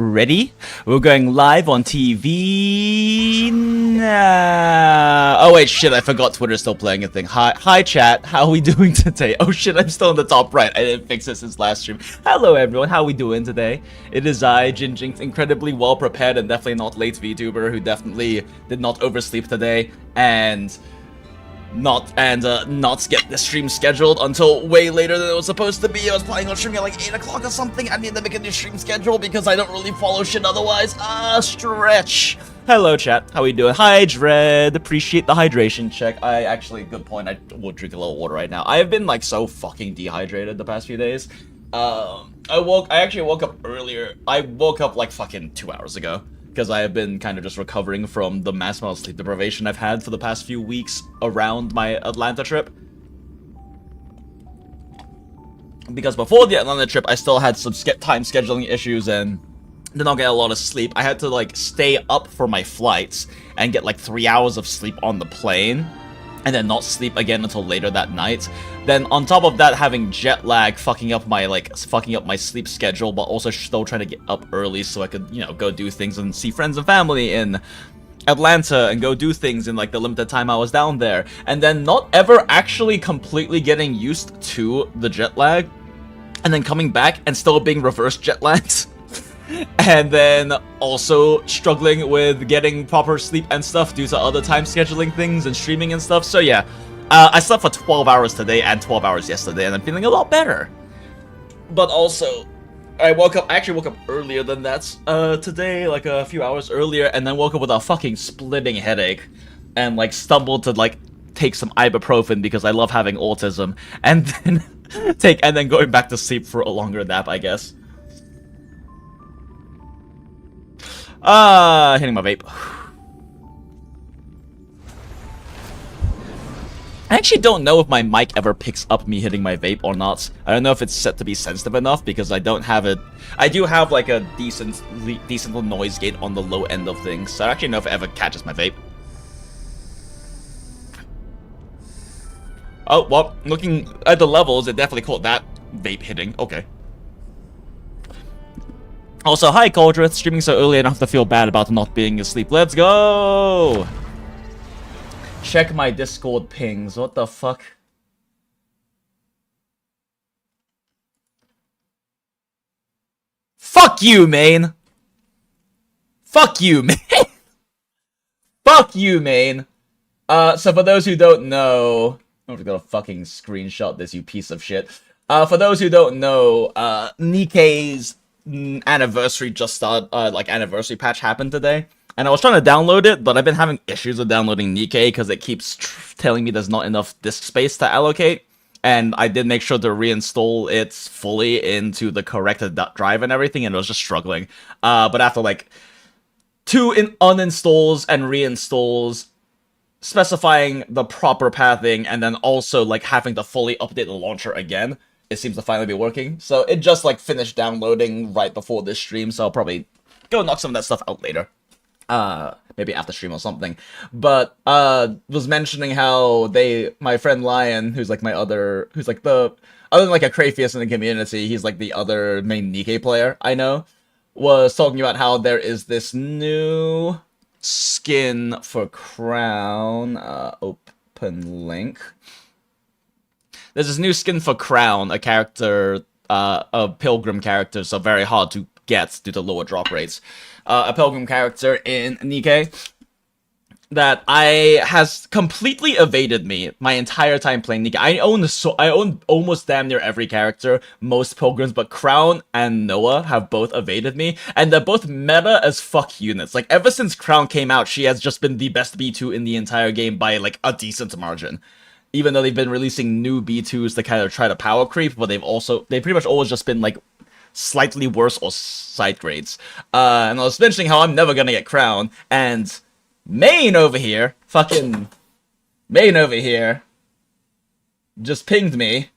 Ready? We're going live on TV now. Oh wait, shit, I forgot Twitter's still playing a thing. Hi chat, how are we doing today? Oh shit, I'm still in the top right. I didn't fix this since last stream. Hello everyone, how are we doing today? It is I, JinJinx, incredibly well prepared and definitely not late VTuber who definitely did not oversleep today and not get the stream scheduled until way later than it was supposed to be. I was planning on streaming at like 8 o'clock or something. I need to make a new stream schedule because I don't really follow shit otherwise. Stretch. Hello chat, how are we doing? Hi Dread, appreciate the hydration check. I actually, good point, I will drink a little water right now. I have been like so fucking dehydrated the past few days. I actually woke up earlier. I woke up like fucking 2 hours ago, because I have been kind of just recovering from the mass amount of sleep deprivation I've had for the past few weeks around my Atlanta trip. Because before the Atlanta trip, I still had some time scheduling issues and did not get a lot of sleep. I had to like stay up for my flights and get like 3 hours of sleep on the plane, and then not sleep again until later that night. Then on top of that, having jet lag fucking up my sleep schedule, but also still trying to get up early so I could, you know, go do things and see friends and family in Atlanta and go do things in like the limited time I was down there. And then not ever actually completely getting used to the jet lag, and then coming back and still being reverse jet lagged. And then also struggling with getting proper sleep and stuff due to other time scheduling things and streaming and stuff. So yeah, I slept for 12 hours today and 12 hours yesterday, and I'm feeling a lot better. But also, I actually woke up earlier than that today, like a few hours earlier, and then woke up with a fucking splitting headache, and like stumbled to like take some ibuprofen because I love having autism, and then going back to sleep for a longer nap, I guess. Hitting my vape. I actually don't know if my mic ever picks up me hitting my vape or not. I don't know if it's set to be sensitive enough because I don't have it. I do have like a decent noise gate on the low end of things, so I actually know if it ever catches my vape. Oh, well, looking at the levels, it definitely caught that vape hitting. Okay. Also, hi Coldrith, streaming so early I don't have to feel bad about not being asleep. Let's go! Check my Discord pings. What the fuck? Fuck you, main! Fuck you, main! Fuck you, main! So for those who don't know... I'm gonna fucking screenshot this, you piece of shit. For those who don't know, Nikkei's anniversary just started, anniversary patch happened today, and I was trying to download it, but I've been having issues with downloading Nikkei because it keeps telling me there's not enough disk space to allocate, and I did make sure to reinstall it fully into the correct drive and everything, and it was just struggling. But after like 2 uninstalls and reinstalls, specifying the proper pathing, and then also like having to fully update the launcher again, it seems to finally be working. So it just like finished downloading right before this stream, so I'll probably go knock some of that stuff out later. Maybe after stream or something. But was mentioning how my friend Lion, who's like other than like a Crayfius in the community, he's like the other main Nikkei player I know, was talking about how there is this new skin for Crown. Open link. There's this new skin for Crown, a character, a Pilgrim character, so very hard to get due to lower drop rates. A Pilgrim character in Nikkei that has completely evaded me my entire time playing Nikkei. I own almost damn near every character, most Pilgrims, but Crown and Noah have both evaded me, and they're both meta as fuck units. Like, ever since Crown came out, she has just been the best B2 in the entire game by, like, a decent margin. Even though they've been releasing new B2s to kind of try to power creep, but they've pretty much always just been, like, slightly worse or side grades. And I was mentioning how I'm never gonna get Crown, and Main over here, just pinged me.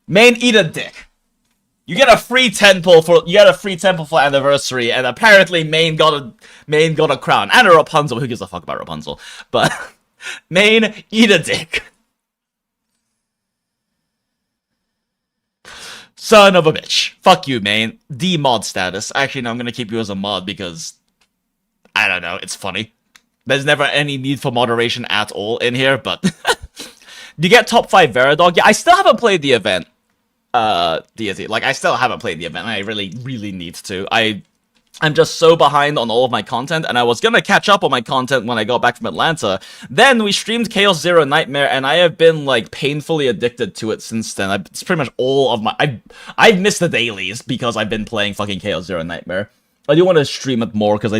Main, eat a dick. You get a free temple for anniversary, and apparently Main got a crown and a Rapunzel. Who gives a fuck about Rapunzel? But Main, eat a dick. Son of a bitch. Fuck you, main. D mod status. Actually, no, I'm gonna keep you as a mod because... I don't know, it's funny. There's never any need for moderation at all in here, but... Do you get top 5 Veradog? Yeah, I still haven't played the event. Deity. Like, I still haven't played the event. I really, really need to. I'm just so behind on all of my content, and I was gonna catch up on my content when I got back from Atlanta. Then we streamed Chaos Zero Nightmare, and I have been, like, painfully addicted to it since then. It's pretty much all of my... I've missed the dailies because I've been playing fucking Chaos Zero Nightmare. I do want to stream it more, because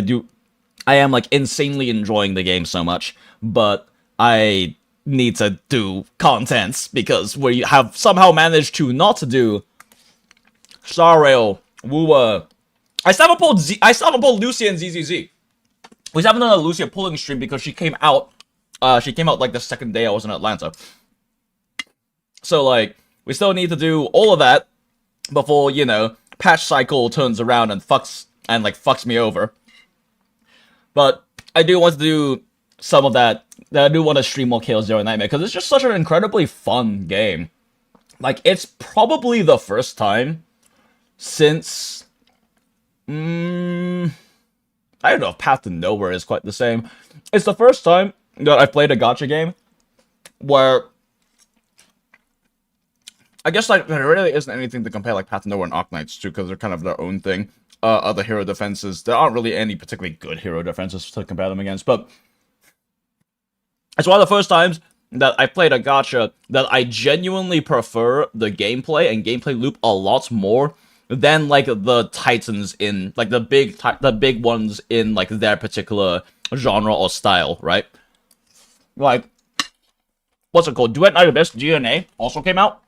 I am, like, insanely enjoying the game so much, but I need to do contents, because we have somehow managed to not do Starrail, WUWA... I still haven't pulled Lucia and ZZZ. We haven't done a Lucia pulling stream because she came out, like, the second day I was in Atlanta. So, like, we still need to do all of that before, you know, patch cycle turns around and fucks me over. But I do want to do some of that. I do want to stream more Chaos Zero Nightmare because it's just such an incredibly fun game. Like, it's probably the first time since... I don't know if Path to Nowhere is quite the same. It's the first time that I've played a gacha game where I guess like there really isn't anything to compare like Path to Nowhere and Arknights to, because they're kind of their own thing. Other hero defenses, there aren't really any particularly good hero defenses to compare them against, but it's one of the first times that I played a gacha that I genuinely prefer the gameplay and gameplay loop a lot more than, like, the titans in, like, the big ones in, like, their particular genre or style, right? Like, what's it called? Duet Night Abyss, DNA, also came out.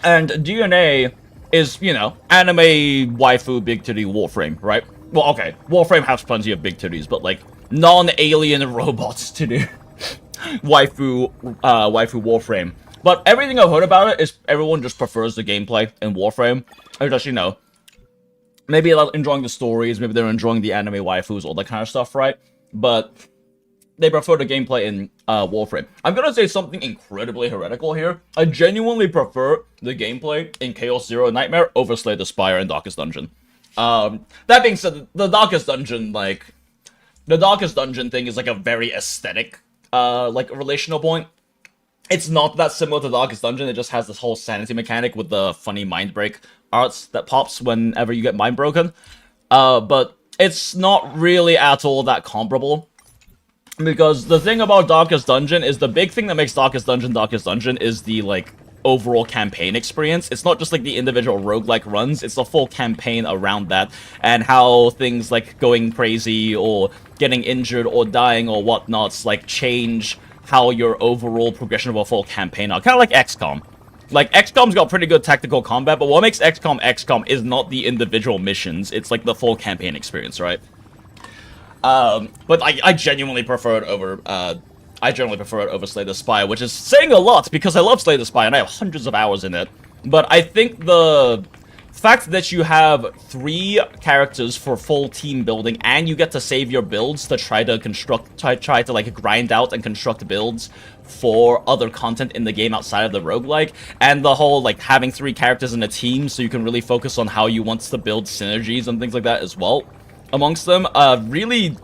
And DNA is, you know, anime waifu big titty Warframe, right? Well, okay, Warframe has plenty of big titties, but, like, non-alien robots to do waifu Warframe. But everything I've heard about it is everyone just prefers the gameplay in Warframe. Or just, you know, maybe they're enjoying the stories, maybe they're enjoying the anime waifus, all that kind of stuff, right? But they prefer the gameplay in Warframe. I'm gonna say something incredibly heretical here. I genuinely prefer the gameplay in Chaos Zero Nightmare over Slay the Spire and Darkest Dungeon. That being said, the Darkest Dungeon, like... The Darkest Dungeon thing is, like, a very aesthetic, like, relational point. It's not that similar to Darkest Dungeon, it just has this whole sanity mechanic with the funny mind break arts that pops whenever you get mind broken. But it's not really at all that comparable. Because the thing about Darkest Dungeon is the big thing that makes Darkest Dungeon is the, like, overall campaign experience. It's not just, like, the individual roguelike runs, it's the full campaign around that, and how things like going crazy or getting injured or dying or whatnots, like, change how your overall progression of a full campaign are. Kind of like XCOM. Like, XCOM's got pretty good tactical combat, but what makes XCOM is not the individual missions, it's like the full campaign experience, right? But I genuinely prefer it over, Slay the Spire, which is saying a lot, because I love Slay the Spire, and I have hundreds of hours in it. But I think the fact that you have 3 characters for full team building, and you get to save your builds to try to like grind out and construct builds for other content in the game outside of the roguelike, and the whole like having 3 characters in a team so you can really focus on how you want to build synergies and things like that as well amongst them, really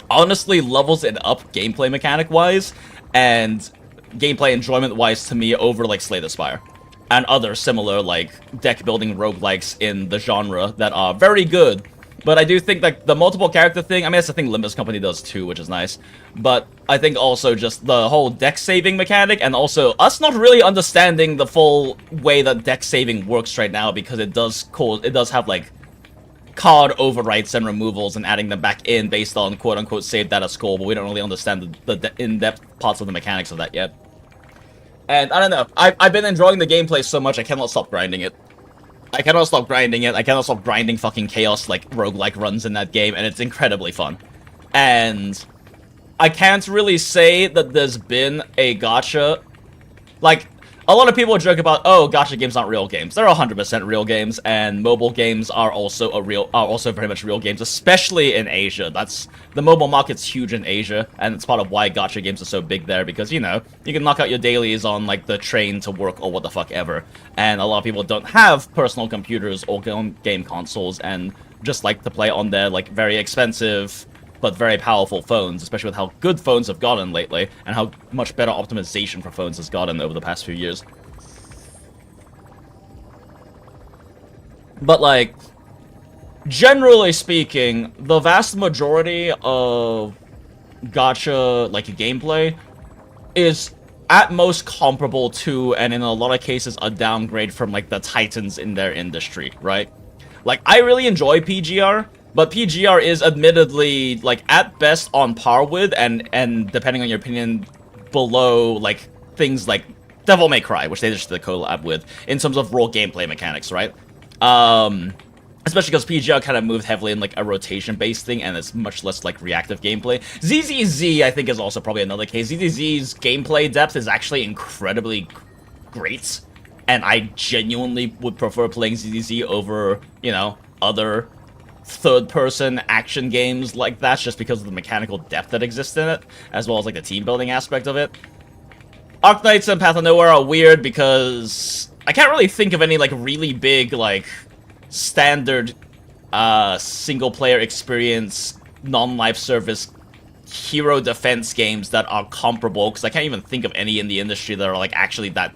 honestly levels it up gameplay mechanic wise and gameplay enjoyment wise to me over like Slay the Spire and other similar, like, deck-building roguelikes in the genre that are very good. But I do think, like, the multiple character thing, I mean, that's the thing Limbus Company does too, which is nice. But I think also just the whole deck-saving mechanic, and also us not really understanding the full way that deck-saving works right now, because it does have, like, card overwrites and removals and adding them back in based on quote-unquote save data score, but we don't really understand the in-depth parts of the mechanics of that yet. And, I don't know, I've been enjoying the gameplay so much, I cannot stop grinding it. I cannot stop grinding fucking chaos, like, roguelike runs in that game, and it's incredibly fun. And I can't really say that there's been a gacha... Like, a lot of people joke about, oh, gacha games aren't real games. They're 100% real games, and mobile games are also very much real games, especially in Asia. The mobile market's huge in Asia, and it's part of why gacha games are so big there, because, you know, you can knock out your dailies on, like, the train to work or what the fuck ever. And a lot of people don't have personal computers or game consoles, and just like to play on their, like, very expensive but very powerful phones, especially with how good phones have gotten lately, and how much better optimization for phones has gotten over the past few years. But, like, generally speaking, the vast majority of gacha, like, gameplay is at most comparable to, and in a lot of cases, a downgrade from, like, the titans in their industry, right? Like, I really enjoy PGR, but PGR is admittedly, like, at best on par with, and depending on your opinion, below, like, things like Devil May Cry, which they just did a collab with, in terms of raw gameplay mechanics, right? Especially because PGR kind of moved heavily in, like, a rotation-based thing, and it's much less, like, reactive gameplay. ZZZ, I think, is also probably another case. ZZZ's gameplay depth is actually incredibly great, and I genuinely would prefer playing ZZZ over, you know, other third-person action games like that, just because of the mechanical depth that exists in it, as well as, like, the team-building aspect of it. Arknights and Path of Nowhere are weird because I can't really think of any, like, really big, like, standard single-player experience, non-life service hero defense games that are comparable, because I can't even think of any in the industry that are, like, actually that,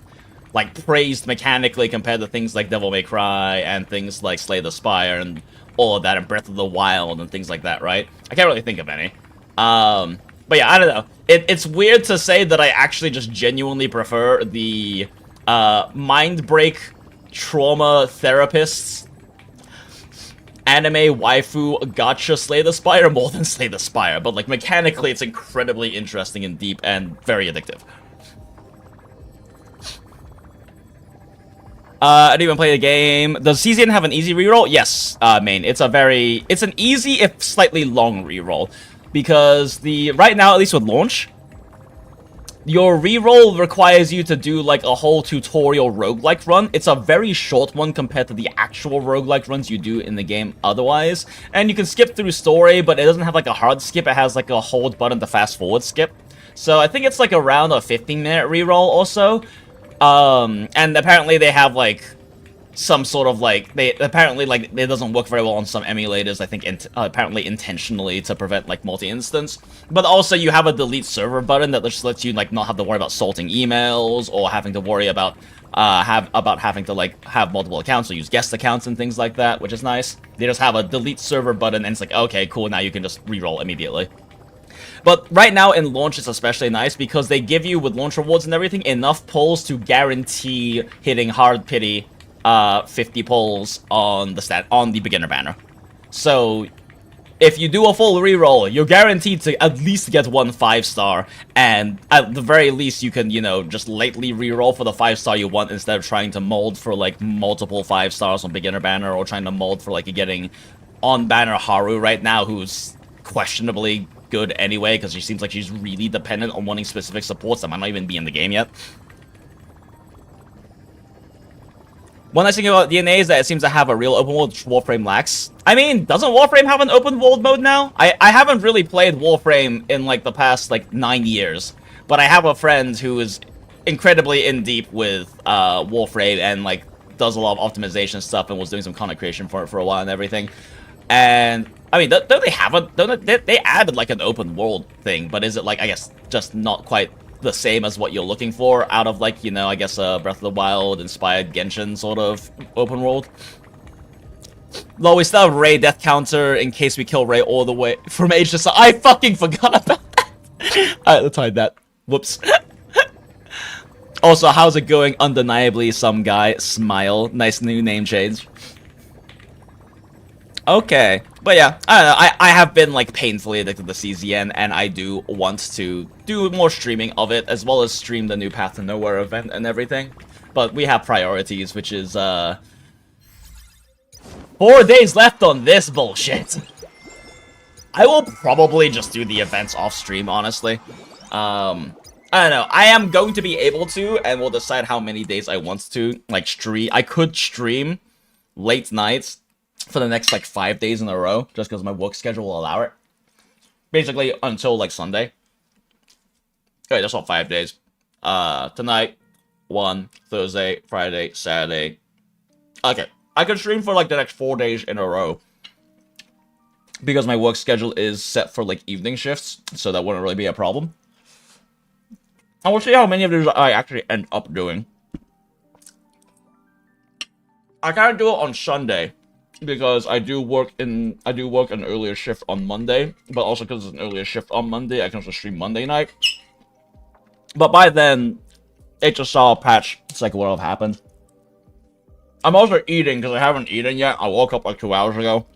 like, praised mechanically compared to things like Devil May Cry and things like Slay the Spire and all of that, and Breath of the Wild and things like that, right? I can't really think of any. But yeah, I don't know. It's weird to say that I actually just genuinely prefer the mind break trauma therapists anime waifu gacha Slay the Spire more than Slay the Spire, but, like, mechanically it's incredibly interesting and deep and very addictive. I didn't even play the game. Does CZN have an easy reroll? Yes, main. It's an easy, if slightly long reroll. Because right now, at least with launch, your reroll requires you to do, like, a whole tutorial roguelike run. It's a very short one compared to the actual roguelike runs you do in the game otherwise. And you can skip through story, but it doesn't have, like, a hard skip. It has, like, a hold button to fast forward skip. So I think it's, like, around a 15-minute reroll or so. And apparently they have, like, some sort of, like, apparently, like, it doesn't work very well on some emulators, I think, apparently intentionally to prevent, like, multi-instance. But also you have a delete server button that just lets you, like, not have to worry about sorting emails or having to worry about, having to, like, have multiple accounts or use guest accounts and things like that, which is nice. They just have a delete server button and it's like, okay, cool, now you can just reroll immediately. But right now in launch it's especially nice because they give you, with launch rewards and everything, enough pulls to guarantee hitting hard pity 50 pulls on the beginner banner. So if you do a full reroll, you're guaranteed to at least get one 5-star, and at the very least you can, you know, just lightly reroll for the 5-star you want instead of trying to mold for, like, multiple 5-stars on beginner banner, or trying to mold for, like, getting on banner Haru right now, who's questionably good anyway, because she seems like she's really dependent on wanting specific supports that might not even be in the game yet. One nice thing about DNA is that it seems to have a real open world, which Warframe lacks. I mean, doesn't Warframe have an open world mode now? I haven't really played Warframe in, like, the past, like, 9 years, but I have a friend who is incredibly in deep with Warframe and, like, does a lot of optimization stuff and was doing some content creation for it for a while and everything. And I mean, don't they have they added, like, an open world thing, but is it, like, I guess just not quite the same as what you're looking for out of, like, you know, I guess Breath of the Wild inspired Genshin sort of open world? Though we still have Ray death counter in case we kill Ray all the way from HSR. I fucking forgot about that. Alright, let's hide that. Whoops. Also, how's it going? Undeniably, some guy. Smile. Nice new name change. Okay, but yeah, I don't know, I have been, like, painfully addicted to CZN, and I do want to do more streaming of it, as well as stream the new Path to Nowhere event and everything. But we have priorities, which is, 4 days left on this bullshit. I will probably just do the events off stream, honestly. I don't know. I am going to be able to, and we'll decide how many days I want to, like, stream. I could stream late nights for the next, like, 5 days in a row, just because my work schedule will allow it. Basically, until, like, Sunday. Okay, that's not 5 days. Tonight, 1, Thursday, Friday, Saturday. Okay, I can stream for, like, the next 4 days in a row. Because my work schedule is set for, like, evening shifts, so that wouldn't really be a problem. I will see how many of these I actually end up doing. I can't do it on Sunday because I do work an earlier shift on Monday, but also because it's an earlier shift on Monday, I can also stream Monday night. But by then, HSR patch cycle will have happened. I'm also eating because I haven't eaten yet. I woke up like 2 hours ago,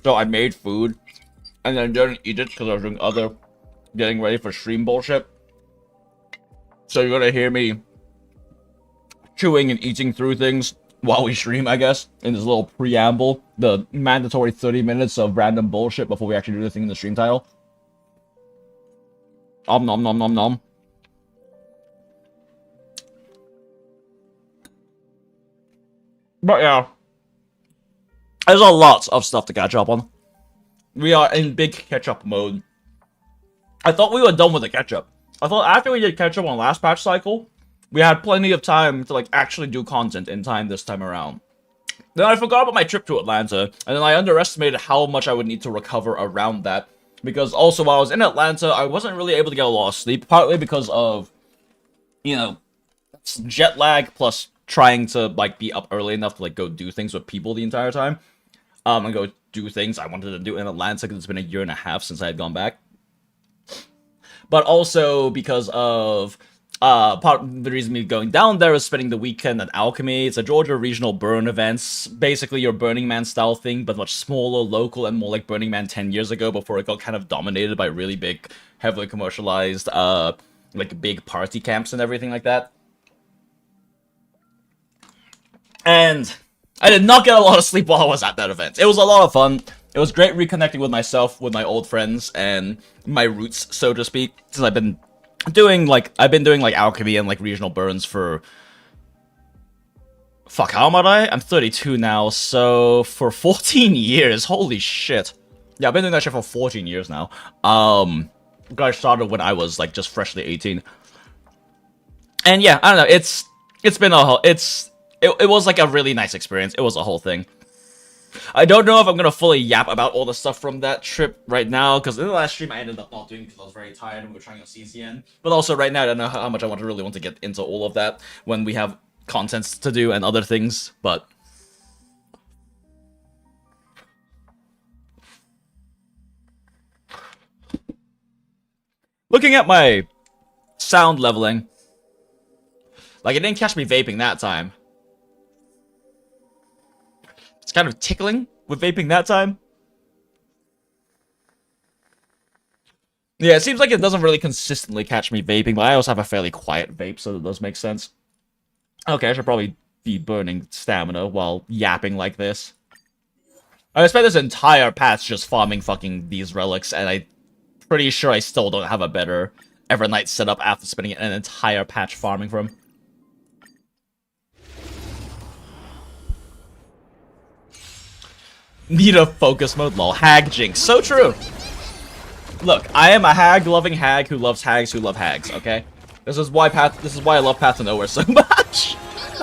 so I made food and then didn't eat it because I was doing other getting ready for stream bullshit. So you're gonna hear me chewing and eating through things while we stream, I guess, in this little preamble. The mandatory 30 minutes of random bullshit before we actually do the thing in the stream title. Om nom nom nom nom. But yeah. There's a lot of stuff to catch up on. We are in big catch-up mode. I thought we were done with the catch-up. I thought after we did catch up on last patch cycle, we had plenty of time to, like, actually do content in time this time around. Then I forgot about my trip to Atlanta, and then I underestimated how much I would need to recover around that. Because also, while I was in Atlanta, I wasn't really able to get a lot of sleep, partly because of, you know, jet lag, plus trying to, like, be up early enough to, like, go do things with people the entire time. And go do things I wanted to do in Atlanta, because it's been a year and a half since I had gone back. But also because of, part of the reason me going down there is spending the weekend at Alchemy. It's a Georgia regional burn event. Basically your Burning Man style thing, but much smaller, local, and more like Burning Man 10 years ago before it got kind of dominated by really big, heavily commercialized, like big party camps and everything like that. And I did not get a lot of sleep while I was at that event. It was a lot of fun. It was great reconnecting with myself, with my old friends, and my roots, so to speak, since I've been doing, like, alchemy and, like, regional burns for... Fuck, how old am I? I'm 32 now, so for 14 years, holy shit. Yeah, I've been doing that shit for 14 years now. I started when I was, like, just freshly 18. And yeah, I don't know, it's been a whole, it was, like, a really nice experience. It was a whole thing. I don't know if I'm gonna fully yap about all the stuff from that trip right now, because in the last stream I ended up not doing because I was very tired and we were trying out CCN. But also right now I don't know how much I really want to get into all of that when we have contents to do and other things, but... Looking at my sound leveling, like, it didn't catch me vaping that time. It's kind of tickling with vaping that time. Yeah, it seems like it doesn't really consistently catch me vaping, but I also have a fairly quiet vape, so that does make sense. Okay, I should probably be burning stamina while yapping like this. I spent this entire patch just farming fucking these relics, and I'm pretty sure I still don't have a better Evernight setup after spending an entire patch farming for him. Need a focus mode, lol. Hag Jinx. So true. Look, I am a hag-loving hag who loves hags who love hags, okay? This is why I love Path to Nowhere so much.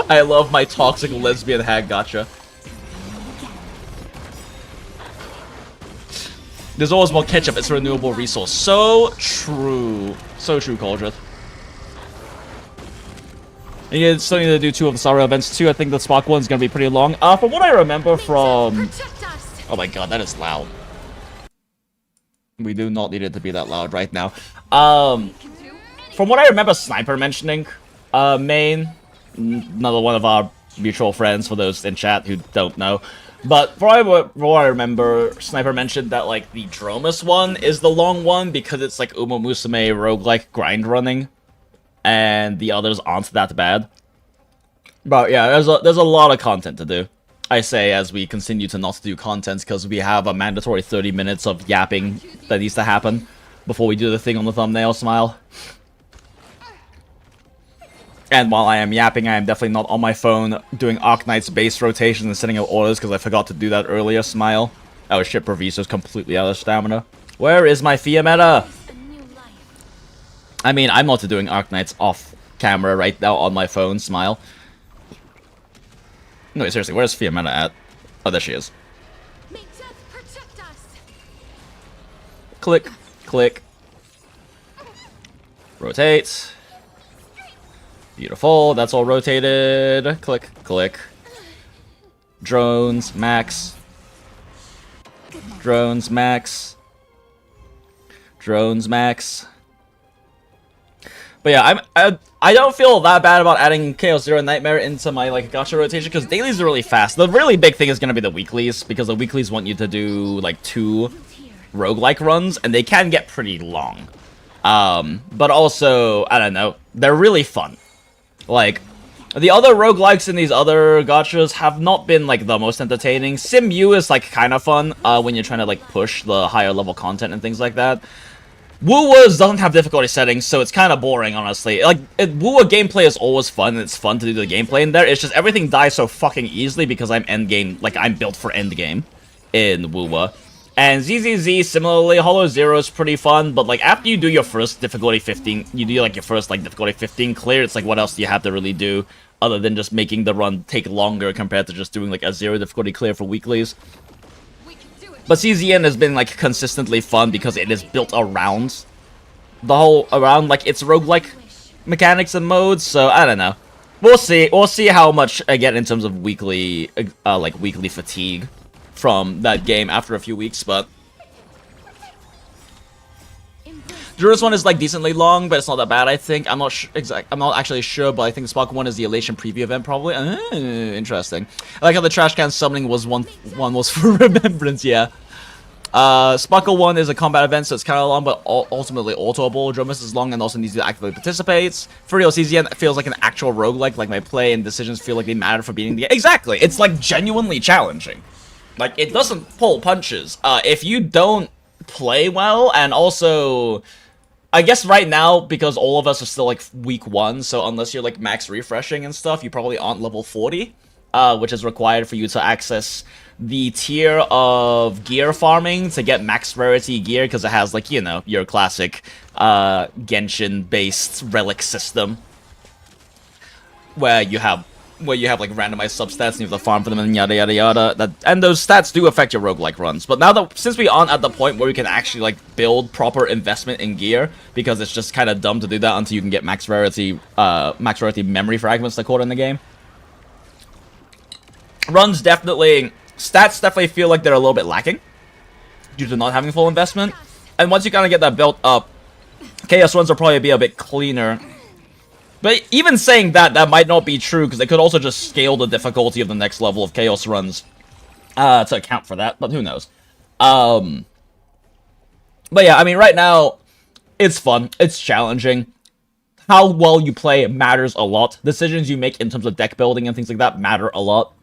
I love my toxic lesbian hag gacha. There's always more ketchup, it's a renewable resource. So true. So true, Coldred. And you still need to do 2 of the Sorrow events too. I think the Spark one's gonna be pretty long. From what I remember from... Oh my god, that is loud. We do not need it to be that loud right now. From what I remember Sniper mentioning, main, another one of our mutual friends for those in chat who don't know. But from what I remember, Sniper mentioned that, like, the Dromus one is the long one because it's, like, Uma Musume roguelike grind running. And the others aren't that bad. But yeah, there's a lot of content to do. I say as we continue to not do content because we have a mandatory 30 minutes of yapping that needs to happen before we do the thing on the thumbnail smile. And while I am yapping, I am definitely not on my phone doing Arknight's base rotations and sending out orders because I forgot to do that earlier, smile. Oh shit, Proviso's completely out of stamina. Where is my Fiametta? I mean, I'm not doing Arknights off camera right now on my phone, smile. No, wait, seriously, where's Fiametta at? Oh, there she is. Click, click. Rotate. Beautiful, that's all rotated. Click, click. Drones, max. Drones, max. Drones, max. But yeah, I don't feel that bad about adding Chaos Zero Nightmare into my like gacha rotation because dailies are really fast. The really big thing is gonna be the weeklies because the weeklies want you to do like 2 roguelike runs and they can get pretty long. But also, I don't know, they're really fun. Like, the other roguelikes in these other gachas have not been, like, the most entertaining. Sim U is, like, kind of fun when you're trying to, like, push the higher level content and things like that. WUWA doesn't have difficulty settings, so it's kind of boring, honestly. Like, WUWA gameplay is always fun, and it's fun to do the gameplay in there. It's just everything dies so fucking easily because I'm endgame, like, I'm built for endgame in WUWA. And ZZZ, similarly, Hollow Zero is pretty fun, but, like, after you do your first difficulty 15, you do, like, your first, like, difficulty 15 clear, it's like, what else do you have to really do other than just making the run take longer compared to just doing, like, a 0 difficulty clear for weeklies? But CZN has been, like, consistently fun because it is built around like, its roguelike mechanics and modes, so, I don't know. We'll see. We'll see how much I get in terms of weekly, weekly fatigue from that game after a few weeks, but Juris one is like decently long, but it's not that bad. I think I'm not actually sure, but I think the Sparkle one is the Elation preview event probably. Interesting. I like how the trash can summoning was one was for remembrance. Yeah. Sparkle one is a combat event, so it's kind of long, but ultimately autoable. Dromus is long and also needs to actively participate. For real, CZN feels like an actual roguelike. Like my play and decisions feel like they matter for beating the game. Exactly. It's like genuinely challenging. Like, it doesn't pull punches. If you don't play well, and also, I guess right now, because all of us are still, like, week 1, so unless you're, like, max refreshing and stuff, you probably aren't level 40, which is required for you to access the tier of gear farming to get max rarity gear, because it has, like, you know, your classic Genshin-based relic system, where you have like randomized substats and you have to farm for them and yada yada yada. And those stats do affect your roguelike runs. But now that since we aren't at the point where we can actually like build proper investment in gear, because it's just kind of dumb to do that until you can get max rarity memory fragments they call it in the game. Stats definitely feel like they're a little bit lacking due to not having full investment. And once you kind of get that built up, chaos runs will probably be a bit cleaner. But even saying that, that might not be true, because they could also just scale the difficulty of the next level of Chaos runs to account for that, but who knows. But yeah, I mean, right now, it's fun, it's challenging. How well you play matters a lot. Decisions you make in terms of deck building and things like that matter a lot.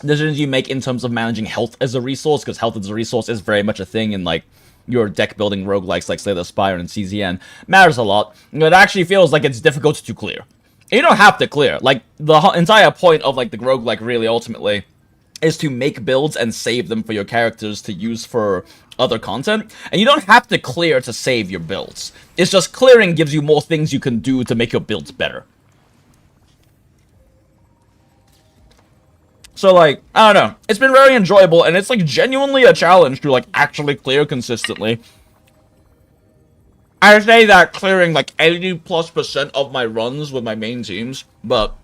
Decisions you make in terms of managing health as a resource, because health as a resource is very much a thing in, like, your deck building roguelikes like Slay the Spire and CZN matters a lot. It actually feels like it's difficult to clear. And you don't have to clear. Like, the entire point of, like, the roguelike really ultimately is to make builds and save them for your characters to use for other content. And you don't have to clear to save your builds. It's just clearing gives you more things you can do to make your builds better. So, like, I don't know. It's been very enjoyable, and it's, like, genuinely a challenge to, like, actually clear consistently. I say that clearing, like, 80+% of my runs with my main teams, but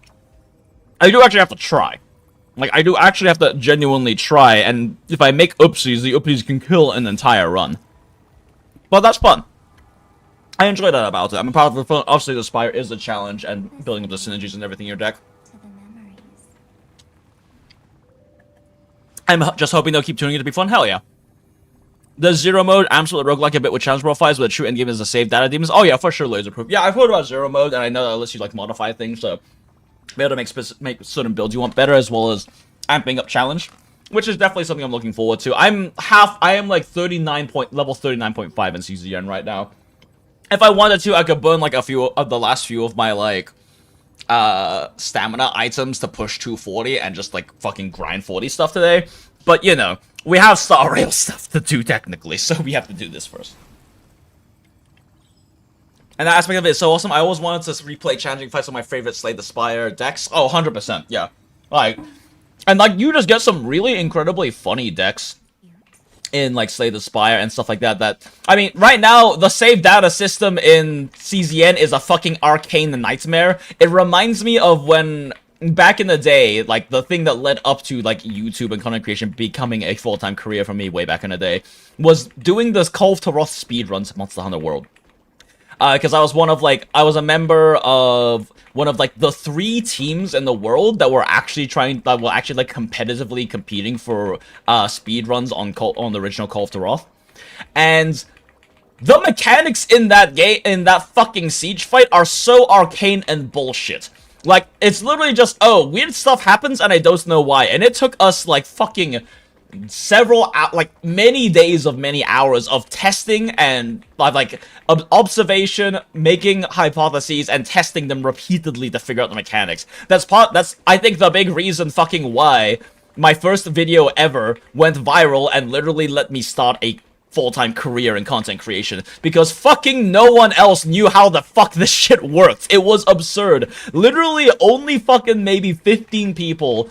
I do actually have to try. Like, I do actually have to genuinely try, and if I make oopsies, the oopsies can kill an entire run. But that's fun. I enjoy that about it. I'm a part of the fun. Obviously, the Spire is a challenge, and building up the synergies and everything in your deck. I'm just hoping they'll keep tuning it to be fun. Hell yeah. The Zero Mode, absolutely roguelike a bit with challenge profiles, but the true endgame is the save data demons. Oh yeah, for sure, laser-proof. Yeah, I've heard about Zero Mode, and I know that lets you, like, modify things, so be able to make certain builds you want better, as well as amping up challenge, which is definitely something I'm looking forward to. I am like level 39.5 in CZN right now. If I wanted to, I could burn, like, a few of the last few of my, like, stamina items to push 240 and just like fucking grind 40 stuff today. But you know, we have Star Rail stuff to do technically, so we have to do this first. And that aspect of it is so awesome. I always wanted to replay challenging fights with my favorite Slay the Spire decks. Oh, 100%, yeah. Like, and like you just get some really incredibly funny decks in like Slay the Spire and stuff like that. That I mean, right now the save data system in CZN is a fucking arcane nightmare. It reminds me of when back in the day, like the thing that led up to like YouTube and content creation becoming a full-time career for me way back in the day was doing this Call of Taroth speedruns Monster Hunter World. Because I was a member of one of like the 3 teams in the world that were actually competitively competing for speedruns on the original Call of Taroth. And the mechanics in that game, in that fucking siege fight, are so arcane and bullshit. Like, it's literally just, oh, weird stuff happens and I don't know why. And it took us like fucking many days of many hours of testing and observation, making hypotheses and testing them repeatedly to figure out the mechanics. That's I think the big reason fucking why my first video ever went viral and literally let me start a full-time career in content creation, because fucking no one else knew how the fuck this shit worked. It was absurd. Literally only fucking maybe 15 people,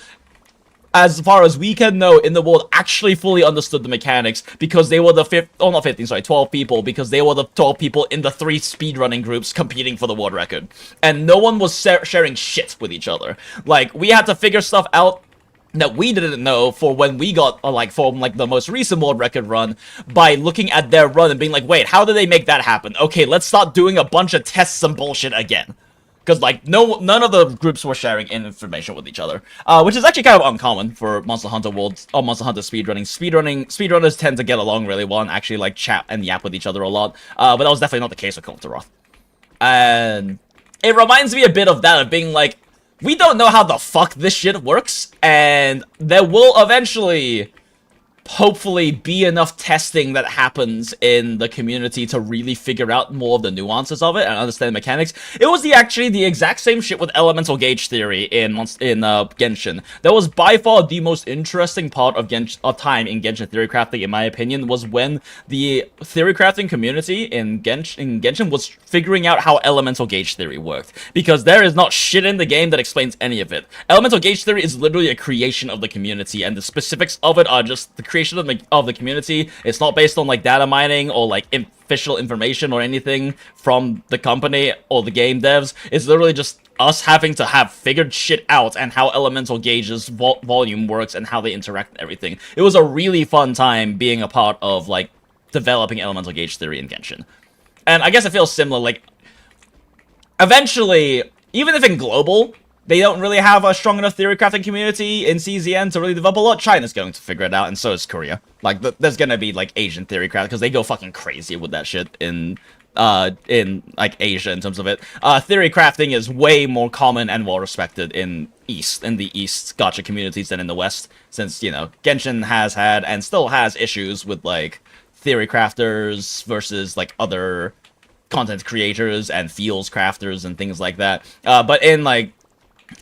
as far as we can know, in the world actually fully understood the mechanics, because they were the 12 people, because they were the 12 people in the 3 speedrunning groups competing for the world record. And no one was sharing shit with each other. Like, we had to figure stuff out that we didn't know for when we got, the most recent world record run, by looking at their run and being like, wait, how did they make that happen? Okay, let's start doing a bunch of tests and bullshit again. Because, like, none of the groups were sharing information with each other. Which is actually kind of uncommon for Monster Hunter World, or Monster Hunter speedrunning. Speedrunners tend to get along really well and actually, like, chat and yap with each other a lot. But that was definitely not the case with Call of Taroth. And it reminds me a bit of that, of being like, we don't know how the fuck this shit works, and there will eventually, hopefully, be enough testing that happens in the community to really figure out more of the nuances of it and understand the mechanics. It was actually the exact same shit with elemental gauge theory in Genshin. That was by far the most interesting part of time in Genshin theory crafting, in my opinion, was when the theory crafting community in Genshin was figuring out how elemental gauge theory worked. Because there is not shit in the game that explains any of it. Elemental gauge theory is literally a creation of the community, and the specifics of it are just the creation of the community. It's not based on like data mining or like official information or anything from the company or the game devs. It's literally just us having to have figured shit out and how elemental gauges volume works and how they interact and everything. It was a really fun time being a part of like developing elemental gauge theory in Genshin. And I guess it feels similar, like eventually, even if in global they don't really have a strong enough theory crafting community in CZN to really develop a lot, China's going to figure it out, and so is Korea. Like, there's gonna be, like, Asian theory crafting, because they go fucking crazy with that shit in like, Asia in terms of it. Theory crafting is way more common and well-respected in the East gacha communities than in the West, since, you know, Genshin has had, and still has, issues with, like, theory crafters versus, like, other content creators and feels crafters and things like that. But in, like,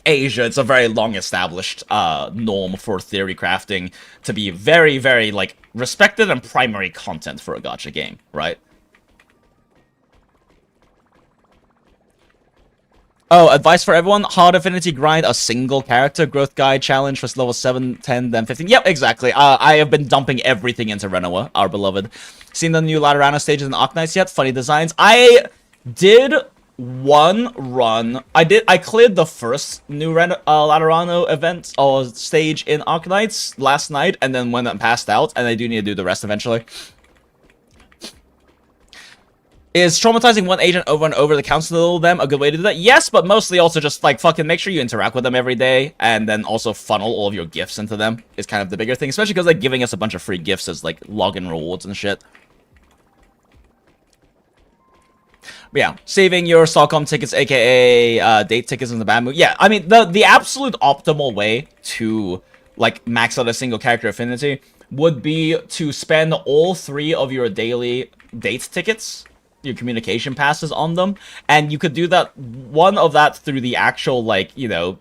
Asia, it's a very long-established norm for theory crafting to be very, very, like, respected and primary content for a gacha game, right? Oh, advice for everyone: hard affinity grind a single character growth guide challenge for level 7, 10, then 15. Yep, exactly. I have been dumping everything into Renoa, our beloved. Seen the new Laterano stages in Arknights yet? Funny designs. I did one run. I cleared the first new Laterano event or stage in Arknights last night, and then went and passed out, and I do need to do the rest eventually. Is traumatizing one agent over and over to counsel them a good way to do that? Yes, but mostly also just, like, fucking make sure you interact with them every day, and then also funnel all of your gifts into them is kind of the bigger thing, especially because they're giving us a bunch of free gifts as, like, login rewards and shit. But yeah, saving your Stockholm tickets, aka date tickets in the bad mood. Yeah, I mean, the absolute optimal way to, like, max out a single character affinity would be to spend all 3 of your daily date tickets your communication passes on them, and you could do that, one of that through the actual, like, you know,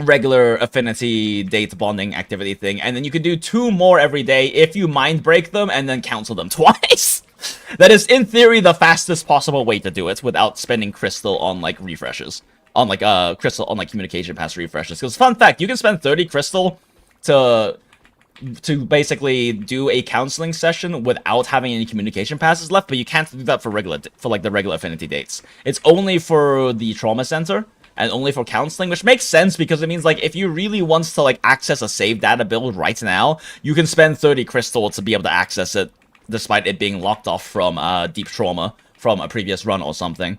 regular affinity date bonding activity thing, and then you could do 2 more every day if you mind break them and then cancel them twice. That is, in theory, the fastest possible way to do it without spending crystal on, like, refreshes. On, like, crystal, on, like, communication pass refreshes. Because, fun fact, you can spend 30 crystal to basically do a counseling session without having any communication passes left, but you can't do that for like, the regular affinity dates. It's only for the trauma center, and only for counseling, which makes sense because it means, like, if you really want to, like, access a save data build right now, you can spend 30 crystal to be able to access it, despite it being locked off from deep trauma from a previous run or something.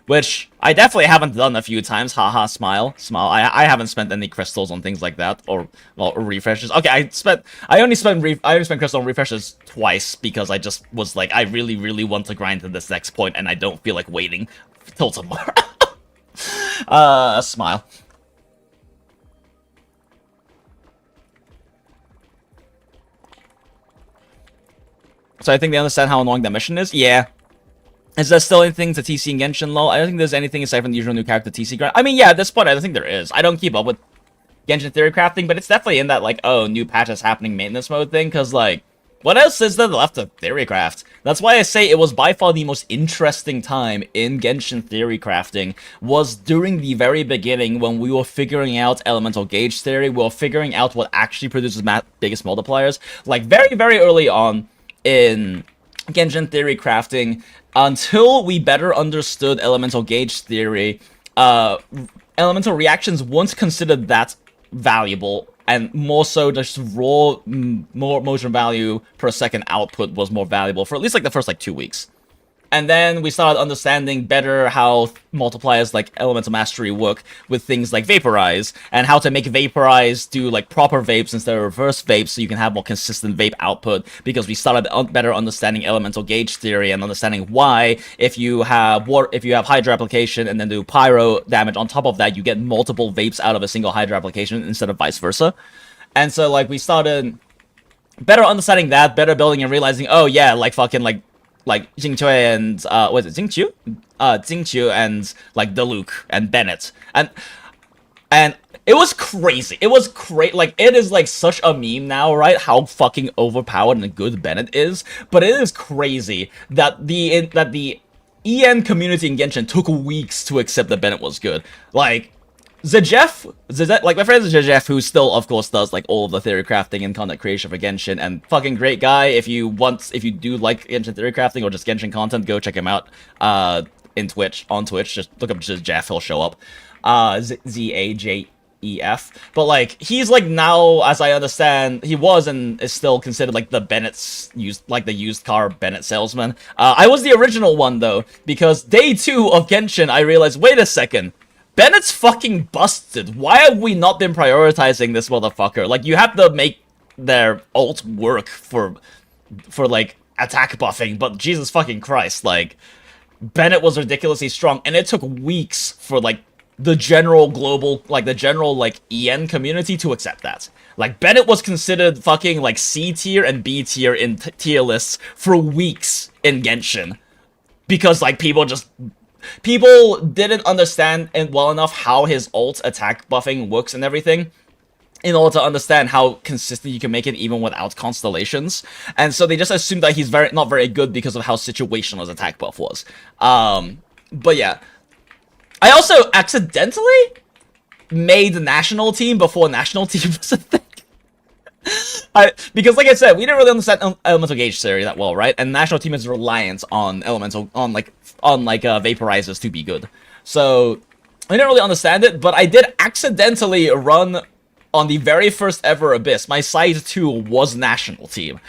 Which I definitely haven't done a few times. Haha, smile. I haven't spent any crystals on things like that, or, well, refreshes. Okay, I only spent crystal on refreshes twice because I just was like, I really want to grind to this next point, and I don't feel like waiting till tomorrow. Smile. So I think they understand how annoying that mission is? Yeah. Is there still anything to TC and Genshin, lol? I don't think there's anything aside from the usual new character TC grind. I mean, yeah, at this point, I don't think there is. I don't keep up with Genshin theory crafting, but it's definitely in that, like, oh, new patch is happening maintenance mode thing, because, like, what else is there left of theory craft? That's why I say it was by far the most interesting time in Genshin theory crafting was during the very beginning when we were figuring out elemental gauge theory, we were figuring out what actually produces biggest multipliers. Like, very early on in Genshin theory crafting, until we better understood elemental gauge theory, elemental reactions weren't considered that valuable, and more so just raw more motion value per second output was more valuable for at least, like, the first, like, 2 weeks. And then we started understanding better how multipliers like Elemental Mastery work with things like Vaporize, and how to make Vaporize do, like, proper vapes instead of reverse vapes so you can have more consistent vape output, because we started better understanding Elemental Gauge theory and understanding why if you have Hydra application and then do Pyro damage on top of that, you get multiple vapes out of a single Hydra application instead of vice versa. And so, like, we started better understanding that, better building and realizing, oh yeah, like, fucking, like Jingchu and was it Jingchu? Jingchu and, like, Diluc and Bennett, and it was crazy. It was like, it is, like, such a meme now, right? How fucking overpowered and good Bennett is. But it is crazy that the EN community in Genshin took weeks to accept that Bennett was good. Like, Zedjef, like, my friend Zedjef, who still, of course, does, like, all of the theory crafting and content creation for Genshin, and fucking great guy. If you do like Genshin theory crafting or just Genshin content, go check him out, on Twitch, just look up Zedjef, he'll show up, Zajef, but, like, he's, like, now, as I understand, he was and is still considered, like, the used car Bennett salesman. I was the original one, though, because day 2 of Genshin, I realized, wait a second, Bennett's fucking busted. Why have we not been prioritizing this motherfucker? Like, you have to make their ult work for like, attack buffing, but Jesus fucking Christ, like, Bennett was ridiculously strong, and it took weeks for, like, the general global, like, EN community to accept that. Like, Bennett was considered fucking, like, C tier and B tier in tier lists for weeks in Genshin. Because, like, people didn't understand well enough how his ult attack buffing works and everything in order to understand how consistent you can make it even without constellations. And so they just assumed that he's not very good because of how situational his attack buff was. But yeah. I also accidentally made the national team before national team was a thing. Because, like I said, we didn't really understand elemental gauge theory that well, right? And national team is reliant on vaporizers to be good. So I didn't really understand it, but I did accidentally run on the very first ever Abyss. My side 2 was national team.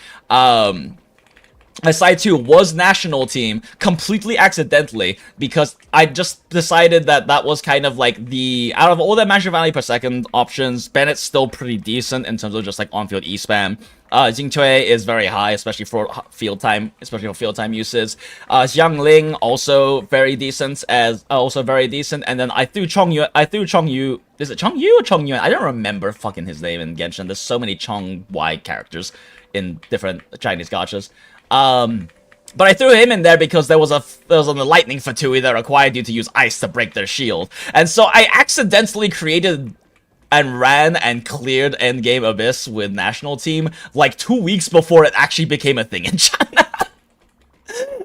My side 2 was national team completely accidentally because I just decided that was kind of like out of all the magic value per second options, Bennett's still pretty decent in terms of just, like, on-field E-spam. Jingchui is very high, especially for field time uses. Xiangling also very decent, and then I threw Chongyu. Is it Chongyu or Chongyuan? I don't remember fucking his name in Genshin. There's so many Chong Y characters in different Chinese gachas. But I threw him in there because there was a lightning fatui that required you to use ice to break their shield. And so I accidentally created and ran and cleared Endgame Abyss with National Team like 2 weeks before it actually became a thing in China.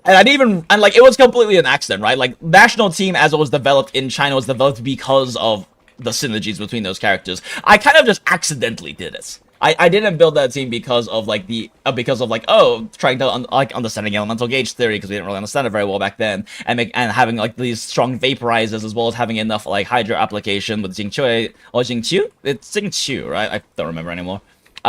And I didn't even, and like, it was completely an accident, right? Like, National Team, as it was developed in China, was developed because of the synergies between those characters. I kind of just accidentally did it. I didn't build that team because of like trying to understanding elemental gauge theory, because we didn't really understand it very well back then, and having like these strong vaporizers, as well as having enough like hydro application with Jingchu or Jingchu. It's Jingchu, right? I don't remember anymore.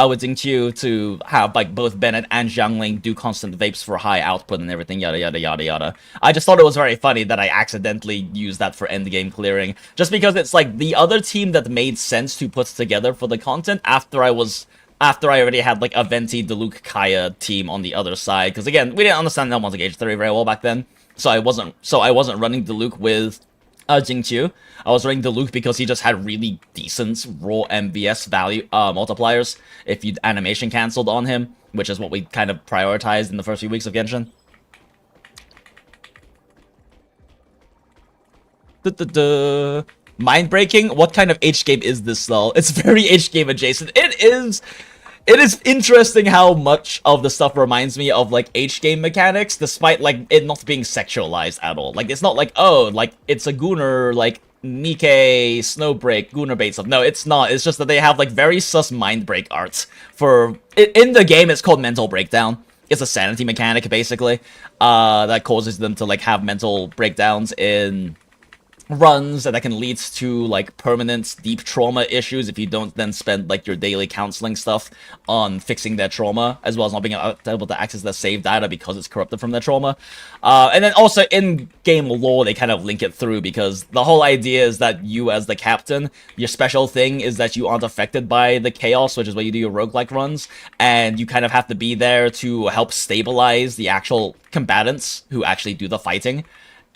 With Jingchu to have like both Bennett and Jiangling do constant vapes for high output and everything, yada yada yada yada. I just thought it was very funny that I accidentally used that for endgame clearing, just because it's like the other team that made sense to put together for the content after I already had like a Venti, Diluc, Kaya team on the other side. Because again, we didn't understand elemental gauge theory very well back then, so I wasn't running Diluc with Jingqiu. I was running Diluc because he just had really decent raw MVS value multipliers if you animation cancelled on him, which is what we kind of prioritized in the first few weeks of Genshin. Mind breaking? What kind of H game is this though? It's very H game adjacent. It is interesting how much of the stuff reminds me of like H game mechanics, despite like it not being sexualized at all. Like, it's not like, oh, like it's a Gunner, like Nikkei, Snowbreak, Gunner bait stuff. No, it's not. It's just that they have like very sus mind break arts for in the game. It's called mental breakdown. It's a sanity mechanic basically that causes them to like have mental breakdowns in runs, and that can lead to like permanent deep trauma issues if you don't then spend like your daily counseling stuff on fixing their trauma, as well as not being able to access their save data because it's corrupted from their trauma. And then also in game lore, they kind of link it through, because the whole idea is that you as the captain, your special thing is that you aren't affected by the chaos, which is where you do your roguelike runs, and you kind of have to be there to help stabilize the actual combatants who actually do the fighting.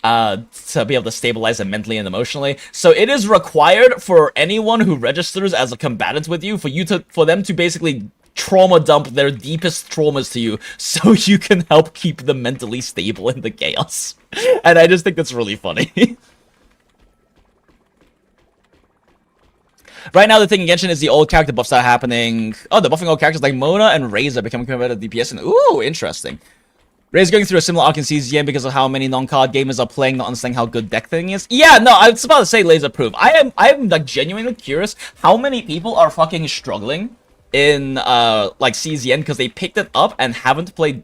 To be able to stabilize them mentally and emotionally. So it is required for anyone who registers as a combatant with you, for them to basically trauma dump their deepest traumas to you, so you can help keep them mentally stable in the chaos. And I just think that's really funny. Right now, the thing in Genshin is the old character buffs that are happening. Oh, they're buffing old characters like Mona and Razor becoming competitive DPS, and ooh, interesting. Ray's going through a similar arc in CZN because of how many non-card gamers are playing, not understanding how good deck thing is. Yeah, no, I was about to say laser proof. I am like genuinely curious how many people are fucking struggling in like CZN because they picked it up and haven't played.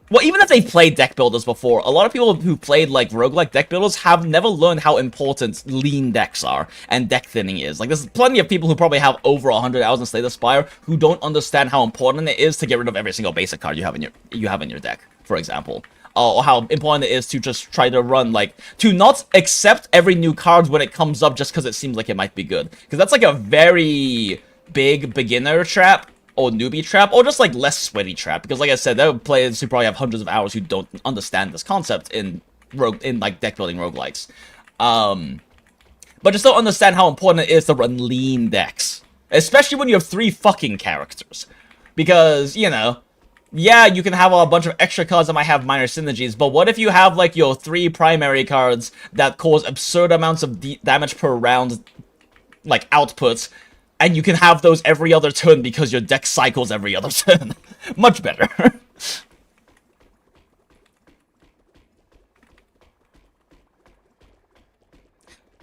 Well, even if they've played deck builders before, a lot of people who played like roguelike deck builders have never learned how important lean decks are and deck thinning is. Like, there's plenty of people who probably have over 100 hours in Slay the Spire who don't understand how important it is to get rid of every single basic card you have in your deck, for example. Or how important it is to just try to run, like, to not accept every new card when it comes up just because it seems like it might be good. Because that's like a very big beginner trap, or newbie trap, or just like less sweaty trap. Because like I said, there are players who probably have hundreds of hours who don't understand this concept in like deck building roguelikes. But just don't understand how important it is to run lean decks. Especially when you have 3 fucking characters. Because, you know, yeah, you can have a bunch of extra cards that might have minor synergies, but what if you have like your 3 primary cards that cause absurd amounts of damage per round, like outputs, and you can have those every other turn because your deck cycles every other turn. Much better.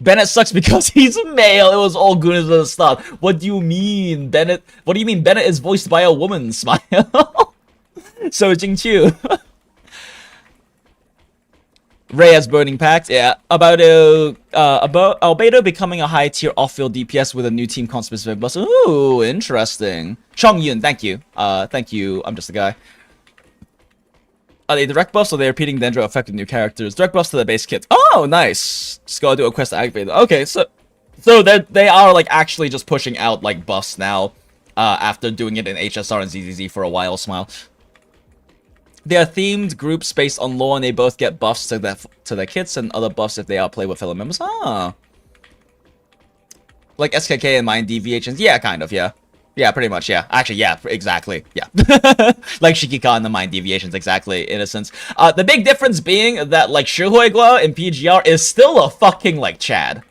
Bennett sucks because he's a male. It was all good at the start. What do you mean, Bennett? What do you mean Bennett is voiced by a woman? Smile. So Jingqiu. Ray has Burning Pact, yeah. About Albedo becoming a high tier off-field DPS with a new team con specific bus. Ooh, interesting. Chong Yun, thank you. Thank you. I'm just a guy. Are they direct buffs or are they repeating Dendro affected new characters? Direct buffs to the base kit. Oh, nice. Just gotta do a quest to activate them. Okay, so they are like actually just pushing out like buffs now, after doing it in HSR and ZZZ for a while. Smile. They are themed groups based on lore, and they both get buffs to their kits and other buffs if they are played with fellow members. Ah. Like SKK and Mind Deviations. Yeah, kind of, yeah. Yeah, pretty much, yeah. Actually, yeah, exactly, yeah. Like Shikika and the Mind Deviations, exactly, in a sense. The big difference being that, like, Shihuigua in PGR is still a fucking, like, Chad.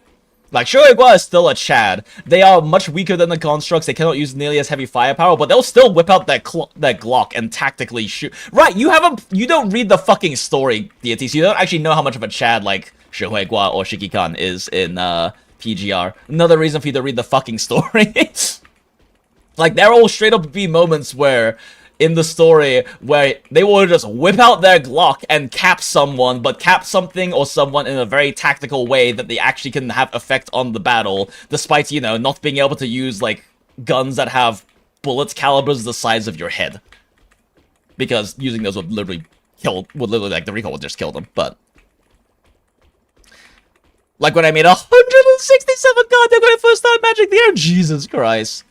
Like, Shihuigua is still a Chad. They are much weaker than the constructs, they cannot use nearly as heavy firepower, but they'll still whip out that Glock and tactically shoot. Right, you don't read the fucking story, deities. You don't actually know how much of a Chad, like, Shihuigua or Shikikan is in, PGR. Another reason for you to read the fucking story. Like, there will straight up be moments where, in the story, where they will just whip out their Glock and cap someone, but cap something or someone in a very tactical way that they actually can have effect on the battle, despite, you know, not being able to use, like, guns that have bullets calibers the size of your head. Because using those would literally, like, the recoil would just kill them, but... Like when I made 167 goddamn when I first started Magic the Air, Jesus Christ.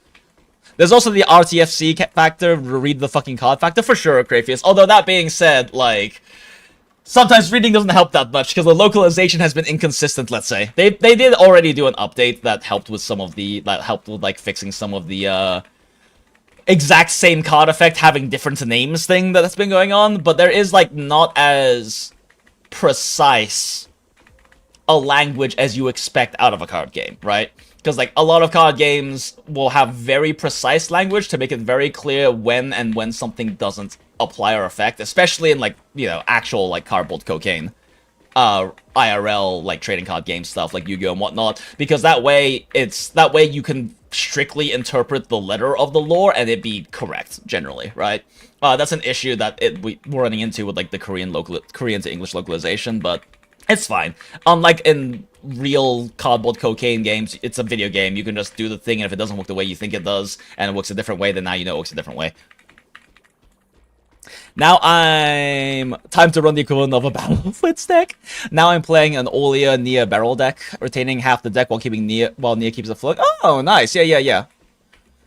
There's also the RTFC factor, read the fucking card factor, for sure, Crayfius. Although, that being said, like, sometimes reading doesn't help that much, because the localization has been inconsistent, let's say. They did already do an update that helped with some of the, like, fixing some of the, exact same card effect having different names thing that's been going on, but there is, like, not as precise a language as you expect out of a card game, right? Because, like, a lot of card games will have very precise language to make it very clear when something doesn't apply or affect, especially in, like, you know, actual, like, cardboard cocaine, IRL, like, trading card game stuff, like Yu-Gi-Oh! And whatnot, because that way you can strictly interpret the letter of the lore and it be correct, generally, right? That's an issue that we're running into with, like, the Korean to English localization, but it's fine. Unlike in real cardboard cocaine games, it's a video game. You can just do the thing, and if it doesn't work the way you think it does, and it works a different way, then now you know it works a different way. Now time to run the equivalent of a Battleflits deck. Now I'm playing an Olia Nia barrel deck, retaining half the deck while Nia keeps it floating. Oh, nice. Yeah.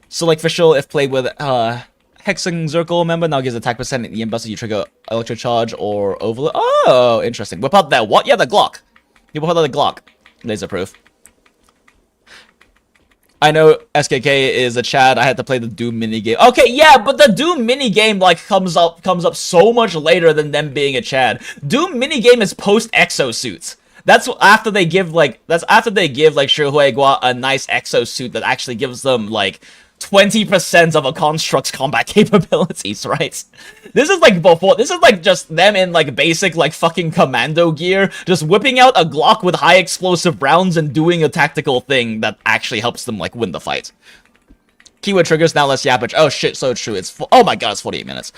Select official if played with Hexing Zircle member now gives attack percent and EM buster you trigger electro charge or overload. Oh, interesting. Whip out that what? Yeah, the Glock. You whip out the Glock. Laser proof. I know SKK is a Chad. I had to play the Doom minigame. Okay, yeah, but the Doom minigame like comes up so much later than them being a Chad. Doom minigame is post exosuits. That's after they give like Shihuigua a nice exosuit that actually gives them like 20% of a construct's combat capabilities, right? This is like before, this is like just them in like basic like fucking commando gear, just whipping out a Glock with high explosive rounds and doing a tactical thing that actually helps them like win the fight. Keyword triggers now less yappage. Oh shit, so true. Oh my god, it's 48 minutes.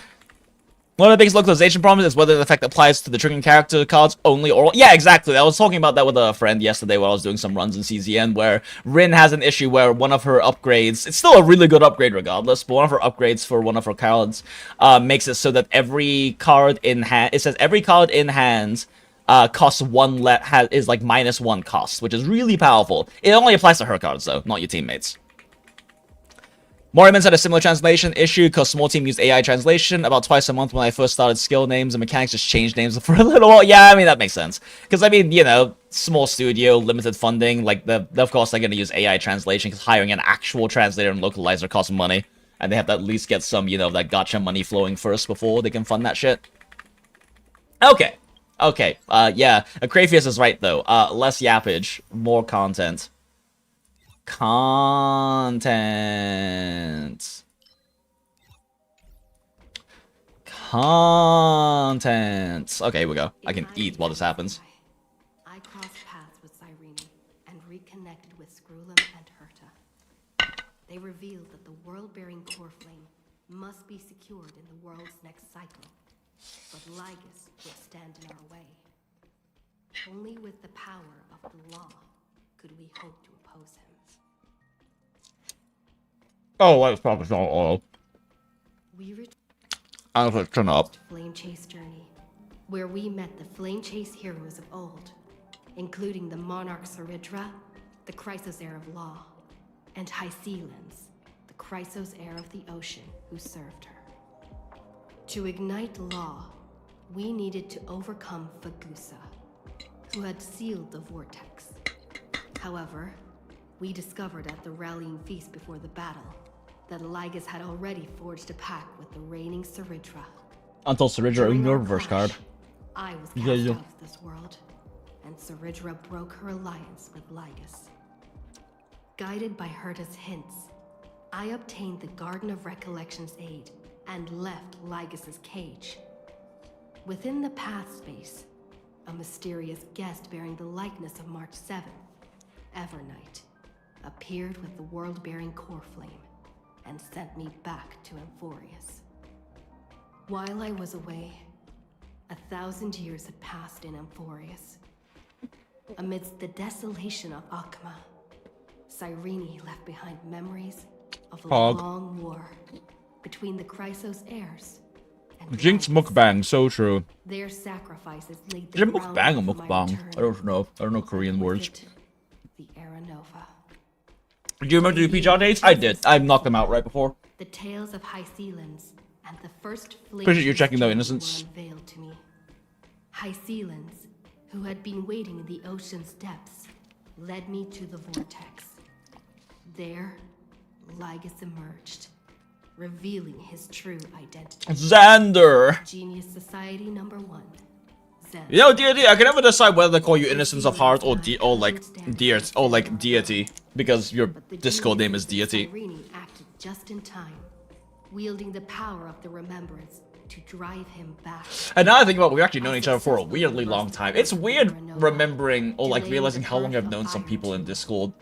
One of the biggest localization problems is whether the effect applies to the triggering character cards only or... Yeah, exactly. I was talking about that with a friend yesterday while I was doing some runs in CZN, where Rin has an issue where one of her upgrades... It's still a really good upgrade regardless, but one of her upgrades for one of her cards makes it so that every card in hand... It says every card in hand costs is like -1 cost, which is really powerful. It only applies to her cards, though, not your teammates. Moriman's had a similar translation issue because small team used AI translation about twice a month when I first started skill names and mechanics just changed names for a little while. Yeah, I mean, that makes sense. Because, I mean, you know, small studio, limited funding, like, of course they're going to use AI translation because hiring an actual translator and localizer costs money. And they have to at least get some, you know, that gacha money flowing first before they can fund that shit. Okay. Yeah, Crayfius is right, though. Less yappage, more content. Content. Okay, here we go. I can eat while this happens. I crossed paths with Cyrene and reconnected with Screwlum and Herta. They revealed that the world-bearing core flame must be secured in the world's next cycle. But Lygus would stand in our way. Only with the power of the law could we hope to oppose him. Oh, that was probably not oil. I'm gonna turn up. Flame Chase journey, where we met the Flame Chase heroes of old, including the Monarch Saridra, the Chrysos heir of law, and Hycelens, the Chrysos heir of the ocean, who served her. To ignite law, we needed to overcome Fagusa, who had sealed the vortex. However, we discovered at the rallying feast before the battle that Lygus had already forged a pact with the reigning Ceridra. Until Ceridra During owned your our reverse clash, card. I was Yeah, cast yeah. out of this world, and Ceridra broke her alliance with Lygus. Guided by Herta's hints, I obtained the Garden of Recollection's aid and left Lygus's cage. Within the path space, a mysterious guest bearing the likeness of March 7th, Evernight, appeared with the world-bearing core flame and sent me back to Amphorius. While I was away, 1,000 years had passed in Amphorius. Amidst the desolation of Akma, Cyrene left behind memories of a long war between the Chrysos heirs and Jinx Lygus. mukbang, so true. Their sacrifices laid Is the it mukbang or groundwork for my mukbang? return. I don't know. I don't know Korean With words. it, the Era Nova. Do you remember the PJ dates? I did. I knocked them out right before. The tales of High Sealands and the first Appreciate you checking though, journey Innocence. were unveiled to me. High Sealands, who had been waiting in the ocean's depths, led me to the vortex. There, Lygus emerged, revealing his true identity. Xander! Genius Society number 1. Zen. You know, deity, I can never decide whether to call you Innocence of Heart or deity, because your But the Discord name is geniuses of deity. Cyrene acted just in time, wielding the power of the remembrance to drive him back. And now I think about it, we've actually known each other for a weirdly long time. It's weird remembering or like realizing how long I've known some people in Discord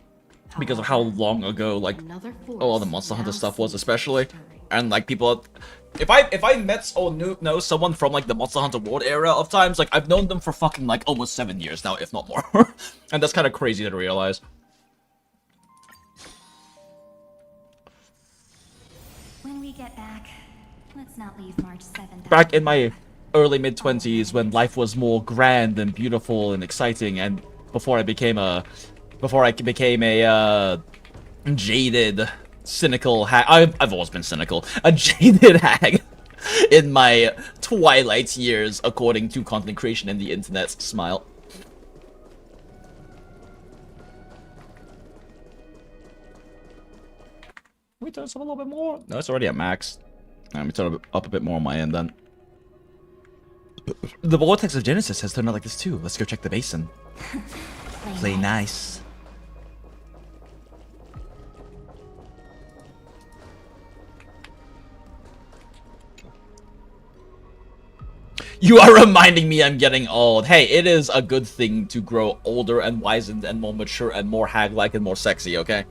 because of how long ago like Another all the force Monster Hunter now stuff was, seems especially. stirring. And like people, if I met or know someone from like the Monster Hunter World era of times, like I've known them for fucking like almost 7 years now, if not more. And that's kind of crazy to realize. When we get back, let's not leave March 7th. Back in my early mid-20s when life was more grand and beautiful and exciting, and before I became a jaded, cynical hag. I've always been cynical. A jaded hag in my twilight years, according to content creation and the internet's smile. Can we turn this up a little bit more? No, it's already at max. Let me turn it up a bit more on my end then. The vortex of Genesis has turned out like this too. Let's go check the basin. Play nice. You are reminding me I'm getting old. Hey, it is a good thing to grow older and wizened and more mature and more hag-like and more sexy, okay?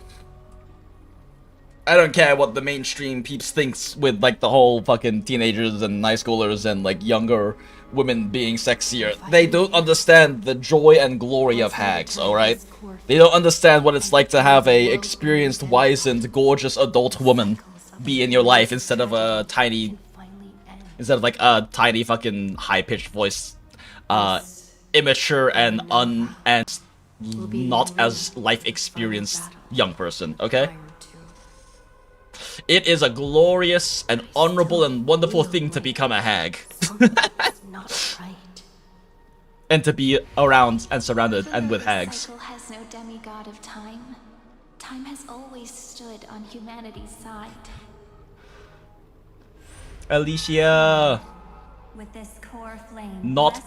I don't care what the mainstream peeps thinks with like the whole fucking teenagers and high schoolers and like younger women being sexier. They don't understand the joy and glory of hags, alright? They don't understand what it's like to have a experienced, wizened, gorgeous adult woman be in your life instead of a tiny... Instead of like a tiny fucking high-pitched voice, immature and not as life-experienced young person, okay? It is a glorious and honorable and wonderful thing to become a hag. Not right. And to be around and surrounded and with hags. Cycle has no demigod of time. Time has always stood on humanity's side. Alicia! With this core flame, Not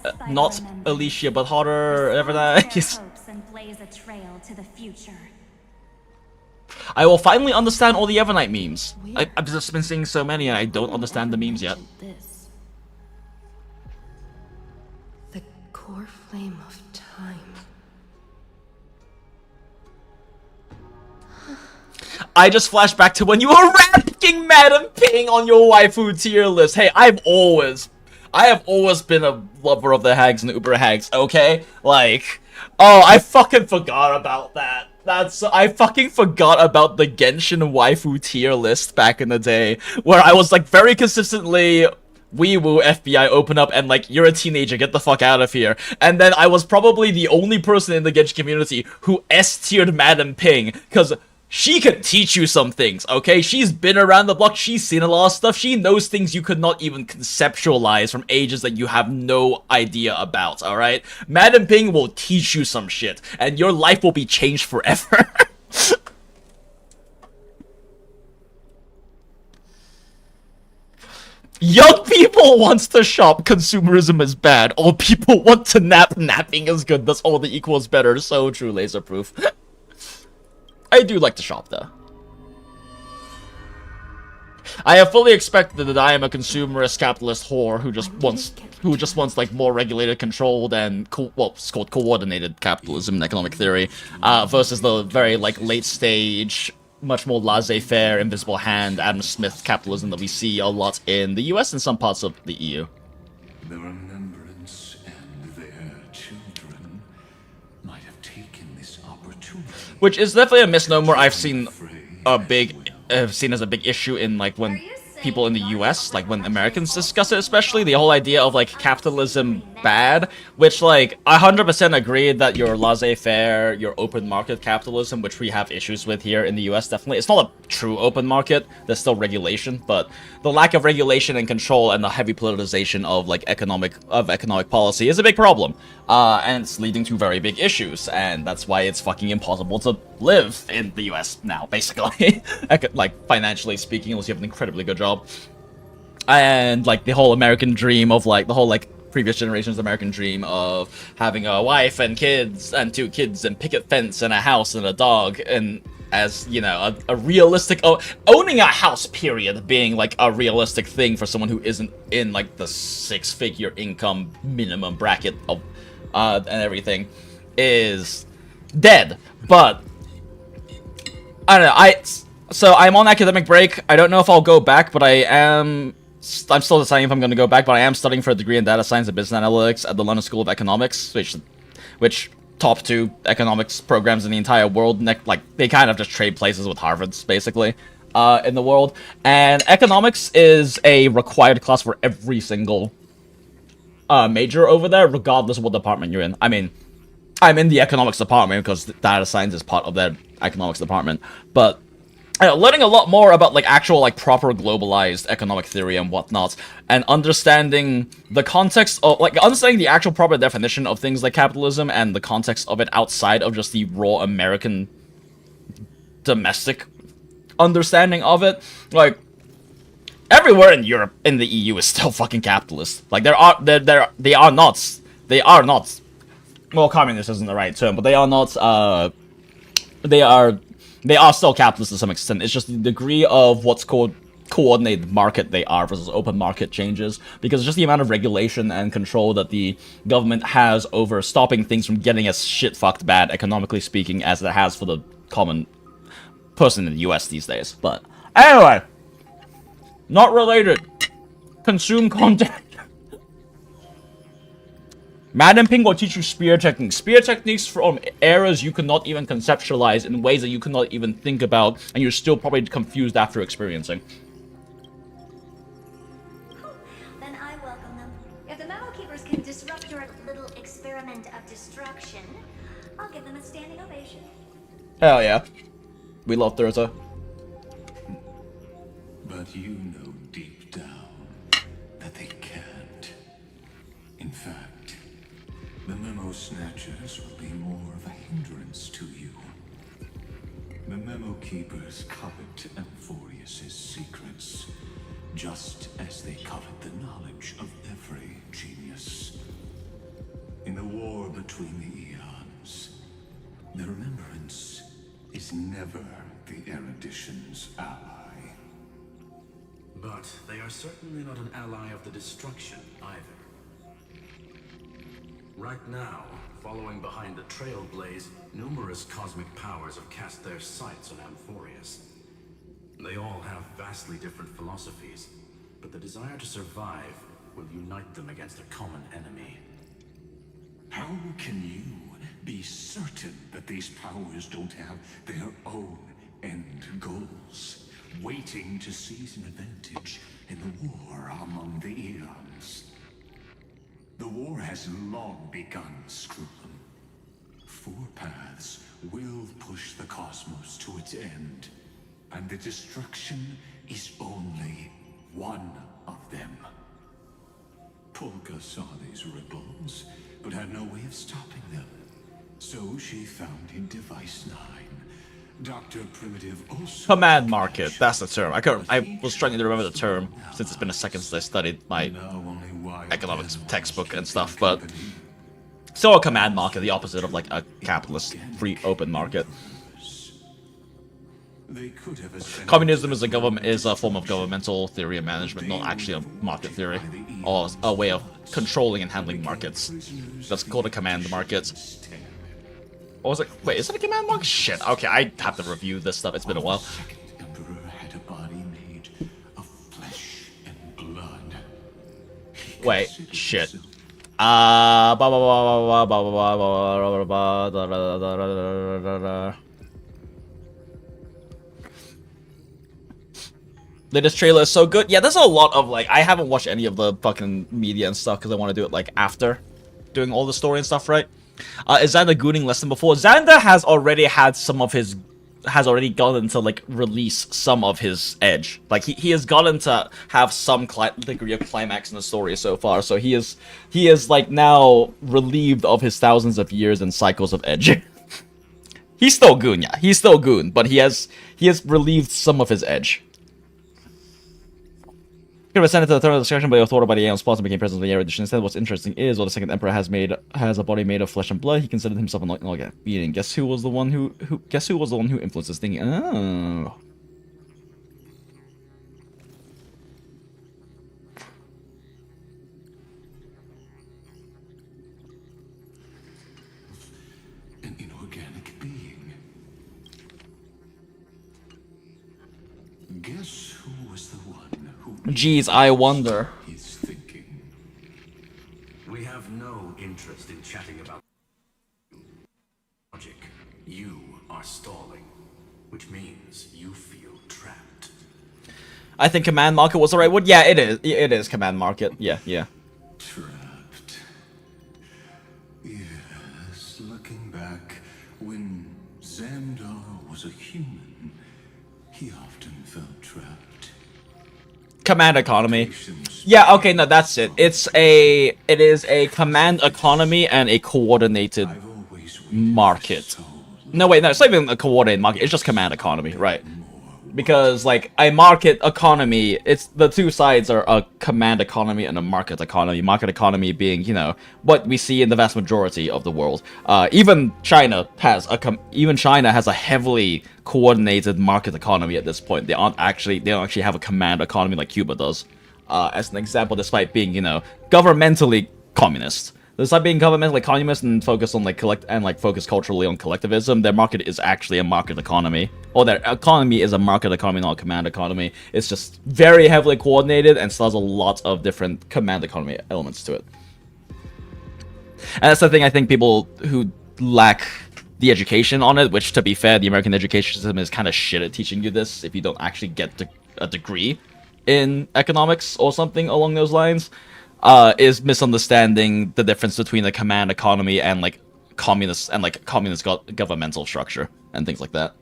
Alicia, but hotter every night. hopes and blaze a trail to the future. I will finally understand all the Evernight memes. I've just been seeing so many and I don't understand the memes yet. This. The core flame of time. I just flashed back to when you were ranking Madam Ping on your waifu tier list. Hey, I have always been a lover of the hags and the uber hags, okay? Like, oh, I fucking forgot about that. I fucking forgot about the Genshin waifu tier list back in the day, where I was like very consistently WUWA FBI open up and like, you're a teenager, get the fuck out of here. And then I was probably the only person in the Genshin community who S-tiered Madam Ping, because she can teach you some things, okay? She's been around the block, she's seen a lot of stuff, she knows things you could not even conceptualize from ages that you have no idea about, alright? Madam Ping will teach you some shit, and your life will be changed forever. Young people wants to shop, consumerism is bad. Old people want to nap, napping is good. That's all the equals better. So true, Laserproof. I do like to shop though. I have fully expected that I am a consumerist capitalist whore who just wants like more regulated, controlled, and it's called coordinated capitalism in economic theory, versus the very like late stage, much more laissez-faire, invisible hand, Adam Smith capitalism that we see a lot in the US and some parts of the EU. The remembrance and their children might have taken this opportunity. Which is definitely a misnomer I've seen as a big issue in like when people in the US, like when Americans discuss it, especially the whole idea of like capitalism bad, which like I 100% agree that your laissez-faire, your open market capitalism, which we have issues with here in the US, definitely it's not a true open market. There's still regulation, but the lack of regulation and control and the heavy politicization of like economic policy is a big problem, and it's leading to very big issues, and that's why it's fucking impossible to live in the US now, basically. Like financially speaking, unless you have an incredibly good job. And like the whole American dream of like the whole like previous generation's American dream of having a wife and kids and 2 kids and picket fence and a house and a dog, and as you know, a realistic owning a house period being like a realistic thing for someone who isn't in like the 6-figure income minimum bracket of and everything is dead. But I don't know, so I'm on academic break. I don't know if I'll go back, but I'm still deciding if I'm going to go back, but I am studying for a degree in data science and business analytics at the London School of Economics, which top 2 economics programs in the entire world. Like, they kind of just trade places with Harvard's, basically, in the world. And economics is a required class for every single major over there, regardless of what department you're in. I mean, I'm in the economics department because data science is part of their economics department, but learning a lot more about like actual like proper globalized economic theory and whatnot, and understanding the context of like understanding the actual proper definition of things like capitalism and the context of it outside of just the raw American domestic understanding of it. Like everywhere in Europe, in the EU, is still fucking capitalist. Like they are not. Well, communist isn't the right term, but they are not. They are still capitalist to some extent. It's just the degree of what's called coordinated market they are versus open market changes, because just the amount of regulation and control that the government has over stopping things from getting as shit-fucked bad, economically speaking, as it has for the common person in the US these days. But anyway, not related. Consume content. Madam Ping will teach you spear techniques. Spear techniques from eras you could not even conceptualize in ways that you could not even think about, and you're still probably confused after experiencing. Then I welcome them. If the Metal Keepers can disrupt your little experiment of destruction, I'll give them a standing ovation. Hell yeah. We love Thurza. But you know deep down that they can't. In fact, the memo snatchers will be more of a hindrance to you. The memo keepers covet Amphorius's secrets, just as they covet the knowledge of every genius. In the war between the eons, the remembrance is never the erudition's ally. But they are certainly not an ally of the destruction either. Right now, following behind the Trailblaze, numerous cosmic powers have cast their sights on Amphorius. They all have vastly different philosophies, but the desire to survive will unite them against a common enemy. How can you be certain that these powers don't have their own end goals, waiting to seize an advantage in the war among the eons? The war has long begun, Screwum. 4 paths will push the cosmos to its end, and the destruction is only one of them. Polka saw these ripples, but had no way of stopping them. So she found in Device 9 Dr. Primitive also Command market, that's the term. I was trying to remember the term since it's been a second since I studied my economics textbook and stuff, but still a command market, the opposite of like a capitalist free open market. they could have ascended Communism is a form of governmental theory of management, not actually a market theory, or a way of controlling and handling markets. That's called a command market. Or was it? Wait, is it a command market? Shit. Okay, I have to review this stuff. It's been a while. Second Emperor had a body made of flesh and blood. Wait, shit. This trailer is so good. Yeah, there's a lot of like, I haven't watched any of the fucking media and stuff because I want to do it like after doing all the story and stuff, right? Is Xander gooning less than before? Xander has already had some of his, has already gotten to like release some of his edge. Like he has gotten to have some degree of climax in the story so far. So he is like now relieved of his thousands of years and cycles of edge. He's still goon, yeah. He's still goon, but he has relieved some of his edge. Could have ascended to the throne of destruction, but he was thwarted by the Aeon spots and became present of the air edition. Instead, what's interesting is, while the second emperor has a body made of flesh and blood, he considered himself a being. Guess who was the one who influenced this thing? Oh. An inorganic being. Guess who was the one who Geez, I wonder. is thinking? We have no interest in chatting about logic. You are stalling, which means you feel trapped. I think command market was the right word. Yeah, it is. It is command market. Yeah. Trapped. Yes, looking back, when Xandar was a human, he often felt trapped. Command economy. Yeah, okay, no, that's it. It is a command economy and a coordinated I've always market. so No, wait, no, it's not even a coordinated market. It's just command economy, right? Because, like, a market economy, it's the two sides are a command economy and a market economy. Market economy being, you know, what we see in the vast majority of the world. Even China has a heavily coordinated market economy at this point. They don't actually have a command economy like Cuba does. As an example, despite being, you know, governmentally communist. Despite being governmentally communist and focused on focus culturally on collectivism, their market is actually a market economy. Or their economy is a market economy, not a command economy. It's just very heavily coordinated and still has a lot of different command economy elements to it. And that's the thing I think people who lack the education on it, which to be fair, the American education system is kind of shit at teaching you this if you don't actually get a degree in economics or something along those lines. Is misunderstanding the difference between a command economy and communist governmental structure and things like that.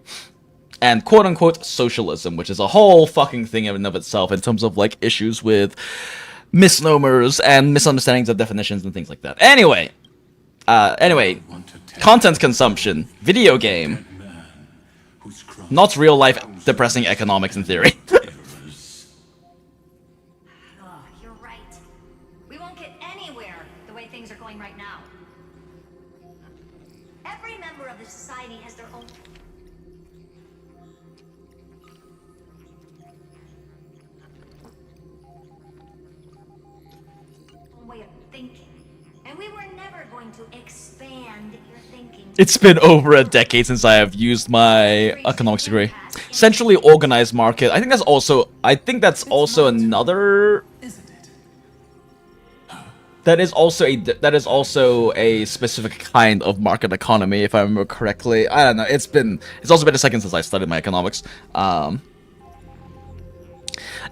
And quote-unquote socialism, which is a whole fucking thing in and of itself in terms of like issues with misnomers and misunderstandings of definitions and things like that. Anyway, content consumption, video game, not real life depressing economics in theory. Oh, you're right. We won't get anywhere the way things are going right now. Every member of the society has their own way of thinking. And we were never going to expand your thinking. It's been over a decade since I have used my economics degree. Centrally organized market. I think that's also another. That is also a specific kind of market economy, if I remember correctly. I don't know. It's also been a second since I studied my economics.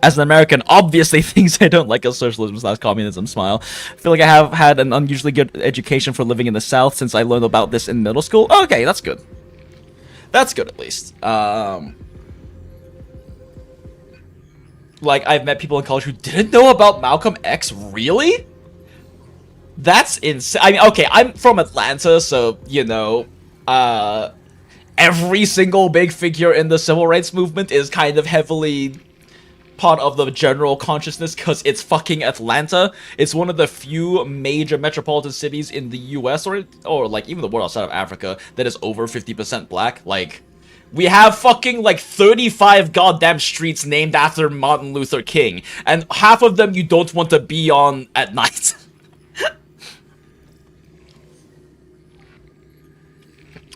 As an American, obviously things I don't like are socialism / communism. Smile. I feel like I have had an unusually good education for living in the South since I learned about this in middle school. Okay, that's good. That's good at least. Like, I've met people in college who didn't know about Malcolm X. Really? That's insane. I mean, okay, I'm from Atlanta, so, you know, every single big figure in the civil rights movement is kind of heavily part of the general consciousness because it's fucking Atlanta. It's one of the few major metropolitan cities in the US or like even the world outside of Africa that is over 50% black. Like, we have fucking like 35 goddamn streets named after Martin Luther King, and half of them you don't want to be on at night.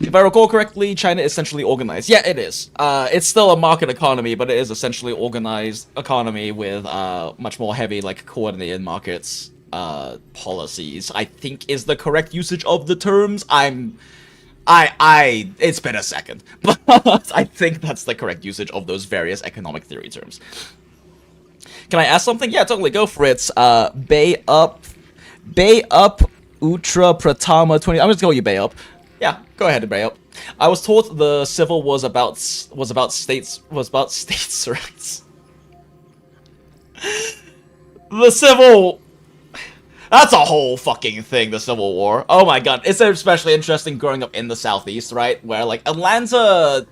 If I recall correctly, China is centrally organized. Yeah, it is. It's still a market economy, but it is a centrally organized economy with much more heavy, like, coordinated markets policies, I think is the correct usage of the terms. It's been a second, but I think that's the correct usage of those various economic theory terms. Can I ask something? Yeah, totally, go for it. Bay Up, Utra Pratama 20. I'm just going to call you Bay Up. Yeah, go ahead, Bay Up. I was told the civil was about states' rights. The civil. That's a whole fucking thing, the Civil War. Oh my god, it's especially interesting growing up in the Southeast, right? Where, like, Atlanta...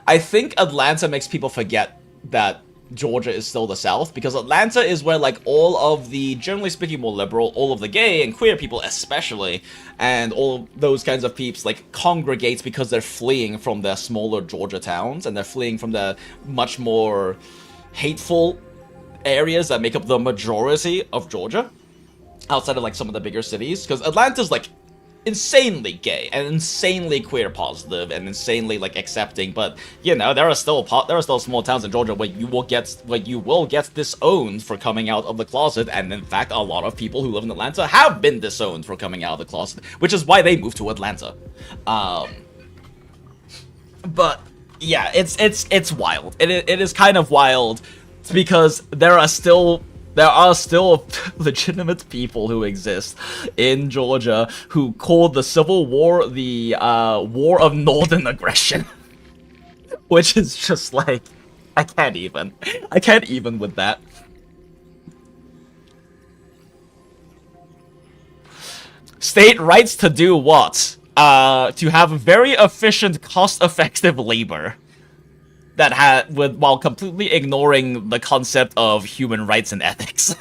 I think Atlanta makes people forget that Georgia is still the South, because Atlanta is where, like, all of the, generally speaking, more liberal, all of the gay and queer people especially, and all those kinds of peeps, like, congregate because they're fleeing from their smaller Georgia towns, and they're fleeing from the much more hateful areas that make up the majority of Georgia, outside of, like, some of the bigger cities, because Atlanta's, like, insanely gay and insanely queer positive and insanely, like, accepting, but, you know, there are still small towns in Georgia where you will get disowned for coming out of the closet, and in fact, a lot of people who live in Atlanta have been disowned for coming out of the closet, which is why they moved to Atlanta. But yeah, it's wild. It is kind of wild because there are still legitimate people who exist in Georgia who call the Civil War the War of Northern Aggression. Which is just like, I can't even with that. State rights to do what? To have very efficient, cost-effective labor. That while completely ignoring the concept of human rights and ethics.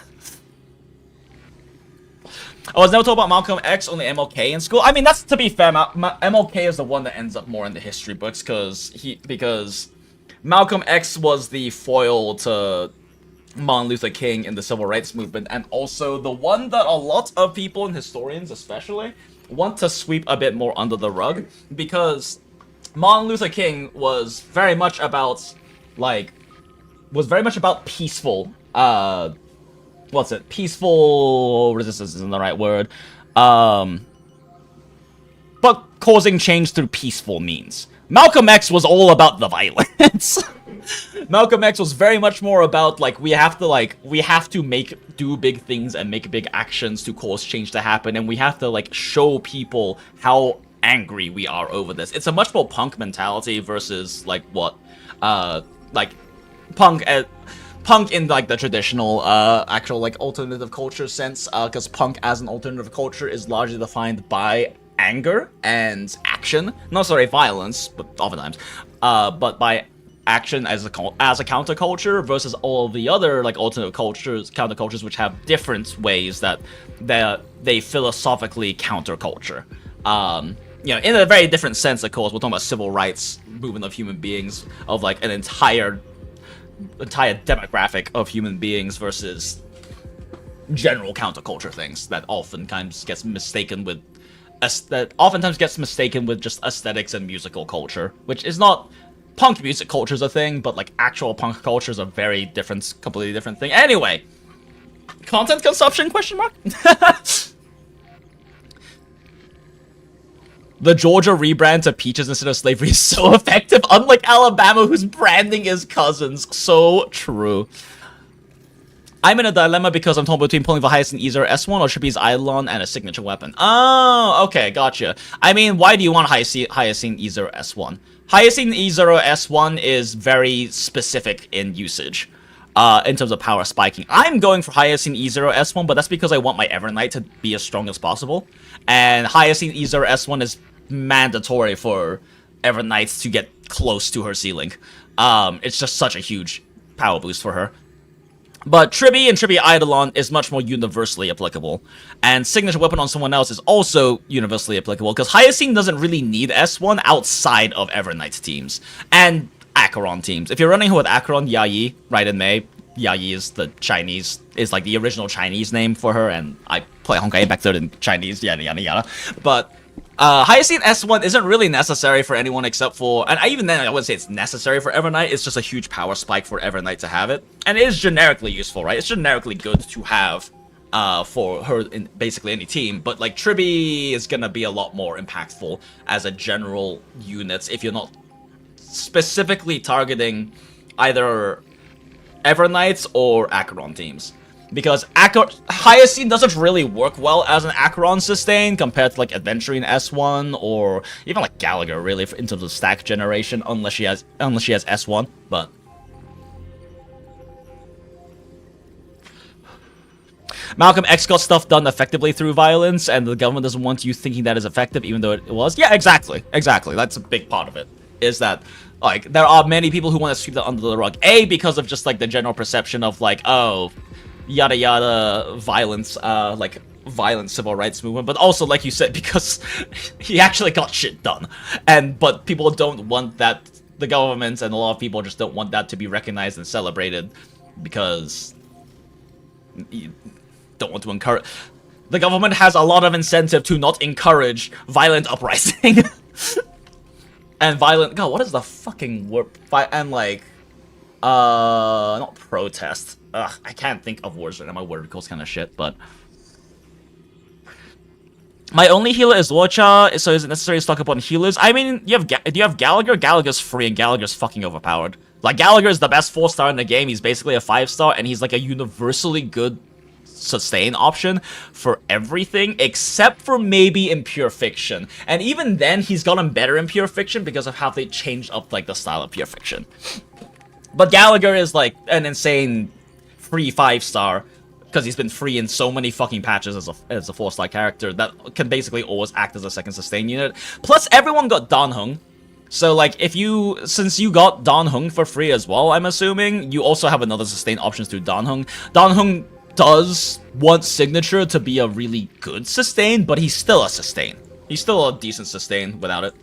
I was never told about Malcolm X, only MLK in school. I mean, that's, to be fair, MLK is the one that ends up more in the history books, because Malcolm X was the foil to Martin Luther King in the Civil Rights Movement, and also the one that a lot of people, and historians especially, want to sweep a bit more under the rug, because Martin Luther King was very much about, peaceful, peaceful resistance isn't the right word, but causing change through peaceful means. Malcolm X was all about the violence. Malcolm X was very much more about, we have to do big things and make big actions to cause change to happen, and we have to, show people how angry we are over this. It's a much more punk mentality versus punk in the traditional actual alternative culture sense, because punk as an alternative culture is largely defined by anger and action, not sorry violence, but oftentimes, but by action as a counterculture versus all the other alternative countercultures which have different ways that they philosophically counterculture. In a very different sense, of course, we're talking about civil rights movement of human beings, of an entire demographic of human beings versus general counterculture things that oftentimes gets mistaken with just aesthetics and musical culture, which is not punk music culture is a thing, but actual punk culture is a very different, completely different thing. Anyway, content consumption question mark. The Georgia rebrand to peaches instead of slavery is so effective, unlike Alabama, whose branding is cousins. So true. I'm in a dilemma because I'm torn between pulling the Hyacinth E0 S1 or Trippy's Eidolon and a signature weapon. Oh, okay, gotcha. I mean, why do you want Hyacinth E0 S1? Hyacinth E0 S1 is very specific in usage. In terms of power spiking. I'm going for Hyacinth E0 S1, but that's because I want my Evernight to be as strong as possible. And Hyacinth E0 S1 is mandatory for Ever Knights to get close to her ceiling. It's just such a huge power boost for her. But Tribby and Tribby Eidolon is much more universally applicable. And Signature Weapon on someone else is also universally applicable, because Hyacinth doesn't really need S1 outside of Everknight's teams. And Acheron teams. If you're running her with Acheron, Yayi, right in May, Yayi is the Chinese, is like the original Chinese name for her, and I play Honkai back there in Chinese, yada yada yada. But Hyacinth S1 isn't really necessary for anyone except for, and even then I wouldn't say it's necessary for Everknight, it's just a huge power spike for Everknight to have it. And it is generically useful, right? It's generically good to have for her in basically any team, but like Tribby is gonna be a lot more impactful as a general unit if you're not specifically targeting either Everknights or Acheron teams. Because Hyacinth doesn't really work well as an Acheron sustain compared to like Adventuring S1 or even like Gallagher really into the stack generation unless she has S1. But Malcolm X got stuff done effectively through violence, and the government doesn't want you thinking that is effective, even though it was. Yeah, exactly. That's a big part of it. Is that like there are many people who want to sweep that under the rug. A, because of just like the general perception of like, oh, yada yada violence, like violent civil rights movement, but also like you said, because he actually got shit done, but people don't want that. The government and a lot of people just don't want that to be recognized and celebrated because you don't want to encourage. The government has a lot of incentive to not encourage violent uprising. And violent, God, what is the fucking word? And like, not protest. Ugh, I can't think of words right now. My word recall's kind of shit, but. My only healer is Locha, so is it necessary to stock up on healers? I mean, do you have Gallagher? Gallagher's free, and Gallagher's fucking overpowered. Like, Gallagher is the best 4-star in the game. He's basically a 5-star, and he's like a universally good sustain option for everything except for maybe in Pure Fiction, and even then he's gotten better in Pure Fiction because of how they changed up like the style of Pure Fiction. But Gallagher is like an insane free 5-star because he's been free in so many fucking patches as a 4-star character that can basically always act as a second sustain unit. Plus everyone got Dan Hung, so like since you got Dan Hung for free as well, I'm assuming you also have another sustain options through Dan Hung. Dan Hung does want Signature to be a really good sustain, but he's still a sustain. He's still a decent sustain without it.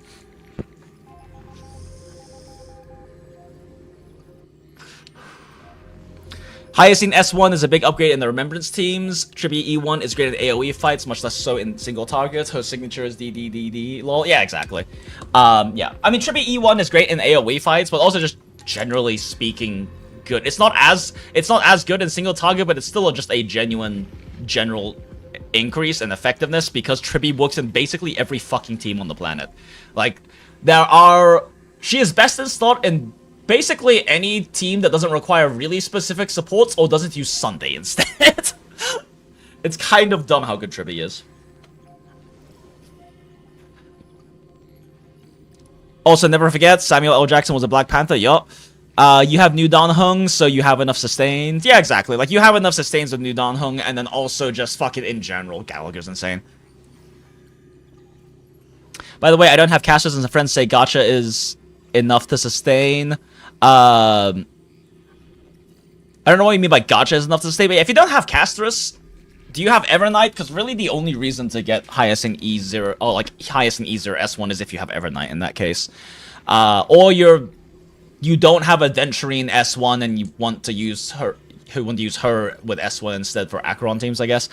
Hyacinth S1 is a big upgrade in the Remembrance teams. Tribute E1 is great in AoE fights, much less so in single targets. Her signature is DDDD. Lol. Yeah, exactly. Yeah. I mean, Tribute E1 is great in AoE fights, but also just generally speaking, good. It's not as good in single target, but it's still just a genuine general increase in effectiveness because Tribby works in basically every fucking team on the planet. Like she is best in slot in basically any team that doesn't require really specific supports or doesn't use Sunday instead. It's kind of dumb how good Tribby is. Also, never forget, Samuel L. Jackson was a Black Panther, yup. You have New Dan Hung, so you have enough sustains. Yeah, exactly. Like, you have enough sustains with New Dan Hung, and then also just fucking in general, Gallagher's insane. By the way, I don't have casters, and some friends say gacha is enough to sustain. I don't know what you mean by gacha is enough to sustain, but if you don't have casters, do you have Everknight? Because really the only reason to get Hyacinth E0, or like Hyacinth E0 S1 is if you have Everknight in that case. Or you don't have Adventuring S1 and you want to use her with S1 instead for Acheron teams, I guess.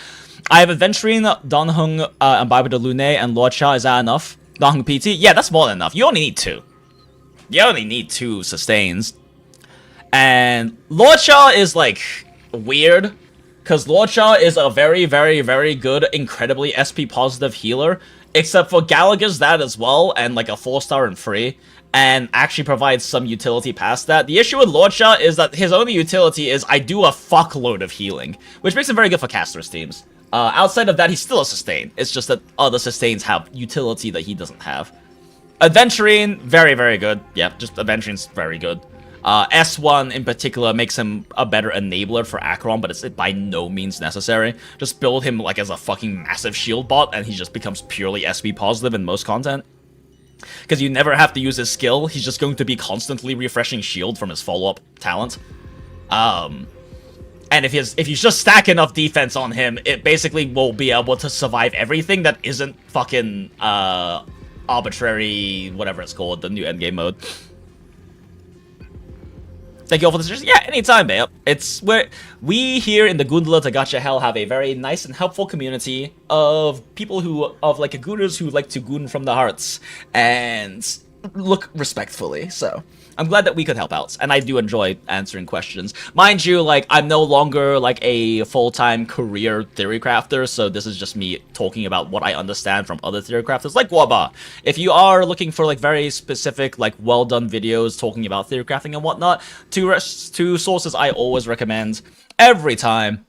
I have Adventuring, Dan Hung, Imbibe de Lune, and Lord Cha. Is that enough? Dan Hung PT? Yeah, that's more than enough. You only need 2. You only need 2 sustains. And Lord Cha is, like, weird. Because Lord Cha is a very, very, very good, incredibly SP-positive healer. Except for Gallagher's that as well, and, like, a 4-star and free. And actually provides some utility past that. The issue with Lord Cha is that his only utility is I do a fuckload of healing, which makes him very good for casters teams. Outside of that, he's still a sustain. It's just that other sustains have utility that he doesn't have. Adventuring, very, very good. Yeah, just Adventuring's very good. S1 in particular makes him a better enabler for Acheron, but it's by no means necessary. Just build him like as a fucking massive shield bot, and he just becomes purely SP positive in most content. Because you never have to use his skill, he's just going to be constantly refreshing shield from his follow-up talent. And if you just stack enough defense on him, it basically will be able to survive everything that isn't fucking, arbitrary, whatever it's called, the new endgame mode. Thank you all for the suggestion. Yeah, anytime, man. It's where we here in the Goondola To Gacha Hell have a very nice and helpful community of people like gooners who like to goon from the hearts and look respectfully. So I'm glad that we could help out, and I do enjoy answering questions. Mind you, like, I'm no longer, like, a full-time career theory crafter, so this is just me talking about what I understand from other theory crafters, like WUWA. If you are looking for, like, very specific, like, well-done videos talking about theory crafting and whatnot, two sources I always recommend every time.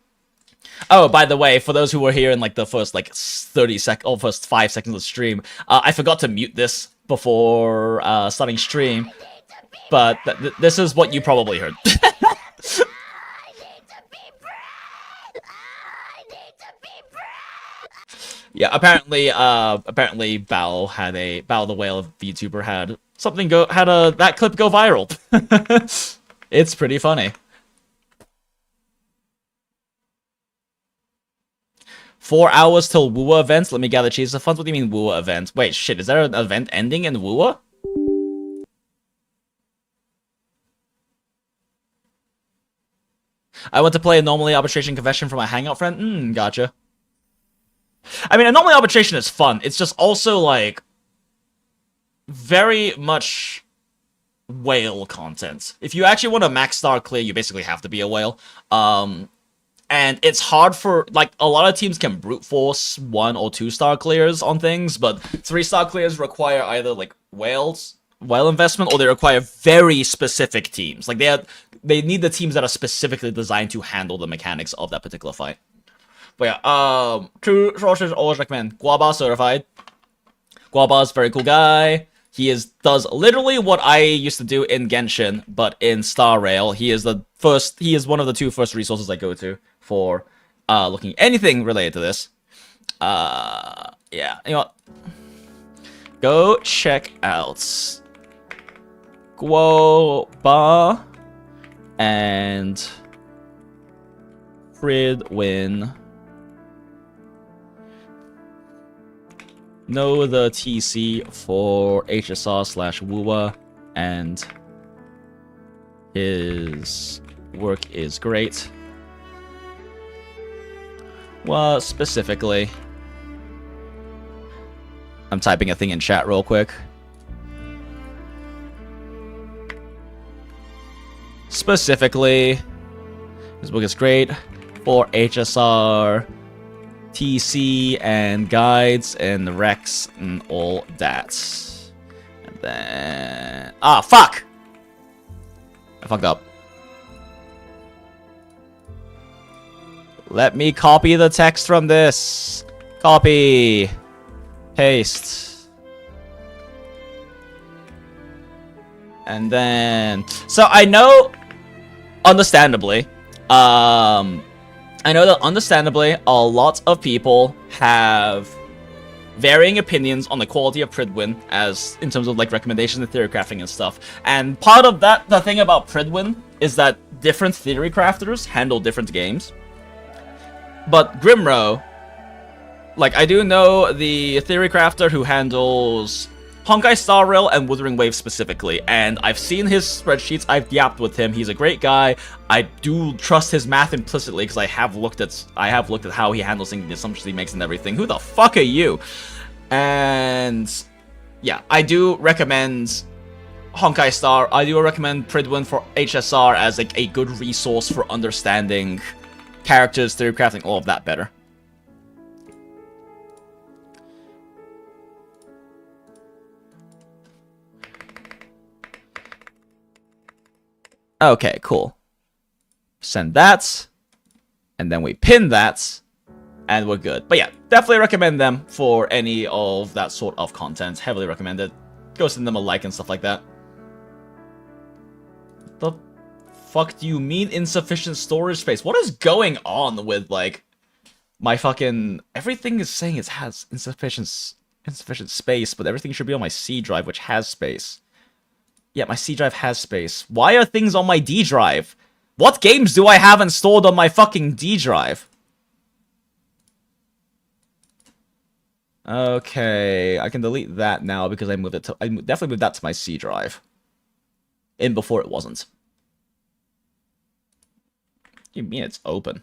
Oh, by the way, for those who were here in, like, the first, like, 5 seconds of the stream, I forgot to mute this before starting stream. But this is what you probably heard. Yeah, apparently Bao the Whale VTuber had something that clip go viral. It's pretty funny. 4 hours till WUWA events. Let me gather cheese of funds. What do you mean WUWA event? Wait, shit, is there an event ending in WUWA? I went to play Anomaly Arbitration Confession for my hangout friend. Gotcha. I mean, Anomaly Arbitration is fun. It's just also, like, very much whale content. If you actually want a max star clear, you basically have to be a whale. And it's hard for, like, a lot of teams can brute force 1 or 2 star clears on things, but 3 star clears require either, like, whale investment, or they require very specific teams. Like, they need the teams that are specifically designed to handle the mechanics of that particular fight. But yeah, true sources always recommend Guaba certified. Guaba's a very cool guy. He does literally what I used to do in Genshin, but in Star Rail. He is one of the 2 first resources I go to for looking at anything related to this. Yeah, you know what? Go check out Guoba and Fridwin. Know the TC for HSR/WUWA, and his work is great. Well, specifically, I'm typing a thing in chat real quick. Specifically, his book is great for HSR, TC, and guides, and Rex, and all that. And then... Ah, fuck! I fucked up. Let me copy the text from this. Copy. Paste. And then... So, I know... Understandably, I know that understandably, a lot of people have varying opinions on the quality of Pridwin as in terms of like recommendations and theory crafting and stuff. And part of that, the thing about Pridwin is that different theory crafters handle different games. But Grimro, like I do know the theory crafter who handles Honkai Star Rail and Wuthering Waves specifically, and I've seen his spreadsheets, I've yapped with him, he's a great guy. I do trust his math implicitly because I have looked at how he handles things, the assumptions he makes and everything. Who the fuck are you? And yeah, I do recommend Honkai Star. I do recommend Pridwin for HSR as like a good resource for understanding characters, theory crafting, all of that better. Okay, cool. Send that, and then we pin that, and we're good. But yeah, definitely recommend them for any of that sort of content. Heavily recommended. Go send them a like and stuff like that. The fuck do you mean insufficient storage space? What is going on with, like, my fucking... Everything is saying it has insufficient insufficient space, but everything should be on my C drive, which has space. Yeah, my C drive has space. Why are things on my D drive? What games do I have installed on my fucking D drive? Okay, I can delete that now because I moved it to... I definitely moved that to my C drive. In before it wasn't. You mean it's open?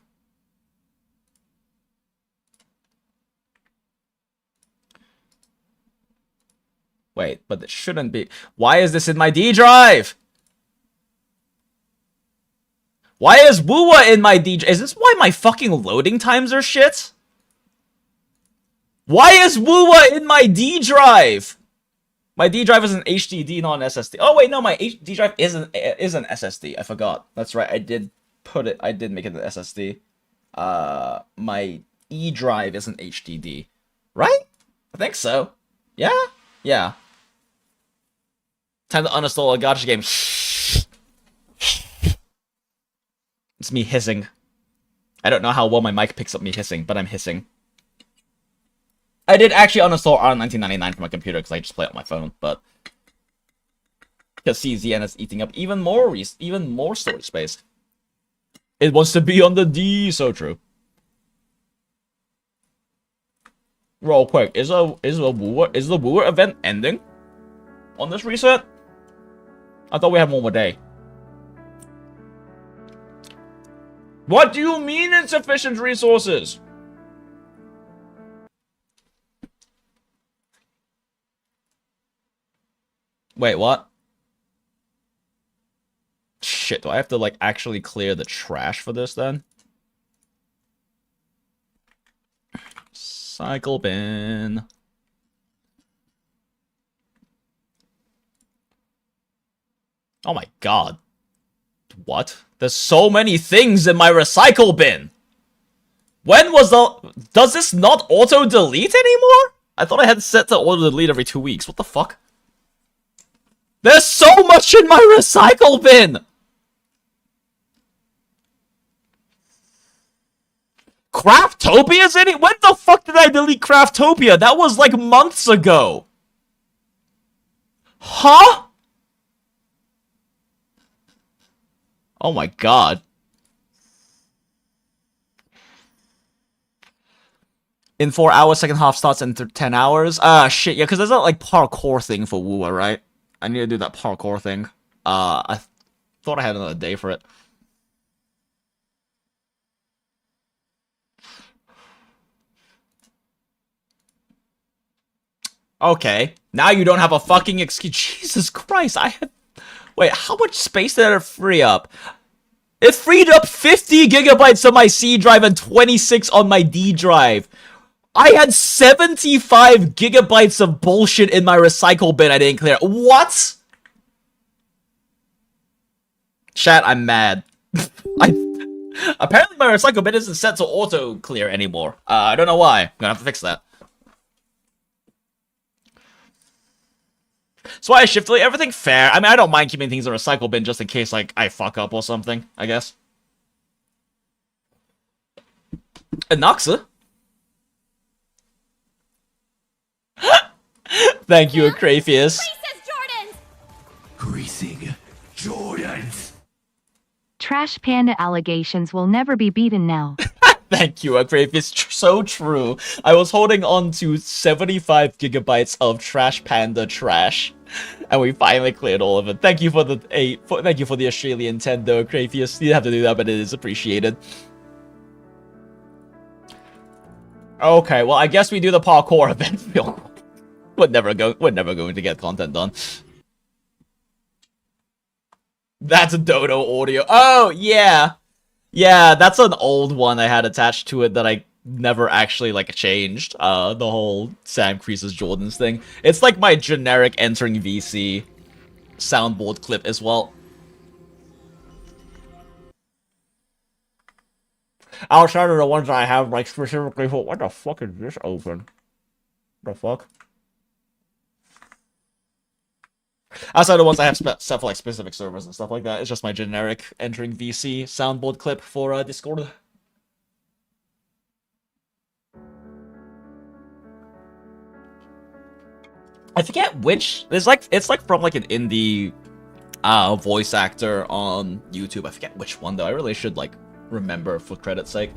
Wait, but it shouldn't be. Why is this in my D drive? Why is WUWA in my D drive? Is this why my fucking loading times are shit? Why is WUWA in my D drive? My D drive is an HDD, not an SSD. Oh wait, no, my D drive is an SSD. I forgot. That's right. I did make it an SSD. My E drive is an HDD, right? I think so. Yeah, yeah. Time to uninstall a gacha game. It's me hissing. I don't know how well my mic picks up me hissing, but I'm hissing. I did actually uninstall R1999 from my computer because I just play it on my phone, but because CZN is eating up even more storage space. It wants to be on the D, so true. Real quick, is the WUWA event ending on this reset? I thought we had one more day. What do you mean insufficient resources? Wait, what? Shit, do I have to, like, actually clear the trash for this, then? Cycle bin. Oh my god. What? There's so many things in my recycle bin! When was the... Does this not auto-delete anymore? I thought I had set to auto-delete every 2 weeks. What the fuck? There's so much in my recycle bin! Crafttopia's in it? When the fuck did I delete Crafttopia? That was like months ago. Huh? Oh my god. In 4 hours, second half starts in 10 hours. Ah, shit, yeah, because there's that, like, parkour thing for WUWA, right? I need to do that parkour thing. I thought I had another day for it. Okay, now you don't have a fucking excuse. Jesus Christ, I had... Wait, how much space did it free up? It freed up 50 gigabytes on my C drive and 26 on my D drive. I had 75 gigabytes of bullshit in my recycle bin I didn't clear. What? Chat, I'm mad. Apparently my recycle bin isn't set to auto clear anymore. I don't know why. I'm gonna have to fix that. So I shift delete everything fair. I mean, I don't mind keeping things in a recycle bin just in case, like, I fuck up or something, I guess. Enoxa? Thank you, Acrapius. Greasing Jordans. Trash Panda allegations will never be beaten now. Thank you, Acrapius. So true. I was holding on to 75 gigabytes of Trash Panda trash, and we finally cleared all of it. Thank you for the thank you for the Australian 10, though, Acrapius. You didn't have to do that, but it is appreciated. Okay, well, I guess we do the parkour event. We're never going to get content done. That's a Dodo audio. Oh, yeah. Yeah, that's an old one I had attached to it that I never actually, like, changed. The whole Sam Creases Jordans thing. It's like my generic entering VC soundboard clip as well. Outside of the ones I have, like, specifically for... What the fuck is this open? The fuck? Outside of the ones I have set for, like, specific servers and stuff like that, it's just my generic entering VC soundboard clip for Discord. I forget which. It's like from like an indie voice actor on YouTube. I forget which one though. I really should like remember for credit's sake.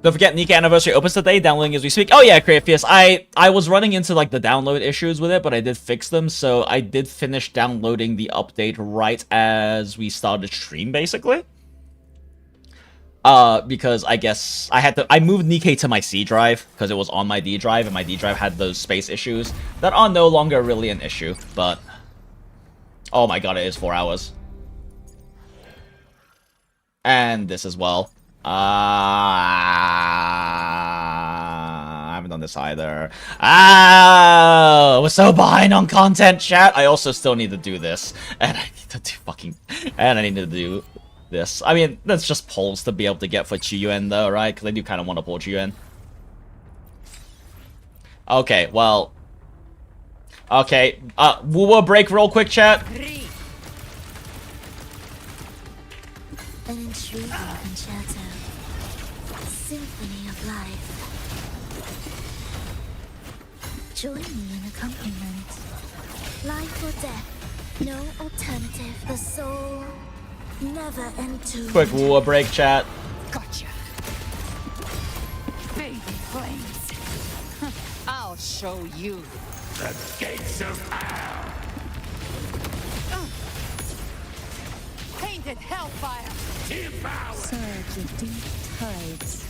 Don't forget, Nika Anniversary opens today, downloading as we speak. Oh yeah, Creative. I was running into like the download issues with it, but I did fix them, so I did finish downloading the update right as we started stream, basically. Because I guess I moved Nikkei to my C drive, because it was on my D drive, and my D drive had those space issues that are no longer really an issue, but... Oh my god, it is 4 hours. And this as well. I haven't done this either. We're so behind on content, chat. I also still need to do this. And I need to do and I need to do this. I mean, that's just polls to be able to get for Chiyuan though, right? Because I do kind of want to pull Chiyuan. Okay, well... Okay, WUWA break real quick, chat. An intriguing concerto. Symphony of life. Join me in accompaniment. Life or death, no alternative. The soul never entombed. Quick WUWA break, chat. Gotcha. Baby flames. I'll show you. The gates of hell! Painted hellfire. Surge of deep tides.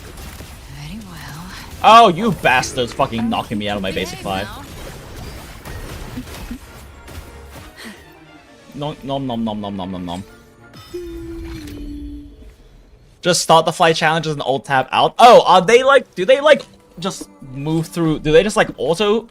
Very well. Oh, you bastards fucking knocking me out of my basic 5. Nom nom nom nom nom nom nom nom. Just start the flight challenges and alt tab out. Oh, are they like, do they like just move through, do they just like auto?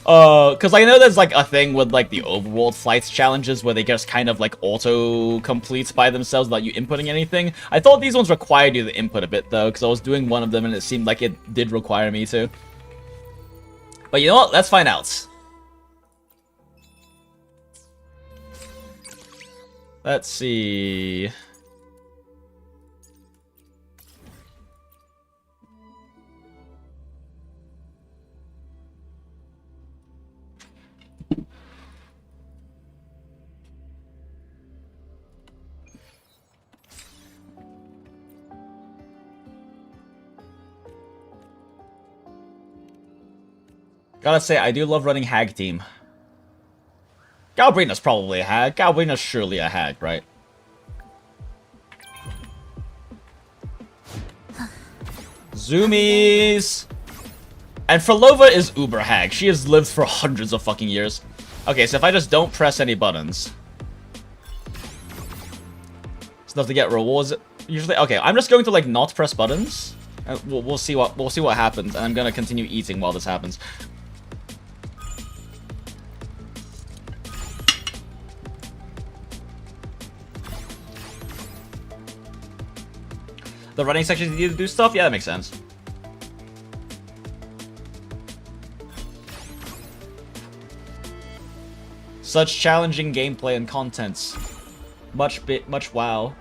Cause I know there's like a thing with like the overworld flights challenges where they just kind of like auto complete by themselves without you inputting anything. I thought these ones required you to input a bit though, cause I was doing one of them and it seemed like it did require me to. But you know what? Let's find out. Let's see. Gotta say, I do love running Hag team. Galbrina's probably a Hag. Galbrina's surely a Hag, right? Zoomies! And Frolova is uber Hag. She has lived for hundreds of fucking years. Okay, so if I just don't press any buttons... It's enough to get rewards, usually. Okay, I'm just going to, like, not press buttons. And we'll see what happens, and I'm gonna continue eating while this happens. The running sections you need to do stuff? Yeah, that makes sense. Such challenging gameplay and contents. Much wow.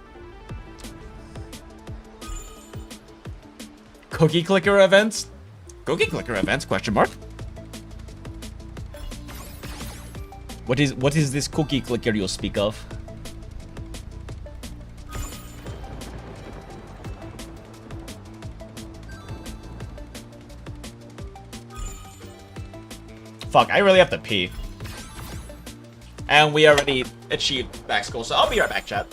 Cookie clicker events? Cookie clicker events? Question mark. What is this cookie clicker you speak of? Fuck, I really have to pee. And we already achieved back score, so I'll be right back, chat.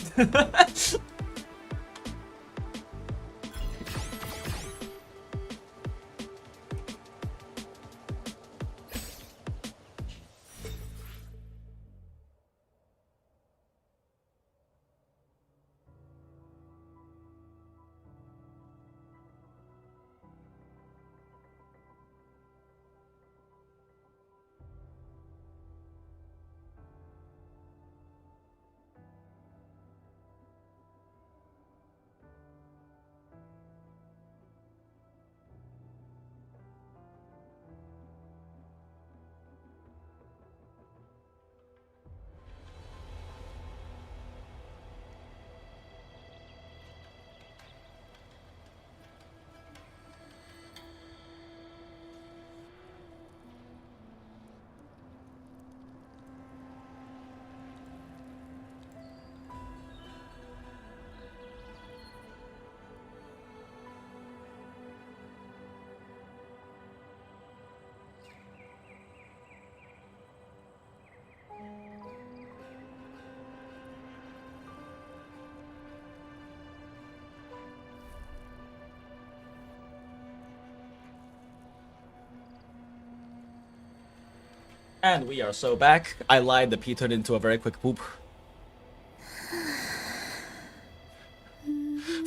And we are so back. I lied, the pee turned into a very quick poop.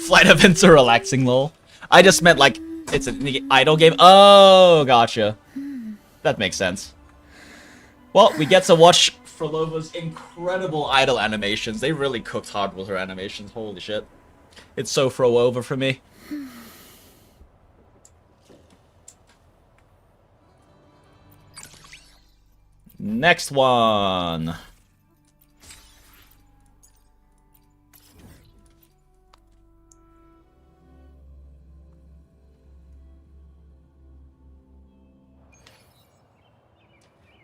Flight events are relaxing, lol. I just meant like, it's an idle game. Oh, gotcha. That makes sense. Well, we get to watch Frolova's incredible idle animations. They really cooked hard with her animations, holy shit. It's so Frolova for me. Next one.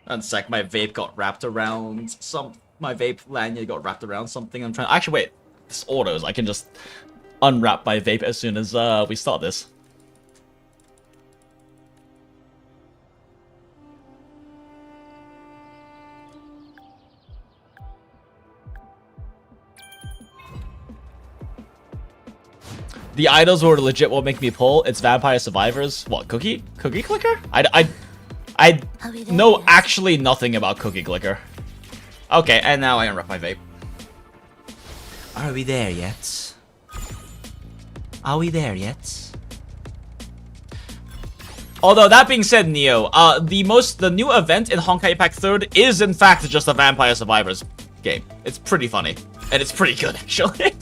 One sec, my vape got wrapped around my vape lanyard got wrapped around something. I'm trying. Actually, wait. This autos. I can just unwrap my vape as soon as we start this. The idols were legit what make me pull. It's Vampire Survivors. What, Cookie? Cookie Clicker? I know actually nothing about Cookie Clicker. Okay, and now I unwrap my vape. Are we there yet? Are we there yet? Although, that being said, Neo, the new event in Honkai Impact 3rd is in fact just a Vampire Survivors game. It's pretty funny. And it's pretty good, actually.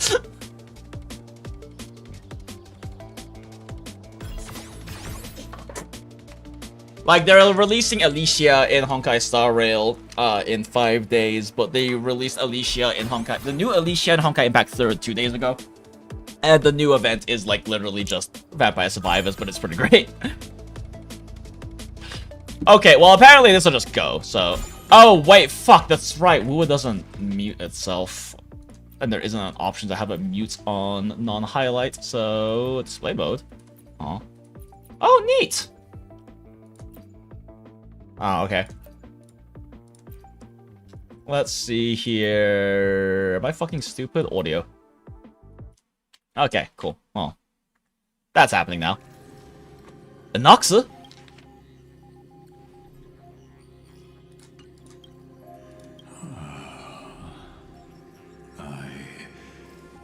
Like, they're releasing Alicia in Honkai Star Rail in 5 days, but they released Alicia in the new Alicia in Honkai Impact 3rd 2 days ago. And the new event is, like, literally just Vampire Survivors, but it's pretty great. Okay, well, apparently this will just go, so... Oh, wait, fuck, that's right. WUWA doesn't mute itself. And there isn't an option to have it mute on non-highlight, so... Display mode. Aw. Oh, neat! Oh, okay. Let's see here. Am I fucking stupid? Audio. Okay, cool. Oh. That's happening now. Enoxa? I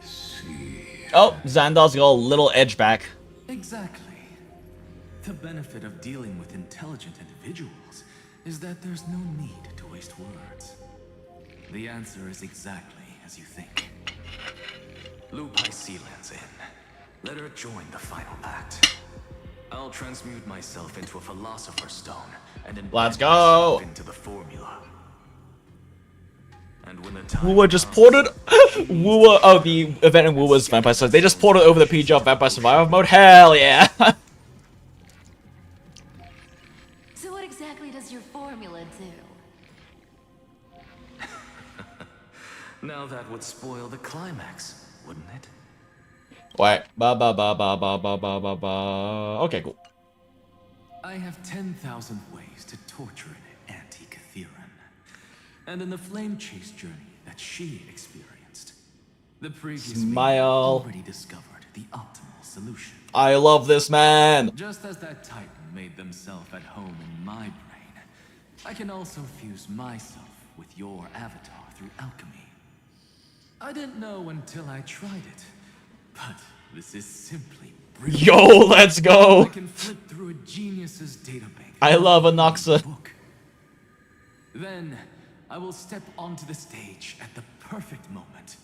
see. Oh, Xandar's got a little edge back. Exactly. The benefit of dealing with intelligent individuals is that there's no need to waste words. The answer is exactly as you think. Loop Sealands in. Let her join the final act. I'll transmute myself into a Philosopher's Stone and Let's go! into the formula. And when the time WUWA just ported WUWA, oh, the event in WUWA's Vampire Survivor. They just ported over the PG of Vampire Survivor mode. Hell yeah! So what exactly does your formula do? Now that would spoil the climax, wouldn't it? Wait. Ba. Okay, cool. I have 10,000 ways to torture an anti-Catheran. And in the flame chase journey that she experienced, the previous me Smile. already discovered the optimal solution. I love this man. Just as that Titan made themselves at home in my brain, I can also fuse myself with your avatar through alchemy. I didn't know until I tried it, but this is simply brilliant. Yo, let's I go. can flip through a genius's databank. I love Enoxa. Book. Then I will step onto the stage at the perfect moment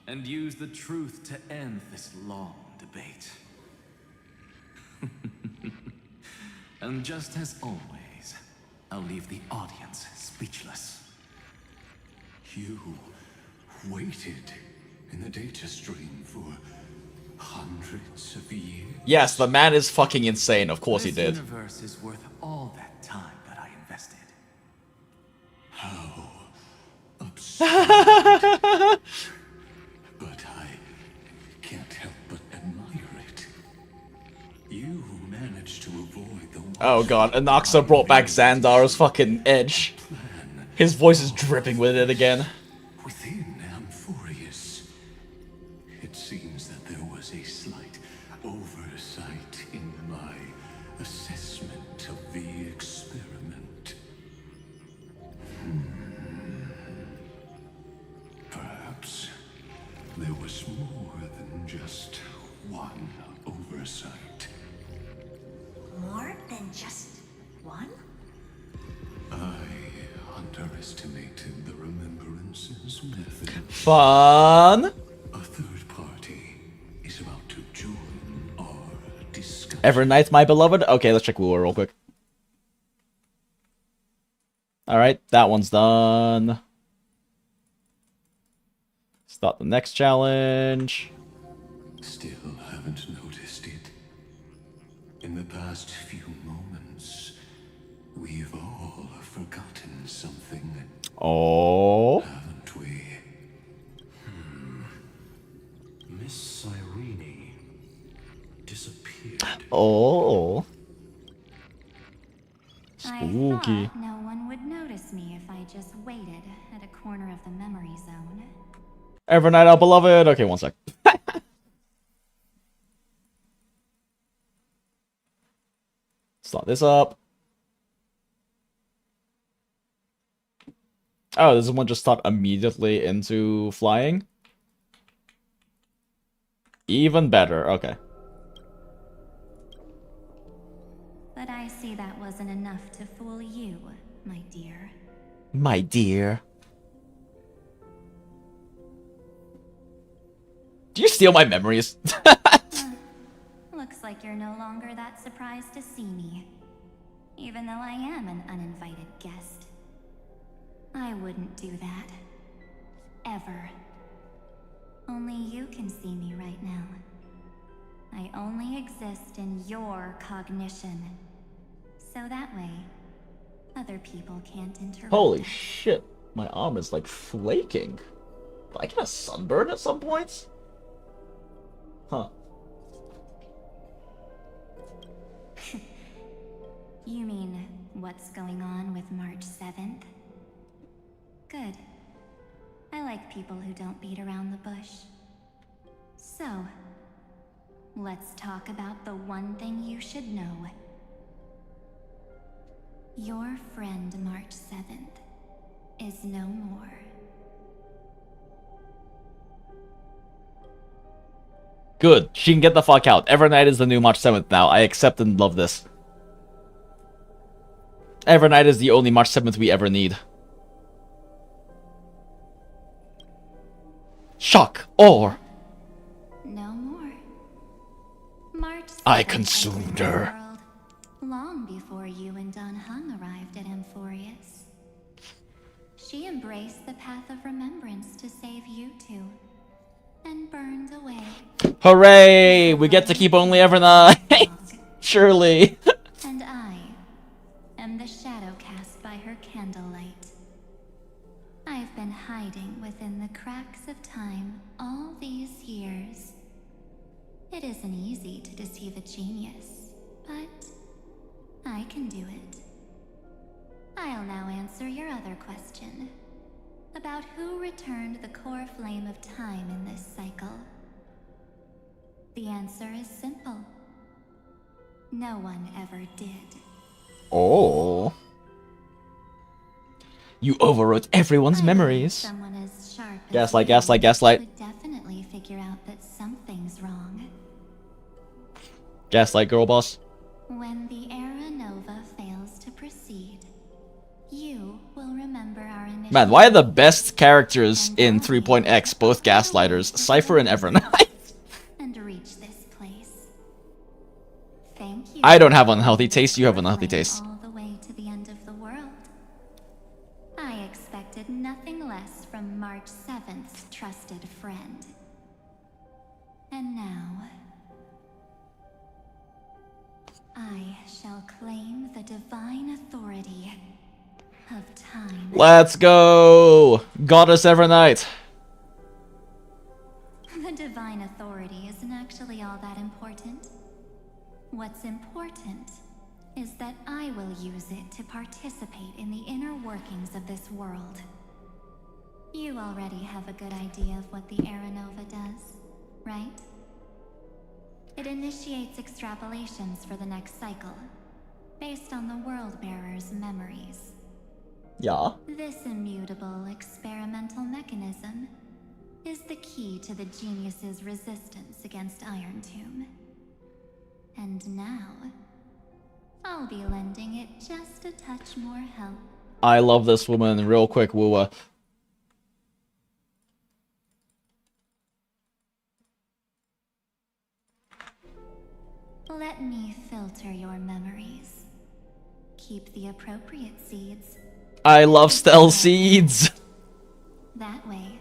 and use the truth to end this long debate. And just as always, I'll leave the audience speechless. You waited in the data stream for hundreds of years. Yes, the man is fucking insane. Of course he This did. universe is worth all that time that I invested. How absurd. But I can't help but admire it. You managed to avoid the Oh god, Enoxa brought back Xandar's fucking edge. plan His voice is dripping with it again. within Amphorius. It seems that there was a slight oversight in my assessment of the experiment. just one oversight. More than just one? I underestimated the remembrances method. Fun. A third party is about to join our discussion. Every night, my beloved. Okay, let's check WUWA real quick. Alright, that one's done. Start the next challenge. Still haven't noticed it. In the past few moments, we've all forgotten something, Oh. haven't we? Miss Cyrene disappeared. Oh. I Spooky. thought no one would notice me if I just waited at a corner of the memory zone. Every night, our beloved. Okay, one sec. Start this up. Oh, this one just start immediately into flying. Even better. Okay. But I see that wasn't enough to fool you, my dear. My dear. Do you steal my memories? Looks like you're no longer that surprised to see me. Even though I am an uninvited guest. I wouldn't do that. Ever. Only you can see me right now. I only exist in your cognition. So that way, other people can't interrupt. Holy shit. My arm is like flaking. Did I get a sunburn at some points? Huh. You mean, what's going on with March 7th? Good. I like people who don't beat around the bush. So, let's talk about the one thing you should know. Your friend March 7th is no more. Good. She can get the fuck out. Evernight is the new March 7th now. I accept and love this. Evernight is the only March 7th we ever need. Shock or No more. March 7th I consumed entered the her. world long before you and Don Hung arrived at Amphorius. She embraced the path of remembrance to save you two, and burned away. Hooray! We get to keep only Evernight. Surely. And I am the shadow cast by her candlelight. I've been hiding within the cracks of time all these years. It isn't easy to deceive a genius, but I can do it. I'll now answer your other question about who returned the core flame of time in this cycle. The answer is simple. No one ever did. Oh. You overwrote everyone's I believe memories. Someone as sharp as Gaslight, you gaslight, gaslight. would definitely figure out that something's wrong. Gaslight, girl boss. When the Era Nova fails to proceed, you will remember our initial... Man, why are the best characters in 3.x both Gaslighters? Cypher and Evernight. and reach this place. Thank you. I don't have unhealthy taste, you have unhealthy taste. All the way to the end of the world. I expected nothing less from March 7th's trusted friend. And now, I shall claim the divine authority of time. Let's go! Goddess Evernight. The divine authority isn't actually all that important. What's important is that I will use it to participate in the inner workings of this world. You already have a good idea of what the Era Nova does, right? It initiates extrapolations for the next cycle, based on the World Bearer's memories. Yeah. This immutable experimental mechanism is the key to the genius's resistance against Iron Tomb. And now, I'll be lending it just a touch more help. I love this woman. Real quick, WUWA. Let me filter your memories. Keep the appropriate seeds. I love stealth seeds. That way,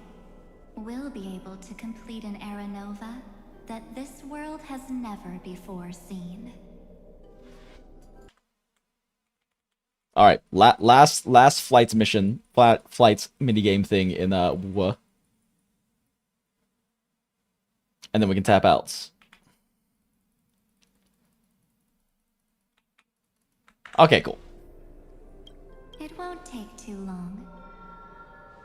we'll be able to complete an era nova that this world has never before seen. All right, last flights mission, flights minigame thing in WUWA, and then we can tap out. Okay, cool. It won't take too long.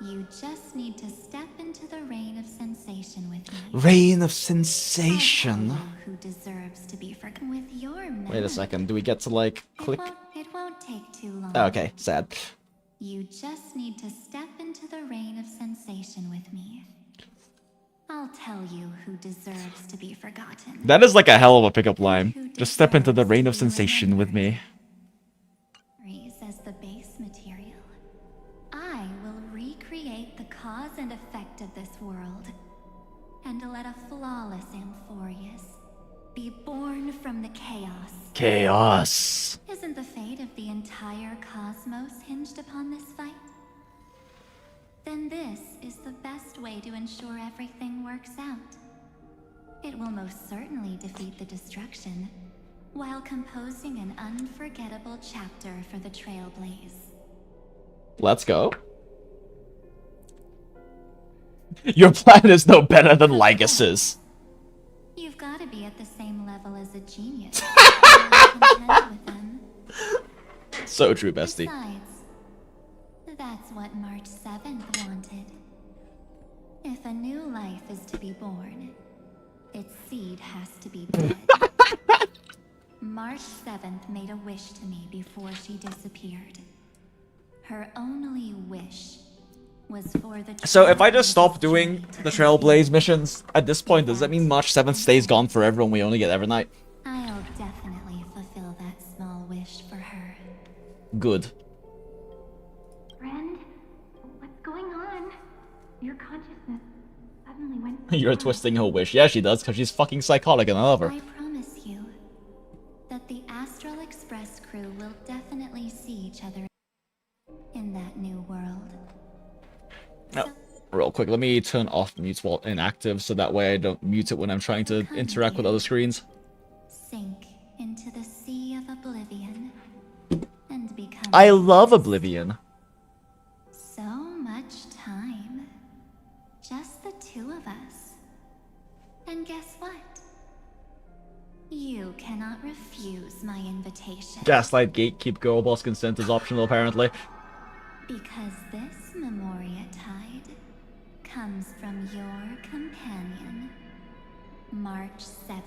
You just need to step into the rain of sensation with me. Rain of sensation. I'll tell you who deserves to be forgotten with your memory. Wait a second. Do we get to like click? It won't take too long. Okay, sad. You just need to step into the rain of sensation with me. I'll tell you who deserves to be forgotten. That is like a hell of a pickup line. Just step into the rain of sensation with me. CRIES as the base material. I will recreate the cause and effect of this world, and let a flawless Amphorius be born from the chaos. Chaos. Isn't the fate of the entire cosmos hinged upon this fight? Then this is the best way to ensure everything works out. It will most certainly defeat the destruction, while composing an unforgettable chapter for the Trailblaze. Let's go. Your plan is no better than Lygas's. You've got to be at the same level as a genius. Content with them. So true, bestie. Besides, that's what March 7th wanted. If a new life is to be born, its seed has to be dead. March 7th made a wish to me before she disappeared. Her only wish was for the... So if I just stop doing the Trailblaze missions, at this point, does that mean March 7th stays gone forever and we only get Evernight? I'll definitely fulfill that small wish for her. Good. Friend, what's going on? Your consciousness suddenly went... You're twisting her wish. Yeah, she does, because she's fucking psychotic and I love her. I promise you that the Astral Express crew will definitely see each other in that new world. Oh, real quick, let me turn off mute while inactive so that way I don't mute it when I'm trying to interact with other screens. Sink into the sea of oblivion and become... I love Oblivion. So much time. Just the two of us. And guess what? You cannot refuse my invitation. Gaslight, gatekeep, girl boss consent is optional apparently. Because this Memoria Tide comes from your companion, March 7th.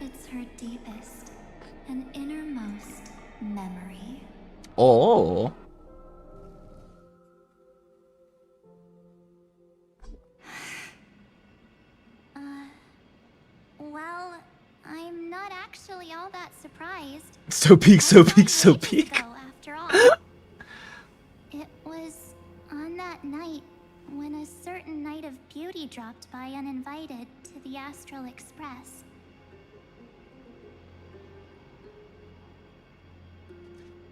It's her deepest and innermost memory. Oh. Well, I'm not actually all that surprised. So peak, so peak, so peak. After all, it was on that night when a certain knight of beauty dropped by uninvited to the Astral Express.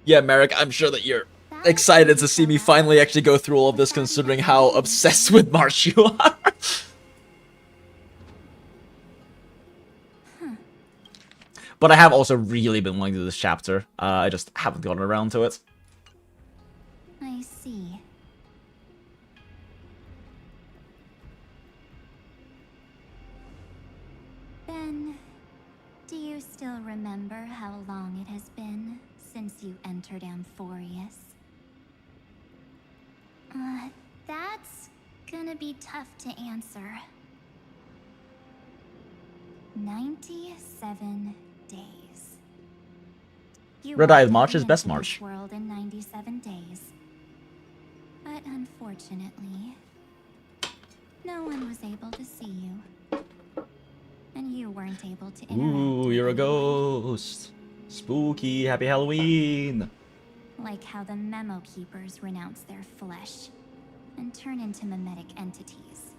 Yeah, Merrick, I'm sure that you're excited to see me finally actually go through all of this considering how obsessed with March you are. But I have also really been wanting to do this chapter. I just haven't gotten around to it. I see. Ben, do you still remember how long it has been since you entered Amphorius? That's gonna be tough to answer. 97 days. Red-eyed March is best March. World in 97 days. But unfortunately, No one was able to see you. And you weren't able to interact. Ooh, you're a with anyone. ghost. Spooky. Happy Halloween. Like how the memo keepers renounce their flesh and turn into mimetic entities.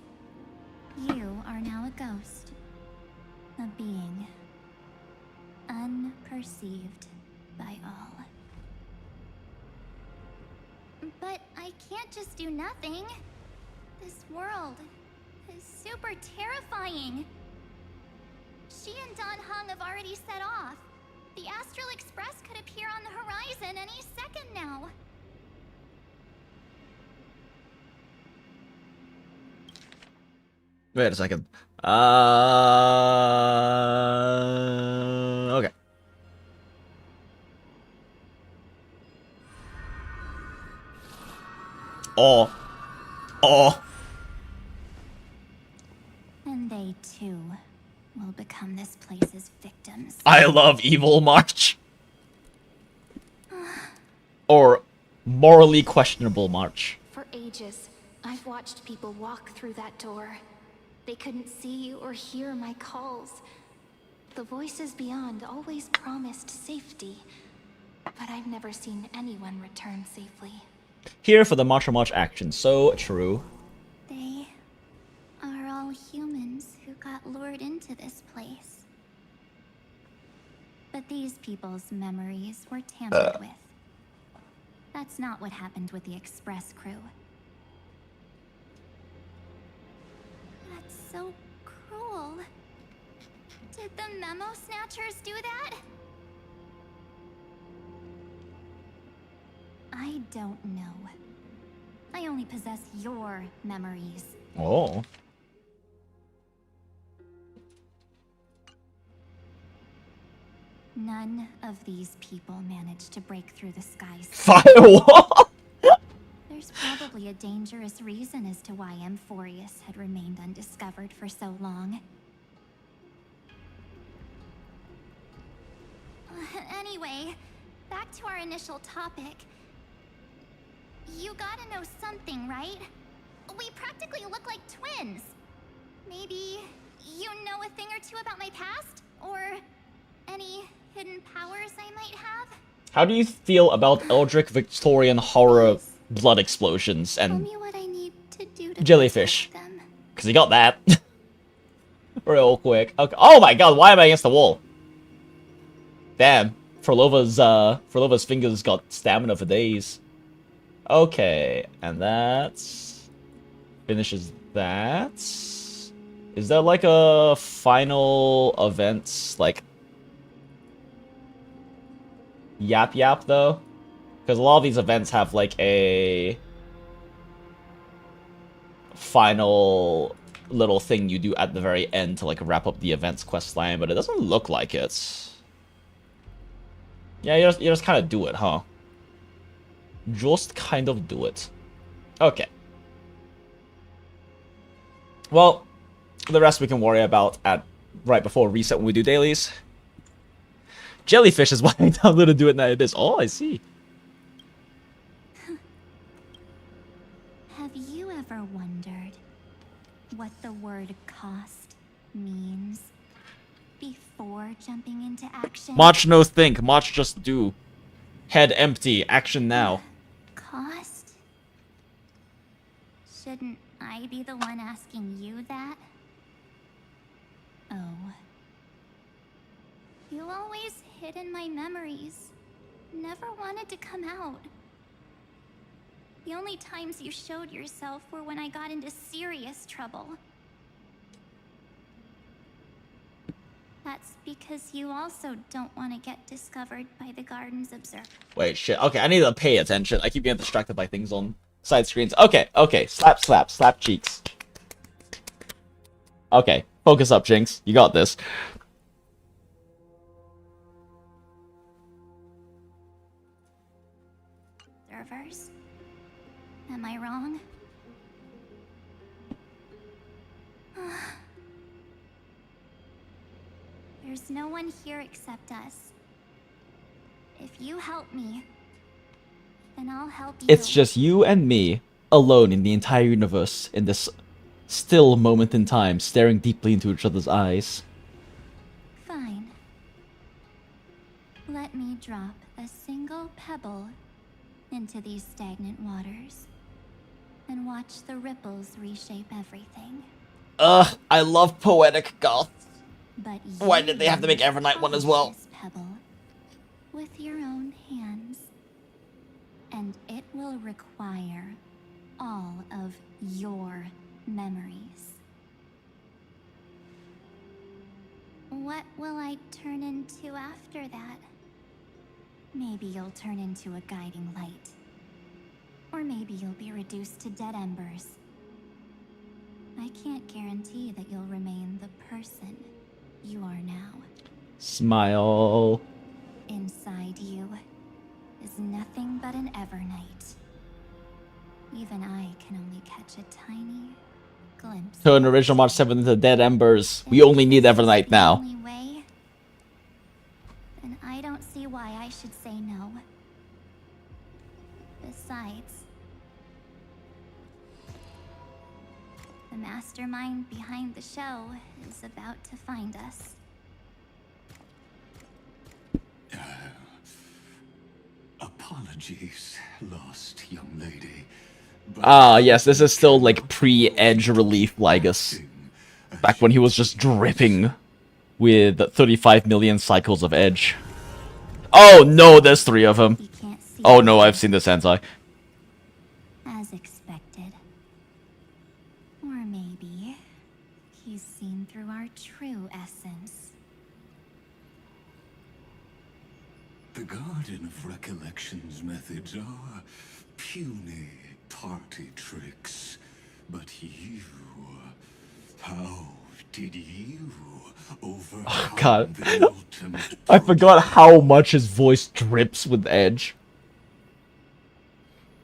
You are now a ghost. A being. Unperceived by all. But I can't just do nothing. This world is super terrifying. She and Don Hung have already set off. The Astral Express could appear on the horizon any second now. Wait a second. Okay. Oh. Oh. And they too will become this place's victims. I love Evil March. Or morally questionable March. For ages, I've watched people walk through that door. They couldn't see or hear my calls. The voices beyond always promised safety, but I've never seen anyone return safely. Here for the Martial March action. So true. They are all humans who got lured into this place. But these people's memories were tampered with. That's not what happened with the Express crew. That's so cruel. Did the memo snatchers do that? I don't know. I only possess your memories. Oh. None of these people managed to break through the skies. Firewall? There's probably a dangerous reason as to why Amphorius had remained undiscovered for so long. Anyway, back to our initial topic. You gotta know something, right? We practically look like twins. Maybe you know a thing or two about my past? Or any hidden powers I might have? How do you feel about Eldritch Victorian horror blood explosions Tell and me what I need to do to jellyfish? protect them. Because you got that. Real quick. Okay. Oh my god, why am I against the wall? Damn. Frolova's fingers got stamina for days. Okay, and that's... finishes that. Is there like a final event, like... Yap Yap, though? Because a lot of these events have like a... final little thing you do at the very end to like wrap up the event's questline, but it doesn't look like it. Yeah, you just kind of do it, huh? Just kind of do it. Okay. Well, the rest we can worry about at right before reset when we do dailies. Jellyfish is why I downloaded Do It Night Abyss. Oh, I see. Have you ever wondered what the word cost means before jumping into action? March no think, March just do. Head empty, action now. Cost? Shouldn't I be the one asking you that? Oh. You always hid in my memories. Never wanted to come out. The only times you showed yourself were when I got into serious trouble. That's because you also don't want to get discovered by the Garden's observer. Wait, shit. Okay, I need to pay attention. I keep getting distracted by things on side screens. Okay, okay. Slap, slap, slap cheeks. Okay, focus up, Jinx. You got this. Observers? Am I wrong? There's no one here except us. If you help me, then I'll help you. It's just you and me, alone in the entire universe, in this still moment in time, staring deeply into each other's eyes. Fine. Let me drop a single pebble into these stagnant waters and watch the ripples reshape everything. Ugh, I love poetic goth. But Why did they have to make Evernight one as well? this pebble with your own hands, and it will require all of your memories. What will I turn into after that? Maybe you'll turn into a guiding light. Or maybe you'll be reduced to dead embers. I can't guarantee that you'll remain the person you are now. Smile. Inside you is nothing but an Evernight. Even I can only catch a tiny glimpse. Turn original March 7th into dead embers. We only need Evernight now. Only way, then I don't see why I should say no. Besides, the mastermind behind the show is about to find us. Apologies, lost young lady. Ah, yes, this is still like pre-Edge relief Lygus. Back when he was just dripping with 35 million cycles of Edge. Oh no, there's 3 of them. You can't see Oh no, I've seen this hentai. as expected. Or maybe he's seen through our true essence. The Garden of Recollection's methods are puny party tricks. But you... how did you overcome God. the ultimate... I forgot how much his voice drips with Edge.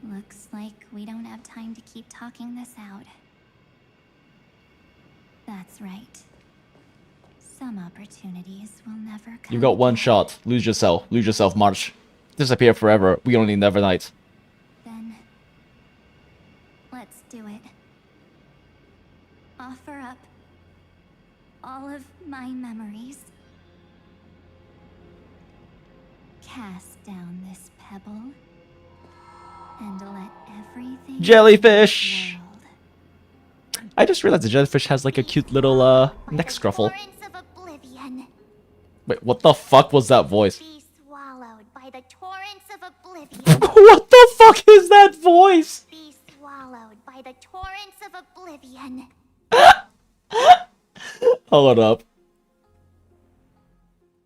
Looks like we don't have time to keep talking this out. That's right. Some opportunities will never come. You got one again. shot. Lose yourself, March. Disappear forever. We only need Evernight. Then let's do it. Offer up all of my memories. Cast down this pebble and let everything Jellyfish! in this world I just realized the jellyfish has like a cute little neck scruffle. Torrents of oblivion. Wait, what the fuck was that voice? Be swallowed by the torrents of oblivion. What the fuck is that voice? Be swallowed by the torrents of oblivion. Hold up.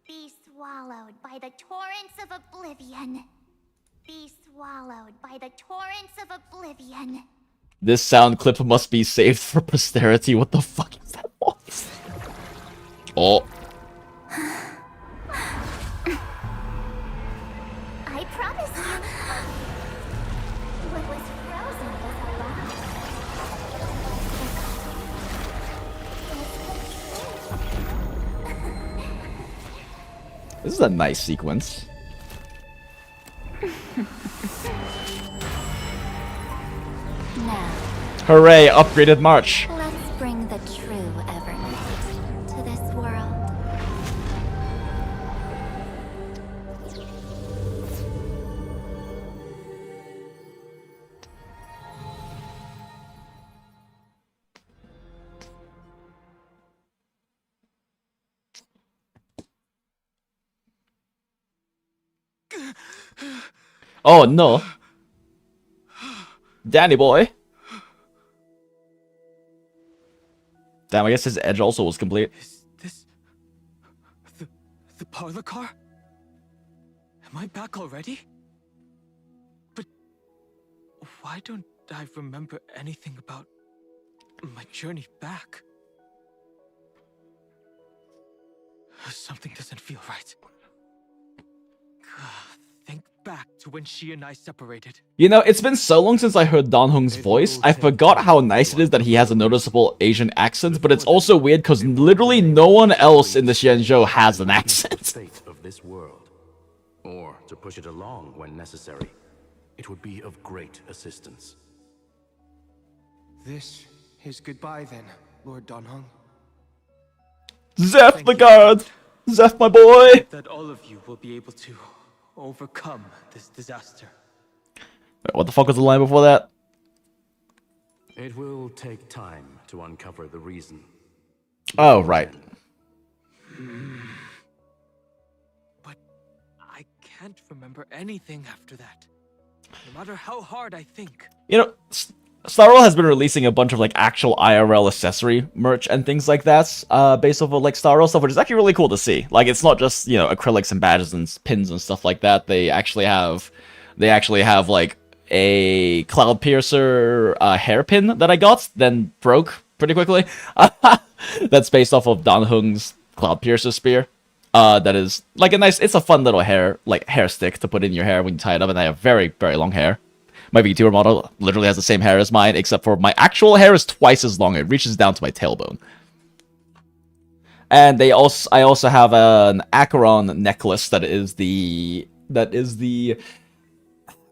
Be swallowed by the torrents of oblivion. Be swallowed by the torrents of oblivion. This sound clip must be saved for posterity. What the fuck is that voice? Oh. I promise you. What was frozen was alive. This is a nice sequence. Now, Hooray, upgraded March. let's bring the true Evernight to this world. Oh no. Danny boy. Damn, I guess his edge also was complete. Is this the parlor car? Am I back already? But why don't I remember anything about my journey back? Something doesn't feel right. Think back to when she and I separated. You know, it's been so long since I heard Dan Hong's voice, I forgot how nice it is that he has a noticeable Asian accent, but it's also weird because literally no one else in the Xianzhou has an accent. The fate of this world, or to push it along when necessary, it would be of great assistance. This is goodbye then, Lord Donhong. Zeph Thank the you. guard! Zeph, my boy! That all of you will be able to overcome this disaster. Wait, what the fuck was the line before that? It will take time to uncover the reason. Oh, right. But I can't remember anything after that. No matter how hard I think. You know, Starro has been releasing a bunch of like actual IRL accessory merch and things like that, based off of like Starro stuff, which is actually really cool to see. Like, it's not just, you know, acrylics and badges and pins and stuff like that. They actually have like a Cloud Piercer hairpin that I got, then broke pretty quickly. That's based off of Dan Hung's Cloud Piercer spear. That is like a nice, it's a fun little hair stick to put in your hair when you tie it up, and I have very, very long hair. My VTuber model literally has the same hair as mine, except for my actual hair is twice as long. It reaches down to my tailbone. And I also have an Acheron necklace that is the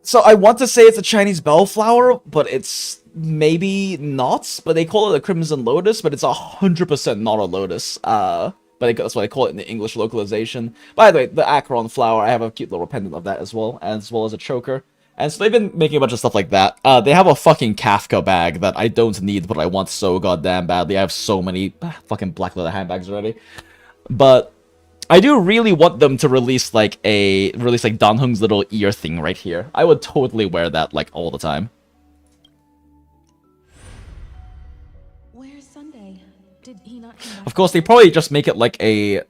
so I want to say it's a Chinese bellflower, but it's maybe not. But they call it a crimson lotus, but it's 100% not a lotus. But that's what I call it in the English localization. By the way, the Acheron flower, I have a cute little pendant of that as well as a choker. And so they've been making a bunch of stuff like that. They have a fucking Kafka bag that I don't need, but I want so goddamn badly. I have so many fucking black leather handbags already. But I do really want them to release like Dan Hung's little ear thing right here. I would totally wear that like all the time. Where's Sunday? Did he not come back? Of course, they probably just make it like a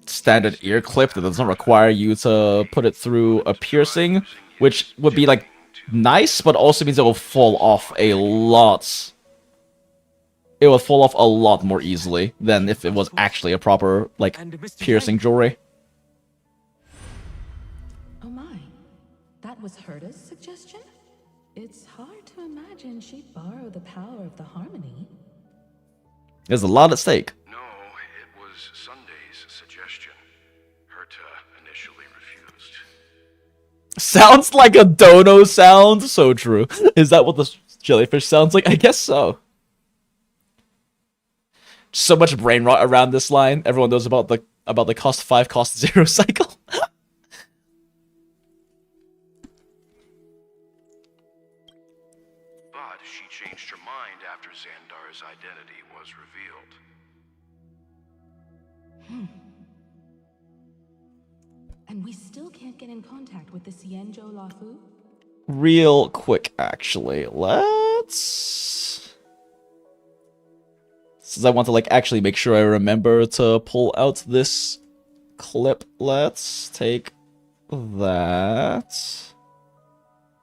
standard ear clip that doesn't require you to put it through a piercing, which would be like nice, but also means it will fall off a lot. It will fall off a lot more easily than if it was actually a proper like piercing jewelry. Oh my, that was Herta's suggestion? It's hard to imagine she'd borrow the power of the harmony. There's a lot at stake. No, it was Sunday's suggestion. Herta initially refused. Sounds like a dono sound. So true. Is that what the jellyfish sounds like? I guess so. So much brain rot around this line. Everyone knows about the cost 5, cost 0 cycle. But she changed her mind after Xandar's identity was revealed. And we still can't get in contact with the Xianzhou Lafu? Real quick, actually. Let's... Since I want to like actually make sure I remember to pull out this clip, let's take that.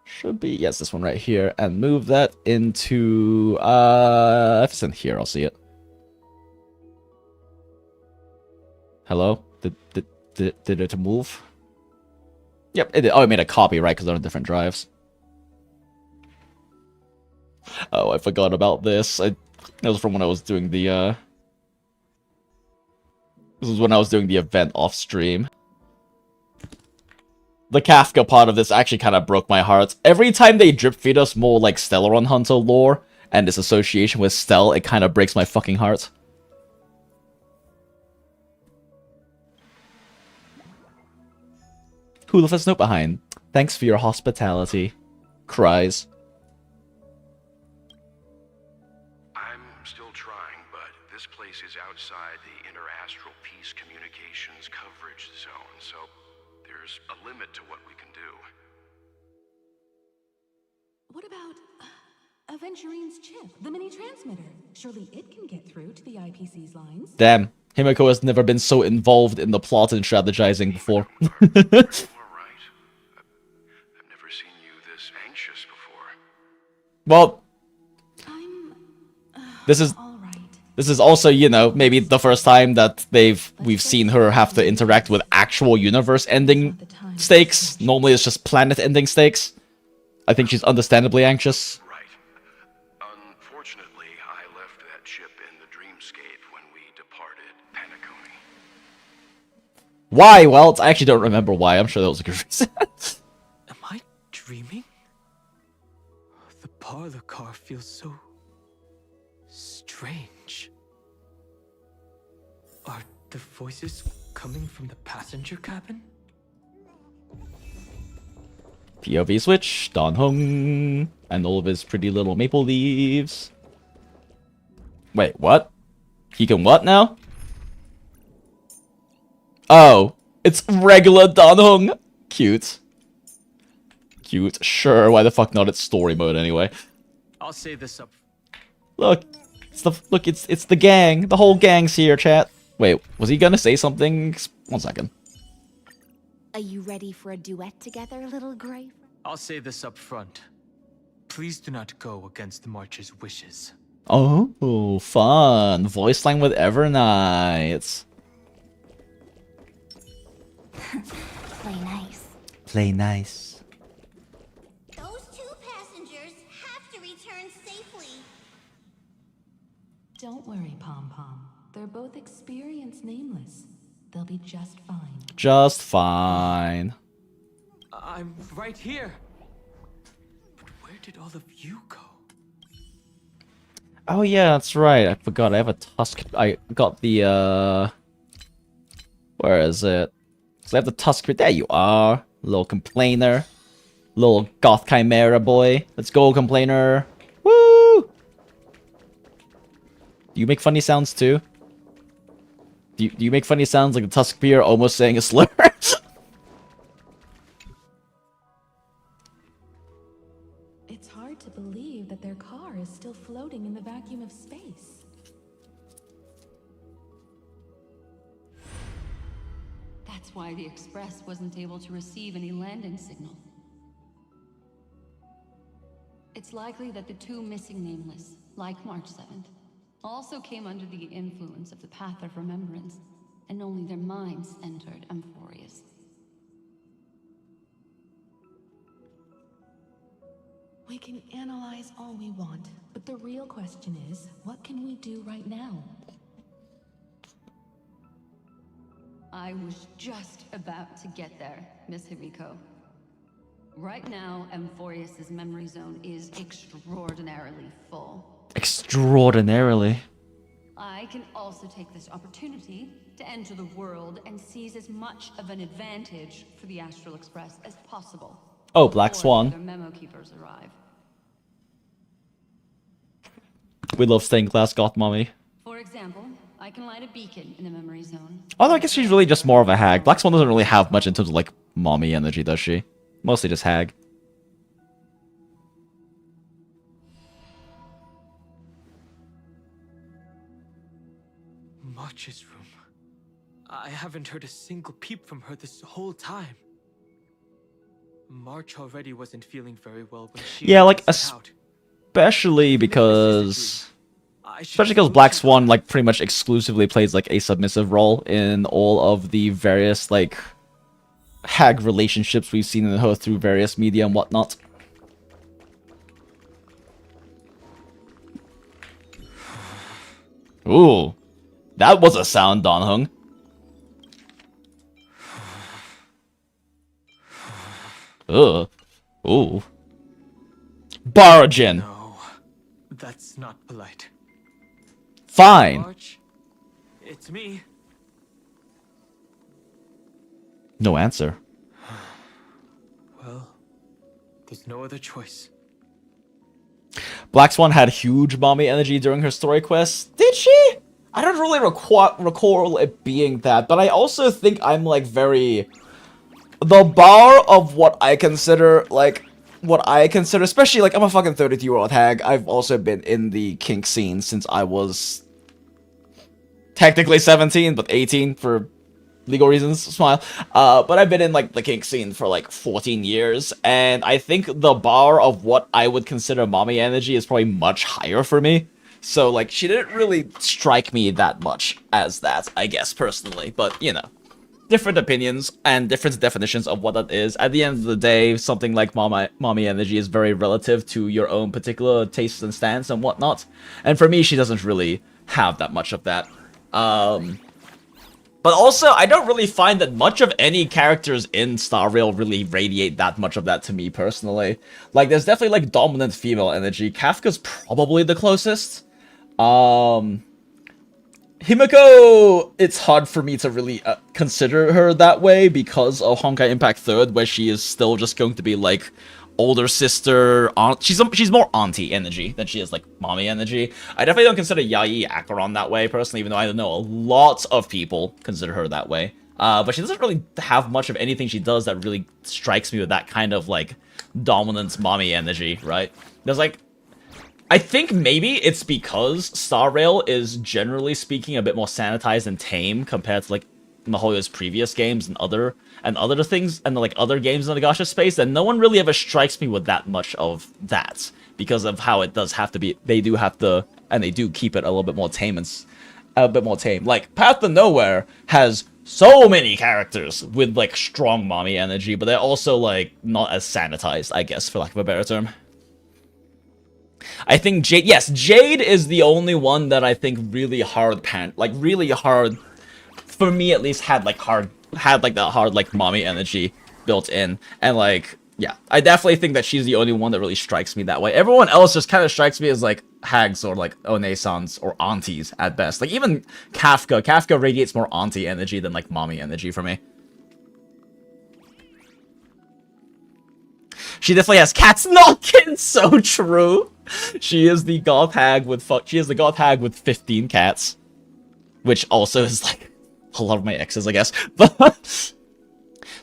Should be, yes, this one right here, and move that into, if it's in here, I'll see it. Hello? Did it move? Yep, it did. Oh, I made a copy, right, because they're on different drives. Oh, I forgot about this. That was from when I was doing the, This was when I was doing the event off stream. The Kafka part of this actually kind of broke my heart. Every time they drip feed us more, like, Stellaron Hunter lore, and its association with Stell, it kind of breaks my fucking heart. Who left us note behind? Thanks for your hospitality. Cries. I'm still trying, but this place is outside the inter-astral peace communications coverage zone, so there's a limit to what we can do. What about Aventurine's chip, the mini transmitter? Surely it can get through to the IPC's lines. Damn, Himiko has never been so involved in the plot and strategizing before. Well, this is also, you know, maybe the first time that we've seen her have to interact with actual universe-ending stakes. Normally it's just planet-ending stakes. I think she's understandably anxious. Right. Unfortunately, I left that chip in the dreamscape when we departed Penacony. Why? Well, I actually don't remember why. I'm sure that was a good reason. Am I dreaming? The parlor car feels so strange. Are the voices coming from the passenger cabin? POV switch, Dan Hong, and all of his pretty little maple leaves. Wait, what? He can what now? Oh, it's regular Dan Hong. Cute. Cute. Sure, why the fuck not? It's story mode anyway. I'll say this up. Look, it's the gang. The whole gang's here, chat. Wait, was he gonna say something? 1 second. Are you ready for a duet together, little Grave? I'll say this up front. Please do not go against the March's wishes. Oh, fun. Voice line with Evernight. Play nice. Play nice. Those two passengers have to return safely. Don't worry, Pom Pom. They're both experienced nameless. They'll be just fine. Just fine. I'm right here. But where did all of you go? Oh yeah, that's right. I forgot. I have a tusk. I got the where is it? So I have the tusk. There you are, little complainer, little goth chimera boy. Let's go, complainer. Woo! Do you make funny sounds too? Do you make funny sounds like a tusk beer almost saying a slur? It's hard to believe that their car is still floating in the vacuum of space. That's why the Express wasn't able to receive any landing signal. It's likely that the two missing nameless, like March 7th, also came under the influence of the Path of Remembrance, and only their minds entered Amphorius. We can analyze all we want, but the real question is, what can we do right now? I was just about to get there, Miss Himiko. Right now, Amphorius's memory zone is extraordinarily full. Extraordinarily. I can also take this opportunity to enter the world and seize as much of an advantage for the Astral Express as possible. Oh, Black Swan. Their memo keepers arrive. We love stained glass goth mommy. For example, I can light a beacon in the memory zone. Although I guess she's really just more of a hag. Black Swan doesn't really have much in terms of like mommy energy, does she? Mostly just hag. March's room. I haven't heard a single peep from her this whole time. March already wasn't feeling very well when she like was out. especially because Black Swan like pretty much exclusively plays like a submissive role in all of the various like hag relationships we've seen in her through various media and whatnot. Ooh, that was a sound, Dan Hung. Ugh. Ooh. Barajin. No, that's not polite. Fine. March, it's me. No answer. Well, there's no other choice. Black Swan had huge mommy energy during her story quest. Did she? I don't really recall it being that, but I also think I'm like very... The bar of what I consider, especially, like, I'm a fucking 32-year-old hag. I've also been in the kink scene since I was technically 17, but 18 for legal reasons, smile. But I've been in, like, the kink scene for, like, 14 years, and I think the bar of what I would consider mommy energy is probably much higher for me. So, like, she didn't really strike me that much as that, I guess, personally, but, you know. Different opinions and different definitions of what that is. At the end of the day, something like mommy energy is very relative to your own particular tastes and stance and whatnot. And for me, she doesn't really have that much of that. But also, I don't really find that much of any characters in Star Rail really radiate that much of that to me personally. Like, there's definitely like dominant female energy. Kafka's probably the closest. Himiko, it's hard for me to really consider her that way because of Honkai Impact 3rd, where she is still just going to be like older sister, aunt. She's more auntie energy than she is like mommy energy. I definitely don't consider Yai Acheron that way personally, even though I know a lot of people consider her that way. But she doesn't really have much of anything she does that really strikes me with that kind of like dominant mommy energy, right? There's like, I think maybe it's because Star Rail is generally speaking a bit more sanitized and tame compared to like MiHoYo's previous games and other things and like other games in the gacha space, and no one really ever strikes me with that much of that because of how it does have to be. They do have to, and they do keep it a little bit more tame and a bit more tame. Like Path to Nowhere has so many characters with like strong mommy energy, but they're also like not as sanitized, I guess, for lack of a better term. I think Jade, yes, Jade is the only one that I think really hard for me at least had that hard like mommy energy built in, and like yeah, I definitely think that she's the only one that really strikes me that way. Everyone else just kind of strikes me as like hags or like onesans or aunties at best. Like even Kafka radiates more auntie energy than like mommy energy for me. She definitely has cats. Knockin', so true. She is the goth hag with 15 cats, which also is like a lot of my exes, I guess. But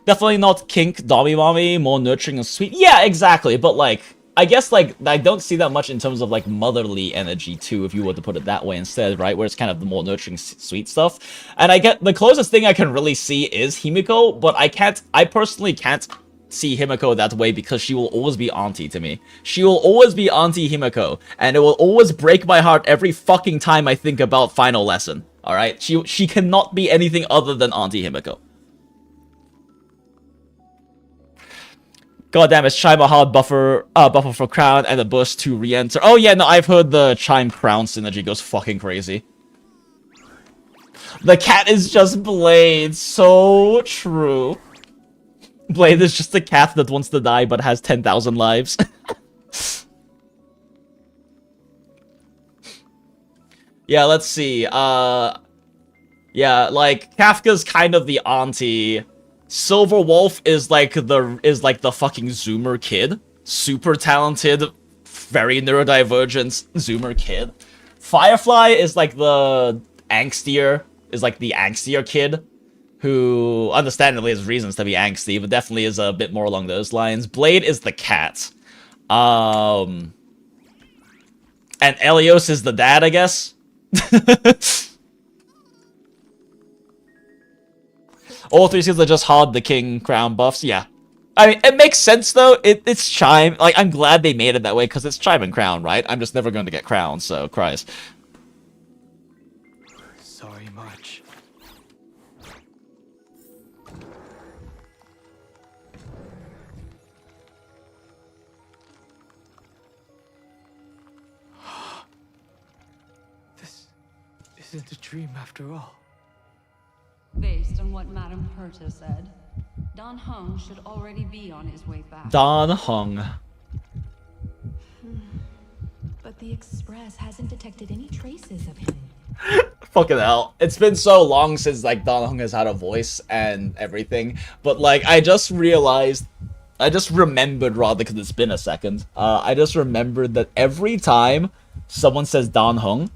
definitely not kink dommy mommy, more nurturing and sweet. Yeah, exactly. But like, I guess like I don't see that much in terms of like motherly energy too, if you were to put it that way instead, right? Where it's kind of the more nurturing, sweet stuff. And I get the closest thing I can really see is Himiko, but I personally can't see Himiko that way because she will always be auntie to me. She will always be auntie Himiko, and it will always break my heart every fucking time I think about Final Lesson. All right, she cannot be anything other than auntie Himiko. God damn, it's Chime a hard buffer for Crown and a burst to re-enter. Oh yeah, no, I've heard the Chime Crown synergy goes fucking crazy. The cat is just Blade, so true. Blade is just a cat that wants to die but has 10,000 lives. Yeah, let's see. Yeah, like Kafka's kind of the auntie. Silver Wolf is like the fucking Zoomer kid. Super talented, very neurodivergent Zoomer kid. Firefly is like the angstier kid, who understandably has reasons to be angsty, but definitely is a bit more along those lines. Blade is the cat. And Elios is the dad, I guess. All three skills are just hard the king crown buffs, yeah. I mean, it makes sense though, it's Chime. Like, I'm glad they made it that way, because it's Chime and Crown, right? I'm just never going to get Crown, so Christ. Sorry much. This isn't a dream after all. Based on what Madame Herta said, Don Hung should already be on his way back. Don Hung. But the Express hasn't detected any traces of him. Fucking hell. It's been so long since, like, Don Hung has had a voice and everything. But, like, I just remembered, rather, because it's been a second. I just remembered that every time someone says Don Hung,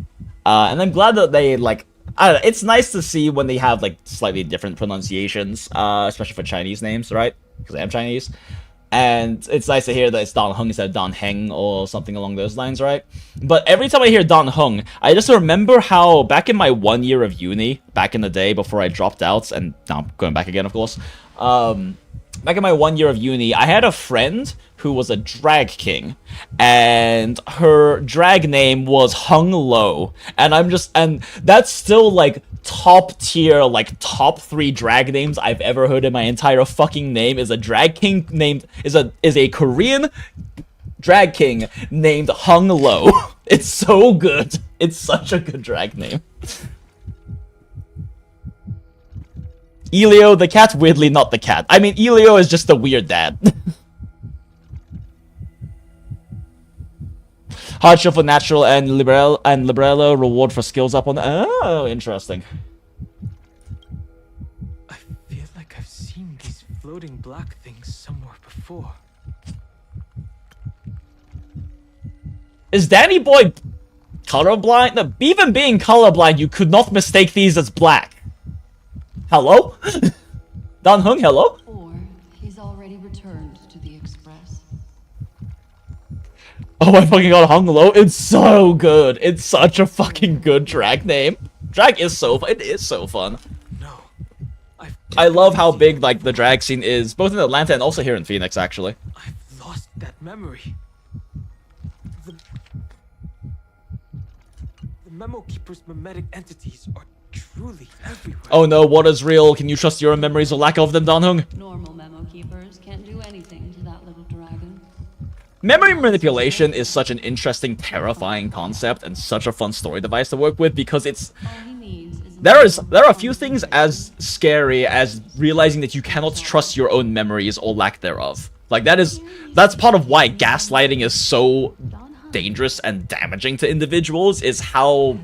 and I'm glad that they, like, I don't know, it's nice to see when they have, like, slightly different pronunciations, especially for Chinese names, right? Because I am Chinese. And it's nice to hear that it's Don Hung instead of Don Heng or something along those lines, right? But every time I hear Don Hung, I just remember how back in my 1 year of uni, back in the day before I dropped out, and now I'm going back again, of course, back in my 1 year of uni, I had a friend who was a drag king, and her drag name was Hung Lo, and that's still, like, top tier, like, top 3 drag names I've ever heard in my entire fucking name. Is a drag king named, is a Korean drag king named Hung Lo. It's so good. It's such a good drag name. Elio the cat, weirdly not the cat. I mean, Elio is just a weird dad. Hardship for natural and liberello reward for skills up on. Oh, interesting. I feel like I've seen these floating black things somewhere before. Is Danny Boy colorblind? No, even being colorblind, you could not mistake these as black. Hello? Dan Hung, hello? Or he's already returned to the Express. Oh my fucking god, Hung Lo, it's so good. It's such a fucking good drag name. Drag is so fun. It is so fun. No. I love how big like the drag scene is, both in Atlanta and also here in Phoenix, actually. I've lost that memory. The Memo Keeper's mimetic entities are truly everywhere. Oh no, what is real? Can you trust your own memories or lack of them, Dan Hung? Normal memo keepers can't do anything to that little dragon. Memory manipulation is such an interesting, terrifying concept and such a fun story device to work with because it's... There are a few things as scary as realizing that you cannot trust your own memories or lack thereof. Like that's part of why gaslighting is so dangerous and damaging to individuals is how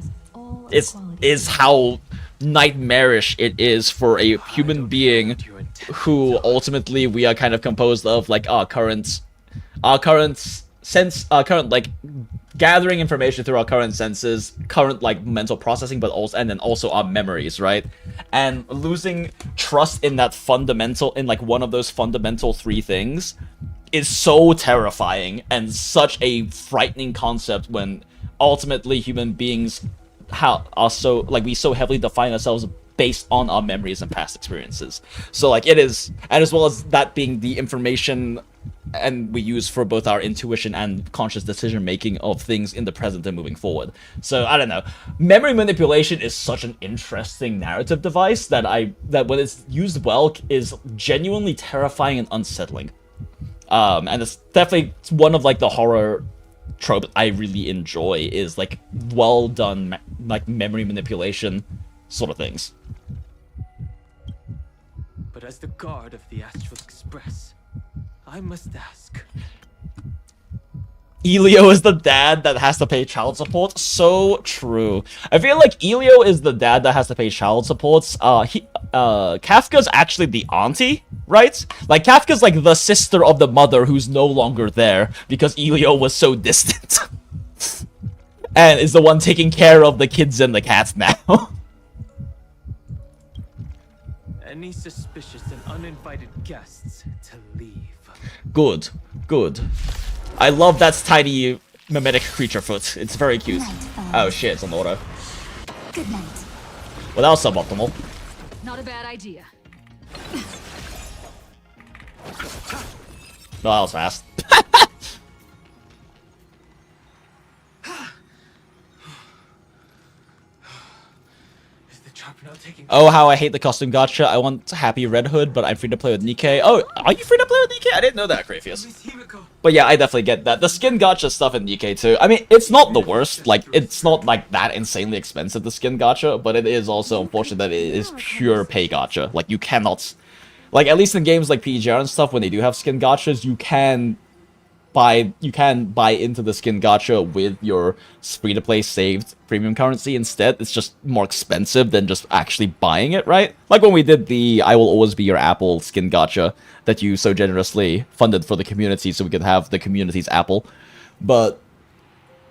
nightmarish it is for a human being who ultimately we are kind of composed of like our current like gathering information through our current senses, current like mental processing, but also and then also our memories, right? And losing trust in that fundamental, in like one of those fundamental three things is so terrifying and such a frightening concept when ultimately human beings are so like we so heavily define ourselves based on our memories and past experiences. So like it is, and as well as that being the information and we use for both our intuition and conscious decision making of things in the present and moving forward. So I don't know, memory manipulation is such an interesting narrative device that when it's used well is genuinely terrifying and unsettling. And it's definitely one of like the horror tropes I really enjoy is like well done like memory manipulation sort of things. But as the guard of the Astral Express, I must ask. Elio is the dad that has to pay child support. So true. I feel like Elio is the dad that has to pay child supports. Kafka's actually the auntie, right? Like Kafka's like the sister of the mother who's no longer there because Elio was so distant. And is the one taking care of the kids and the cats now. Any suspicious and uninvited guests to leave. Good, good. I love that tiny mimetic creature foot. It's very cute. Oh shit, it's on auto. Good night. Well, that was suboptimal. Not a bad idea. No, that was fast. Oh, how I hate the costume gacha. I want Happy Red Hood, but I'm free to play with Nikkei. Oh, are you free to play with Nikkei? I didn't know that, Graphius. But yeah, I definitely get that. The skin gacha stuff in Nikkei too. I mean, it's not the worst. Like, it's not like that insanely expensive, the skin gacha, but it is also unfortunate that it is pure pay gacha. Like, you cannot... Like, at least in games like PGR and stuff, when they do have skin gachas, you can buy into the skin gacha with your free-to-play saved premium currency instead. It's just more expensive than just actually buying it, right? Like when we did the I Will Always Be Your Apple skin gacha that you so generously funded for the community so we could have the community's apple. But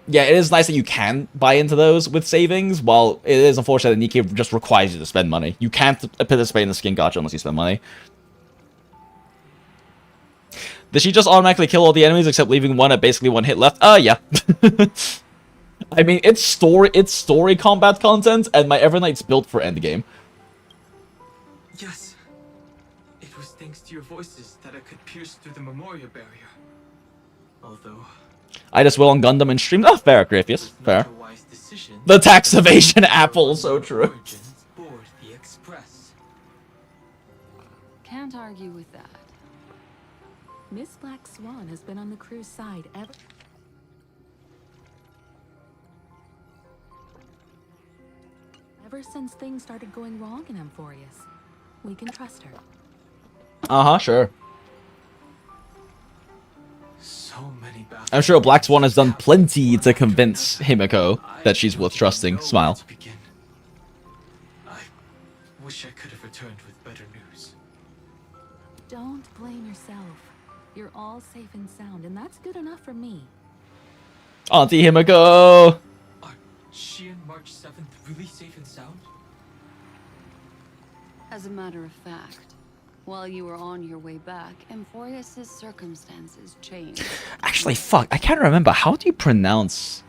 yeah, it is nice that you can buy into those with savings, while it is unfortunate that Nikkei just requires you to spend money. You can't participate in the skin gacha unless you spend money. Did she just automatically kill all the enemies except leaving one at basically one hit left? Yeah. I mean, it's story combat content, and my Evernight's built for endgame. Yes. It was thanks to your voices that I could pierce through the memorial barrier. Although... I just will on Gundam and stream. Oh, fair, Graphius. Fair. The tax evasion apple, so true. The Express. Can't argue with that. Miss Black Swan has been on the crew's side ever since things started going wrong in Amphorius. We can trust her. Uh-huh, sure. So many battles. I'm sure Black Swan has done plenty to convince Himiko that she's worth trusting. Smile. I wish I could have returned with better news. Don't blame yourself. You're all safe and sound, and that's good enough for me. Auntie Himiko! Are she and March 7th really safe and sound? As a matter of fact, while you were on your way back, Amphorius's circumstances changed. Actually, fuck, I can't remember. How do you pronounce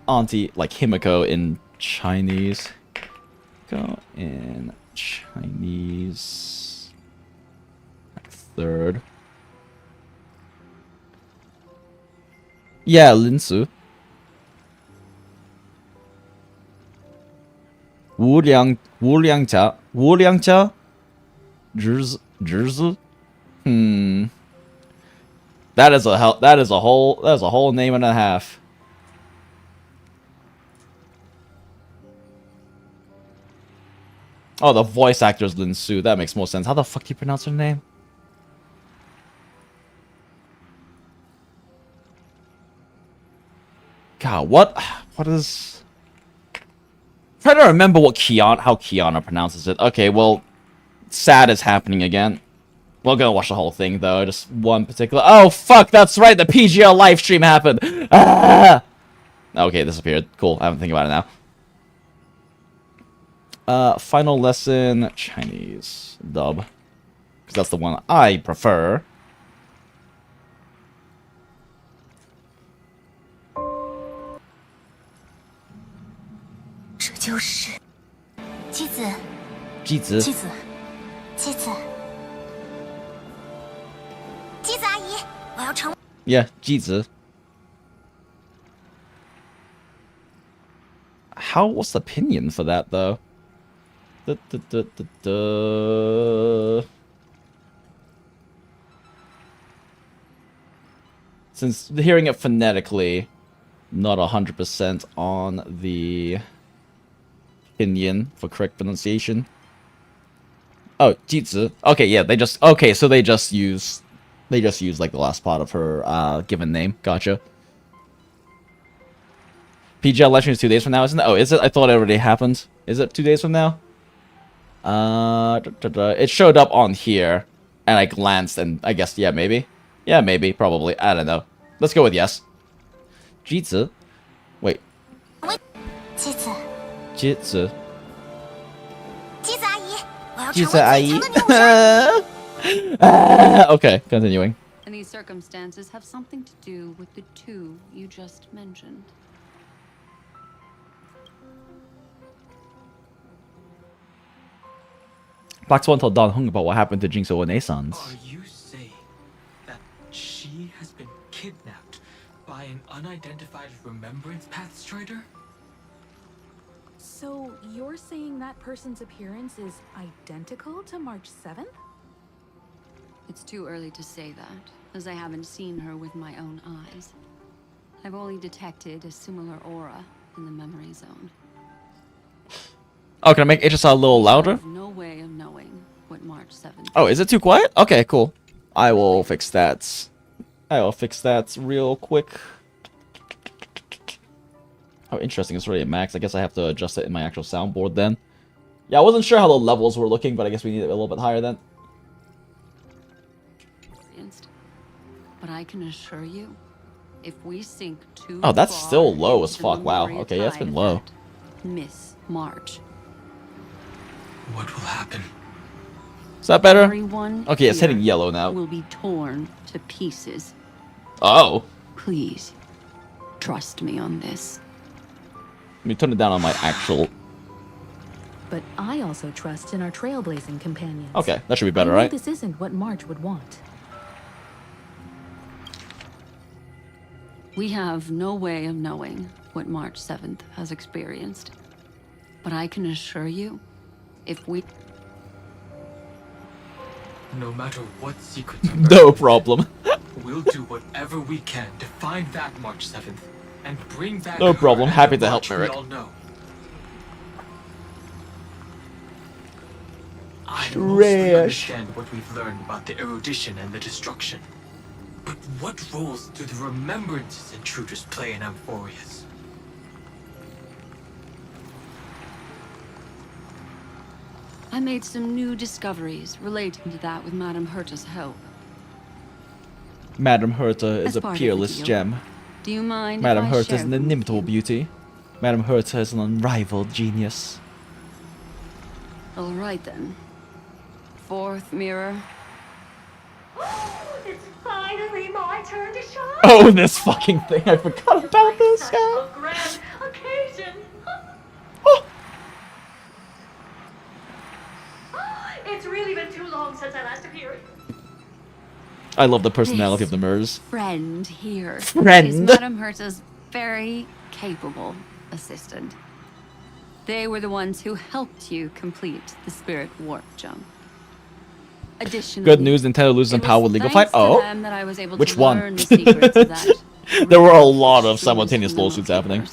Auntie, like Himiko in Chinese? Go in Chinese. Third. Yeah, Linsu. Wuliangjia? Zhizi? That is a whole name and a half. Oh, the voice actor is Lin Su. That makes more sense. How the fuck do you pronounce her name? God, what is... I'm trying to remember how Kiana pronounces it. Okay, well, sad is happening again. We're gonna watch the whole thing, though. Just one particular... Oh, fuck, that's right! The PGL live stream happened! Ah! Okay, disappeared. Cool, I haven't think about it now. Final lesson, Chinese dub. Because that's the one I prefer. Yeah, Jizi. How was the opinion for that, though? Since hearing it phonetically, not 100% on the opinion for correct pronunciation. Oh, Jizi. Okay, yeah, they just use like the last part of her given name. Gotcha. PGL live stream is 2 days from now, isn't it? Oh, is it? I thought it already happened. Is it 2 days from now? It showed up on here, and I glanced, and I guess, yeah, maybe. Yeah, maybe, probably. I don't know. Let's go with yes. Jizi. Wait. Jizi. Okay, continuing. And these circumstances have something to do with the two you just mentioned. Black Swan told Don Hung about what happened to Jinx and Sons. Are you saying that she has been kidnapped by an unidentified Remembrance Path Strider? So you're saying that person's appearance is identical to March 7th? It's too early to say that, as I haven't seen her with my own eyes. I've only detected a similar aura in the memory zone. Oh, can I make HSR a little louder? I have no way of knowing what March 7th. Oh, is it too quiet? Okay, cool. I will fix that. Real quick. Oh, interesting. It's already at max. I guess I have to adjust it in my actual soundboard then. Yeah, I wasn't sure how the levels were looking, but I guess we need it a little bit higher then. But I can assure you, if we sink too Oh, that's far still low as into fuck. the Wow. Moria Okay, that's tide been of low. that Miss March. What will happen? Is that better? Everyone Okay, it's here hitting yellow now. will be torn to pieces. Oh. Please, trust me on this. Let me turn it down on my actual... But I also trust in our trailblazing companions. Okay, that should be better, I know right? This isn't what March would want. We have no way of knowing what March 7th has experienced. But I can assure you, if we... No matter what secrets No problem. we'll do whatever we can to find that March 7th and bring back No problem. her Happy and the to help, March we Merrick. all know. I mostly understand what we've learned about the erudition and the destruction. But what roles do the remembrances intruders play in Amphorius? I made some new discoveries relating to that with Madame Herta's help. Madame Herta is As a part of the peerless deal, gem. Do you mind Madame if I Herta is share an them with inimitable you? beauty. Madame Herta is an unrivaled genius. All right then. Fourth mirror. It's finally my turn to shine. Oh, this fucking thing! I forgot about this Such guy. a grand occasion. It's really been too long since I last appeared. I love the personality of the mirrors. Friend here Friend? is Madame Herta's very capable assistant. They were the ones who helped you complete the spirit warp jump. Additionally, Good news, Nintendo loses in power with Legal Fight. thanks to Oh, them that I was able which to one? learn the secrets of that There were a lot of simultaneous lawsuits happening.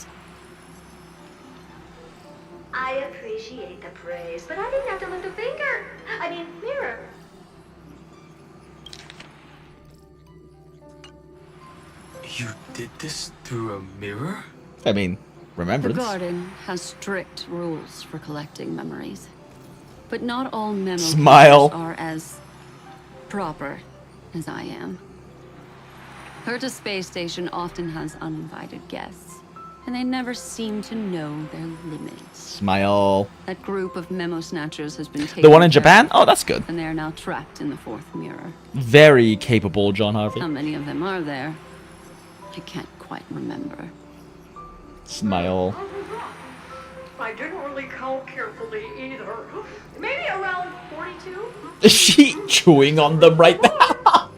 I appreciate the praise, but I didn't have to lift a finger. I mean, mirror. You did this through a mirror? I mean, The remembrance. garden has strict rules for collecting memories, but not all memo Smile. keepers are as proper as I am. Herta Space Station often has uninvited guests, and they never seem to know their limits. Smile. That group of memo snatchers has been taken The one in care Japan? of, Oh, that's good. and they are now trapped in the fourth mirror. Very capable, John Harvey. How many of them are there? I can't quite remember. Smile. I didn't really count carefully either. Maybe around 42? Is she chewing on them right now?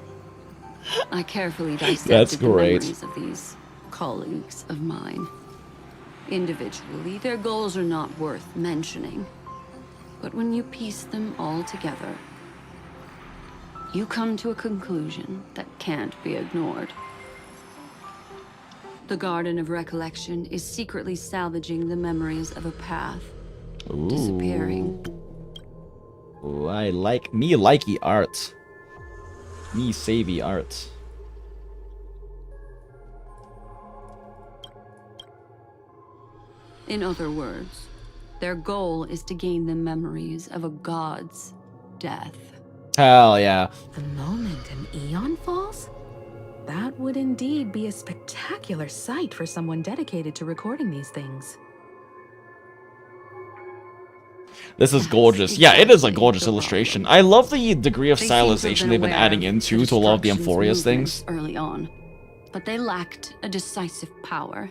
I carefully dissected That's the great. memories of these colleagues of mine. Individually, their goals are not worth mentioning. But when you piece them all together, you come to a conclusion that can't be ignored. The Garden of Recollection is secretly salvaging the memories of a path disappearing. Ooh, I like me likey art. Me savvy art. In other words, their goal is to gain the memories of a god's death. Hell yeah. The moment an eon falls? That would indeed be a spectacular sight for someone dedicated to recording these things. This is gorgeous. Yeah, it is a gorgeous illustration. I love the degree of stylization they've been adding into to a lot of the Amphorius things. Early on, but they lacked a decisive power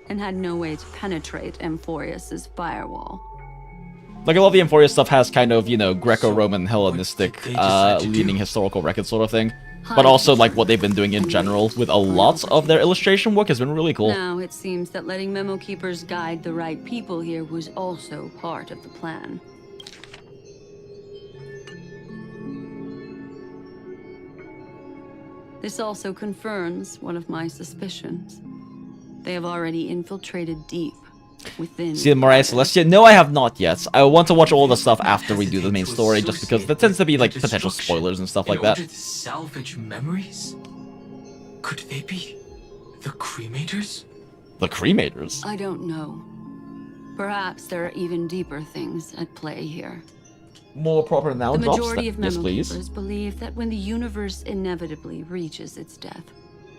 and had no way to penetrate Amphorius's firewall. Like, a lot of the Amphorius stuff has kind of, you know, Greco-Roman Hellenistic leaning historical record sort of thing. But also, like, what they've been doing in general with a lot of their illustration work has been really cool. Now it seems that letting memo keepers guide the right people here was also part of the plan. This also confirms one of my suspicions. They have already infiltrated deep within. See the Mariah Celestia? No, I have not yet. I want to watch all the stuff after we do the main story, just because there tends to be, like, potential spoilers and stuff like that. In order to salvage memories? Could they be the cremators? The cremators? I don't know. Perhaps there are even deeper things at play here. More proper now The drops. majority of Yes, memo please. keepers believe that when the universe inevitably reaches its death,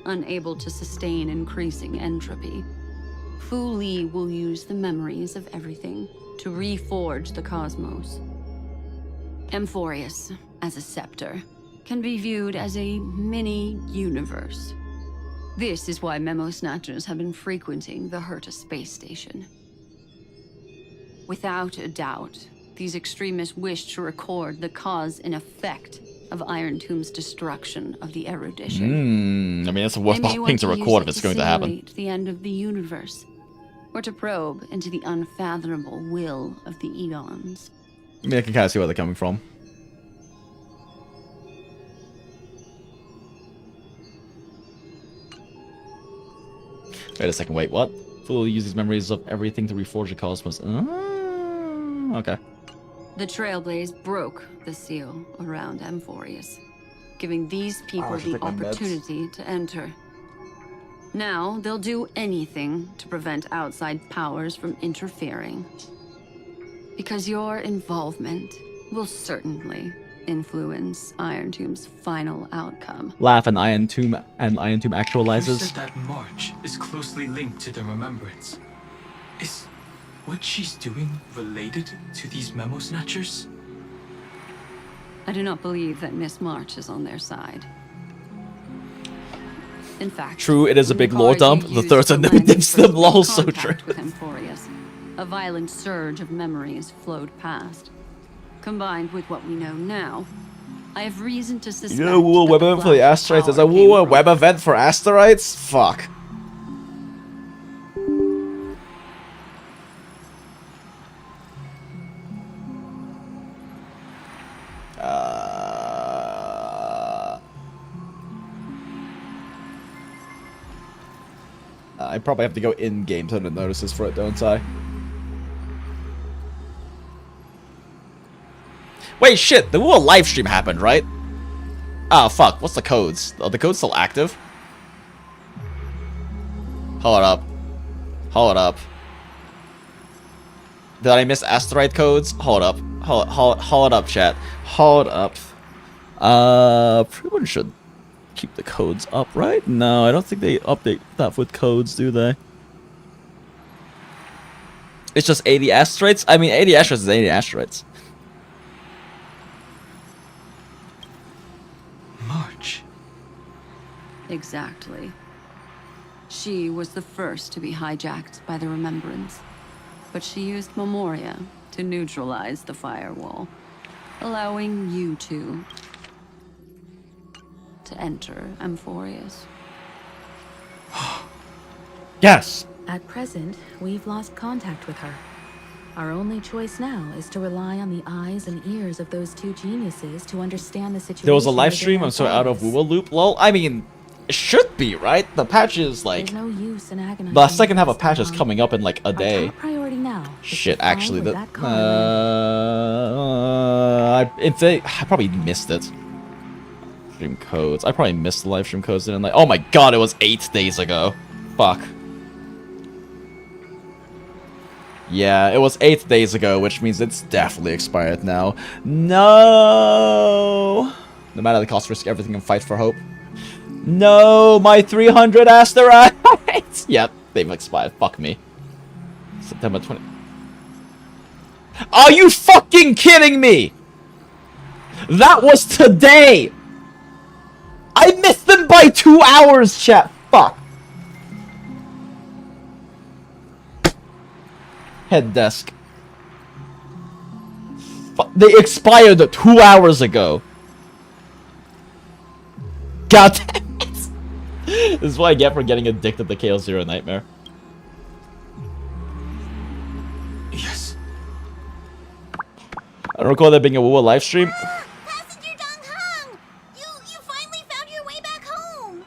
unable to sustain increasing entropy, Fu Li will use the memories of everything to reforge the cosmos. Amphorius, as a scepter, can be viewed as a mini-universe. This is why memo snatchers have been frequenting the Herta space station. Without a doubt, these extremists wish to record the cause and effect of Iron Tomb's destruction of the erudition. I mean, it's a They worthwhile may thing want to use record it if it's going to happen. simulate the end of the universe, or to probe into the unfathomable will of the eons. I mean, I can kind of see where they're coming from. Wait a second, wait, what? Fool uses memories of everything to reforge the cosmos. Okay. The Trailblaze broke the seal around Amphorius. giving these people I should the take my meds. opportunity to enter. Now, they'll do anything to prevent outside powers from interfering. Because your involvement will certainly influence Iron Tomb's final outcome. Laugh and Iron Tomb You actualizes. said that march is closely linked to the remembrance. Is what she's doing related to these memo snatchers? I do not believe that Miss March is on their side. In fact, True, it is a big in lore part, dump. you The third used one the lens dips for them, lol, so true. contact with Amphorius. A violent surge of memories flowed past. Combined with what we know now, I have reason to suspect You know, WUWA that web the event for the flash asteroids. There's a power came WUWA from- web event for asteroids? Fuck. I probably have to go in-game to the notices for it, don't I? Wait, shit! The WUWA livestream happened, right? Oh, fuck. What's the codes? Are the codes still active? Hold up. Hold up. Did I miss asteroid codes? Hold up. Hold up, chat. Hold up. Everyone should keep the codes up, right? No, I don't think they update stuff with codes, do they? It's just 80 asteroids? I mean, 80 asteroids is 80 asteroids. March. Exactly. She was the first to be hijacked by the Remembrance, but she used Memoria to neutralize the firewall, allowing you two to enter Amphorius. Yes! At present, we've lost contact with her. Our only choice now is to rely on the eyes and ears of those two geniuses to understand the situation. There was a live within stream, I'm so out of Amphorius. WUWA loop, lol. I mean, it should be, right? The patch is like... There's no use in agonizing. The second half of patch is coming up in like a Our day. top priority now is to Shit, find actually, where that... that car I probably missed it. Stream codes. I probably missed the live stream codes, didn't I? Oh my god, it was 8 days ago. Fuck. Yeah, it was 8 days ago, which means it's definitely expired now. No! No matter the cost, risk everything and fight for hope. No, my 300 asteroids! Yep, they've expired. Fuck me. September 20... Are you fucking kidding me? That was today! I missed them by 2 hours, chat. Fuck. Head desk. They expired 2 hours ago. God damn it. This is what I get for getting addicted to Chaos Zero Nightmare. Yes. I don't recall there being a WUWA live stream. Passenger Dong Hung! You finally found your way back home!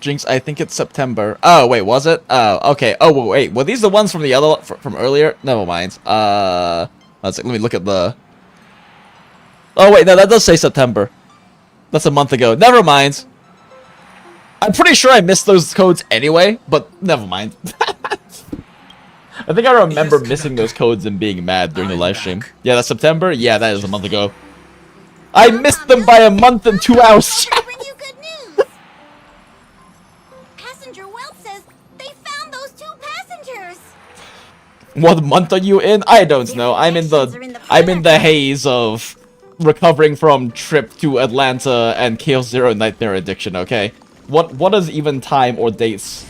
Jinx, I think it's September. Oh, wait, was it? Oh, okay. Oh, wait, were these the ones from the other, from earlier? Never mind. Let me look at the... Oh, wait, no, that does say September. That's a month ago. Never mind. I'm pretty sure I missed those codes anyway, but never mind. I think I remember missing those codes and being mad during the live stream. Yeah, that's September? Yeah, that is a month ago. I missed them by a month and 2 hours. Bring you good news! Passenger Welt says they found those two passengers! What month are you in? I don't know. I'm in the haze of recovering from trip to Atlanta and Chaos Zero Nightmare addiction, okay? What is even time or dates?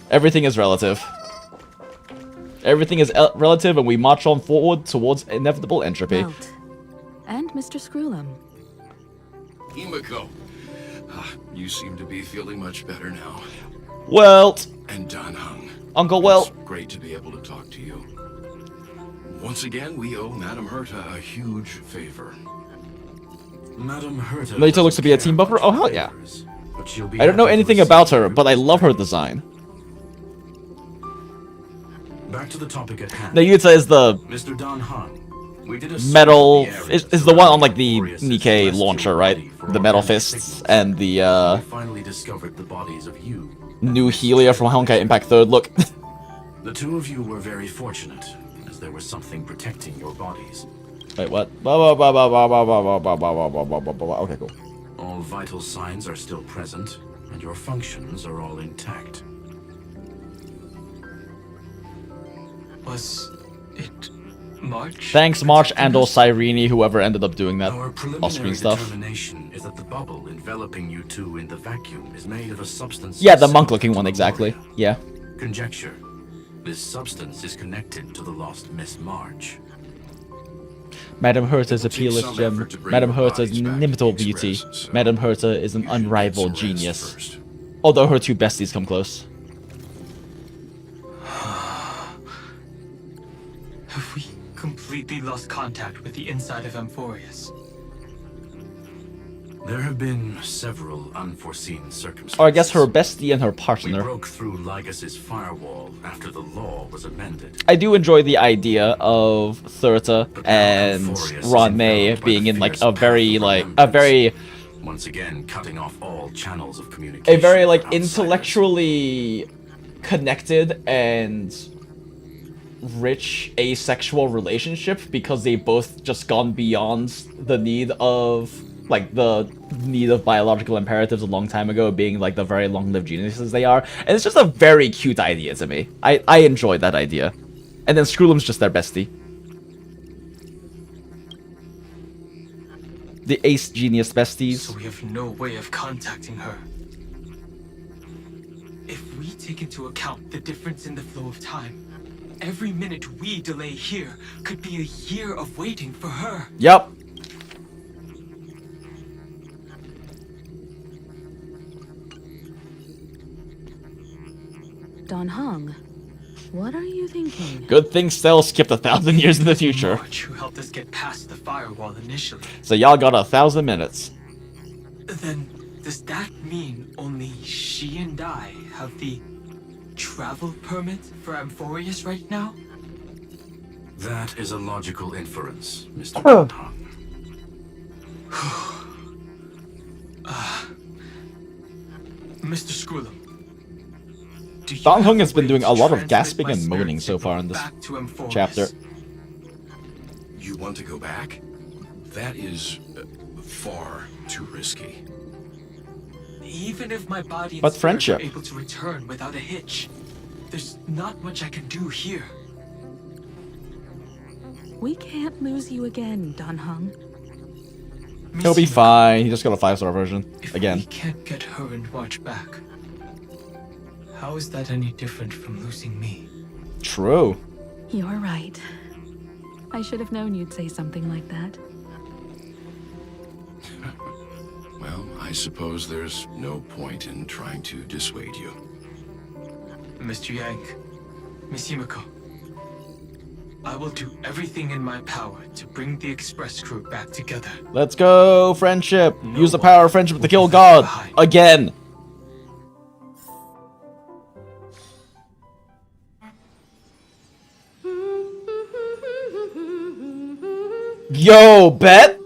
Everything is relative. Everything is relative, and we march on forward towards inevitable entropy. Welt. And Mr. Screwlum. Himiko, you seem to be feeling much better now. Welt. And Don Hung. Uncle Welt. It's great to be able to talk to you. Once again, we owe Madame Herta a huge favor. Madame Herta Later looks to be a team buffer? Oh, hell yeah. but she'll be I don't know happy to anything receive about her, you. but I love her design. Back to the topic at hand. Nayuta is the Mr. Don Han. We did a metal... survey of the is the one on, like, the Nikkei launcher, right? the metal fists and the we finally discovered the bodies of you. new Helia from Honkai Impact 3rd. Look. The two of you were very fortunate, as there was something protecting your bodies. Wait, what? Okay, cool. All vital signs are still present, and your functions are all intact. Was it March? Thanks, March and or Cyrene, whoever ended up doing that off-screen stuff. Determination is that the bubble enveloping you two in the vacuum is made of a substance. Yeah, the monk-looking one, exactly. Yeah. Conjecture. This substance is connected to the lost Miss March. Madame Herta's a peerless gem. Madame Herta's inimitable beauty. Madame Herta is an unrivaled genius. Although her two besties come close. Have we completely lost contact with the inside of Amphorius? There have been several unforeseen circumstances. Or I guess her bestie and her We partner. broke through Lygas's firewall after the law was amended. I do enjoy the idea of Thurta and Ron-Mei being in like a very Once again, cutting off all channels of communication. a very like intellectually connected and rich asexual relationship, because they both just gone beyond the need of biological imperatives a long time ago, being like the very long-lived geniuses they are. And it's just a very cute idea to me. I enjoy that idea. And then Skrullum's just their bestie. The ace genius besties. So we have no way of contacting her. If we take into account the difference in the flow of time, every minute we delay here could be a year of waiting for her. Yep. Don Hong, what are you thinking? Good thing Stell skipped 1,000 years in the future. March, who helped us get past the firewall initially. So y'all got 1,000 minutes. Then, does that mean only she and I have the travel permit for Amphorius right now? That is a logical inference, Mr. Oh. Hong. Mr. Skrullum. Don Hung has been doing a lot of gasping and moaning so far in this chapter. You want to go back? That is far too risky. Even if my body and But spirit friendship. are able to return without a hitch, there's not much I can do here. We can't lose you again, Don Hung. He'll be fine. He just got a 5-star version. If Again. we can't get her and March back, how is that any different from losing me? True. You're right. I should have known you'd say something like that. Well, I suppose there's no point in trying to dissuade you. Mr. Yang, Miss Himiko, I will do everything in my power to bring the Express crew back together. Let's go, friendship. Use the power of friendship to kill God. Again. Yo, bet?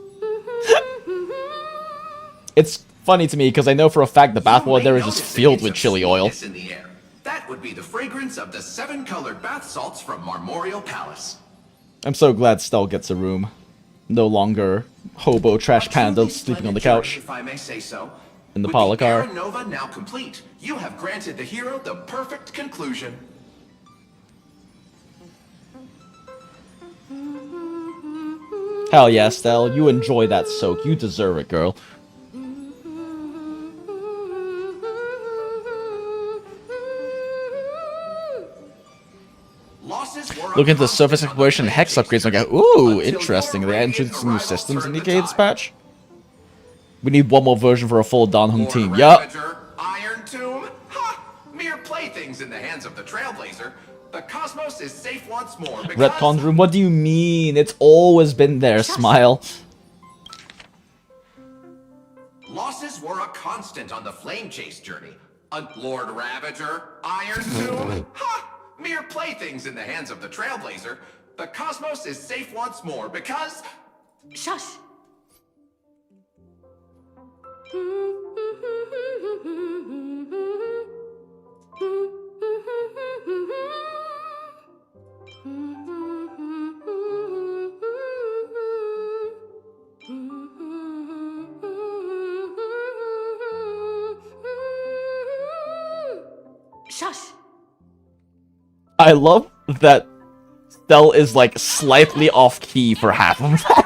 It's funny to me because I know for a fact the bathwater there is just filled with chili oil. In the air. That would be the fragrance of the 7-colored bath salts from Marmorial Palace. I'm so glad Stell gets a room. No longer hobo trash panda sleeping on the couch If I may say so. in the With Pala car. Era Nova now complete, you have granted the hero the perfect conclusion. Hell yeah, Stell. You enjoy that soak. You deserve it, girl. Look into surface exploration and hex upgrades. Okay. Ooh, interesting. They introduced some new systems in the Gates patch. We need one more version for a full Don Hung team. Yup. Ravager, Iron Tomb? Ha! Mere playthings in the hands of the Trailblazer. The cosmos is safe once more because... Retcon room. What do you mean? It's always been there. Smile. Losses were a constant on the Flame Chase journey. Lord Ravager, Iron Tomb? Ha! Mere playthings in the hands of the Trailblazer. The cosmos is safe once more because... Shush! Shush! I love that Stell is like slightly off key for half of that.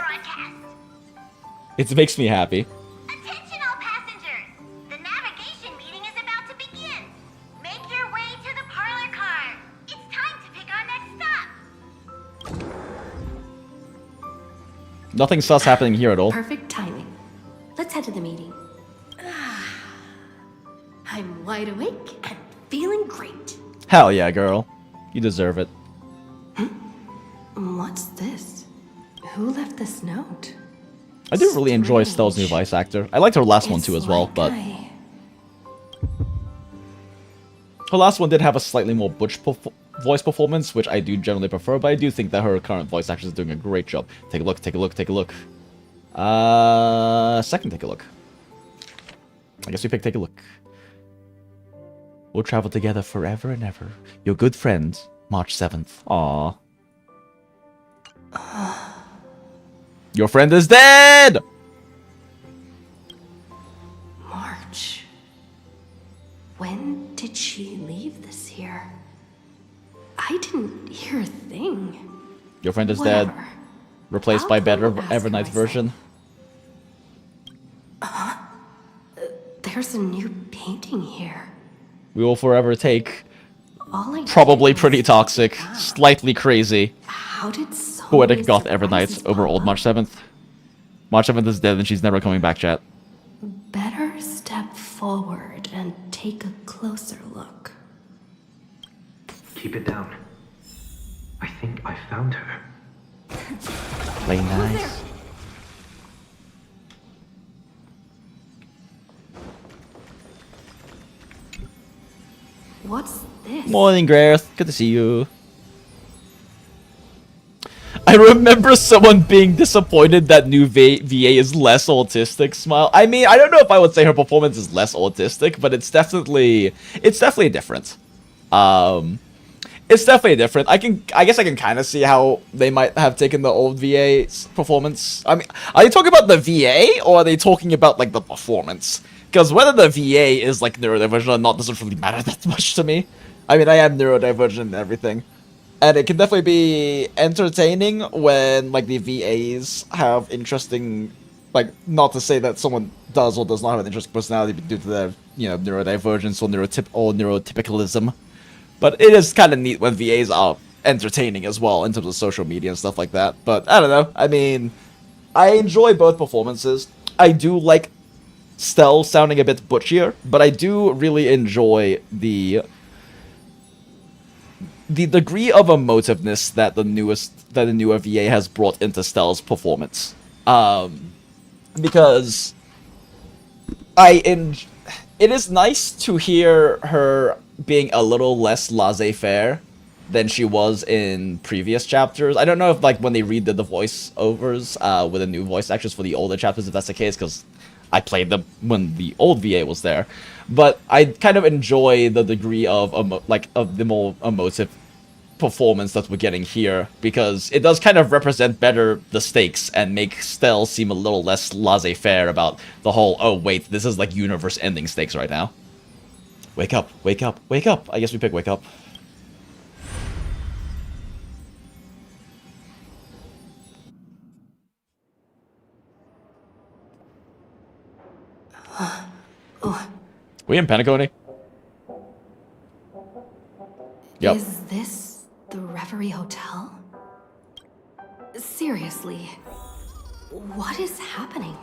It makes me happy. Attention all passengers! The navigation meeting is about to begin. Make your way to the parlor car. It's time to pick our next stop. Nothing sus happening here at all. Perfect timing. Let's head to the meeting. I'm wide awake and feeling great. Hell yeah, girl. You deserve it. What's this? Who left this note? I do really enjoy Stell's new voice actor. I liked her last one too as well, but her last one did have a slightly more butch voice performance, which I do generally prefer, but I do think that her current voice actress is doing a great job. Take a look, take a look, take a look. Second take a look. I guess we pick take a look. We'll travel together forever and ever. Your good friend, March 7th. Aww. Your friend is dead! March. When did she leave this year? I didn't hear a thing. Your friend is dead. Replaced by better Evernight version. There's a new painting here. We will forever take. All I Probably pretty toxic. Slightly crazy. How did so Poetic many goth surprises Evernight over old March 7th. March 7th is dead and she's never coming back, chat. Better step forward and take a closer look. Keep it down. I think I found her. Play nice. What's this? Morning, Gareth. Good to see you. I remember someone being disappointed that new VA is less autistic. Smile. I mean, I don't know if I would say her performance is less autistic, but it's definitely different. It's definitely different. I guess I can kind of see how they might have taken the old VA's performance. I mean, are they talking about the VA or are they talking about like the performance? Because whether the VA is like neurodivergent or not doesn't really matter that much to me. I mean, I am neurodivergent and everything. And it can definitely be entertaining when like the VAs have interesting, like, not to say that someone does or does not have an interesting personality due to their, you know, neurodivergence or neurotypicalism. But it is kind of neat when VAs are entertaining as well in terms of social media and stuff like that. But I don't know. I mean, I enjoy both performances. I do like Stell sounding a bit butchier, but I do really enjoy the degree of emotiveness that the newer VA has brought into Stell's performance. Because it is nice to hear her being a little less laissez-faire than she was in previous chapters. I don't know if like when they redid the voiceovers with the new voice actors for the older chapters, if that's the case, because I played them when the old VA was there. But I kind of enjoy the degree of the more emotive performance that we're getting here, because it does kind of represent better the stakes and make Stell seem a little less laissez-faire about the whole, oh wait, this is like universe-ending stakes right now. Wake up, wake up, wake up. I guess we pick wake up. We in Penacony? Yep. Is this the Reverie Hotel? Seriously, what is happening?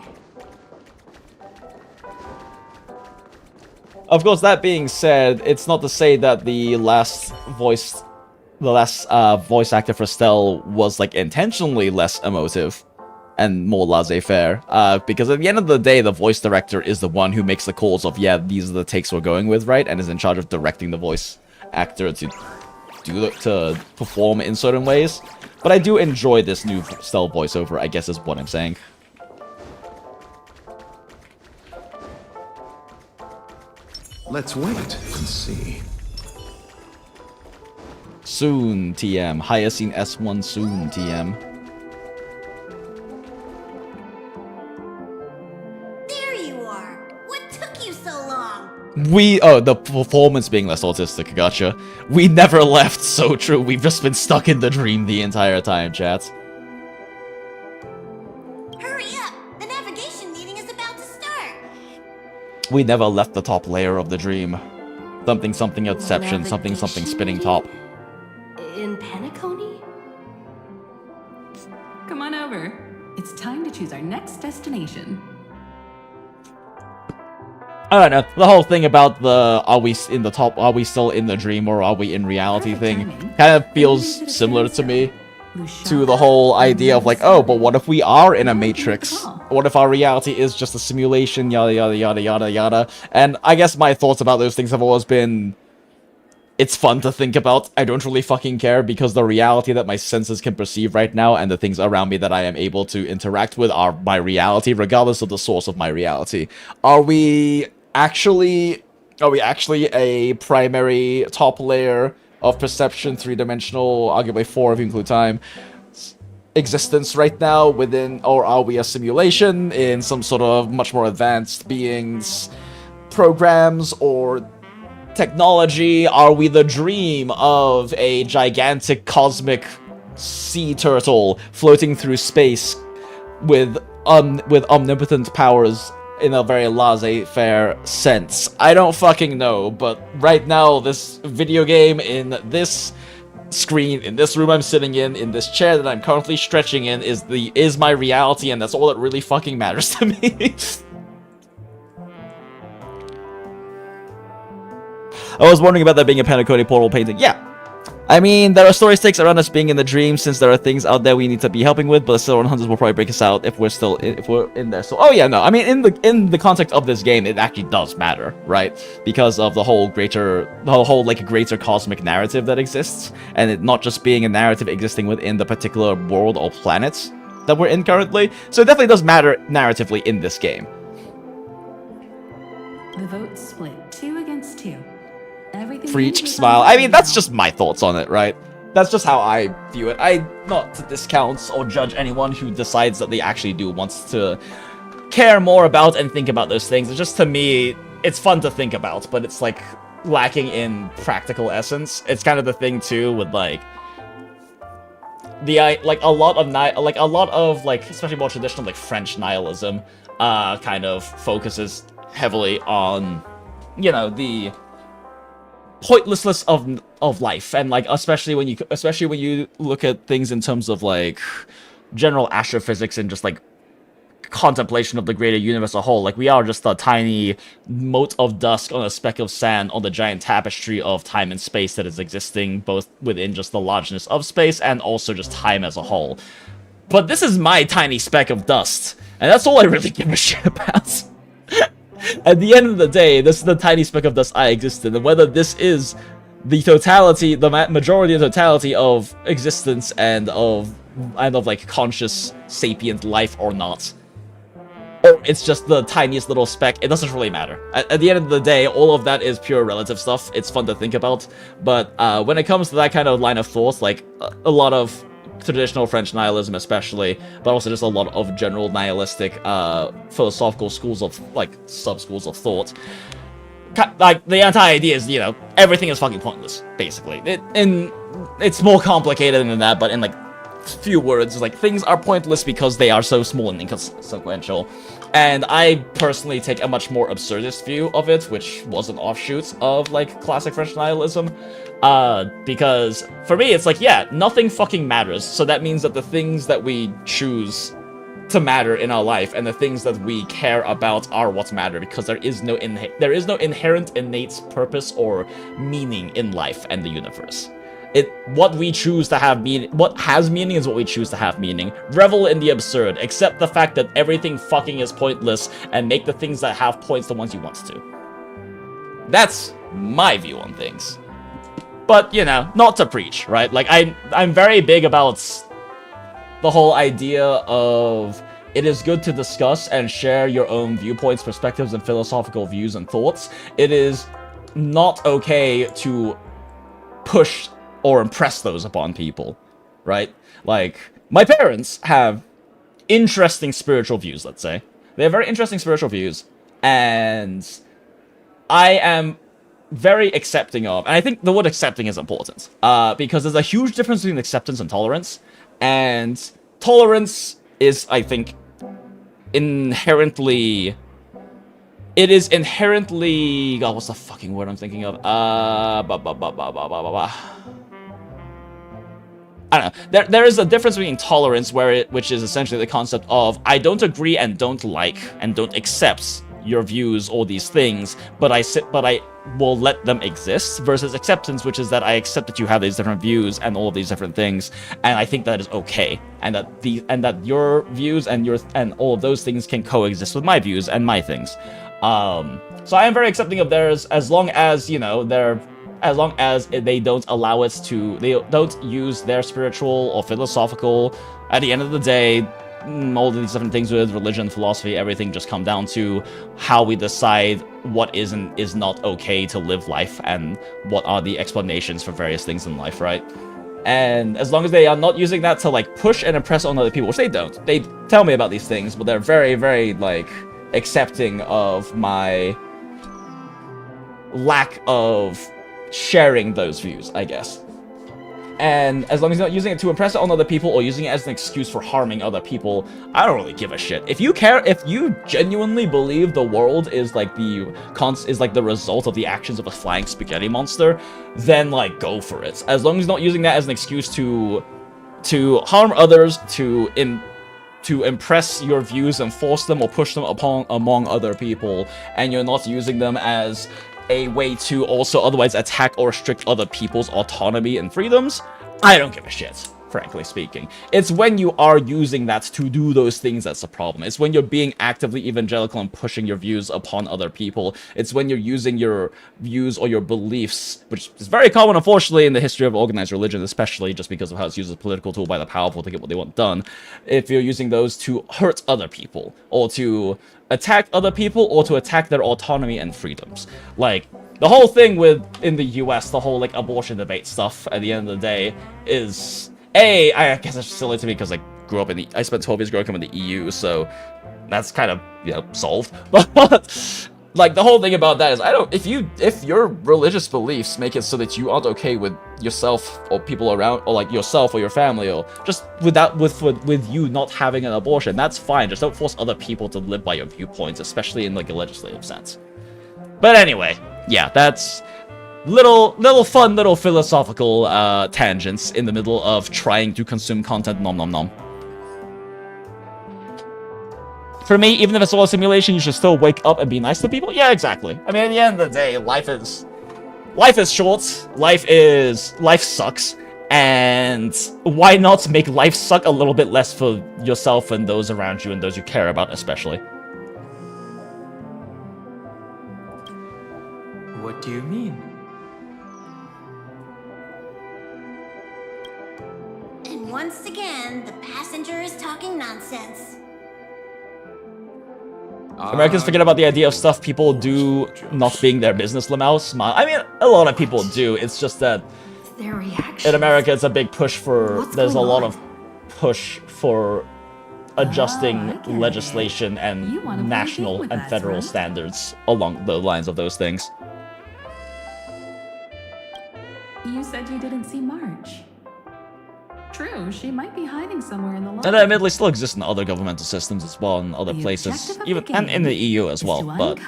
Of course, that being said, it's not to say that the last voice actor for Stell was like intentionally less emotive and more laissez-faire, because at the end of the day, the voice director is the one who makes the calls of, yeah, these are the takes we're going with, right, and is in charge of directing the voice actor to perform in certain ways. But I do enjoy this new Stell voiceover, I guess is what I'm saying. Let's wait and see. Soon, TM. Hyacine S1 soon, TM. There you are. What took you so long? The performance being less autistic, gotcha. We never left, so true. We've just been stuck in the dream the entire time, chat. Hurry up. The navigation meeting is about to start. We never left the top layer of the dream. Something something exception, something something spinning top. In Penacony? Come on over. It's time to choose our next destination. I don't know. The whole thing about the are we still in the dream or are we in reality thing kind of feels similar to me to the whole idea of like, oh, but what if we are in a matrix? What if our reality is just a simulation, yada yada yada yada yada. And I guess my thoughts about those things have always been, it's fun to think about. I don't really fucking care because the reality that my senses can perceive right now and the things around me that I am able to interact with are my reality, regardless of the source of my reality. Are we actually a primary top layer of perception, three-dimensional, arguably 4 if you include time, existence right now within, or are we a simulation in some sort of much more advanced beings, programs, or technology? Are we the dream of a gigantic cosmic sea turtle floating through space with omnipotent powers in a very laissez-faire sense? I don't fucking know, but right now this video game in this screen, in this room I'm sitting in this chair that I'm currently stretching in is my reality, and that's all that really fucking matters to me. I was wondering about that being a Penacony portal painting. Yeah. I mean, there are story stakes around us being in the dream since there are things out there we need to be helping with, but the Silver Hunters will probably break us out if we're in there. So, oh yeah, no. I mean, in the context of this game, it actually does matter, right? Because of the whole greater cosmic narrative that exists, and it not just being a narrative existing within the particular world or planet that we're in currently. So it definitely does matter narratively in this game. The vote's split 2 against 2. Everything For each smile. I mean, that's just my thoughts on it, right? That's just how I view it. Not to discount or judge anyone who decides that they actually do wants to care more about and think about those things. It's just, to me, it's fun to think about, but it's, like, lacking in practical essence. It's kind of the thing, too, with, like, a lot of, especially more traditional, like, French nihilism, kind of focuses heavily on, you know, the pointlessness of life, and like especially when you look at things in terms of like general astrophysics and just like contemplation of the greater universe as a whole. Like, we are just a tiny mote of dust on a speck of sand on the giant tapestry of time and space that is existing both within just the largeness of space and also just time as a whole. But this is my tiny speck of dust, and that's all I really give a shit about. At the end of the day, this is the tiny speck of dust I exist in, and whether this is the totality, the majority and totality of existence and of like conscious sapient life or not, or it's just the tiniest little speck, it doesn't really matter. At the end of the day, all of that is pure relative stuff. It's fun to think about, but when it comes to that kind of line of thought, like a lot of traditional French nihilism especially, but also just a lot of general nihilistic philosophical schools of, like, sub-schools of thought. Like, the entire idea is, you know, everything is fucking pointless, basically. It's more complicated than that, but in, like, few words, like, things are pointless because they are so small and inconsequential. And I personally take a much more absurdist view of it, which was an offshoot of, like, classic French nihilism. Because for me, it's like, yeah, nothing fucking matters. So that means that the things that we choose to matter in our life and the things that we care about are what matter, because there is no inherent innate purpose or meaning in life and the universe. What we choose to have meaning, what has meaning is what we choose to have meaning. Revel in the absurd, accept the fact that everything fucking is pointless, and make the things that have points the ones you want to. That's my view on things. But, you know, not to preach, right? Like, I'm very big about the whole idea of it is good to discuss and share your own viewpoints, perspectives, and philosophical views and thoughts. It is not okay to push or impress those upon people, right? Like, my parents have interesting spiritual views, let's say. They have very interesting spiritual views, and I am very accepting of, and I think the word accepting is important, because there's a huge difference between acceptance and tolerance, and tolerance is, I think, inherently... It is inherently... God, what's the fucking word I'm thinking of? I don't know. There is a difference between tolerance, which is essentially the concept of I don't agree and don't like and don't accept your views or these things, but I will let them exist, versus acceptance, which is that I accept that you have these different views and all of these different things, and I think that is okay, and that your views and all of those things can coexist with my views and my things. So I am very accepting of theirs, as long as, you know, as long as they don't allow us to, they don't use their spiritual or philosophical, at the end of the day, all of these different things with religion, philosophy, everything just come down to how we decide what is and is not okay to live life, and what are the explanations for various things in life, right? And as long as they are not using that to, like, push and impress on other people, which they don't. They tell me about these things, but they're very, very, like, accepting of my lack of sharing those views, I guess. And as long as you're not using it to impress on other people or using it as an excuse for harming other people, I don't really give a shit. If you care, if you genuinely believe the world is like the result of the actions of a flying spaghetti monster, then, like, go for it. As long as you're not using that as an excuse to harm others, to impress your views and force them or push them among other people, and you're not using them as a way to also otherwise attack or restrict other people's autonomy and freedoms, I don't give a shit, frankly speaking. It's when you are using that to do those things that's the problem. It's when you're being actively evangelical and pushing your views upon other people. It's when you're using your views or your beliefs, which is very common, unfortunately, in the history of organized religion, especially just because of how it's used as a political tool by the powerful to get what they want done. If you're using those to hurt other people, or to attack other people, or to attack their autonomy and freedoms. Like, the whole thing in the US, the whole, like, abortion debate stuff, at the end of the day, is... I guess it's silly to me because I grew up I spent 12 years growing up in the EU, so that's kind of, you know, solved. But, like, the whole thing about that is, if your religious beliefs make it so that you aren't okay with yourself or people around, or, like, yourself or your family, or just with you not having an abortion, that's fine. Just don't force other people to live by your viewpoints, especially in, like, a legislative sense. But anyway, yeah, that's little fun philosophical tangents in the middle of trying to consume content. Nom nom nom. For me, even if it's all a simulation, you should still wake up and be nice to people. Yeah, exactly. I mean, at the end of the day, life is short. Life sucks. And why not make life suck a little bit less for yourself and those around you and those you care about, especially? What do you mean? And once again, the passenger is talking nonsense. Americans forget about the idea of stuff people do not being their business, Lamau. I mean, a lot of people do. It's just that in America, it's a big push for... There's a lot of push for adjusting legislation and national and federal standards along the lines of those things. You said you didn't see March. True, she might be hiding somewhere in the lobby. And admittedly still exists in other governmental systems as well, in other places, even and in the EU as well, but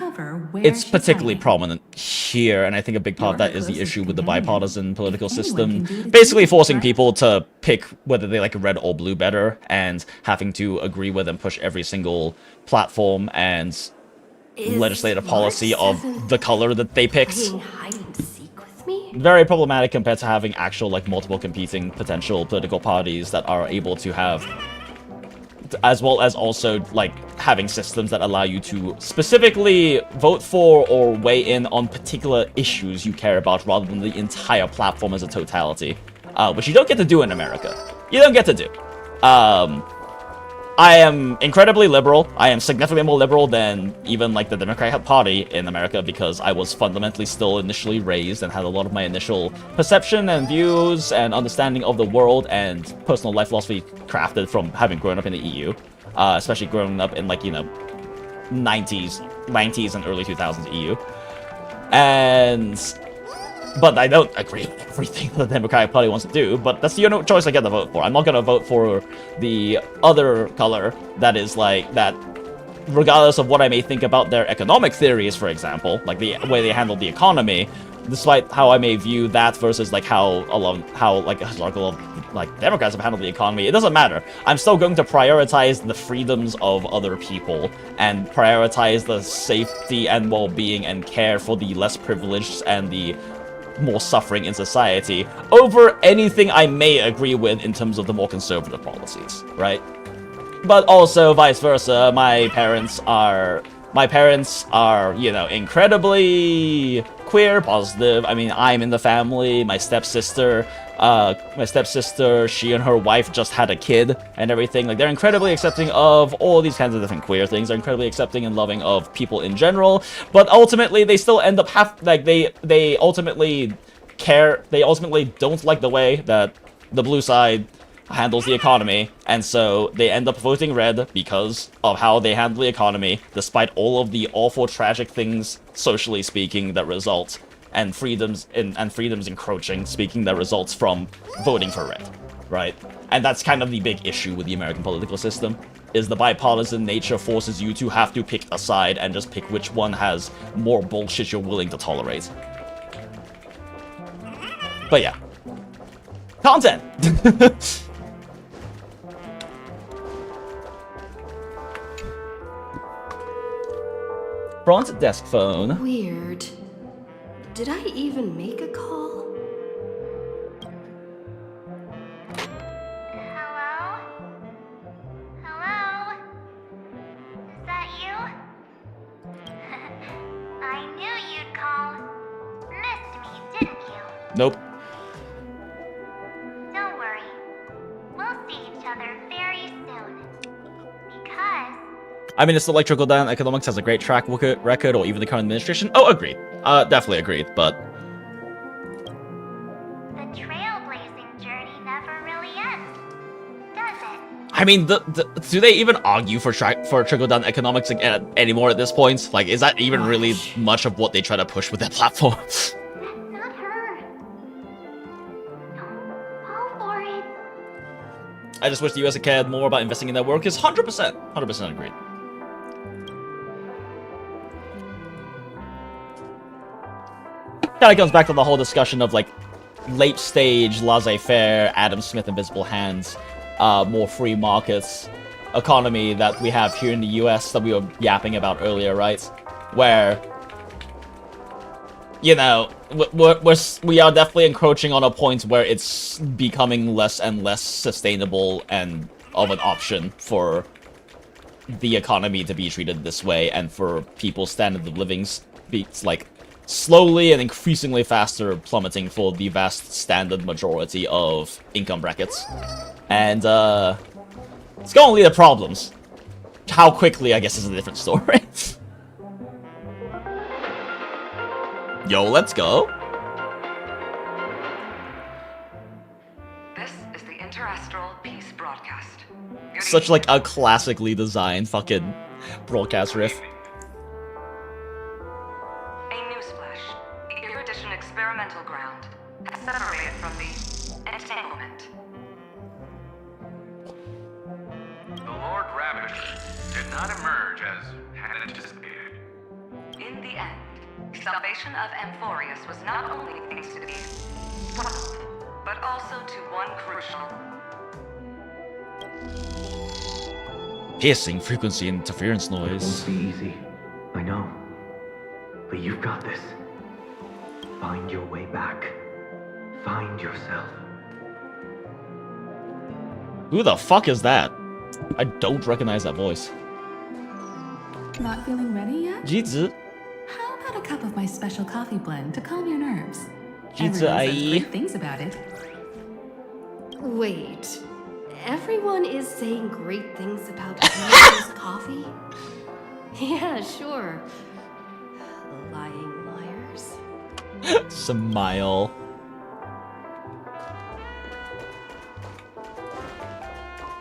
it's particularly prominent here, and I think a big part of that is the issue with the bipartisan political system, basically forcing people to pick whether they like red or blue better, and having to agree with and push every single platform and legislative policy of the color that they picked. Very problematic compared to having actual, like, multiple competing potential political parties that are able to have, as well as also, like, having systems that allow you to specifically vote for or weigh in on particular issues you care about rather than the entire platform as a totality, which you don't get to do in America. You don't get to do. I am incredibly liberal. I am significantly more liberal than even like the Democratic Party in America because I was fundamentally still initially raised and had a lot of my initial perception and views and understanding of the world and personal life philosophy crafted from having grown up in the EU, especially growing up in like, you know, 90s and early 2000s EU. But I don't agree with everything the Democratic Party wants to do, but that's the only choice I get to vote for. I'm not going to vote for the other color that is like that, regardless of what I may think about their economic theories, for example, like the way they handle the economy, despite how I may view that versus like how historical like Democrats have handled the economy. It doesn't matter. I'm still going to prioritize the freedoms of other people and prioritize the safety and well-being and care for the less privileged and the more suffering in society over anything I may agree with in terms of the more conservative policies, right? But also vice versa, my parents are, you know, incredibly queer, positive. I mean, I'm in the family, my stepsister, she and her wife just had a kid and everything. Like, they're incredibly accepting of all these kinds of different queer things. They're incredibly accepting and loving of people in general. But ultimately, they still end up they ultimately care. They ultimately don't like the way that the blue side handles the economy, and so they end up voting red because of how they handle the economy, despite all of the awful, tragic things, socially speaking, that result, and freedoms encroaching, speaking, that results from voting for red, right? And that's kind of the big issue with the American political system, is the bipartisan nature forces you to have to pick a side and just pick which one has more bullshit you're willing to tolerate. But yeah. Content! Front desk phone. Weird. Did I even make a call? Hello? Hello? Is that you? I knew you'd call. Missed me, didn't you? Nope. Don't worry. We'll see each other very soon. Because... I mean, it's like trickle-down economics has a great track record, or even the current administration. Oh, agreed. Definitely agreed, but... The trailblazing journey never really ends, does it? I mean, do they even argue for trickle-down economics anymore at this point? Like, is that even really much of what they try to push with their platform? That's not her. No, fall for it. I just wish the US had cared more about investing in their workers. 100%. 100% agreed. Kind of comes back to the whole discussion of, like, late-stage, laissez-faire, Adam Smith invisible hands, more free markets economy that we have here in the US that we were yapping about earlier, right? Where, you know, we are definitely encroaching on a point where it's becoming less and less sustainable and of an option for the economy to be treated this way, and for people's standard of living like slowly and increasingly faster plummeting for the vast standard majority of income brackets. And it's gonna lead to problems. How quickly, I guess, is a different story. Yo, let's go. This is the Interastral Peace Broadcast. Such like a classically designed fucking broadcast riff. Experimental ground has separated from the entanglement. The Lord Rabbit did not emerge as had anticipated. In the end, salvation of Amphorius was not only thanks to these, but also to one crucial. Piercing frequency interference noise. It won't be easy, I know. But you've got this. Find your way back. Find yourself. Who the fuck is that? I don't recognize that voice. Not feeling ready yet? Jizu. How about a cup of my special coffee blend to calm your nerves? Jizu Everyone says ai. great things about it. Wait, everyone is saying great things about Google's coffee. Yeah, sure. Lying liars. Smile.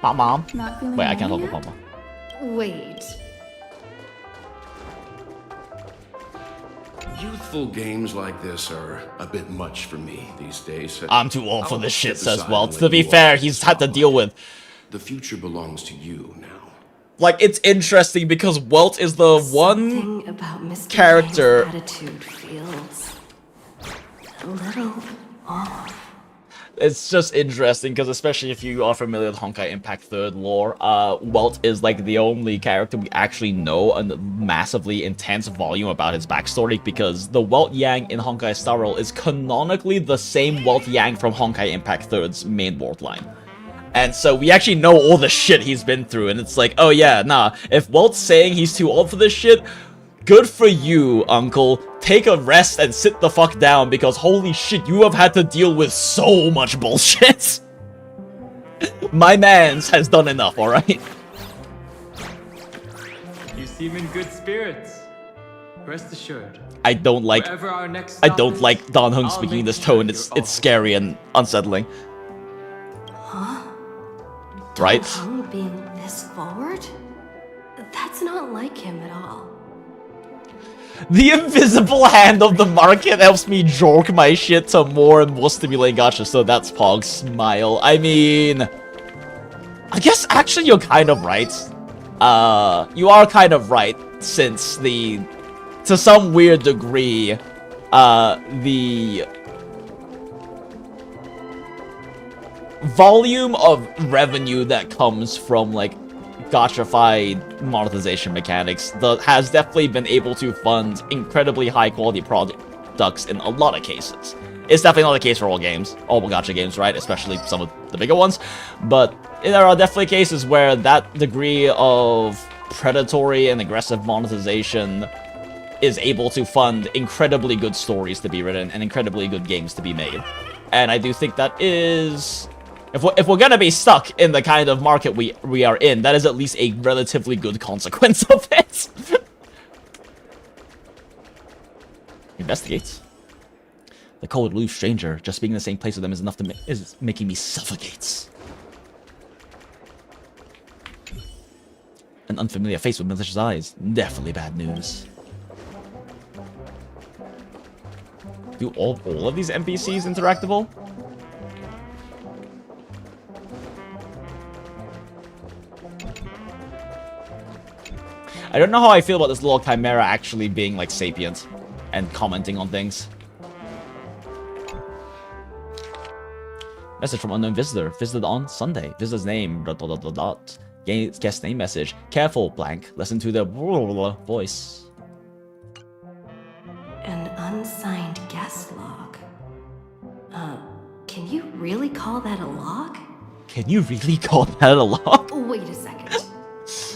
Mom. Not feeling Wait, I can't ready talk yet? with Mama. Wait. Youthful games like this are a bit much for me these days. I'm too old for I'll this shit, step says aside Walt. and To let be you fair, walk he's the had to deal with. The future belongs to you now. Like, it's interesting because Walt is the one Something about Mr. character. Yang's attitude feels a little off. It's just interesting because, especially if you are familiar with Honkai Impact 3rd lore, Walt is like the only character we actually know a massively intense volume about his backstory, because the Walt Yang in Honkai Star Rail is canonically the same Walt Yang from Honkai Impact 3rd's main world line. And so we actually know all the shit he's been through, and it's like, oh yeah, nah, if Walt's saying he's too old for this shit, good for you, uncle. Take a rest and sit the fuck down, because holy shit, you have had to deal with so much bullshit. My mans has done enough, alright? You seem in good spirits. Rest assured. I don't like Wherever our next I stop don't is, like Dan Heng I'll speaking make this sure tone. It's scary and unsettling. Huh? Right? Hung being this forward? That's not like him at all. The invisible hand of the market helps me jork my shit to more and more stimulating gacha, so that's Pog's smile. I mean, I guess actually you're kind of right. You are kind of right, since to some weird degree, the volume of revenue that comes from, like, gacha-fied monetization mechanics has definitely been able to fund incredibly high-quality products in a lot of cases. It's definitely not the case for all games, all gacha games, right? Especially some of the bigger ones. But there are definitely cases where that degree of predatory and aggressive monetization is able to fund incredibly good stories to be written and incredibly good games to be made. And I do think that is... If we're gonna be stuck in the kind of market we are in, that is at least a relatively good consequence of it. Investigates. The cold, aloof stranger. Just being in the same place with them is enough to is making me suffocate. An unfamiliar face with malicious eyes. Definitely bad news. Do all of these NPCs interactable? I don't know how I feel about this little chimera actually being, like, sapient and commenting on things. Message from unknown visitor. Visited on Sunday. Visitor's name. ... Guest name message. Careful, blank. Listen to the voice. An unsigned guest log. Can you really call that a log? Can you really call that a log? Wait a second.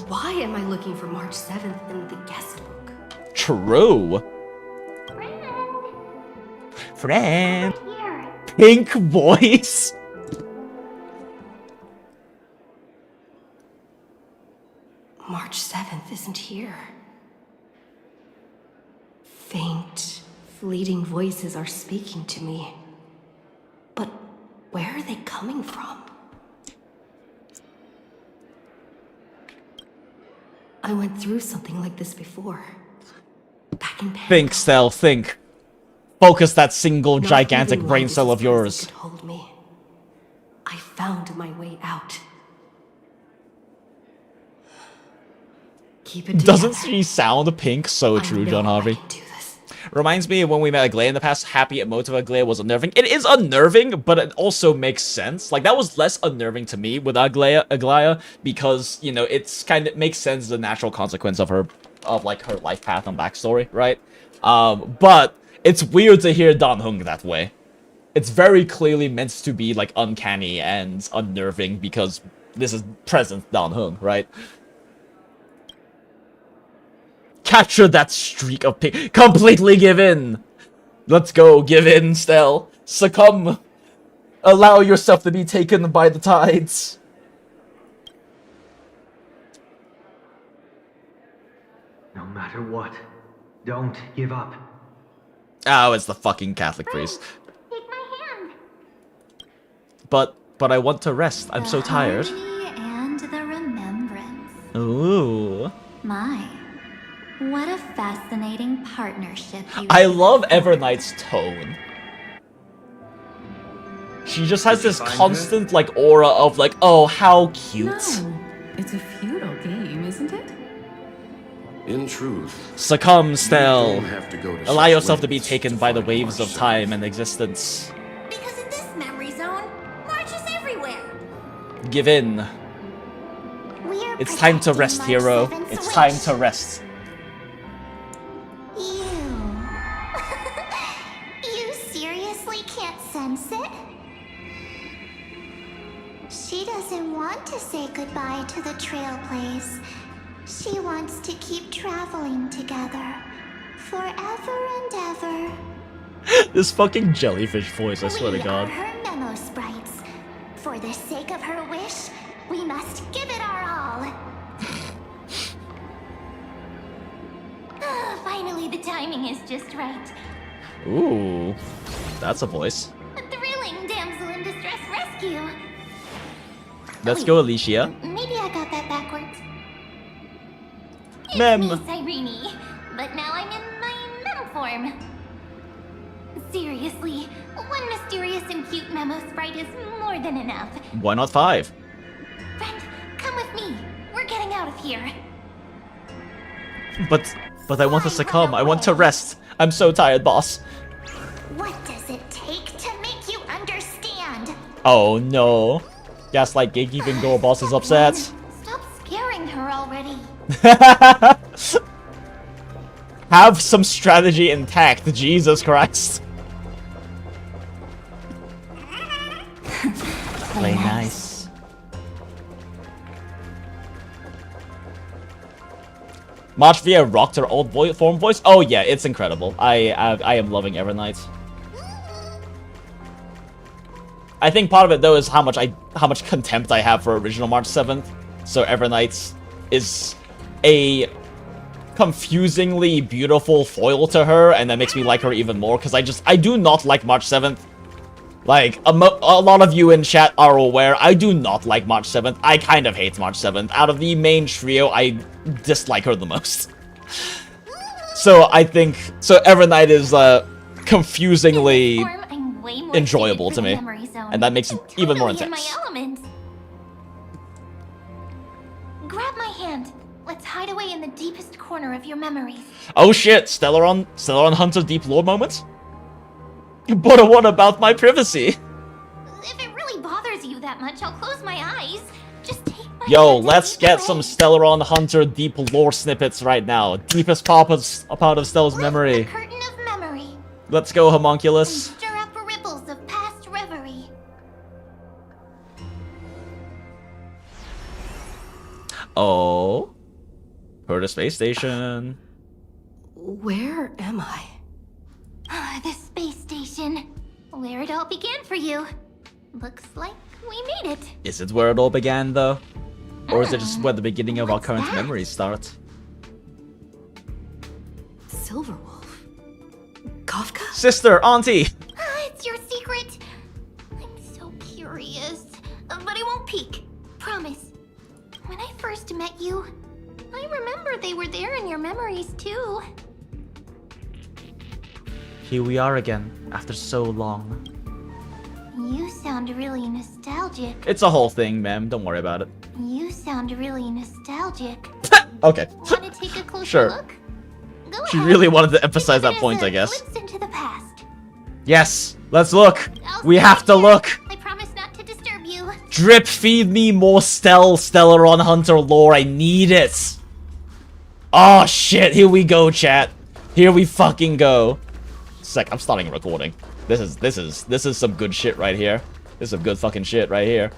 Why am I looking for March 7th in the guest book? True. Friend. Pink voice. March 7th isn't here. Faint, fleeting voices are speaking to me. But where are they coming from? I went through something like this before. Back in Think, Stell, think. Focus that single Not gigantic even brain long cell of distance yours. could hold me. I found my way out. Keep it Doesn't together. she sound pink? So true, John Harvey. Reminds me of when we met Aglaia in the past. Happy emotive Aglaia was unnerving. It is unnerving, but it also makes sense. Like, that was less unnerving to me with Aglaia because, you know, it's kind of makes sense as a natural consequence of her life path and backstory, right? But it's weird to hear Dan Heng that way. It's very clearly meant to be, like, uncanny and unnerving because this is present Dan Heng, right? Capture that streak of pink. Completely give in. Let's go. Give in, Stell. Succumb. Allow yourself to be taken by the tides. No matter what, don't give up. Oh, it's the fucking Catholic priest. Take my hand. But I want to rest. I'm so tired. And the remembrance. Ooh. My, what a fascinating partnership you I love Everknight's tone. She just has this constant, like, aura of, like, oh, how cute. No, it's a feudal game, isn't it? In truth, Succumb, Stell. don't have to go to Allow such yourself to be lengths taken to by the find waves of March time and existence. Because in this memory zone, March is everywhere. Give in. We're It's time to protecting rest, March hero. 7's It's time wish. to rest. You seriously can't sense it? She doesn't want to say goodbye to the Trailblaze. She wants to keep traveling together. Forever and ever. This fucking jellyfish voice, I swear to We God. are her memo sprites. For the sake of her wish, we must give it our all. Finally, the timing is just right. Ooh. That's a voice. A thrilling damsel in distress rescue. Let's go, Alicia. Maybe I got that backwards. It's Mem. me, Cyrene, but now I'm in my mem form. Seriously, one mysterious and cute memo sprite is more than enough. Why not 5? Friend, come with me. We're getting out of here. But I want to succumb. I want to rest. I'm so tired, boss. What does it take to make you understand? Oh no. Gaslight gatekeeping girl boss is upset. Stop scaring her already. Have some strategy intact, Jesus Christ. Play nice. March via rocked her old form voice. Oh yeah, it's incredible. I am loving Evernight. I think part of it though is how much contempt I have for original March 7th. So Evernight is a confusingly beautiful foil to her, and that makes me like her even more because I do not like March 7th. Like, a lot of you in chat are aware, I do not like March 7th. I kind of hate March 7th. Out of the main trio, I dislike her the most. So I think, Evernight is confusingly enjoyable to me, and that makes it even more intense. My element. Grab my hand. Let's hide away in the deepest corner of your memories. Oh shit, Stellaron Hunter Deep Lore moment? But what about my privacy? If it really bothers you that much, I'll close my eyes. Just take my Yo, hand let's and get lead some the way. Stellaron Hunter Deep Lore snippets right now. Deepest part of Stella's memory. Curtain of memory. Let's go, homunculus. Stir up ripples of past reverie. Oh. Heard a space station. Where am I? The space station. Where it all began for you. Looks like we made it. Is it where it all began, though? Or is it just where the beginning of our current that? memories start? Silverwolf? Kafka? Sister, auntie! It's your secret. I'm so curious. But I won't peek. Promise. When I first met you, I remember they were there in your memories too. Here we are again, after so long. You sound really nostalgic. It's a whole thing, ma'am. Don't worry about it. You sound really nostalgic. Okay. Want to take a closer Sure. look? Go She ahead. really wanted to emphasize that It is point, a I guess. glimpse into the past. Yes, let's look. We have to look. I promise not to disturb you. Drip feed me more Stellaron Hunter lore. I need it. Oh shit, here we go, chat. Here we fucking go. Sec, I'm starting recording. This is some good shit right here. This is some good fucking shit right here.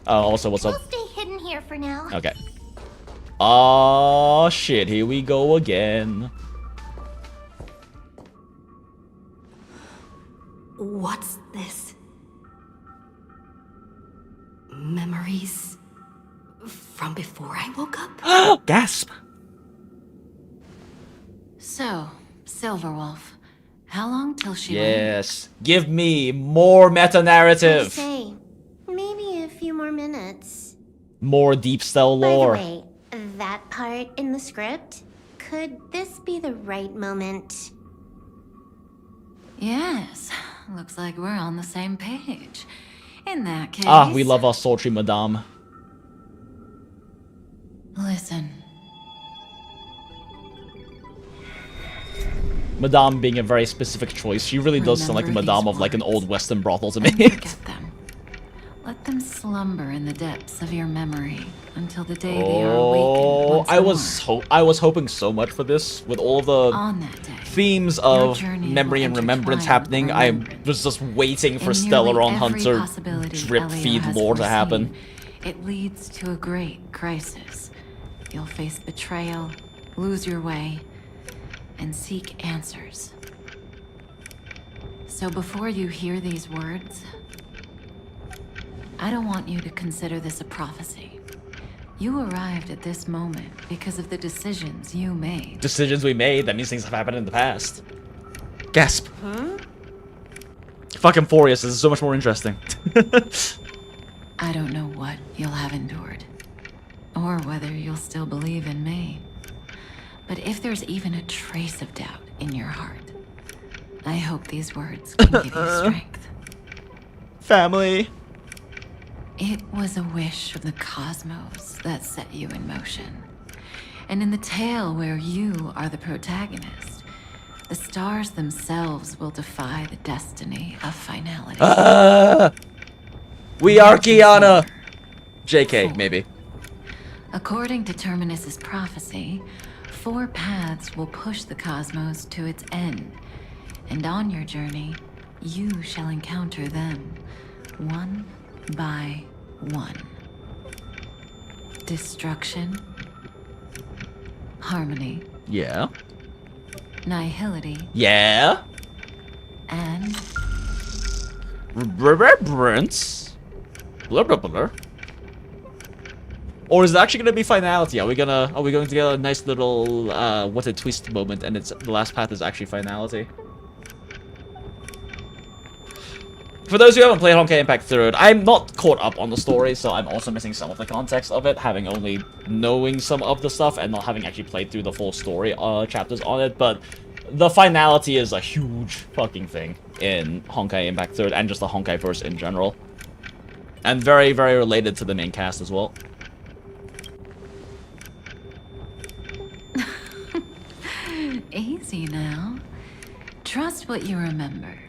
Also, what's We'll up? stay hidden here for now. Okay. Oh shit, here we go again. What's this? Memories from before I woke up? Gasp. So, Silverwolf, how long till she Yes. Give me more I meta-narrative. say, maybe a few more minutes. More deep cell By the lore. way, that part in the script, could this be the right moment? Yes, looks like we're on the same page. In that case... Ah, we love our sultry madame. Listen. Madame being a very specific choice. She really does sound like a madame of like an old western brothel to me. Let them slumber in the depths of your memory until the day they are awakened once I was hoping so much for this with all of the themes of memory and remembrance happening. I was just waiting for Stellaron Hunter drip feed lore to happen. It leads to a great crisis. You'll face betrayal, lose your way, and seek answers. So before you hear these words, I don't want you to consider this a prophecy. You arrived at this moment because of the decisions you made. Decisions we made, that means things have happened in the past. Gasp. Huh? Fucking Furious, this is so much more interesting. I don't know what you'll have endured, or whether you'll still believe in me. But if there's even a trace of doubt in your heart, I hope these words can give you strength. Family. It was a wish of the cosmos that set you in motion. And in the tale where you are the protagonist, the stars themselves will defy the destiny of finality. We are Kiana! JK, maybe. According to Terminus's prophecy, 4 paths will push the cosmos to its end. And on your journey, you shall encounter them, one by one. Destruction. Harmony. Yeah. Nihility. Yeah. And... Reverence. Blah blah blah. Or is it actually gonna be finality? Are we going to get a nice little what a twist moment and it's the last path is actually finality? For those who haven't played Honkai Impact 3rd, I'm not caught up on the story, so I'm also missing some of the context of it, having only knowing some of the stuff and not having actually played through the full story chapters on it, but the finality is a huge fucking thing in Honkai Impact 3rd and just the Honkai verse in general. And very, very related to the main cast as well. Easy now. Trust what you remember.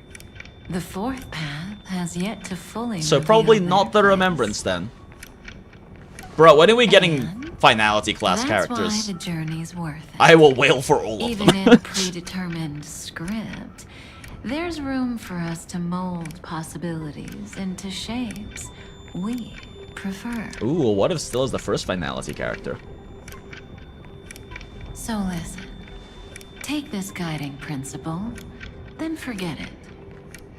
The 4th path has yet to fully So probably reveal not the remembrance then. Bro, when are we getting finality class characters? That's why the journey's worth it. I will wail for all of Even them. in a predetermined script, there's room for us to mold possibilities into shapes we prefer. Ooh, what if Still is the first finality character? So listen. Take this guiding principle, then forget it.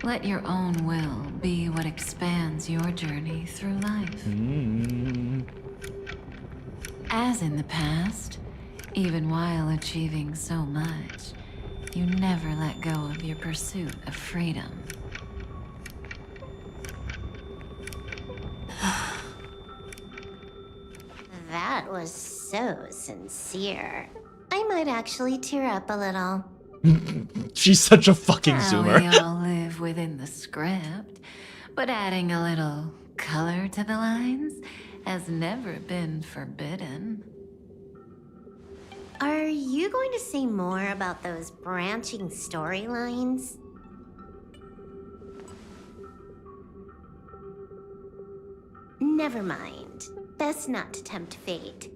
Let your own will be what expands your journey through life. As in the past, even while achieving so much, you never let go of your pursuit of freedom. That was so sincere. I might actually tear up a little. She's such a fucking Well, zoomer. we all live within the script, but adding a little color to the lines has never been forbidden. Are you going to say more about those branching storylines? Never mind. Best not to tempt fate.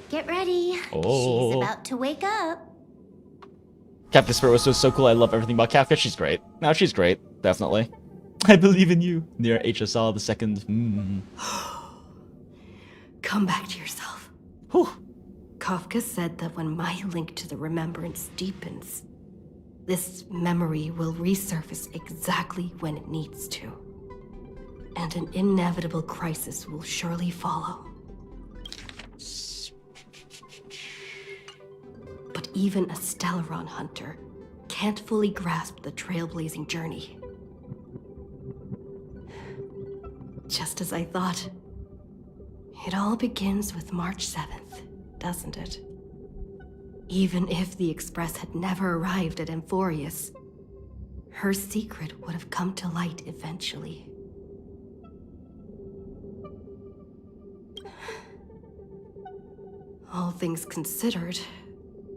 Get ready. Oh. She's about to wake up. Kafka Spirit was so cool. I love everything about Kafka. She's great. No, she's great. Definitely. I believe in you. Near HSR the second. Come back to yourself. Whew. Kafka said that when my link to the remembrance deepens, this memory will resurface exactly when it needs to. And an inevitable crisis will surely follow. But even a Stellaron hunter can't fully grasp the trailblazing journey. Just as I thought. It all begins with March 7th, doesn't it? Even if the Express had never arrived at Amphorius, her secret would have come to light eventually. All things considered,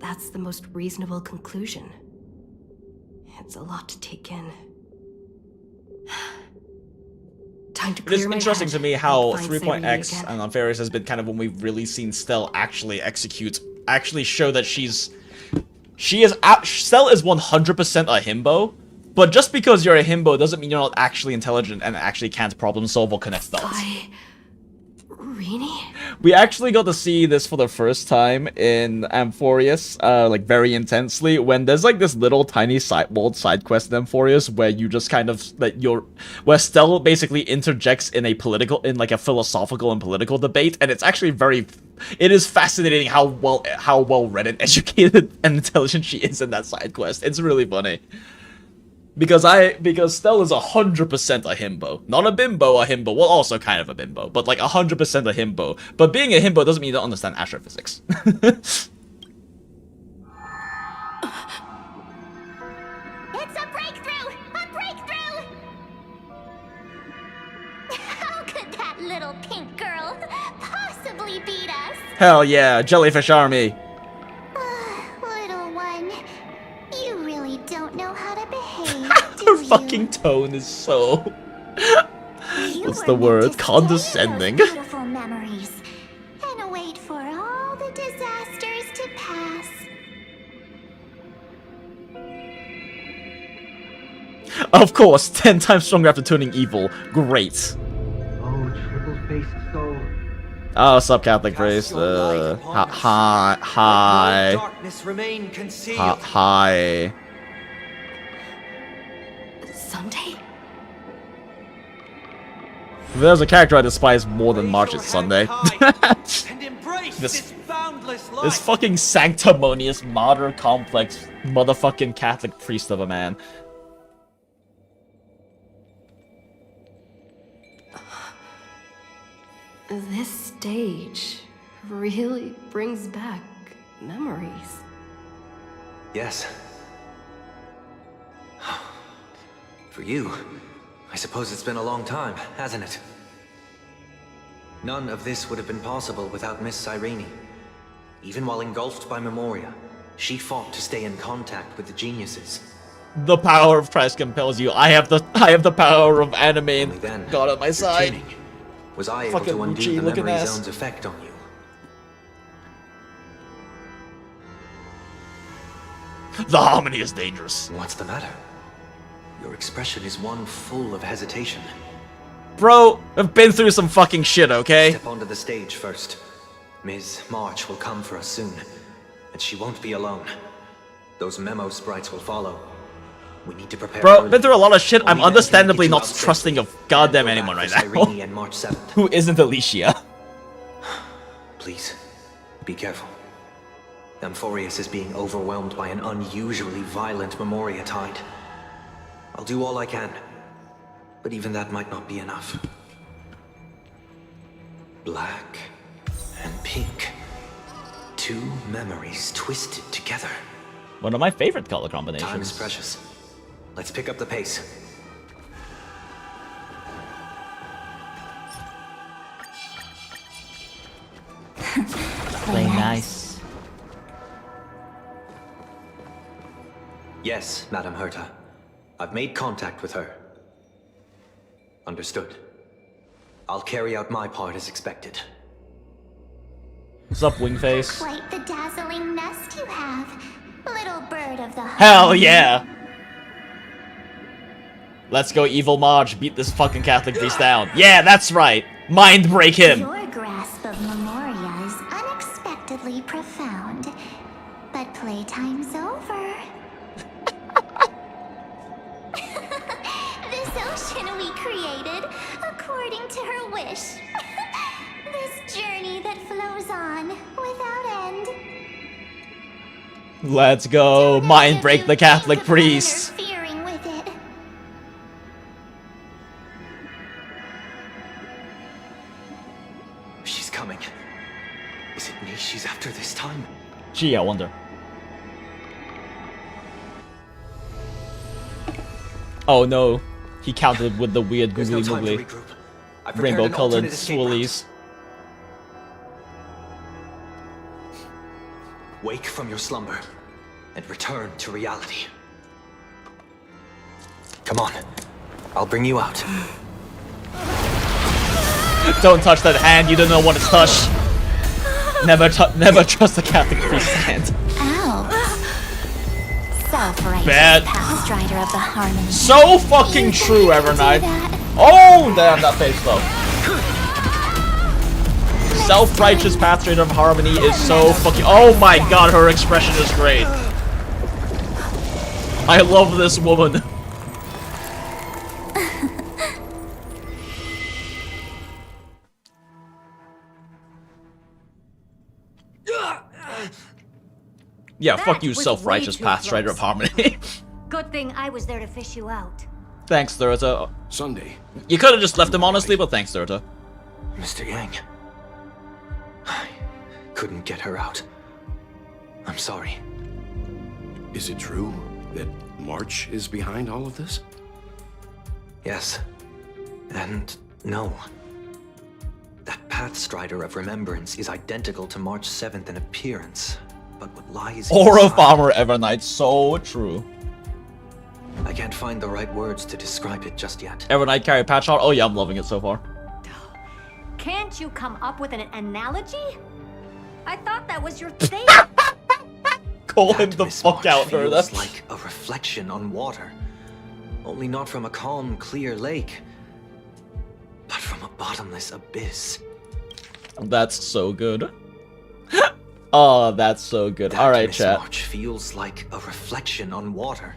that's the most reasonable conclusion. It's a lot to take in. Time to It is clear my interesting head to me how and find 3.x Cyrene and Ampharius has been kind of when we've really seen Stell actually show that Stell is 100% a himbo, but just because you're a himbo doesn't mean you're not actually intelligent and actually can't problem solve or connect dots. We actually got to see this for the first time in Amphorius, like very intensely, when there's like this little tiny world side quest in Amphorius where you just kind of where Stell basically interjects in a philosophical and political debate, and it's actually it is fascinating how well read and educated and intelligent she is in that side quest. It's really funny. Because Stell is 100% a himbo. Not a bimbo, a himbo. Well, also kind of a bimbo, but like 100% a himbo. But being a himbo doesn't mean you don't understand astrophysics. It's a breakthrough! A breakthrough! How could that little pink girl possibly beat us? Hell yeah, jellyfish army. Little one, you really don't know how to behave, Her fucking tone is so... What's the word? Condescending. beautiful memories, and wait for all the disasters to pass. Of course, 10 times stronger after turning evil. Great. Oh, triple-faced soul. Oh, what's up, Catholic priest? Hi. Darkness remain concealed. Hi. Sunday? If there's a character I despise more than March, it's Sunday. This fucking sanctimonious, martyr complex, motherfucking Catholic priest of a man. This stage really brings back memories. Yes. For you, I suppose it's been a long time, hasn't it? None of this would have been possible without Miss Cyrene. Even while engulfed by Memoria, she fought to stay in contact with the geniuses. The power of Christ compels you. I have the power of anime and God on my side. Was I able to undo the memory zone's effect on you? The harmony is dangerous. What's the matter? Your expression is one full of hesitation. Bro, I've been through some fucking shit, okay? Step onto the stage first. Ms. March will come for us soon, and she won't be alone. Those memo sprites will follow. We need to prepare. Bro, been through a lot of shit. I'm understandably not trusting of goddamn anyone right now. Who isn't Alicia? Please, be careful. Amphorius is being overwhelmed by an unusually violent Memoria tide. I'll do all I can, but even that might not be enough. Black and pink. Two memories twisted together. One of my favorite color combinations. Time is precious. Let's pick up the pace. Play nice. Yes, Madam Herta. I've made contact with her. Understood. I'll carry out my part as expected. What's up, Wingface? Quite the dazzling nest you have, little bird of the Hell yeah! Let's go, Evil Marge. Beat this fucking Catholic priest down. Yeah, that's right. Mind break him. Your grasp of Memoria is unexpectedly profound, but playtime's over. This ocean we created, according to her wish. This journey that flows on without end. Let's go. Mind break the Catholic priest. Interfering with it. She's coming. Is it me she's after this time? Gee, I wonder. Oh no. He counted with the weird googly moogly. Rainbow colored swirlies. Wake from your slumber and return to reality. Come on, I'll bring you out. Don't touch that hand, you don't know what it's touched. Never trust the Catholic priest's hand. Ow. Self-righteous Bad. past strider of the harmony. So fucking true, Evernight. Oh, damn, that face though. Self-righteous path straight of harmony is so fucking. Oh my god, her expression is great. I love this woman. Yeah, fuck you, self-righteous path strider of harmony. Good thing I was there to fish you out. Thanks, Thurta. Sunday. You could have just left him honestly, but thanks, Thurta. Mr. Yang. I couldn't get her out. I'm sorry. Is it true that March is behind all of this? Yes. And no. That Pathstrider of Remembrance is identical to March 7th in appearance, but what lies Aura inside... Farmer Evernight, so true. I can't find the right words to describe it just yet. Evernight carry patch art. Oh yeah, I'm loving it so far. Can't you come up with an analogy? I thought that was your thing. Call him the fuck out, her. That's like a reflection on water. Only not from a calm, clear lake, but from a bottomless abyss. That's so good. Oh, that's so good. Alright, chat. March feels like a reflection on water.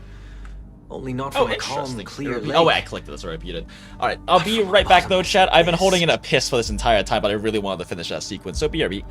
Only not from a calm, clear lake. Oh wait, I clicked this, or I beat it. Alright, I'll be right back though, chat. I've been holding in a piss for this entire time, but I really wanted to finish that sequence, so BRB.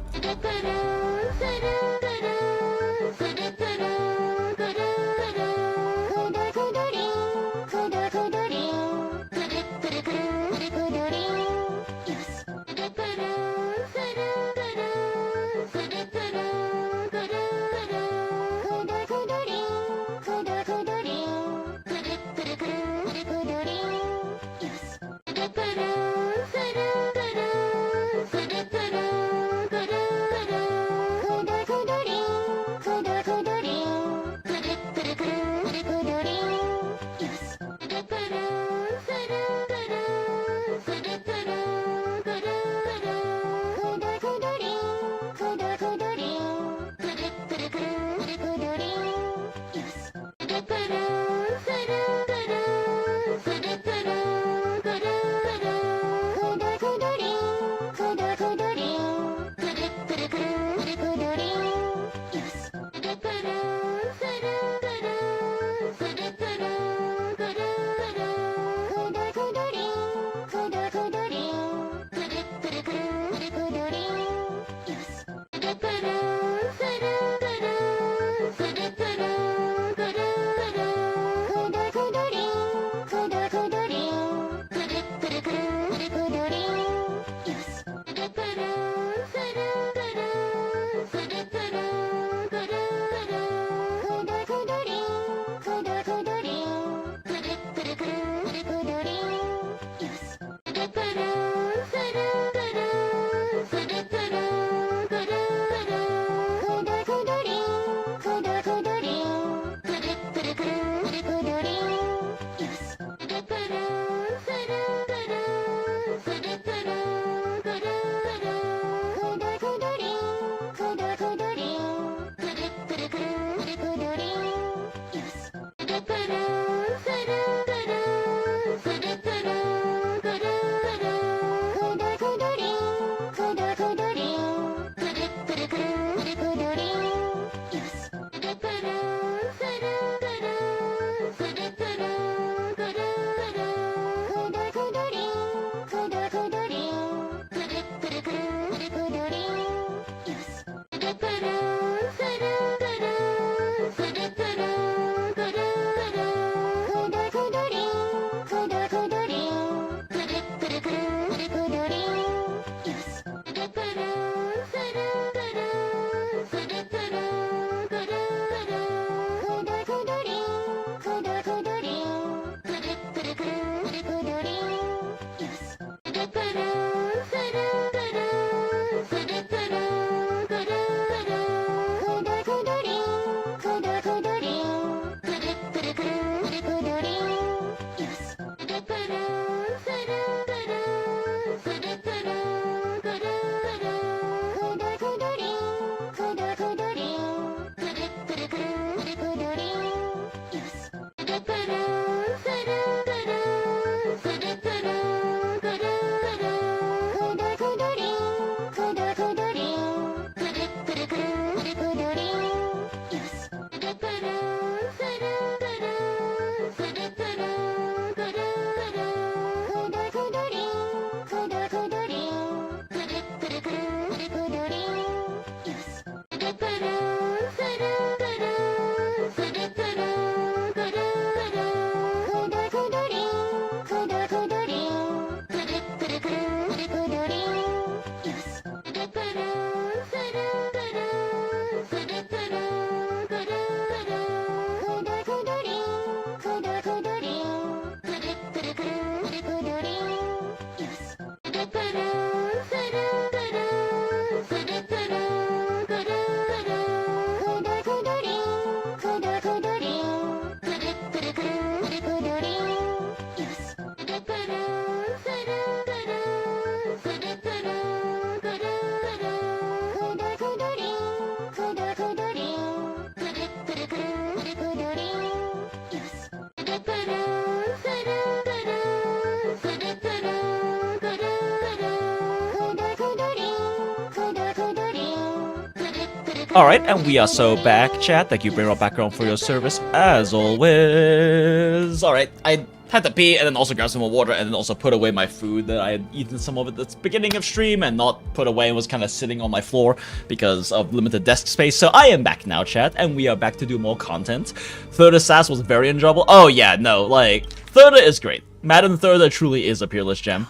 Alright, and we are so back, chat. Thank you, Brainrot Background, for your service, as always. Alright, I had to pee, and then also grab some more water, and then also put away my food that I had eaten some of it at the beginning of stream, and not put away and was kind of sitting on my floor because of limited desk space. So I am back now, chat, and we are back to do more content. Third Sass was very enjoyable. Oh yeah, no, like, Third is great. Madden Third truly is a peerless gem.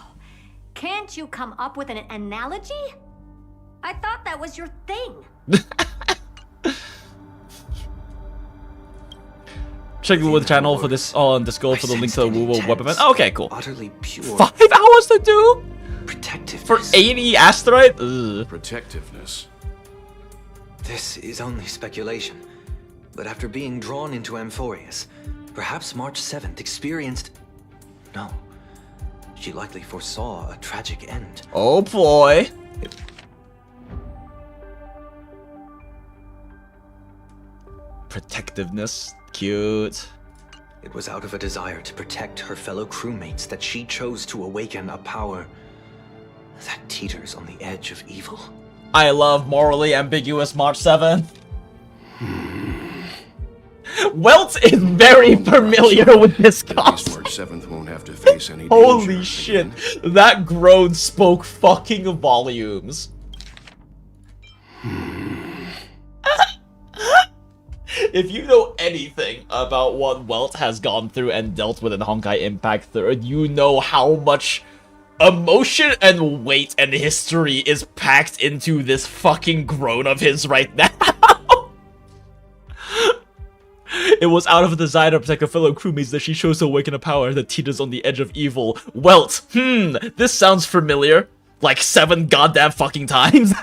Can't you come up with an analogy? I thought that was your thing. Check the WUWA channel for this on Discord for the link to the WUWA web event. Oh, okay, cool. Utterly pure. 5 hours to do? Protectiveness. For 80 asteroid? Ugh. Protectiveness. This is only speculation, but after being drawn into Amphorius, perhaps March 7th experienced... No. She likely foresaw a tragic end. Oh boy. Protectiveness. Cute. It was out of a desire to protect her fellow crewmates that she chose to awaken a power that teeters on the edge of evil. I love morally ambiguous March 7th. Welt is very familiar with this concept. March 7th won't have to face any Holy shit. Again. That groan spoke fucking volumes. If you know anything about what Welt has gone through and dealt with in Honkai Impact 3rd, you know how much emotion and weight and history is packed into this fucking groan of his right now. It was out of a desire to protect her fellow crewmates that she chose to awaken a power that teeters on the edge of evil. Welt, this sounds familiar. Like 7 goddamn fucking times.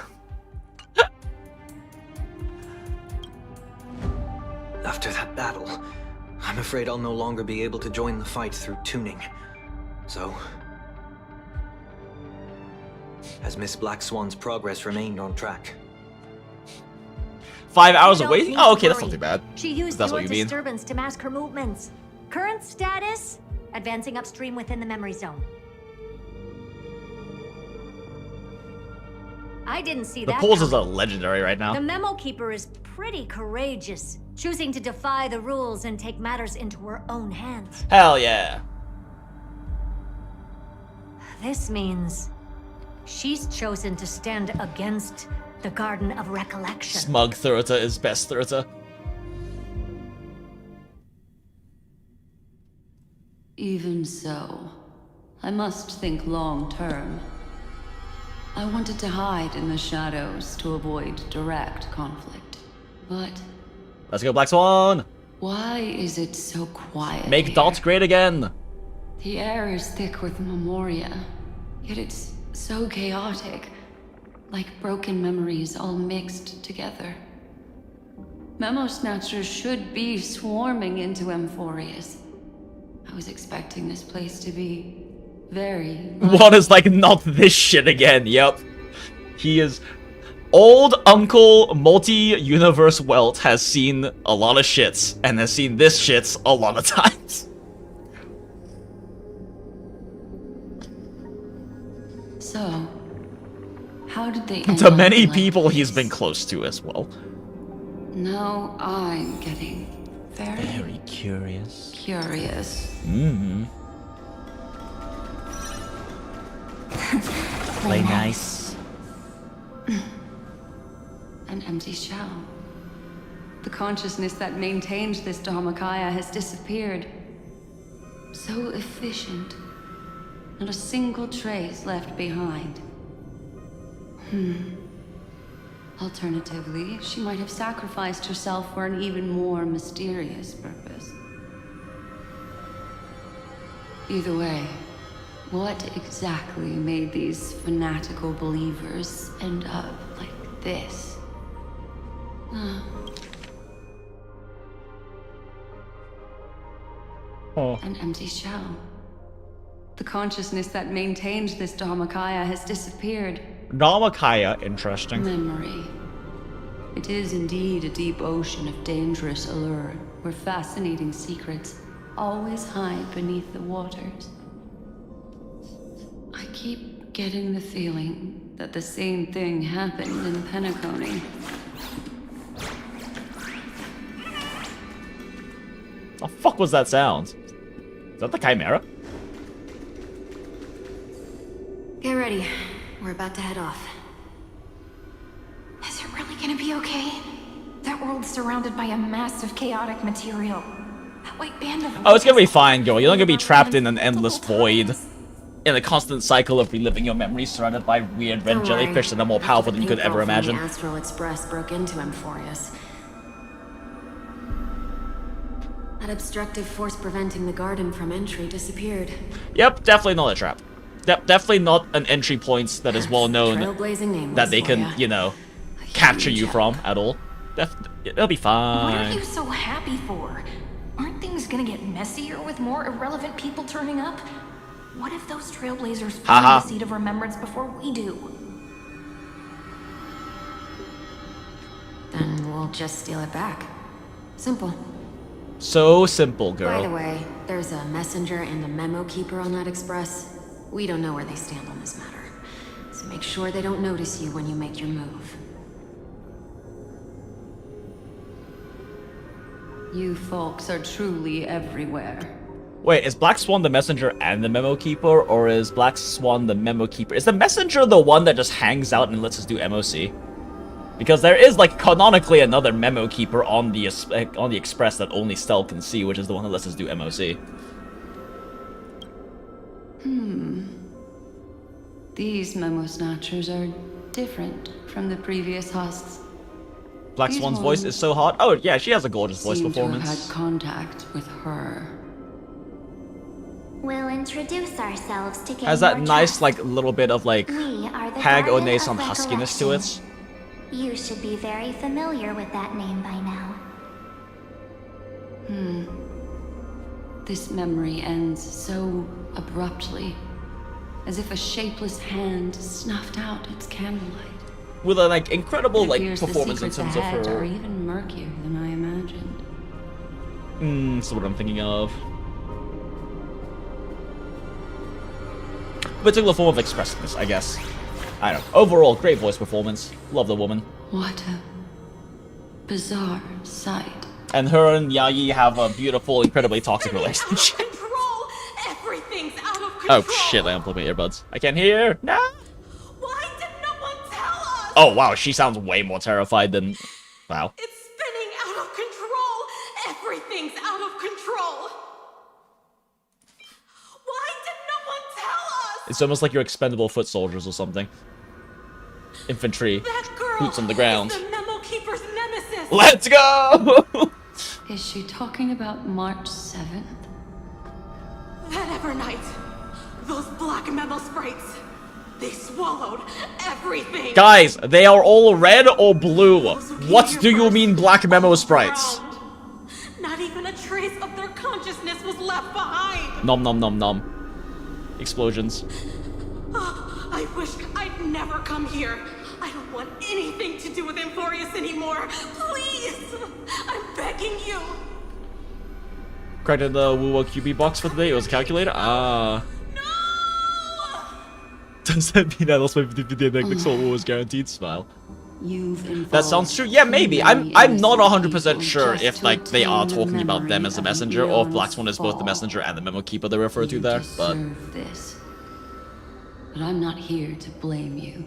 After that battle, I'm afraid I'll no longer be able to join the fight through tuning. So, has Miss Black Swan's progress remained on track? 5 hours of waiting? Oh, okay, that's not too bad. She used that's your what you mean. disturbance to mask her movements. Current status? Advancing upstream within the memory zone. I didn't see the that. The poses are legendary right now. The Memo Keeper is pretty courageous, choosing to defy the rules and take matters into her own hands. Hell yeah. This means she's chosen to stand against the Garden of Recollection. Smug Thurta is best Thurta. Even so, I must think long term. I wanted to hide in the shadows to avoid direct conflict. But... let's go, Black Swan! why is it so quiet Make here? Dots great again! The air is thick with memoria, yet it's so chaotic. Like broken memories all mixed together. Memo Snatchers should be swarming into Amphorius. I was expecting this place to be very... One is like, not this shit again, yep. He is... Old Uncle Multi-Universe Welt has seen a lot of shits, and has seen this shits a lot of times. So, how did they To many people he's been close to as well. Now I'm getting very curious. Play nice. An empty shell. The consciousness that maintained this Dharmakaya has disappeared. So efficient. Not a single trace left behind. Alternatively, she might have sacrificed herself for an even more mysterious purpose. Either way, what exactly made these fanatical believers end up like this? An empty shell. The consciousness that maintained this Dharmakaya has disappeared. Dharmakaya, interesting. Memory. It is indeed a deep ocean of dangerous allure, where fascinating secrets always hide beneath the waters. I keep getting the feeling that the same thing happened in Penacony. The fuck was that sound? Is that the Chimera? Get ready. We're about to head off. Is it really gonna be okay? That world's surrounded by a mass of chaotic material. That white band of... Oh, it's gonna be fine, girl. You're not gonna be trapped in an endless void. In a constant cycle of reliving your memories surrounded by weird red jellyfish that are more powerful than you could ever imagine. The Astral Express broke into Amphorius. That obstructive force preventing the garden from entry disappeared. Yep, definitely not a trap. Definitely not an entry point that is well known that they can, you know, capture you from at all. It'll be fine. What are you so happy for? Aren't things gonna get messier with more irrelevant people turning up? What if those trailblazers find the seed of remembrance before we do? Then we'll just steal it back. Simple. So simple, girl. By the way, there's a messenger and a memo keeper on that express. We don't know where they stand on this matter. So make sure they don't notice you when you make your move. You folks are truly everywhere. Wait, is Black Swan the messenger and the memo keeper, or is Black Swan the memo keeper? Is the messenger the one that just hangs out and lets us do MOC? Because there is, like, canonically another memo keeper on the express that only Stell can see, which is the one that lets us do MOC. These memo snatchers are different from the previous husks. Black Swan's voice is so hot. Oh, yeah, she has a gorgeous voice performance. To have had contact with her. We'll introduce ourselves to gain Has that your nice, trust. like, little bit of, like, We are the Hag Guardian Onesan of huskiness to it. You should be very familiar with that name by now. This memory ends so abruptly, as if a shapeless hand snuffed out its candlelight. With a, like, incredible, It like, appears performance the in terms secrets of ahead her... are even murkier than I imagined. That's what I'm thinking of. Particular form of expressiveness, I guess. I don't know. Overall, great voice performance. Love the woman. What a bizarre sight. And her and Yayi have a beautiful, incredibly toxic relationship. Everything's out of Oh control. shit, I unplugged my earbuds. I can't hear. No. Why did no one tell us? Oh wow, she sounds way more terrified than... Wow. It's spinning out of control. Everything's out of control. Why did no one tell us? It's almost like you're expendable foot soldiers or something. Infantry. Boots on the ground. The memo keeper's nemesis. Let's go! Is she talking about March 7th? That Evernight, those black memo sprites, they swallowed everything. Guys, they are all red or blue. What do you mean black memo sprites? Not even a trace of their consciousness was left behind. Nom nom nom nom. Explosions. I wish I'd never come here. I don't want anything to do with Amphorius anymore. Please, I'm begging you. Cracked the WUWA QB box for today. It was a calculator. Ah. No! Does that mean I lost my 50/50 like Soul was guaranteed? Smile. You've That sounds true. Yeah, maybe. I'm not 100% sure if like they are talking about them as a messenger, or if Black Swan is both the messenger and the memo keeper they refer to there. But this. But I'm not here to blame you.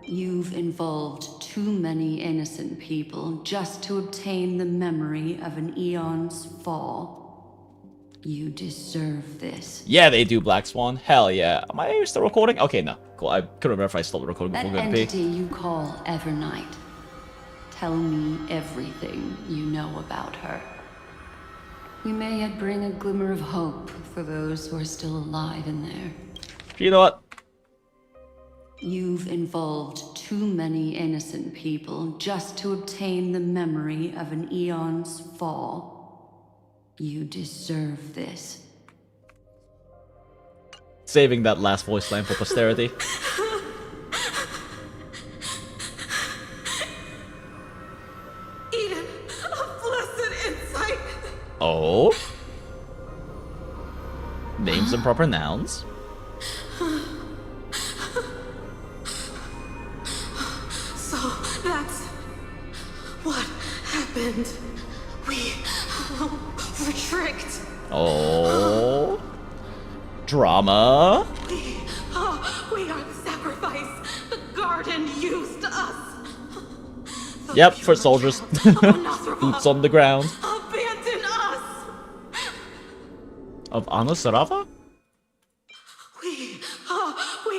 You've involved too many innocent people just to obtain the memory of an eon's fall. You deserve this. yeah, they do, Black Swan. Hell yeah. Am I still recording? Okay, no. Cool. I couldn't remember if I stopped recording That before going to entity pee. you call Evernight. Tell me everything you know about her. We may yet bring a glimmer of hope for those who are still alive in there. You know what? You've involved too many innocent people just to obtain the memory of an eon's fall. You deserve this. Saving that last voice line for posterity. Eden, a blessed insight. Oh? Names and proper nouns. So that's what happened. We were tricked. Oh. Drama. We are the sacrifice. The garden used us. Yep, foot soldiers. Boots on the ground. Abandon us. Of Anasarava? We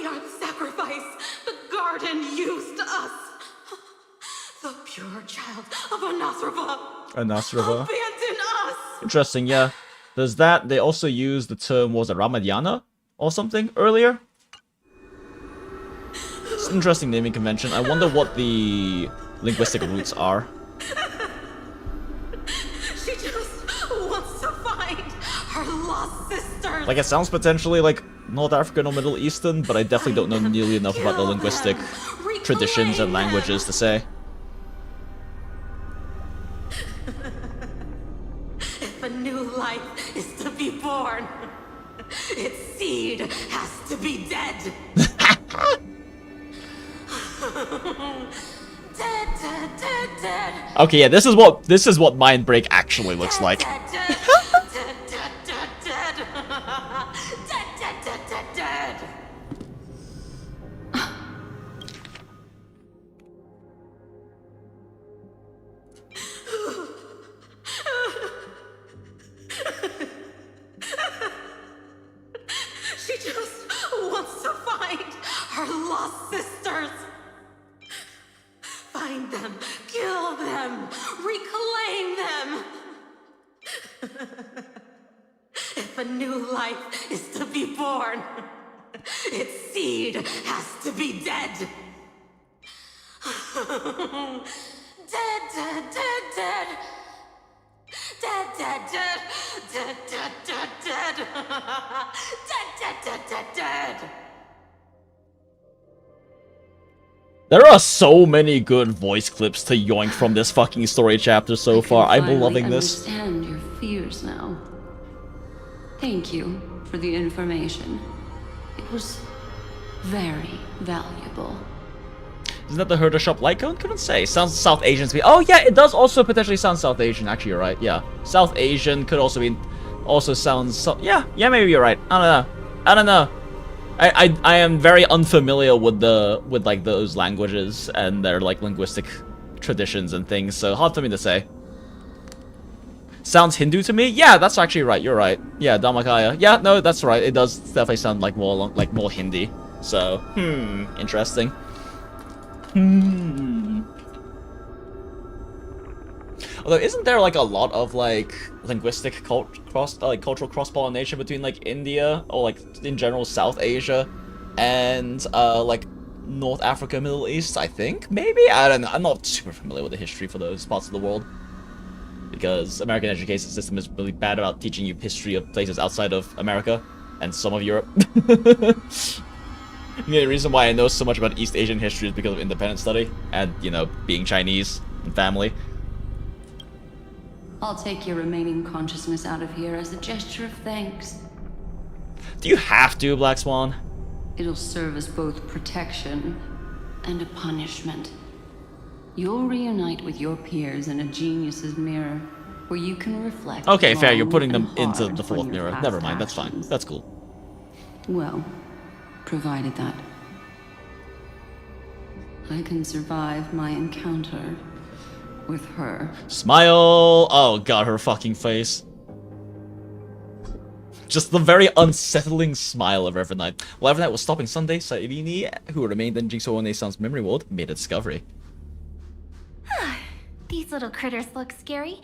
are the sacrifice. The garden used us. The pure child of Anasrava. Anasarava. Abandon us. Interesting, yeah. There's that. They also used the term, was it Ramadana? Or something earlier? It's an interesting naming convention. I wonder what the linguistic roots are. She just wants to find her lost sisters. Like, it sounds potentially like North African or Middle Eastern, but I definitely don't know nearly enough about the linguistic traditions and languages to say. If a new life is to be born, its seed has to be dead. Dead, dead, dead, dead. Okay, yeah, this is what Mind Break actually looks like. Dead, dead, dead, dead, dead, dead. Dead, dead, dead, dead, dead. She just wants to find her lost sisters. Find them, kill them, reclaim them. If a new life is to be born, its seed has to be dead. Dead, dead, dead, dead. Dead, dead, dead, dead, dead, dead, dead. Dead, dead, dead, dead, dead. There are so many good voice clips to yoink from this fucking story chapter so far. I'm loving this. I understand your fears now. Thank you for the information. It was very valuable. Isn't that the herder shop Lycone? Couldn't say. Sounds South Asian to me. Oh yeah, it does also potentially sound South Asian. Actually, you're right. Yeah, South Asian could also be. Also sounds. Yeah, maybe you're right. I don't know. I am very unfamiliar with like those languages and their like linguistic traditions and things. So hard for me to say. Sounds Hindu to me. Yeah, that's actually right. You're right. Yeah, Dharmakaya. Yeah, no, that's right. It does definitely sound like more Hindi. So interesting. Although, isn't there like a lot of like linguistic cultural cross-pollination between like India or like in general South Asia and like North Africa, Middle East? I think maybe, I don't know. I'm not super familiar with the history for those parts of the world because American education system is really bad about teaching you history of places outside of America and some of Europe. The reason why I know so much about East Asian history is because of independent study and, you know, being Chinese and family. I'll take your remaining consciousness out of here as a gesture of thanks. Do you have to, Black Swan? It'll serve as both protection and a punishment. You'll reunite with your peers in a genius's mirror, where you can reflect. Okay, fair, you're putting them long and into hard the fourth from your mirror. past Never mind, that's fine. actions. That's cool. Well, provided that I can survive my encounter with her. Smile! Oh god, her fucking face. Just the very unsettling smile of Evernight. While Evernight was stopping Sunday, Saivini, who remained in Jinx Oone-san's memory world, made a discovery. These little critters look scary,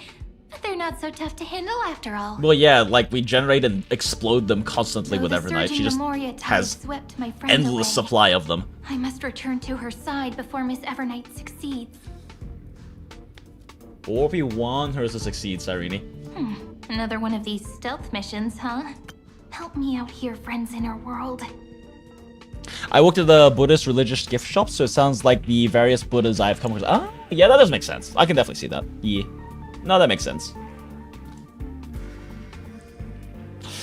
but they're not so tough to handle after all. Well, yeah, like, we generate and explode them constantly with the Evernight. She surging just Memoria tide has swept my friend endless away. supply of them. I must return to her side before Miss Evernight succeeds. Or if you want her to succeed, Cyrene. Another one of these stealth missions, huh? Help me out here, friends inner world. I worked at the Buddhist religious gift shop, so it sounds like the various Buddhas I've come across. Ah, yeah, that does make sense. I can definitely see that. Yeah. No, that makes sense.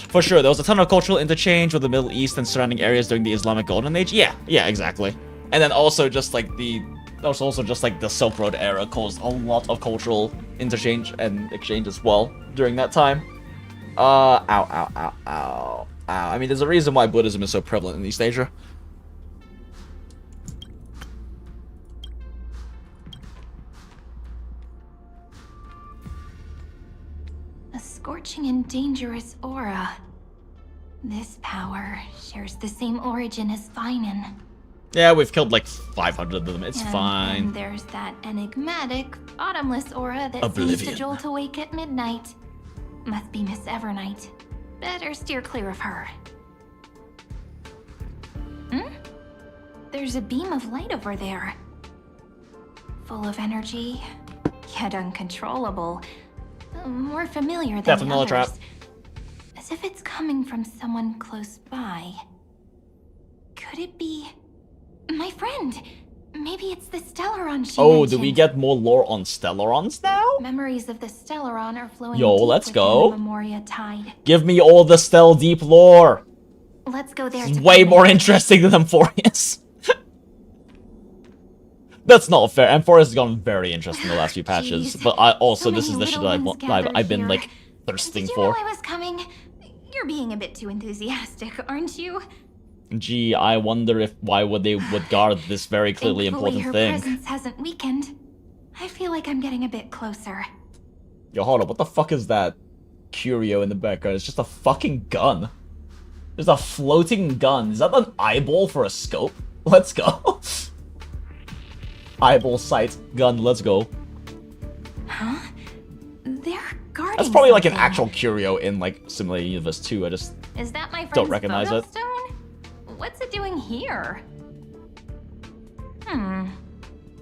For sure, there was a ton of cultural interchange with the Middle East and surrounding areas during the Islamic Golden Age. Yeah, exactly. And then also just like the Silk Road era caused a lot of cultural interchange and exchange as well during that time. Ow. I mean, there's a reason why Buddhism is so prevalent in East Asia. A scorching and dangerous aura. This power shares the same origin as Feinen. Yeah, we've killed like 500 of them. It's fine. And there's that enigmatic, bottomless aura that Oblivion. seems to jolt awake at midnight. Must be Miss Evernight. Better steer clear of her. There's a beam of light over there. Full of energy, yet uncontrollable. More familiar than Definitely the a trap. others. As if it's coming from someone close by. Could it be my friend? Maybe it's the Stellaron she Oh, mentioned. do we get more lore on Stellarons now? Memories of the Stellaron are flowing Yo, deep let's within go. the Memoria tide. Give me all the Stell Deep lore. Let's go there. It's to way find more it. interesting than Amphorius. That's not fair. Amphorius has gotten very interesting the last few patches, but I also this is the shit that I've been like thirsting Did you for. know I was coming? You're being a bit too enthusiastic, aren't you? Gee, I wonder if why would they guard this very clearly Thankfully, important her thing. presence hasn't weakened. I feel like I'm getting a bit closer. Yo, hold up, what the fuck is that curio in the background? It's just a fucking gun. There's a floating gun. Is that an eyeball for a scope? Let's go. Eyeball sight gun, let's go. Huh? They're guarding That's probably like an something. actual curio in like Simulated Universe 2. I just Is that my friend's don't recognize photo it. stone? What's it doing here?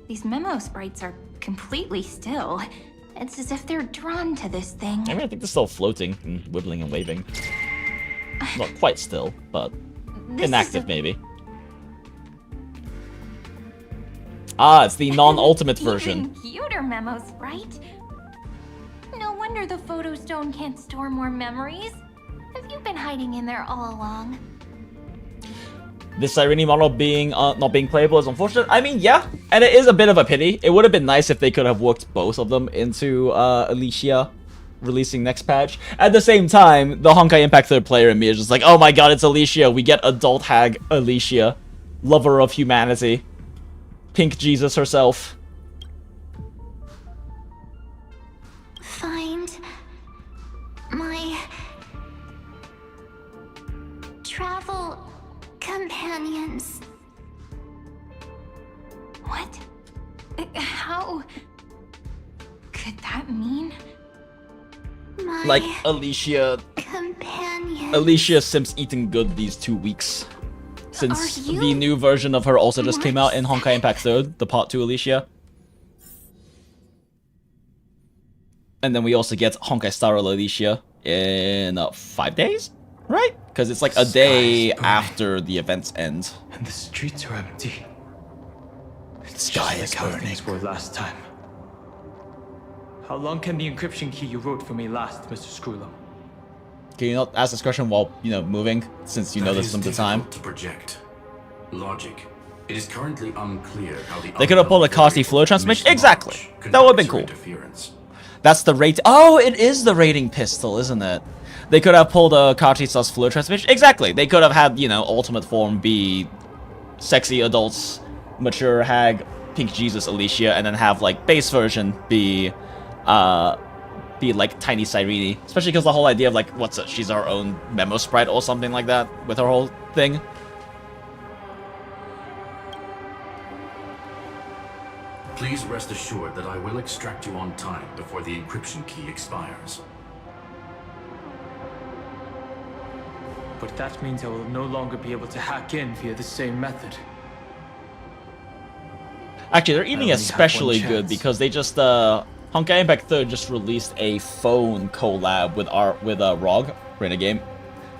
These memo sprites are completely still. It's as if they're drawn to this thing. I mean, I think they're still floating and wibbling and waving. Not quite still, but This inactive is a- maybe. Ah, it's the non-ultimate version. Even cuter memo sprite. No wonder the photo stone can't store more memories. Have you been hiding in there all along? This Irene model being not being playable is unfortunate. I mean, yeah, and it is a bit of a pity. It would have been nice if they could have worked both of them into Alicia releasing next patch. At the same time, the Honkai Impact 3rd player in me is just like, oh my god, it's Alicia. We get adult hag Alicia, lover of humanity, Pink Jesus herself. Find my travel companions. What? How could that mean? My Like Alicia companions. Sims eating good these 2 weeks. Since Are you the new version of her also just came out in Honkai Impact 3rd, the Part 2 Alicia. And then we also get Honkai Star Alicia in 5 days? Right? Because it's like a day after the events end. And the streets are empty. The sky is How burning. things were last time. How long can the encryption key you wrote for me last, Mr. Screwlam? Can you not ask this question while, moving? Since you know this is some of the time. To project. Logic. It is currently unclear how the They could have pulled a Costy flow transmission? Exactly. That would have been cool. interference. That's the rate. Oh, it is the rating pistol, isn't it? They could have pulled a Kartisa's flow transmission. Exactly. They could have had, ultimate form be sexy adults, mature hag, Pink Jesus Alicia, and then have like base version be like tiny Cyrene. Especially because the whole idea of like, she's our own memo sprite or something like that with her whole thing. Please rest assured that I will extract you on time before the encryption key expires. But that means I will no longer be able to hack in via the same method. Actually, they're eating only have especially one good chance. because they just Honkai Impact 3rd just released a phone collab with ROG, Renegame,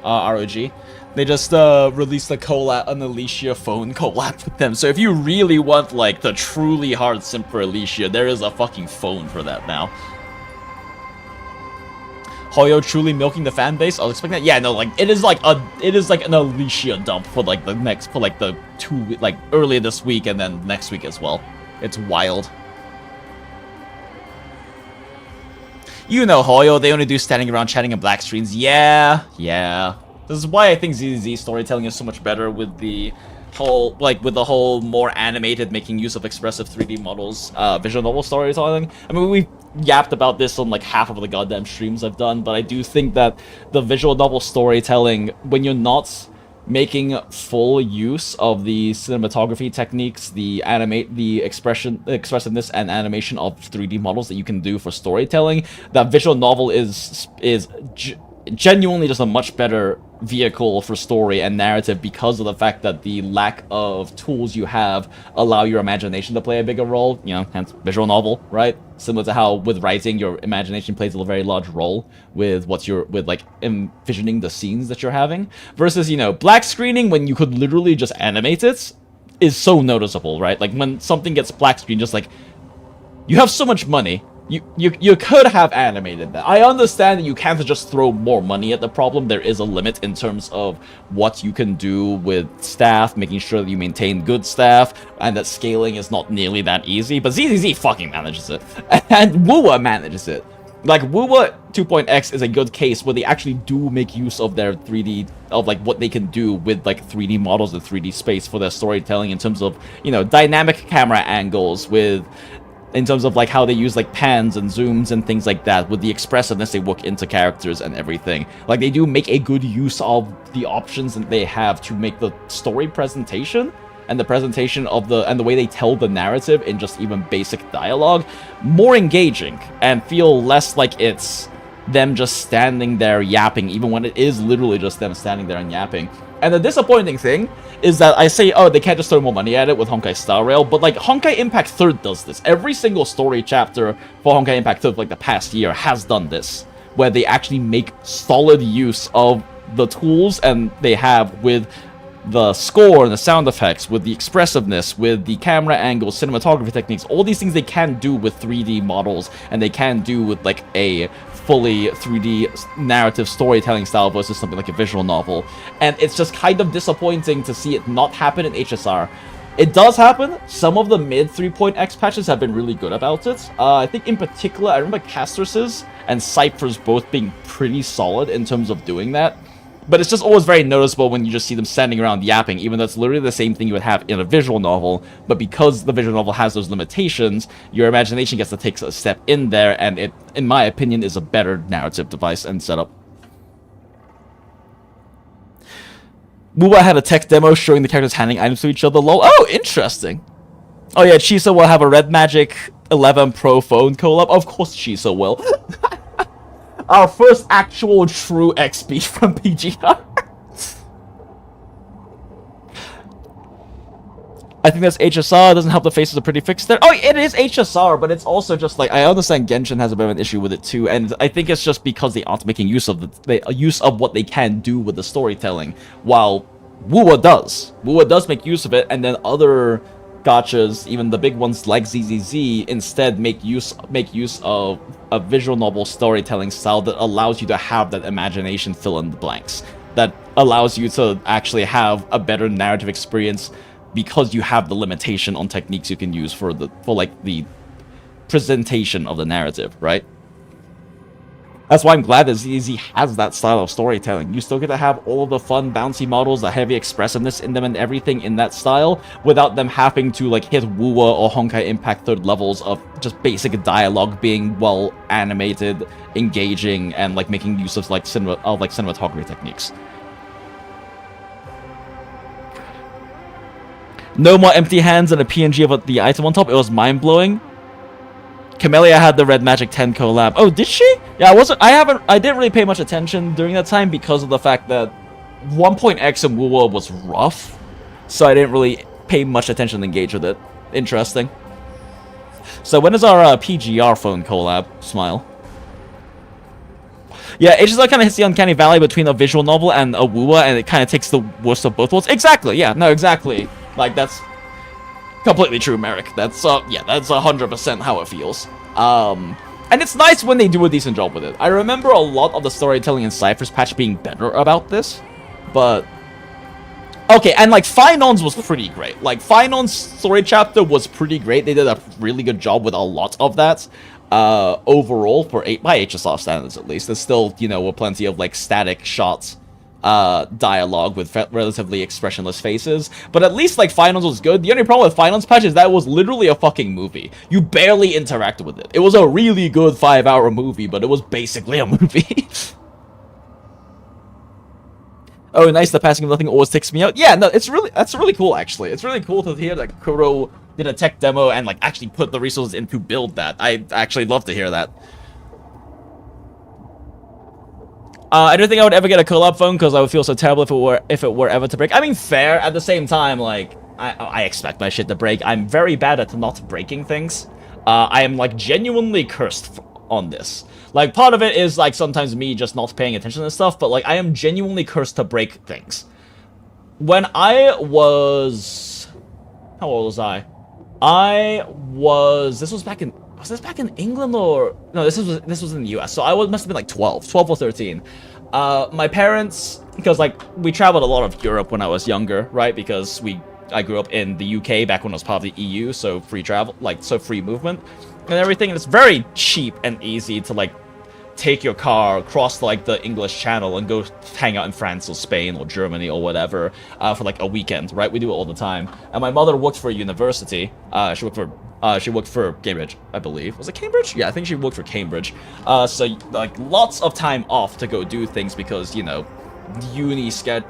ROG. They just released a collab, an Alicia phone collab with them. So if you really want like the truly hard simp for Alicia, there is a fucking phone for that now. Hoyo truly milking the fan base. I was expecting that. Yeah, no, like it is like an Alicia dump for like the earlier this week and then next week as well. It's wild. You know Hoyo, they only do standing around chatting in black screens. Yeah. This is why I think ZZZ storytelling is so much better with the whole more animated, making use of expressive 3D models, visual novel storytelling. I mean, we've yapped about this on like half of the goddamn streams I've done, but I do think that the visual novel storytelling, when you're not making full use of the cinematography techniques, the expressiveness and animation of 3D models that you can do for storytelling, that visual novel is genuinely just a much better vehicle for story and narrative because of the fact that the lack of tools you have allow your imagination to play a bigger role, you know, hence visual novel, right? Similar to how with writing your imagination plays a very large role with like envisioning the scenes that you're having, versus, you know, black screening when you could literally just animate it is so noticeable, right? Like when something gets black screen, just like, you have so much money, you could have animated that. I understand that you can't just throw more money at the problem. There is a limit in terms of what you can do with staff, making sure that you maintain good staff, and that scaling is not nearly that easy. But ZZZ fucking manages it. And WUWA manages it. Like, WUWA 2.x is a good case where they actually do make use of their 3D, of like what they can do with like 3D models and 3D space for their storytelling in terms of, you know, dynamic camera angles, in terms of like how they use like pans and zooms and things like that, with the expressiveness they work into characters and everything. Like, they do make a good use of the options that they have to make the story presentation and the presentation of the way they tell the narrative in just even basic dialogue more engaging and feel less like it's them just standing there yapping, even when it is literally just them standing there and yapping. And the disappointing thing is that I say, oh, they can't just throw more money at it with Honkai Star Rail, but like Honkai Impact 3rd does this. Every single story chapter for Honkai Impact 3rd, like the past year, has done this, where they actually make solid use of the tools and they have with the score and the sound effects, with the expressiveness, with the camera angles, cinematography techniques, all these things they can do with 3D models, and they can do with like a fully 3D narrative storytelling style versus something like a visual novel. And it's just kind of disappointing to see it not happen in HSR. It does happen. Some of the mid 3.x patches have been really good about it. I think in particular, I remember Castrus's and Cypher's both being pretty solid in terms of doing that. But it's just always very noticeable when you just see them standing around yapping, even though it's literally the same thing you would have in a visual novel. But because the visual novel has those limitations, your imagination gets to take a step in there, and it, in my opinion, is a better narrative device and setup. WUWA had a tech demo showing the characters handing items to each other, lol. Oh, interesting. Oh yeah, Chisa will have a Red Magic 11 Pro phone collab. Of course Chisa will. Our first actual true XP from PGR. I think that's HSR. It doesn't help the faces are pretty fixed there. Oh, it is HSR, but it's also just like, I understand Genshin has a bit of an issue with it too, and I think it's just because they aren't making use of use of what they can do with the storytelling, while WUWA does. WUWA does make use of it, and then other gachas, even the big ones like ZZZ, instead make use of a visual novel storytelling style that allows you to have that imagination fill in the blanks, that allows you to actually have a better narrative experience because you have the limitation on techniques you can use for the presentation of the narrative, right? That's why I'm glad that ZZ has that style of storytelling. You still get to have all of the fun, bouncy models, the heavy expressiveness in them and everything in that style, without them having to like hit WUWA or Honkai Impact 3rd levels of just basic dialogue being well animated, engaging, and like making use of like cinematography techniques. No more empty hands and a PNG of the item on top. It was mind-blowing. Camellia had the Red Magic 10 collab. Oh, did she? Yeah, I didn't really pay much attention during that time because of the fact that 1.x and WUWA was rough. So I didn't really pay much attention and engage with it. Interesting. So when is our PGR phone collab? Smile. Yeah, HSR kind of hits the uncanny valley between a visual novel and a WUWA, and it kind of takes the worst of both worlds. Exactly, yeah, no, exactly. Like, that's completely true, Merrick. That's, yeah, that's 100% how it feels. And it's nice when they do a decent job with it. I remember a lot of the storytelling in Cypher's patch being better about this, but... Okay, and like, Finon's was pretty great. Like, Finon's story chapter was pretty great. They did a really good job with a lot of that. Overall, by HSR standards at least. There's still, you know, plenty of like static shots, dialogue with relatively expressionless faces. But at least like Finals was good. The only problem with Finals patch is that it was literally a fucking movie. You barely interacted with it. It was a really good 5-hour movie, but it was basically a movie. Oh, nice, the passing of nothing always ticks me out. Yeah, no, that's really cool, actually. It's really cool to hear that Kuro did a tech demo and, like, actually put the resources in to build that. I'd actually love to hear that. I don't think I would ever get a collab phone because I would feel so terrible if it were ever to break. I mean, fair. At the same time, like, I expect my shit to break. I'm very bad at not breaking things. I am, like, genuinely cursed on this. Like, part of it is, like, sometimes me just not paying attention to stuff, but, like, I am genuinely cursed to break things. When I was... How old was I? This was back in... Was this back in England or... No, this was in the US, so I must have been, like, 12 or 13. My parents... Because, like, we traveled a lot of Europe when I was younger, right? Because I grew up in the UK back when I was part of the EU, so free travel, like, so free movement and everything. And it's very cheap and easy to, like, take your car across, like, the English Channel and go hang out in France or Spain or Germany or whatever for, like, a weekend, right? We do it all the time. And my mother worked for a university. She worked for Cambridge, I believe. Was it Cambridge? Yeah, I think she worked for Cambridge. So, like, lots of time off to go do things because, you know,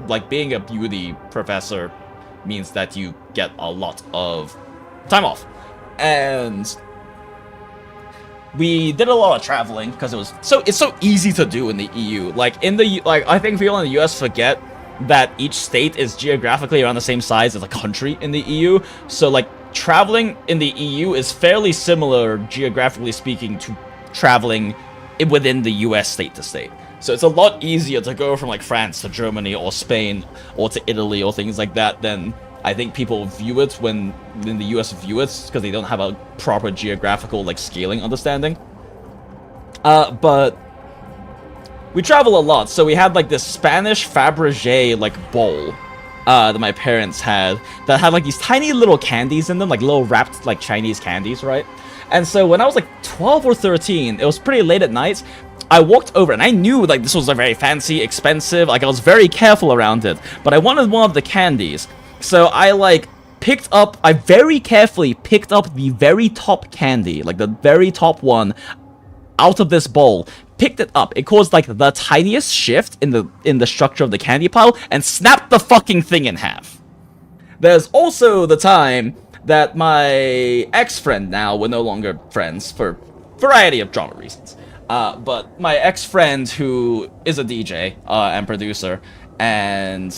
like, being a uni professor means that you get a lot of time off. And we did a lot of traveling because it's so easy to do in the EU. Like, I think people in the US forget that each state is geographically around the same size as a country in the EU. So, like, traveling in the EU is fairly similar, geographically speaking, to traveling within the US state to state. So it's a lot easier to go from, like, France to Germany or Spain or to Italy or things like that than I think people view it when in the US view it, because they don't have a proper geographical, like, scaling understanding. But we travel a lot, so we had, like, this Spanish Fabergé, like, bowl that my parents had that had, like, these tiny little candies in them, like little wrapped, like, Chinese candies, right? And so when I was, like, 12 or 13, it was pretty late at night, I walked over, and I knew, like, this was a very fancy, expensive, like, I was very careful around it, but I wanted one of the candies. So I, like, I very carefully picked up the very top candy, like, the very top one, out of this bowl, picked it up. It caused, like, the tiniest shift in the structure of the candy pile, and snapped the fucking thing in half. There's also the time that my ex-friend, now we're no longer friends for a variety of drama reasons, but my ex-friend, who is a DJ and producer, and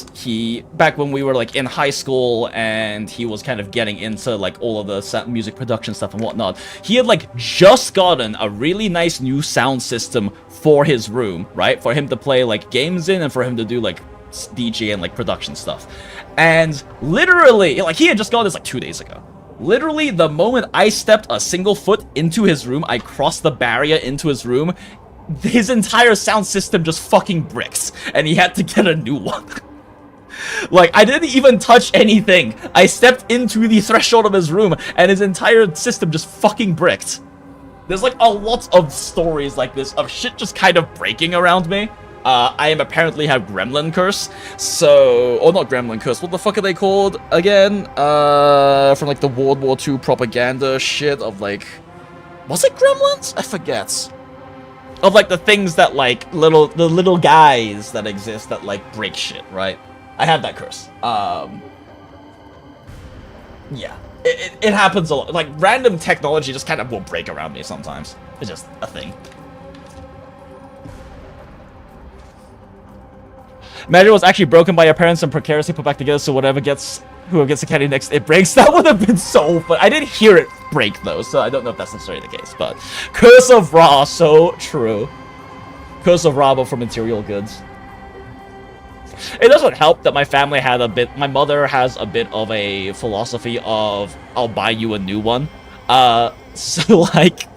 back when we were, like, in high school and he was kind of getting into, like, all of the music production stuff and whatnot, he had, like, just gotten a really nice new sound system for his room, right? For him to play, like, games in and for him to do, like, DJ and, like, production stuff. And literally, like, he had just got this, like, 2 days ago. Literally, the moment I stepped a single foot into his room, I crossed the barrier into his room, his entire sound system just fucking bricks, and he had to get a new one. Like, I didn't even touch anything. I stepped into the threshold of his room, and his entire system just fucking bricked. There's, like, a lot of stories like this of shit just kind of breaking around me. I am apparently have Gremlin Curse, so... Or not Gremlin Curse, what the fuck are they called again? From, like, the World War II propaganda shit of, like... Was it Gremlins? I forget. Of, like, the things that, like, the little guys that exist that, like, break shit, right? I have that curse. Yeah. It happens a lot. Like, random technology just kind of will break around me sometimes. It's just a thing. Imagine it was actually broken by your parents and precariously put back together, so whoever gets the candy next, it breaks. That would have been so fun. I didn't hear it break, though, so I don't know if that's necessarily the case, but Curse of Ra, so true. Curse of Rabo for material goods. It doesn't help that my family had my mother has a bit of a philosophy of, I'll buy you a new one. So like,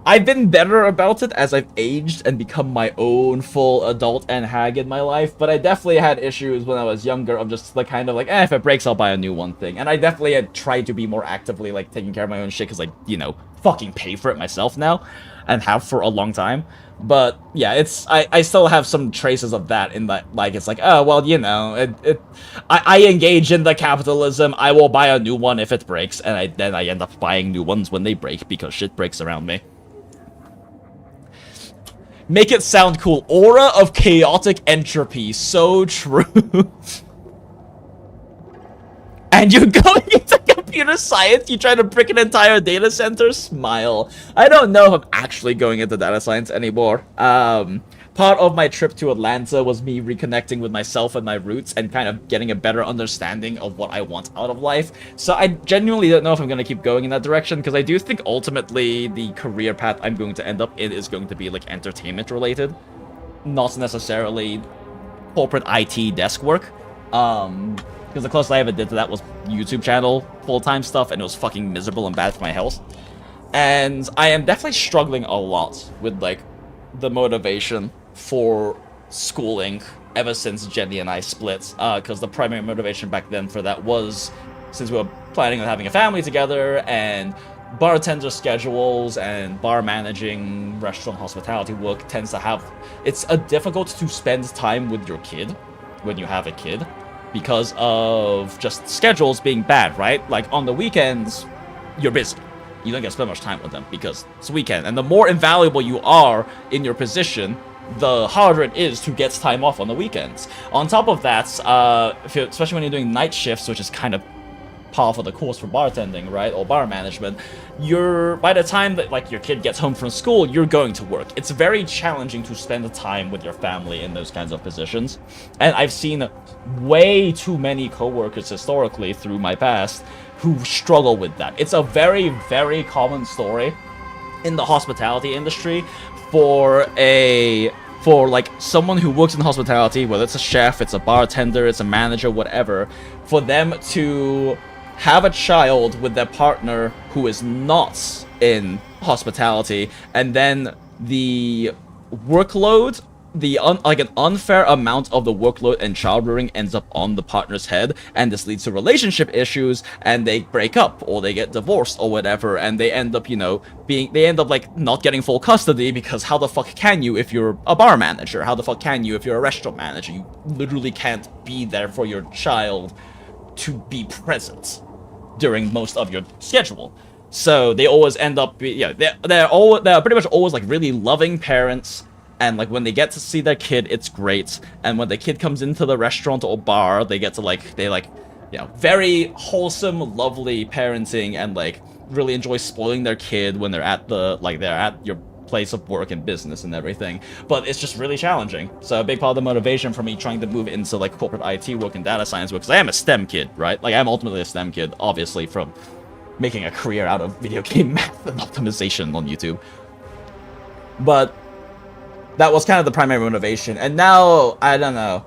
I've been better about it as I've aged and become my own full adult and hag in my life, but I definitely had issues when I was younger of just like kind of like, if it breaks, I'll buy a new one thing. And I definitely had tried to be more actively like taking care of my own shit because, like, you know, fucking pay for it myself now and have for a long time. But yeah, I still have some traces of that in that, like, it's like, oh, well, you know, I engage in the capitalism, I will buy a new one if it breaks, and then I end up buying new ones when they break because shit breaks around me. Make it sound cool. Aura of chaotic entropy. So true. And you're going into computer science? You try to brick an entire data center? Smile. I don't know if I'm actually going into data science anymore. Part of my trip to Atlanta was me reconnecting with myself and my roots and kind of getting a better understanding of what I want out of life. So I genuinely don't know if I'm going to keep going in that direction, because I do think ultimately the career path I'm going to end up in is going to be like entertainment related, not necessarily corporate IT desk work. Because the closest I ever did to that was YouTube channel full-time stuff, and it was fucking miserable and bad for my health. And I am definitely struggling a lot with like the motivation for schooling ever since Jenny and I split, because the primary motivation back then for that was, since we were planning on having a family together, and bartender schedules and bar managing, restaurant hospitality work tends to have, it's difficult to spend time with your kid when you have a kid because of just schedules being bad, right? Like on the weekends, you're busy. You don't get to spend much time with them because it's a weekend. And the more invaluable you are in your position, the harder it is to get time off on the weekends. On top of that, especially when you're doing night shifts, which is kind of par for the course for bartending, right, or bar management, by the time that like your kid gets home from school, you're going to work. It's very challenging to spend time with your family in those kinds of positions. And I've seen way too many coworkers historically through my past who struggle with that. It's a very, very common story in the hospitality industry for like someone who works in hospitality, whether it's a chef, it's a bartender, it's a manager, whatever, for them to have a child with their partner who is not in hospitality, and then the workload, like an unfair amount of the workload and child rearing ends up on the partner's head, and this leads to relationship issues, and they break up or they get divorced or whatever, and they end up, you know, they end up like not getting full custody, because how the fuck can you if you're a bar manager? How the fuck can you if you're a restaurant manager? You literally can't be there for your child to be present during most of your schedule. So they always end up, they're pretty much always like really loving parents. And like when they get to see their kid, it's great. And when the kid comes into the restaurant or bar, they get to very wholesome, lovely parenting, and like really enjoy spoiling their kid when they're at your place of work and business and everything. But it's just really challenging. So a big part of the motivation for me trying to move into like corporate IT work and data science work, because I am a STEM kid, right? Like I'm ultimately a STEM kid, obviously, from making a career out of video game math and optimization on YouTube. But that was kind of the primary motivation, and now, I don't know,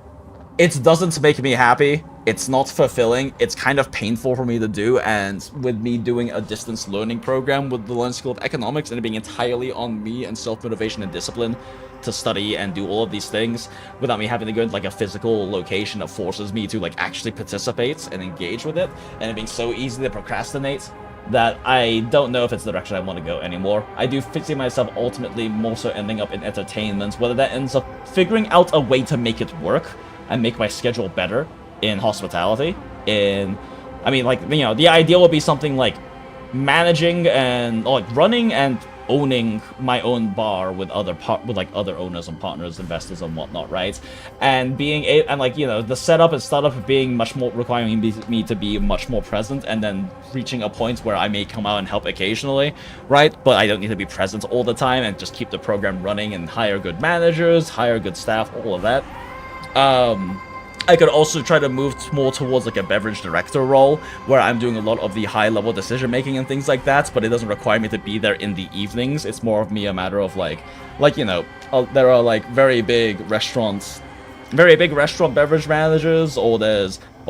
it doesn't make me happy, it's not fulfilling, it's kind of painful for me to do, and with me doing a distance learning program with the London School of Economics, and it being entirely on me and self-motivation and discipline to study and do all of these things, without me having to go into like a physical location that forces me to like actually participate and engage with it, and it being so easy to procrastinate, that I don't know if it's the direction I want to go anymore. I do see myself ultimately more so ending up in entertainment, whether that ends up figuring out a way to make it work and make my schedule better in hospitality. The ideal would be something like managing and running and owning my own bar with other owners and partners, investors and whatnot, right? And the setup and startup being much more requiring me to be much more present, and then reaching a point where I may come out and help occasionally, right? But I don't need to be present all the time, and just keep the program running and hire good managers, hire good staff, all of that. I could also try to move more towards like a beverage director role, where I'm doing a lot of the high-level decision-making and things like that, but it doesn't require me to be there in the evenings. It's more of me a matter of like you know, there are like very big restaurant beverage managers, or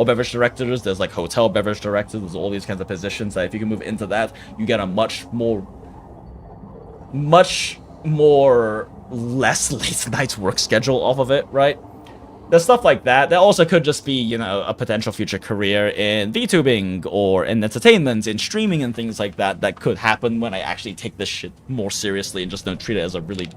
beverage directors. There's like hotel beverage directors. There's all these kinds of positions that if you can move into that, you get a much more less late night work schedule off of it, right? There's stuff like that. There also could just be, you know, a potential future career in VTubing or in entertainment, in streaming and things like that that could happen when I actually take this shit more seriously and just don't treat it as a really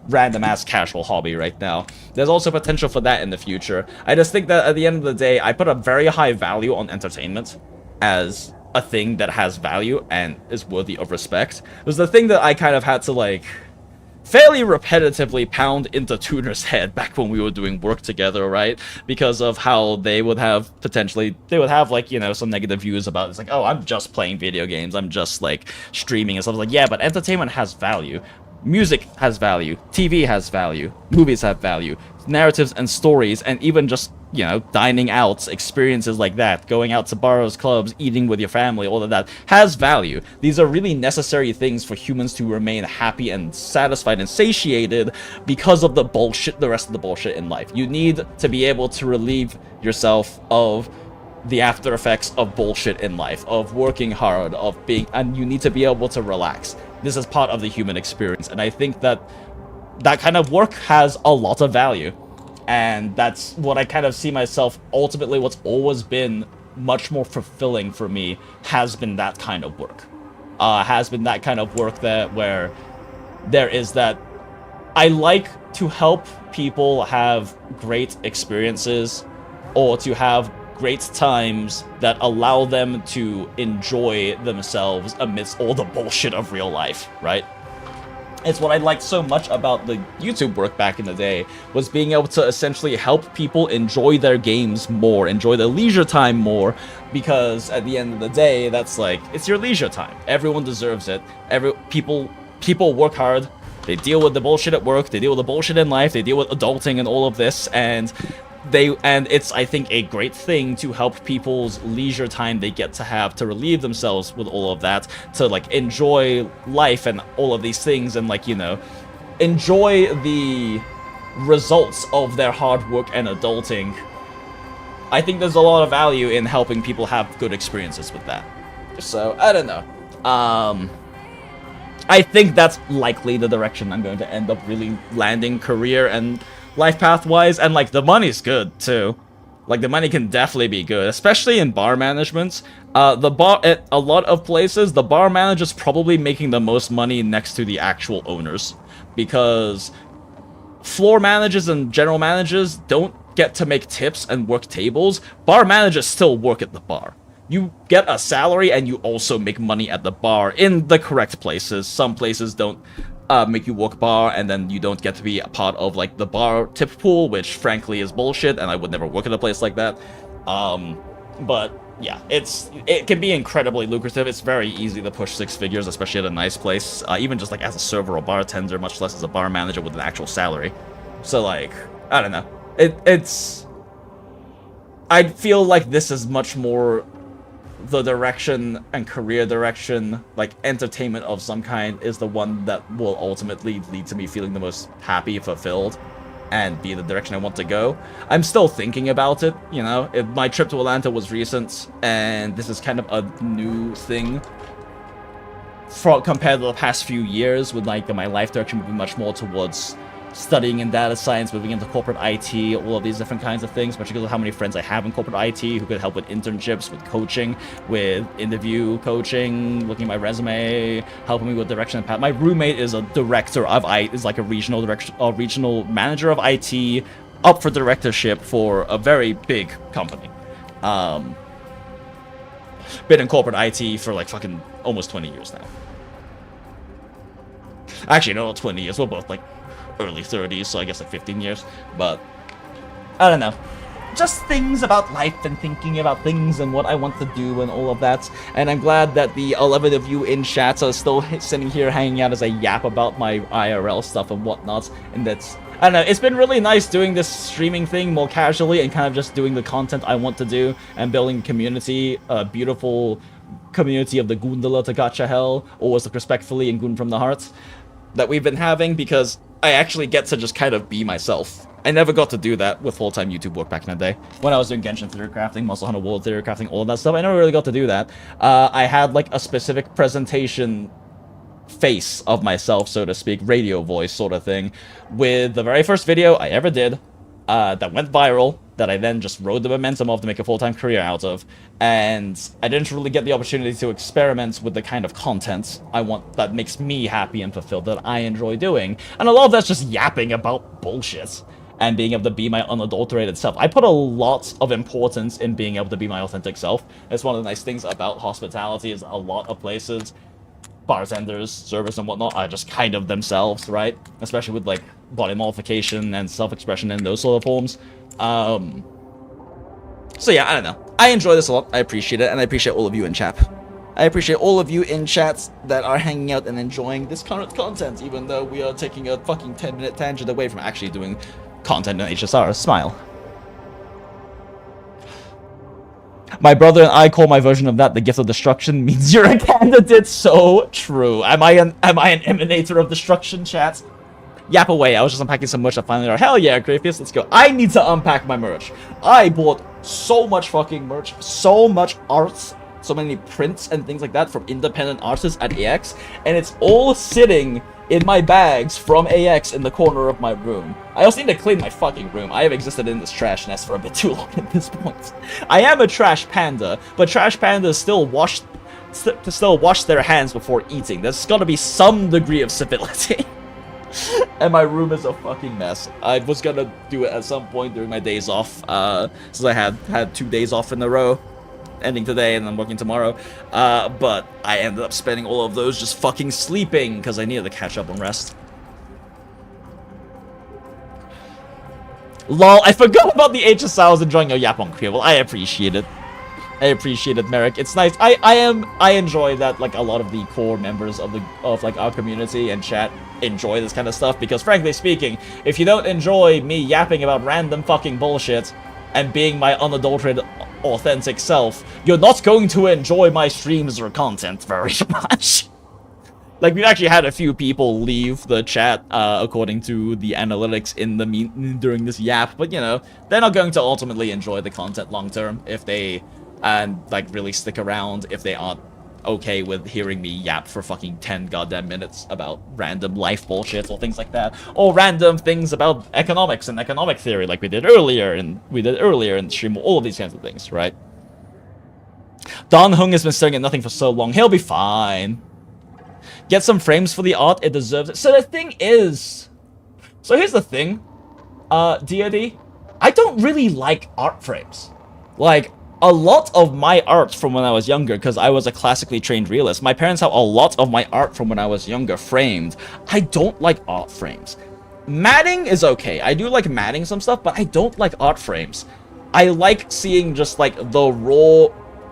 random-ass casual hobby right now. There's also potential for that in the future. I just think that at the end of the day, I put a very high value on entertainment as a thing that has value and is worthy of respect. It was the thing that I kind of had to, like, fairly repetitively pound into Tuner's head back when we were doing work together, right? Because of how they would have like, you know, some negative views about it. It's like, oh, I'm just playing video games, I'm just like streaming and stuff. Like, yeah, but entertainment has value. Music has value, TV has value, movies have value, narratives and stories, and even just, you know, dining out, experiences like that, going out to bars, clubs, eating with your family, all of that has value. These are really necessary things for humans to remain happy and satisfied and satiated because of the rest of the bullshit in life. You need to be able to relieve yourself of the after effects of bullshit in life, of working hard, and you need to be able to relax. This is part of the human experience, and I think that that kind of work has a lot of value. And that's what I kind of see myself, ultimately what's always been much more fulfilling for me has been that kind of work. Has been that kind of work where there is that I like to help people have great experiences, or to have great times that allow them to enjoy themselves amidst all the bullshit of real life, right? It's what I liked so much about the YouTube work back in the day, was being able to essentially help people enjoy their games more, enjoy their leisure time more, because at the end of the day, that's like, it's your leisure time. Everyone deserves it. People work hard, they deal with the bullshit at work, they deal with the bullshit in life, they deal with adulting and all of this, and it's, I think, a great thing to help people's leisure time they get to have to relieve themselves with all of that, to like enjoy life and all of these things, and like, you know, enjoy the results of their hard work and adulting. I think there's a lot of value in helping people have good experiences with that. So, I don't know. I think that's likely the direction I'm going to end up really landing career and life path-wise, and like the money's good too. Like the money can definitely be good, especially in bar management. At a lot of places, the bar manager's probably making the most money next to the actual owners, because floor managers and general managers don't get to make tips and work tables. Bar managers still work at the bar. You get a salary and you also make money at the bar in the correct places. Some places don't make you work bar, and then you don't get to be a part of like the bar tip pool, which frankly is bullshit, and I would never work at a place like that. But yeah, it can be incredibly lucrative. It's very easy to push 6 figures, especially at a nice place, even just like as a server or bartender, much less as a bar manager with an actual salary. So like, I don't know, I feel like this is much more the direction and career direction, like entertainment of some kind, is the one that will ultimately lead to me feeling the most happy, fulfilled, and be the direction I want to go. I'm still thinking about it, you know. My trip to Atlanta was recent, and this is kind of a new thing compared to the past few years, with like my life direction moving much more towards studying in data science, moving into corporate IT, all of these different kinds of things, especially because of how many friends I have in corporate IT who could help with internships, with coaching, with interview coaching, looking at my resume, helping me with direction and path. My roommate is a director of is like a regional manager of IT, up for directorship for a very big company. Been in corporate IT for like fucking almost 20 years now. Actually, no, 20 years. We're both like early 30s, so I guess like 15 years. But I don't know, just things about life and thinking about things and what I want to do and all of that. And I'm glad that the 11 of you in chat are still sitting here hanging out as I yap about my IRL stuff and whatnot. And that's, I don't know, it's been really nice doing this streaming thing more casually and kind of just doing the content I want to do and building community, a beautiful community of the Goondola To Gacha Hell, or was it respectfully in Goon from the Heart, that we've been having, because I actually get to just kind of be myself. I never got to do that with full-time YouTube work back in the day. When I was doing Genshin theory crafting, Monster Hunter World theory crafting, all of that stuff, I never really got to do that. I had like a specific presentation face of myself, so to speak, radio voice sort of thing, with the very first video I ever did that went viral, that I then just rode the momentum of to make a full-time career out of, and I didn't really get the opportunity to experiment with the kind of content I want that makes me happy and fulfilled, that I enjoy doing, and a lot of that's just yapping about bullshit and being able to be my unadulterated self. I put a lot of importance in being able to be my authentic self. It's one of the nice things about hospitality, is a lot of places, bartenders, servers, and whatnot are just kind of themselves, right? Especially with like body modification and self-expression in those sort of forms. So yeah, I don't know. I enjoy this a lot. I appreciate it, and I appreciate all of you in chat. I appreciate all of you in chats that are hanging out and enjoying this current content, even though we are taking a fucking 10-minute tangent away from actually doing content in HSR. Smile. My brother and I call my version of that the gift of destruction. Means you're a candidate. So true. Am I an emanator of destruction, chat? Yap away. I was just unpacking some merch. I finally are. Hell yeah, Graphius, let's go. I need to unpack my merch. I bought so much fucking merch, so much art, so many prints and things like that from independent artists at AX, and it's all sitting in my bags from AX in the corner of my room. I also need to clean my fucking room. I have existed in this trash nest for a bit too long at this point. I am a trash panda, but trash pandas still wash their hands before eating. There's gotta be some degree of civility. And my room is a fucking mess. I was gonna do it at some point during my days off, since I had 2 days off in a row, ending today and then working tomorrow, but I ended up spending all of those just fucking sleeping because I needed to catch up on rest. Lol, I forgot about the HSR. I was enjoying your yap on Creo. Well, I appreciate it. I appreciate it, Merrick. It's nice. I enjoy that like a lot of the core members of like our community and chat enjoy this kind of stuff, because frankly speaking, if you don't enjoy me yapping about random fucking bullshit and being my unadulterated authentic self, you're not going to enjoy my streams or content very much. Like, we've actually had a few people leave the chat, according to the analytics in the during this yap, but you know, they're not going to ultimately enjoy the content long term if they like really stick around, if they aren't okay with hearing me yap for fucking 10 goddamn minutes about random life bullshit or things like that, or random things about economics and economic theory like we did earlier in the stream, all of these kinds of things, right? Don Hung has been staring at nothing for so long. He'll be fine. Get some frames for the art, it deserves it. So the thing is, so here's the thing, DOD, I don't really like art frames. Like, a lot of my art from when I was younger, because I was a classically trained realist, my parents have a lot of my art from when I was younger framed. I don't like art frames. Matting is okay. I do like matting some stuff, but I don't like art frames. I like seeing just like the raw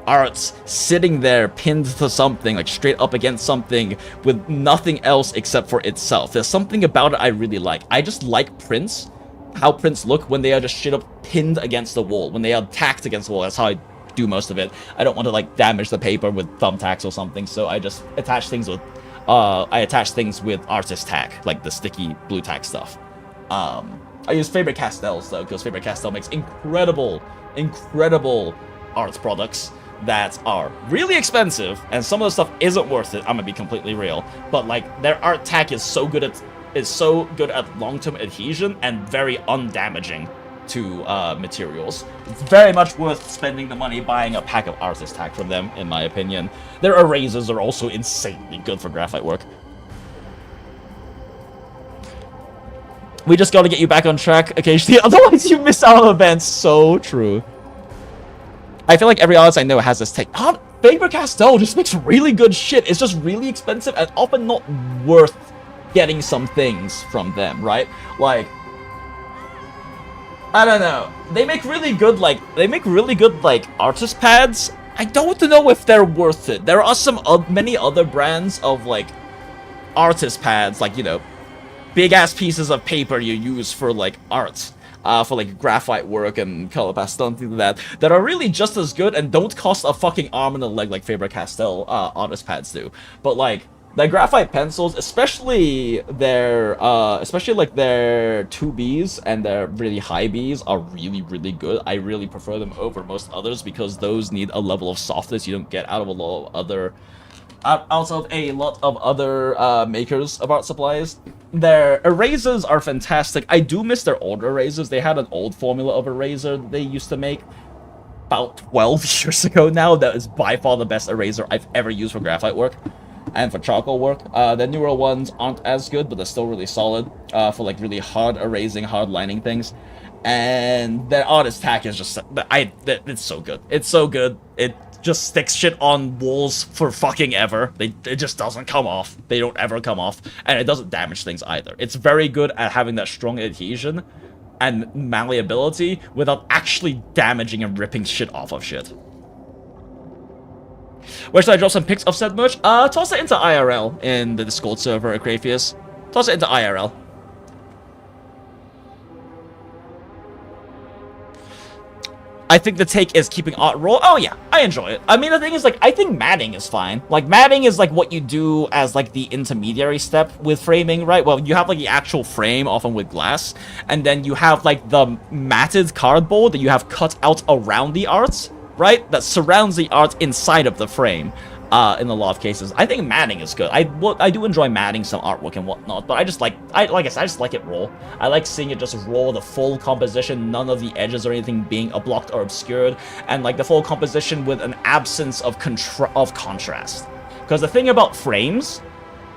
arts sitting there pinned to something, like straight up against something with nothing else except for itself. There's something about it I really like. I just like prints. How prints look when they are just straight up pinned against the wall, when they are tacked against the wall. That's how I do most of it. I don't want to like damage the paper with thumbtacks or something, so I just attach things with artist tack, like the sticky blue tack stuff. I use Faber-Castells though, because Faber-Castell makes incredible art products that are really expensive, and some of the stuff isn't worth it. I'm gonna be completely real, but like their art tack is so good at long-term adhesion and very undamaging to materials. It's very much worth spending the money buying a pack of artist tack from them, in my opinion. Their erasers are also insanely good for graphite work. We just gotta get you back on track occasionally, otherwise you miss out on events. So true. I feel like every artist I know has this take. Faber-Castell just makes really good shit. It's just really expensive and often not worth getting some things from them, right? Like, I don't know. They make really good artist pads. I don't know if they're worth it. There are many other brands of like artist pads, like, you know, big-ass pieces of paper you use for, like, art. For, like, graphite work and color pastel and things like that are really just as good and don't cost a fucking arm and a leg like Faber-Castell artist pads do. But, like, the graphite pencils, especially their 2Bs and their really high Bs are really, really good. I really prefer them over most others because those need a level of softness you don't get out of a lot of other makers of art supplies. Their erasers are fantastic. I do miss their older erasers. They had an old formula of eraser that they used to make about 12 years ago now. That is by far the best eraser I've ever used for graphite work and for charcoal work. The newer ones aren't as good, but they're still really solid for like really hard erasing, hard lining things. And their artist tack is just, it's so good. It's so good. It just sticks shit on walls for fucking ever. It just doesn't come off. They don't ever come off. And it doesn't damage things either. It's very good at having that strong adhesion and malleability without actually damaging and ripping shit off of shit. Where should I drop some pics of said merch? Toss it into IRL in the Discord server at Crayfius. Toss it into IRL. I think the take is keeping art raw. Oh yeah, I enjoy it. I mean, the thing is, like, I think matting is fine. Like, matting is, like, what you do as, like, the intermediary step with framing, right? Well, you have, like, the actual frame, often with glass, and then you have, like, the matted cardboard that you have cut out around the art, right? That surrounds the art inside of the frame. In a lot of cases, I think matting is good. I do enjoy matting some artwork and whatnot, but I just like, like I said, I just like it raw. I like seeing it just raw, the full composition, none of the edges or anything being blocked or obscured, and like the full composition with an absence of contrast. Because the thing about frames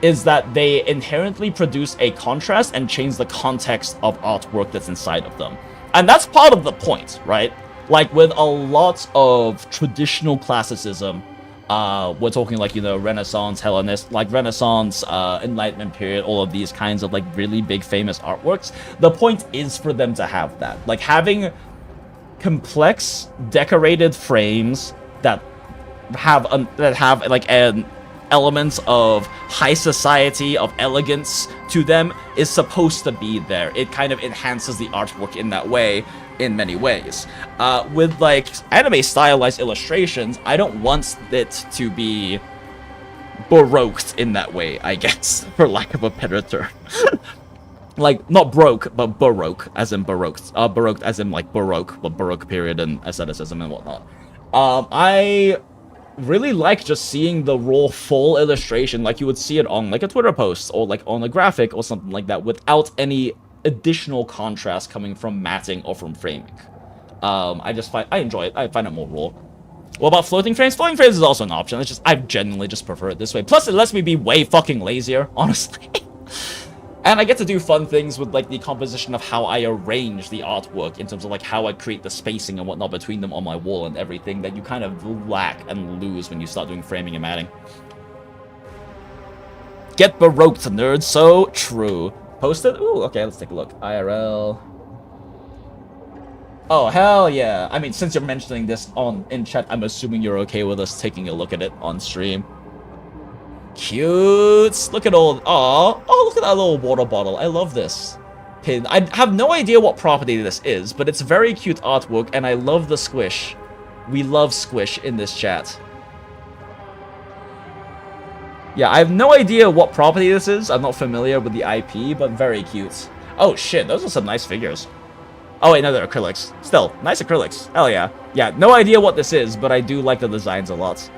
is that they inherently produce a contrast and change the context of artwork that's inside of them, and that's part of the point, right? Like with a lot of traditional classicism. We're talking like, you know, Renaissance, Hellenist, like Renaissance, Enlightenment period, all of these kinds of like really big famous artworks. The point is for them to have that, like having complex decorated frames that have like an elements of high society, of elegance to them is supposed to be there. It kind of enhances the artwork in that way. In many ways. With like anime stylized illustrations, I don't want it to be baroqued in that way, I guess, for lack of a better term. Like, not broke, but baroque, as in baroque. Baroque as in like baroque, but baroque period and aestheticism and whatnot. I really like just seeing the raw full illustration like you would see it on like a Twitter post or like on a graphic or something like that without any additional contrast coming from matting or from framing. I enjoy it. I find it more raw. What about floating frames? Floating frames is also an option. It's just, I genuinely just prefer it this way. Plus, it lets me be way fucking lazier, honestly. And I get to do fun things with, like, the composition of how I arrange the artwork in terms of, like, how I create the spacing and whatnot between them on my wall and everything that you kind of lack and lose when you start doing framing and matting. Get baroqued, nerd. So true. Posted? Ooh, okay, let's take a look. IRL. Oh, hell yeah. I mean, since you're mentioning this in chat, I'm assuming you're okay with us taking a look at it on stream. Cute. Look at all... Oh, look at that little water bottle. I love this pin. I have no idea what property this is, but it's very cute artwork, and I love the squish. We love squish in this chat. Yeah, I have no idea what property this is. I'm not familiar with the IP, but very cute. Oh shit, those are some nice figures. Oh wait, no, they're acrylics. Still, nice acrylics. Hell yeah. Yeah, no idea what this is, but I do like the designs a lot.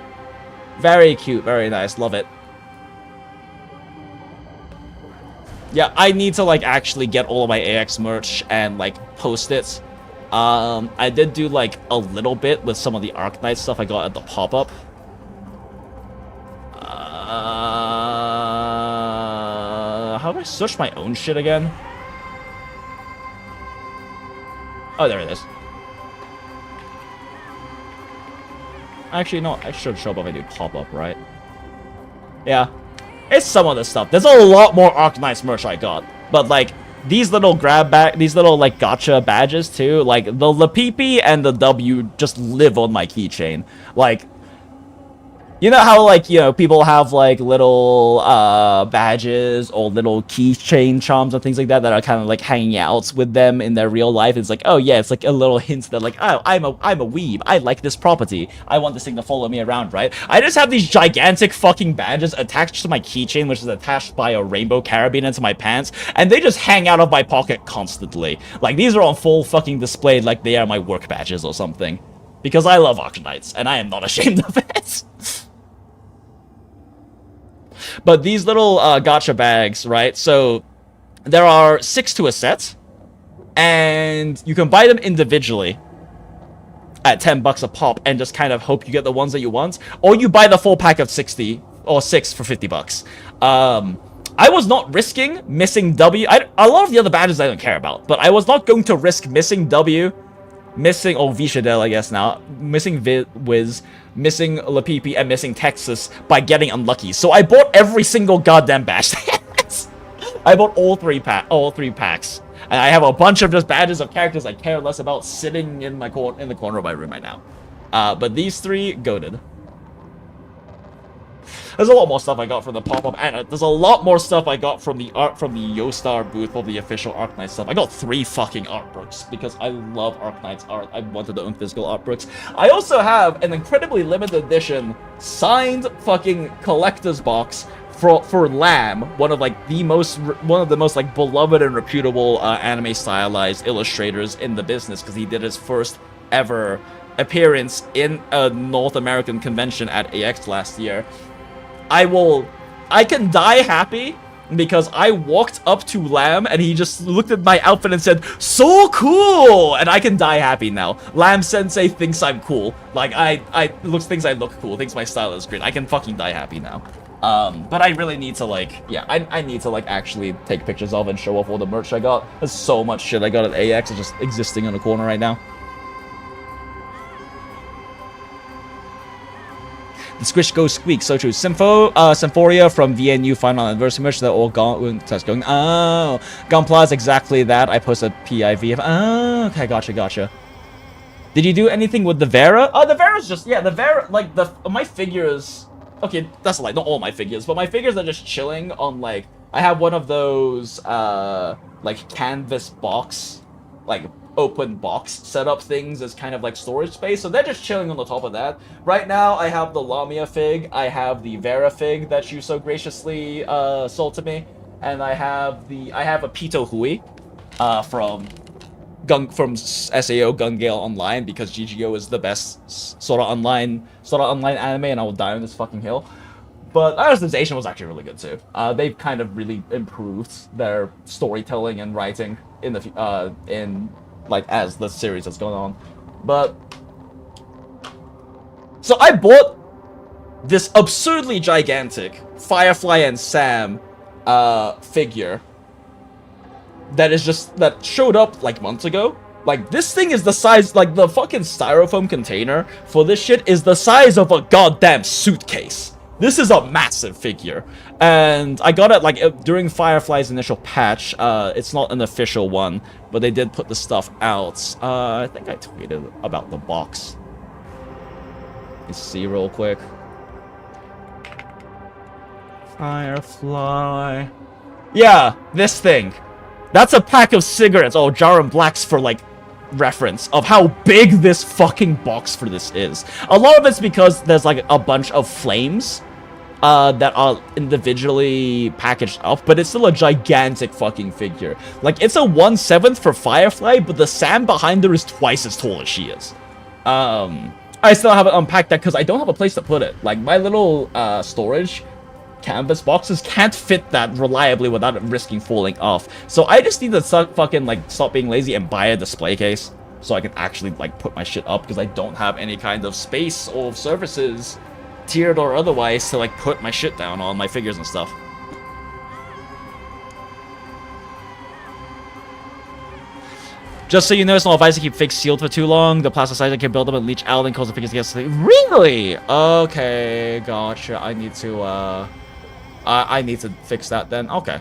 Very cute, very nice, love it. Yeah, I need to like actually get all of my AX merch and like post it. I did do like a little bit with some of the Arknight stuff I got at the pop-up. How do I search my own shit again? Oh, there it is. Actually, no, I should show up if I do pop-up, right? Yeah. It's some of the stuff. There's a lot more Arknights merch I got. But, like, these little these little, like, gotcha badges, too. Like, the PP and the W just live on my keychain. Like, You know how, like, you know, people have, like, little, badges or little keychain charms and things like that are kind of, like, hanging out with them in their real life. It's like, oh, yeah, it's like a little hint that, like, oh, I'm a weeb. I like this property. I want this thing to follow me around, right? I just have these gigantic fucking badges attached to my keychain, which is attached by a rainbow carabiner to my pants, and they just hang out of my pocket constantly. Like, these are on full fucking display like they are my work badges or something. Because I love Arknights, and I am not ashamed of it. But these little gacha bags, right? So there are 6 to a set, and you can buy them individually at $10 a pop, and just kind of hope you get the ones that you want, or you buy the full pack of 60 or 6 for $50. I was not risking missing W. A lot of the other badges I don't care about, but I was not going to risk missing W, missing Vishadel, I guess now, missing Wiz, missing Lapipi, and missing Texas by getting unlucky. So I bought every single goddamn badge. I bought all three packs. And I have a bunch of just badges of characters I care less about sitting in my in the corner of my room right now. But these 3, goated. There's a lot more stuff I got from the pop-up, and there's a lot more stuff I got from the Yostar booth of the official Arknight stuff. I got 3 fucking art books because I love Arknight's art. I wanted to own physical art books. I also have an incredibly limited edition signed fucking collector's box for Lamb, one of the most like beloved and reputable anime stylized illustrators in the business, because he did his first ever appearance in a North American convention at AX last year. I can die happy because I walked up to Lamb and he just looked at my outfit and said, "So cool!" And I can die happy now. Lamb Sensei thinks I'm cool. Like, thinks I look cool, thinks my style is great. I can fucking die happy now. But I really need to, like, yeah, I need to, like, actually take pictures of and show off all the merch I got. There's so much shit I got at AX, it's just existing in a corner right now. The squish goes squeak, so true. Symphoria from VNU Final Anniversary merch, they're all gone. Going, oh, Gunpla is exactly that. I posted PIV. Oh, okay, gotcha. Did you do anything with the Vera? Oh, the Vera's just, yeah, the Vera, like, my figures, okay, that's like, not all my figures, but my figures are just chilling on, like, I have one of those, like, canvas box, like, open box setup things as kind of like storage space, so they're just chilling on the top of that. Right now, I have the Lamia fig, I have the Vera fig that you so graciously sold to me, and I have a Pito Hui from SAO Gun Gale Online, because GGO is the best sort of online anime, and I will die on this fucking hill. But Arizonization was actually really good too. They've kind of really improved their storytelling and writing in the like, as the series has gone on. But so I bought this absurdly gigantic Firefly and Sam figure that showed up like months ago. Like, this thing is the size, like, the fucking styrofoam container for this shit is the size of a goddamn suitcase. This is a massive figure, and I got it, like, during Firefly's initial patch. It's not an official one, but they did put the stuff out. I think I tweeted about the box. Let's see real quick. Firefly. Yeah, this thing. That's a pack of cigarettes. Oh, Jarum Blacks for, like, reference of how big this fucking box for this is. A lot of it's because there's, like, a bunch of flames that are individually packaged up, but it's still a gigantic fucking figure. Like, it's a 1/7 for Firefly, but the Sam behind her is twice as tall as she is. I still haven't unpacked that because I don't have a place to put it. Like, my little storage canvas boxes can't fit that reliably without it risking falling off. So I just need to stop being lazy and buy a display case so I can actually, like, put my shit up, because I don't have any kind of space or surfaces, tiered or otherwise, to, like, put my shit down on my figures and stuff. Just so you know, it's not advised to keep figs sealed for too long. The plasticizing can build up and leach out and cause the figures to get sleep. Really? Okay, gotcha. I need to fix that then. Okay.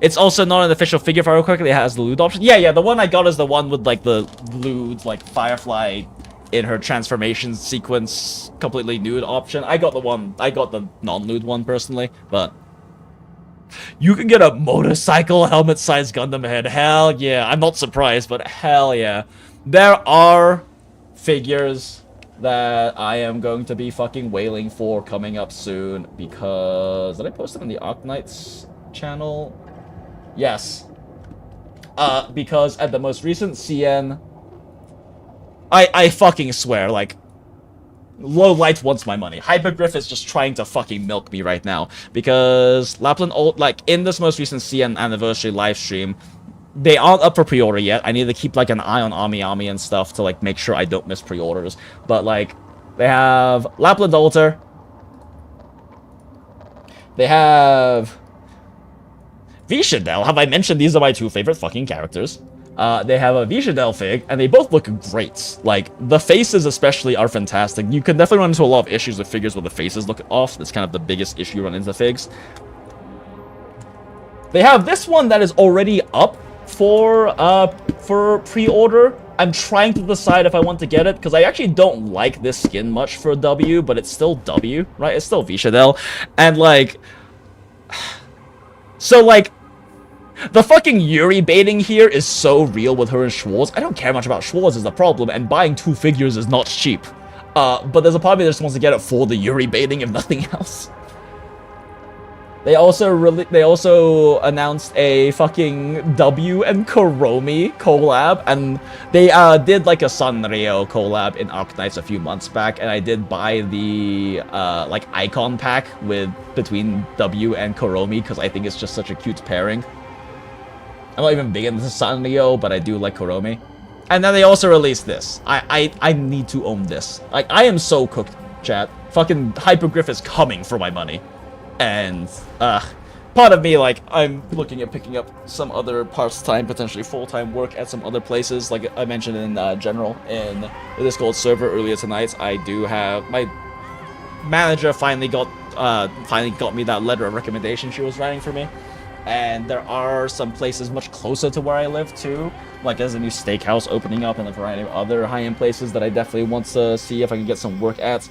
It's also not an official figure, if I recall correctly. It has the lewd option. Yeah, the one I got is the one with, like, the lewd, like, Firefly in her transformation sequence completely nude option. I got the non-nude one personally, but you can get a motorcycle helmet-sized Gundam head. Hell yeah. I'm not surprised, but hell yeah. There are figures that I am going to be fucking wailing for coming up soon because... Did I post them in the Arknights channel? Yes. Because at the most recent CN... I fucking swear, like... Low Light wants my money. Hypergriff is just trying to fucking milk me right now. Because Lapland like, in this most recent CN anniversary livestream, they aren't up for pre-order yet. I need to keep, like, an eye on Ami and stuff to, like, make sure I don't miss pre-orders. But, like, they have Lapland Alter. They have Vishadel. Have I mentioned these are my two favorite fucking characters? They have a Vishadel fig, and they both look great. Like, the faces especially are fantastic. You can definitely run into a lot of issues with figures where the faces look off. That's kind of the biggest issue you run into figs. They have this one that is already up for pre-order. I'm trying to decide if I want to get it, because I actually don't like this skin much for W, but it's still W, right? It's still Vishadel. And, like... So, like... The fucking Yuri baiting here is so real with her and Schwartz. I don't care much about Schwartz is the problem, and buying 2 figures is not cheap. But there's a part of me that just wants to get it for the Yuri baiting, if nothing else. They also announced a fucking W and Kuromi collab, and they did like a Sanrio collab in Arknights a few months back, and I did buy the like icon pack between W and Kuromi because I think it's just such a cute pairing. I'm not even big into Sanrio, but I do like Kuromi. And then they also released this. I need to own this. Like, I am so cooked, chat. Fucking Hypergriff is coming for my money. And, part of me, like, I'm looking at picking up some other part-time, potentially full-time work at some other places. Like I mentioned in general in the Discord server earlier tonight, I do have... My manager finally got me that letter of recommendation she was writing for me. And there are some places much closer to where I live, too. Like, there's a new steakhouse opening up and a variety of other high-end places that I definitely want to see if I can get some work at.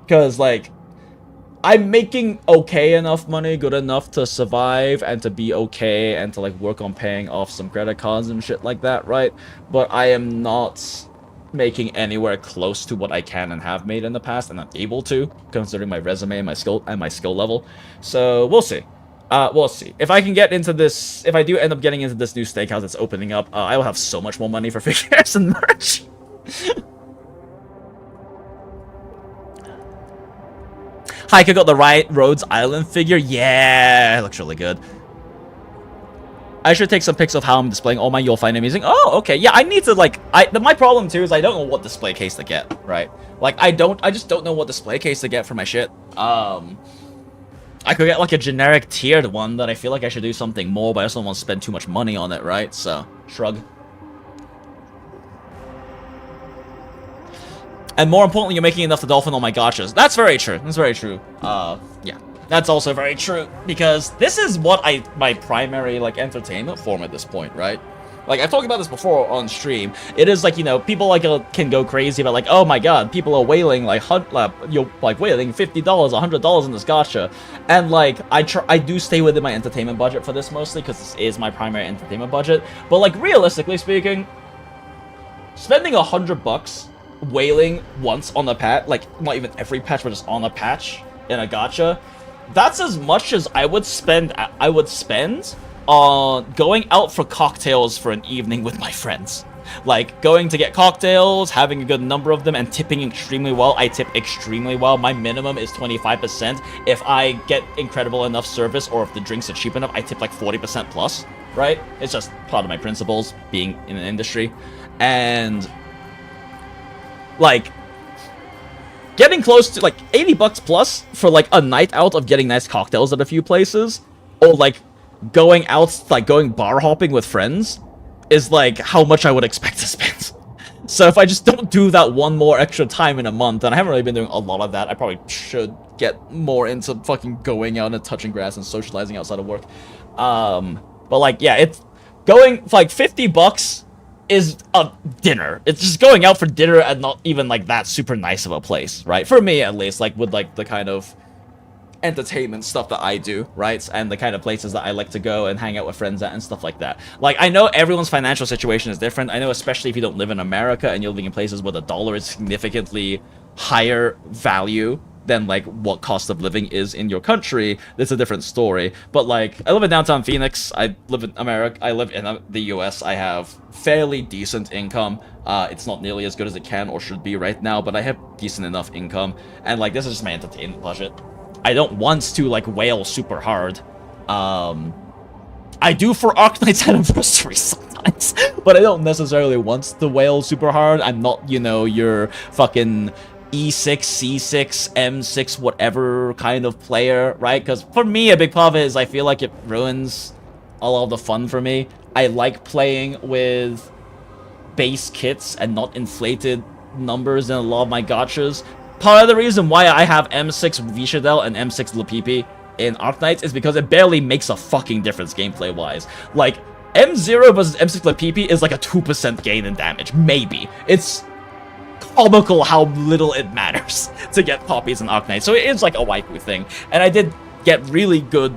Because, like, I'm making okay enough money, good enough to survive and to be okay and to, like, work on paying off some credit cards and shit like that, right? But I am not making anywhere close to what I can and have made in the past, and I'm able to, considering my resume and my skill level. So we'll see. We'll see. If I can get into this, if I do end up getting into this new steakhouse that's opening up, I will have so much more money for figures and merch. Heike got the right Rhodes Island figure. Yeah, it looks really good. I should take some pics of how I'm displaying all my You'll Find Amazing. Oh, okay. Yeah, I need to, like... my problem, too, is I don't know what display case to get, right? Like, I just don't know what display case to get for my shit. I could get, like, a generic tiered one that I feel like I should do something more, but I also don't want to spend too much money on it, right? So, shrug. And more importantly, you're making enough to dolphin on my gachas. That's very true. That's very true. Yeah. That's also very true, because this is what my primary, like, entertainment form at this point, right? Like, I've talked about this before on stream. It is, like, you know, people, like, can go crazy about, like, oh my god, people are wailing, like, wailing $50, $100 in this gacha. And, like, I do stay within my entertainment budget for this mostly, because this is my primary entertainment budget. But, like, realistically speaking, spending $100 wailing once on a patch, like, not even every patch, but just on a patch in a gacha, that's as much as I would spend on going out for cocktails for an evening with my friends. Like, going to get cocktails, having a good number of them, and tipping extremely well. I tip extremely well. My minimum is 25%. If I get incredible enough service, or if the drinks are cheap enough, I tip like 40% plus, right? It's just part of my principles, being in an industry. And, like... getting close to, like, $80 plus for, like, a night out of getting nice cocktails at a few places, or, like, going out, like, going bar hopping with friends, is, like, how much I would expect to spend. So if I just don't do that one more extra time in a month, and I haven't really been doing a lot of that, I probably should get more into fucking going out and touching grass and socializing outside of work. But, like, yeah, it's going, for, like, $50 is a dinner. It's just going out for dinner at not even like that super nice of a place, right? For me at least, like with like the kind of entertainment stuff that I do, right? And the kind of places that I like to go and hang out with friends at and stuff like that. Like, I know everyone's financial situation is different. I know especially if you don't live in America and you're living in places where the dollar is significantly higher value than like what cost of living is in your country, that's a different story. But like, I live in downtown Phoenix, I live in America, I live in the US, I have fairly decent income. It's not nearly as good as it can or should be right now, but I have decent enough income, and like, this is just my entertainment budget. I don't want to like wail super hard. I do for Arknight's anniversary sometimes, but I don't necessarily want to wail super hard. I'm not, you know, your fucking E6, C6, M6, whatever kind of player, right? Because for me, a big part of it is I feel like it ruins a lot of the fun for me. I like playing with base kits and not inflated numbers in a lot of my gachas. Part of the reason why I have M6 Vishadel and M6 Lapipi in Arknights is because it barely makes a fucking difference gameplay-wise. Like, M0 versus M6 Lapipi is like a 2% gain in damage, maybe. It's comical how little it matters to get copies in Arknight, so it is like a waifu thing. And I did get really good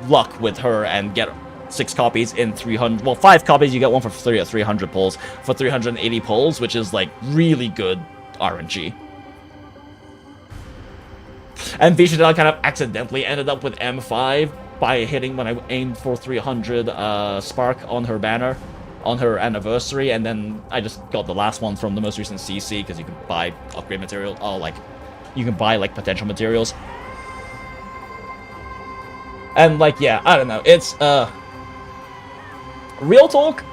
luck with her and get 6 copies in 300, well, 5 copies, you get one for 300 pulls, for 380 pulls, which is like really good RNG. And Vishadel kind of accidentally ended up with M5 by hitting when I aimed for 300 Spark on her banner, on her anniversary, and then I just got the last one from the most recent CC, because you can buy upgrade material, like, you can buy, like, potential materials. And, like, yeah, I don't know, it's, real talk,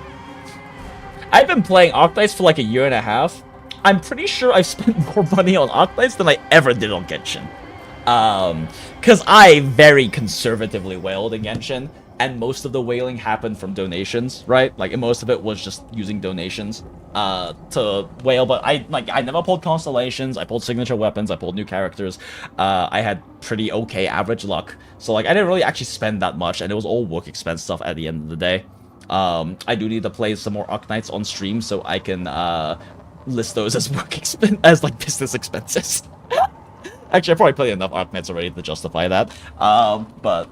I've been playing Arknights for, like, a year and a half. I'm pretty sure I've spent more money on Arknights than I ever did on Genshin. Because I very conservatively wailed in Genshin, and most of the whaling happened from donations, right? Like, most of it was just using donations to whale, but I never pulled constellations, I pulled signature weapons, I pulled new characters, I had pretty okay average luck, so like, I didn't really actually spend that much, and it was all work expense stuff at the end of the day. I do need to play some more Arknights on stream, so I can, list those as work expense, as like business expenses. Actually, I probably played enough Arknights already to justify that, but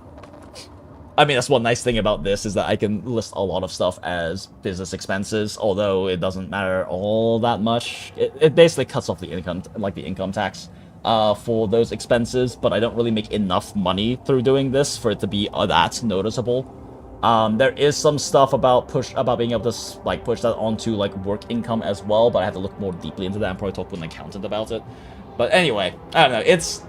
I mean, that's one nice thing about this, is that I can list a lot of stuff as business expenses, although it doesn't matter all that much. It basically cuts off the income, like the income tax, for those expenses, but I don't really make enough money through doing this for it to be that noticeable. There is some stuff about being able to like push that onto like work income as well, but I have to look more deeply into that and probably talk with an accountant about it. But anyway, I don't know, it's...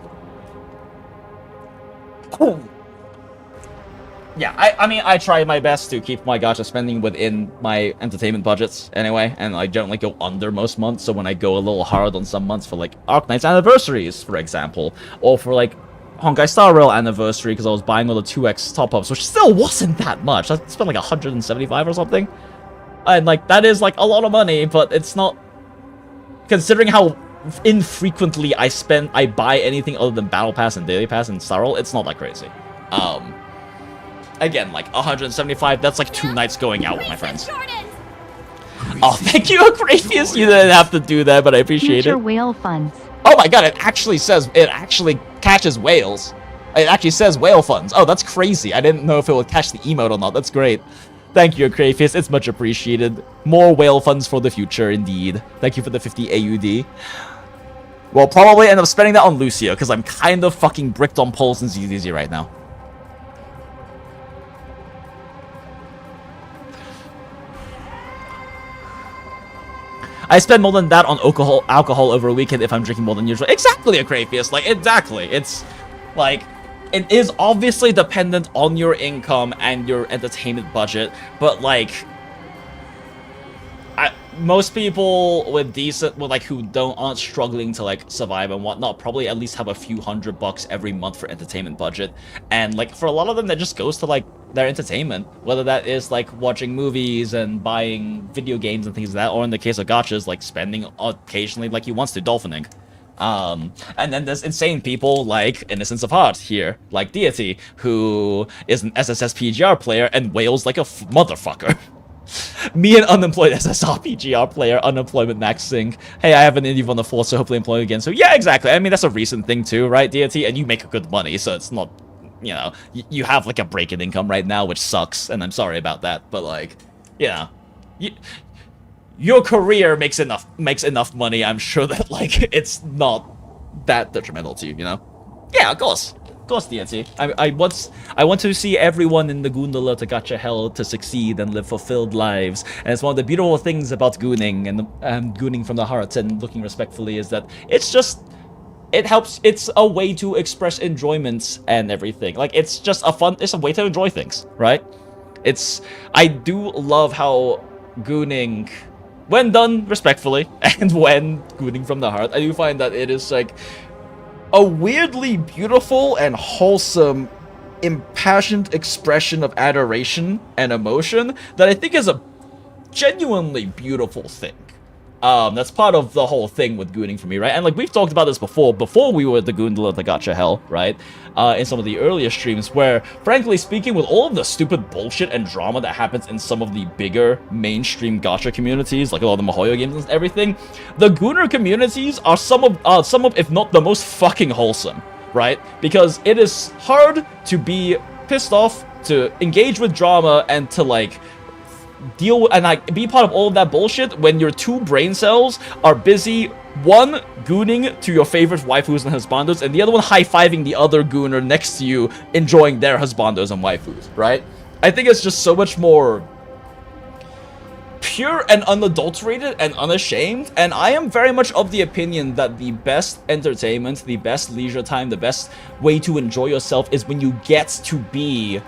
Yeah, I mean, I try my best to keep my gacha spending within my entertainment budgets anyway, and I don't like go under most months, so when I go a little hard on some months for like Arknight's anniversaries, for example, or for like Honkai Star Rail anniversary, because I was buying all the 2x top-ups, which still wasn't that much. I spent like 175 or something, and like, that is like a lot of money, but it's not, considering how infrequently I buy anything other than Battle Pass and Daily Pass and Star Rail, it's not that crazy. Again, like 175, that's like 2 nights going out with my friends. Oh, thank you, Agravius. You didn't have to do that, but I appreciate Future it. whale funds. Oh my god, it actually catches whales. It actually says whale funds. Oh, that's crazy. I didn't know if it would catch the emote or not. That's great. Thank you, Agravius. It's much appreciated. More whale funds for the future, indeed. Thank you for the 50 AUD. Well, probably end up spending that on Lucio, because I'm kind of fucking bricked on Pulse and ZZZ right now. I spend more than that on alcohol over a weekend if I'm drinking more than usual. Exactly, Agravius. Like, exactly. It's, like, it is obviously dependent on your income and your entertainment budget, but, like, most people with decent, who aren't struggling to, like, survive and whatnot, probably at least have a few $100 every month for entertainment budget. And, like, for a lot of them, that just goes to, like, their entertainment. Whether that is, like, watching movies and buying video games and things like that, or in the case of gachas, like, spending occasionally, like he wants to, dolphining. And then there's insane people like Innocence of Heart here, like Deity, who is an SSS PGR player and wails like a motherfucker. Me, an unemployed SSRPGR player, unemployment max sync. Hey, I have an indie on the force, so hopefully employed again. So yeah, exactly. I mean, that's a recent thing too, right, Deity? And you make good money, so it's not, you know, you have like a break in income right now, which sucks, and I'm sorry about that. But like, you know, your career makes enough money. I'm sure that like it's not that detrimental to you, you know? Yeah, of course. Of course, DNC. I want to see everyone in the Goondola To Gacha Hell to succeed and live fulfilled lives. And it's one of the beautiful things about gooning and gooning from the heart and looking respectfully is that it's just, it helps. It's a way to express enjoyment and everything. Like it's just it's a way to enjoy things, right? I do love how gooning, when done respectfully and when gooning from the heart, I do find that it is like a weirdly beautiful and wholesome, impassioned expression of adoration and emotion that I think is a genuinely beautiful thing. That's part of the whole thing with gooning for me, right? And like we've talked about this before we were at the Goondola To Gacha Hell, right? In some of the earlier streams where, frankly speaking, with all of the stupid bullshit and drama that happens in some of the bigger mainstream gacha communities, like a lot of the MiHoYo games and everything, the Gooner communities are some of, if not the most fucking wholesome, right? Because it is hard to be pissed off, to engage with drama, and to like deal with and like be part of all of that bullshit when your two brain cells are busy, one gooning to your favorite waifus and husbandos, and the other one high-fiving the other gooner next to you, enjoying their husbandos and waifus, right? I think it's just so much more pure and unadulterated and unashamed, and I am very much of the opinion that the best entertainment, the best leisure time, the best way to enjoy yourself is when you get to be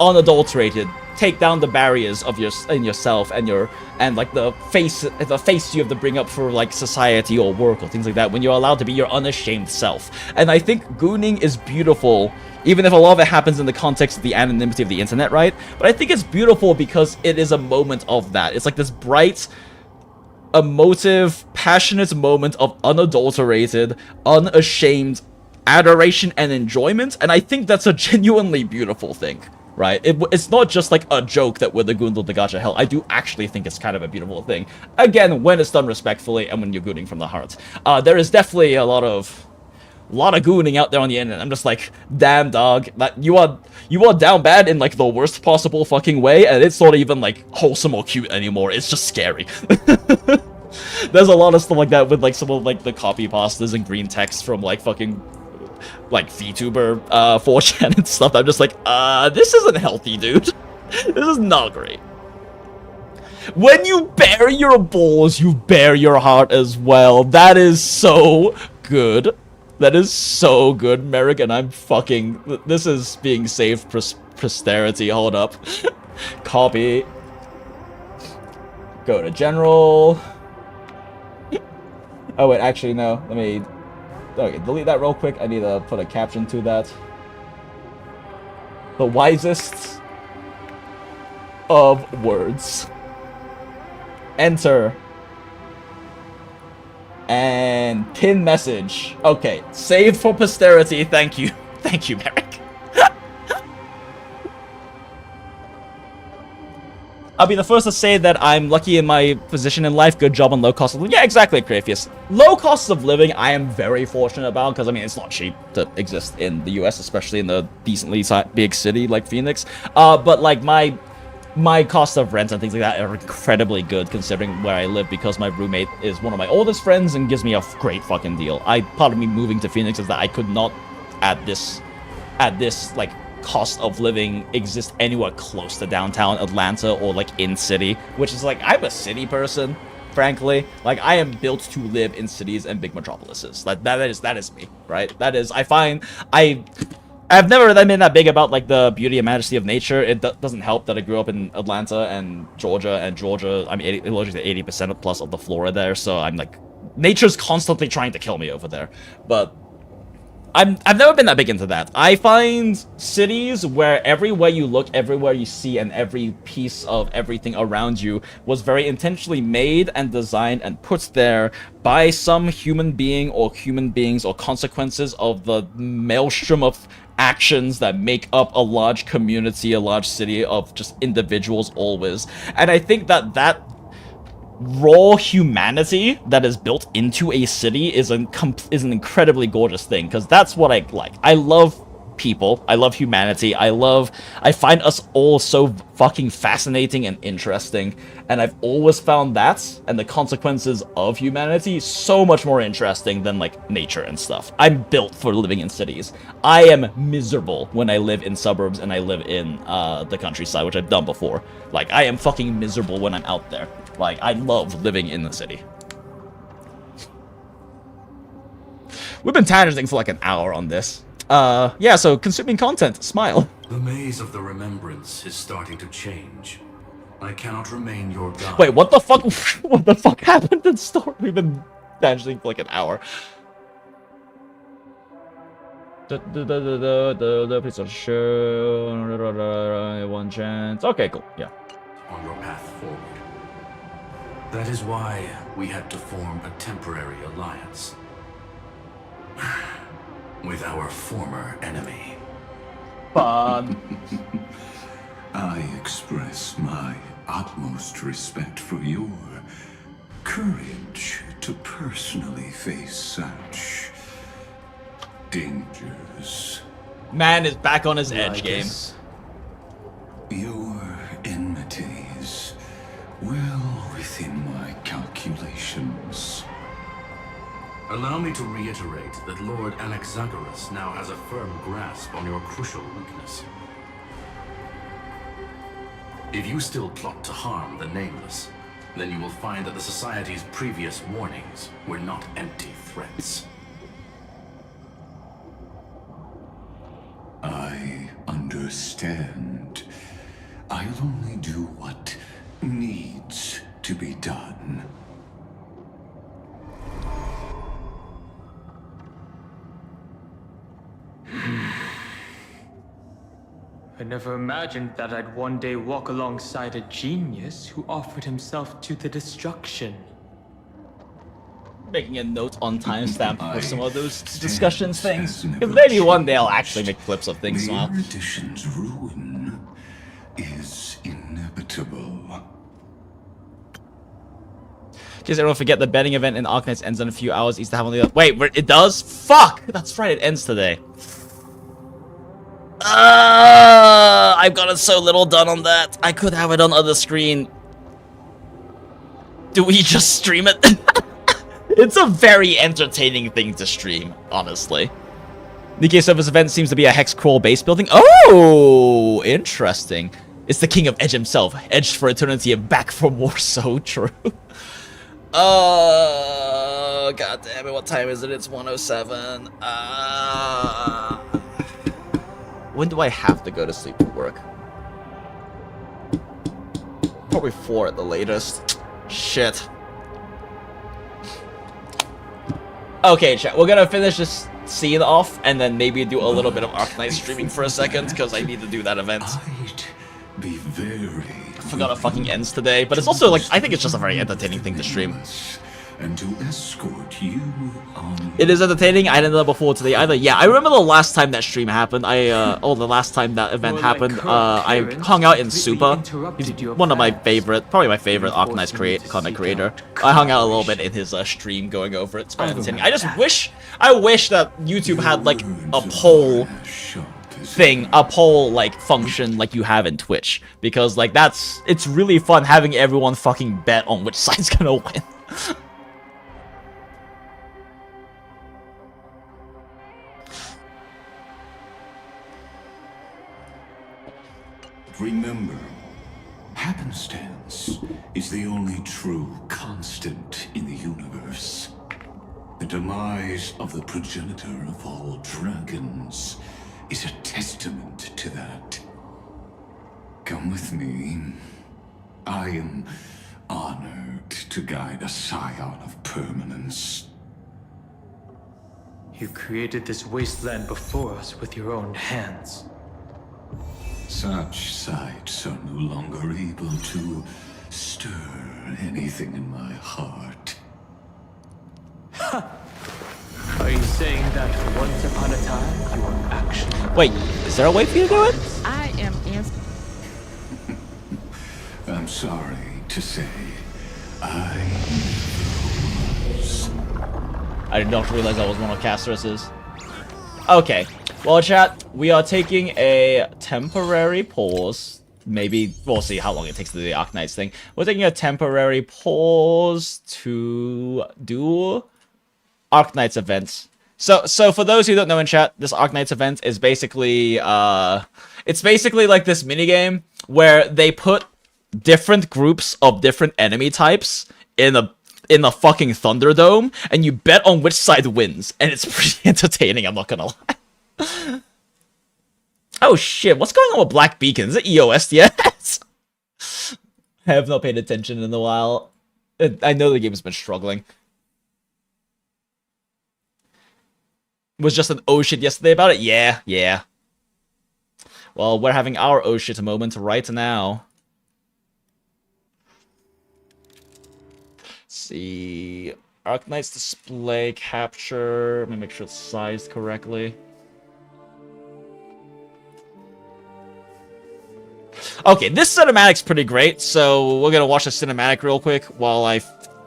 unadulterated, take down the barriers of yourself and like the face you have to bring up for like society or work or things like that, when you're allowed to be your unashamed self. And I think gooning is beautiful, even if a lot of it happens in the context of the anonymity of the internet, right? But I think it's beautiful because it is a moment of that. It's like this bright, emotive, passionate moment of unadulterated, unashamed adoration and enjoyment, and I think that's a genuinely beautiful thing. Right? It's not just like a joke that we're the Goondola To Gacha Hell. I do actually think it's kind of a beautiful thing. Again, when it's done respectfully and when you're gooning from the heart. There is definitely a lot of gooning out there on the internet. I'm just like, damn dog, that you are down bad in like the worst possible fucking way, and it's not even like wholesome or cute anymore. It's just scary. There's a lot of stuff like that with like some of like the copy pastas and green text from like fucking like VTuber 4chan and stuff. I'm just like, this isn't healthy, dude. This is not great. When you bare your balls, you bare your heart as well. That is so good. That is so good, Merrick, and I'm fucking... This is being saved posterity. Hold up. Copy. Go to general. Oh, wait, actually, no. Let me... Okay, delete that real quick. I need to put a caption to that. The wisest of words. Enter. And pin message. Okay, saved for posterity. Thank you. Thank you, Merrick. I'll be the first to say that I'm lucky in my position in life. Good job on low cost of living. Yeah, exactly, Crayfius. Low costs of living, I am very fortunate about, because, I mean, it's not cheap to exist in the US, especially in a decently big city like Phoenix. But, like, my cost of rent and things like that are incredibly good, considering where I live, because my roommate is one of my oldest friends and gives me a great fucking deal. Part of me moving to Phoenix is that I could not, at this, like, cost of living exist anywhere close to downtown Atlanta or like in city, which is like, I'm a city person, frankly. Like, I am built to live in cities and big metropolises. Like, that is me, right? That is, I've never been that big about like the beauty and majesty of nature. It doesn't help that I grew up in Atlanta and Georgia, I mean, literally 80% plus of the flora there, so I'm like, nature's constantly trying to kill me over there. But I've never been that big into that. I find cities where everywhere you look, everywhere you see, and every piece of everything around you was very intentionally made and designed and put there by some human being or human beings or consequences of the maelstrom of actions that make up a large community, a large city of just individuals always. And I think that raw humanity that is built into a city is an incredibly gorgeous thing, because that's what I like. I love people. I love humanity. I find us all so fucking fascinating and interesting, and I've always found that and the consequences of humanity so much more interesting than like nature and stuff. I'm built for living in cities. I am miserable when I live in suburbs and I live in the countryside, which I've done before. Like, I am fucking miserable when I'm out there. Like, I love living in the city. We've been tangenting for like an hour on this. Yeah, so consuming content, smile. The maze of the remembrance is starting to change. I cannot remain your guide. Wait, what the fuck? What the fuck happened in story? We've been tangenting for like an hour. Please don't show. One chance. Okay, cool. Yeah. On your path forward. That is why we had to form a temporary alliance with our former enemy. Fun. I express my utmost respect for your courage to personally face such dangers. Man is back on his edge game. Your enmities well within my calculations. Allow me to reiterate that Lord Anaxagoras now has a firm grasp on your crucial weakness. If you still plot to harm the Nameless, then you will find that the Society's previous warnings were not empty threats. I understand. I'll only do what needs to be done. I never imagined that I'd one day walk alongside a genius who offered himself to the destruction. Making a note on timestamp for some of those discussions things. Because maybe one day I'll actually make clips of things. The Erudition's ruin is inevitable. In case everyone forget, the betting event in Arknights ends in a few hours. Easter have only. Wait, it does? Fuck! That's right, it ends today. I've gotten so little done on that. I could have it on other screen. Do we just stream it? It's a very entertaining thing to stream, honestly. Nikkei Service event seems to be a hex crawl base building. Oh, interesting. It's the king of Edge himself, edged for eternity and back for more. So true. Oh, god damn it, what time is it? It's 1:07. When do I have to go to sleep for work? Probably 4 at the latest. Shit. Okay, chat, we're gonna finish this scene off, and then maybe do a little bit of Arknight streaming for a second, because I need to do that event. Be very. I forgot it fucking ends today, but it's also like, I think it's just a very entertaining thing to stream. And to escort you on. It is entertaining. I didn't know before today either. Yeah, I remember the last time that stream happened. The last time that event happened, I hung out in Super. He's one of my favorite, probably my favorite Arknights content creator. I hung out a little bit in his stream going over it. It's quite entertaining. I wish that YouTube had like a poll thing, a poll like function like you have in Twitch, because like it's really fun having everyone fucking bet on which side's gonna win. Remember, happenstance is the only true constant in the universe. The demise of the progenitor of all dragons is a testament to that. Come with me. I am honored to guide a scion of permanence. You created this wasteland before us with your own hands. Such sights are no longer able to stir anything in my heart. Are you saying that once upon a time you were actually... Wait, is there a way for you to do it? I am I'm sorry to say, I did not realize that was one of Casterus's. Okay. Well, chat, we are taking a temporary pause. Maybe we'll see how long it takes to do the Arknights thing. We're taking a temporary pause to do Arknights events. So for those who don't know in chat, this Arknights event is basically it's basically like this minigame where they put different groups of different enemy types in a fucking Thunderdome, and you bet on which side wins, and it's pretty entertaining, I'm not gonna lie. Oh shit, what's going on with Black Beacon? Is it EOS yet? I have not paid attention in a while. I know the game's been struggling. Was just an oh shit yesterday about it? Yeah. Well, we're having our oh shit moment right now. Let's see. Arknight's display capture. Let me make sure it's sized correctly. Okay, this cinematic's pretty great, so we're gonna watch the cinematic real quick while I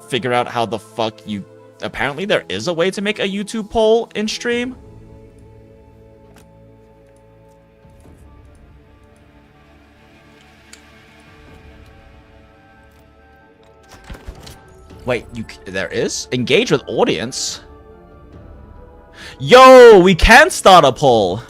figure out how the fuck you... Apparently there is a way to make a YouTube poll in stream. Wait, there is? Engage with audience? Yo, we can start a poll!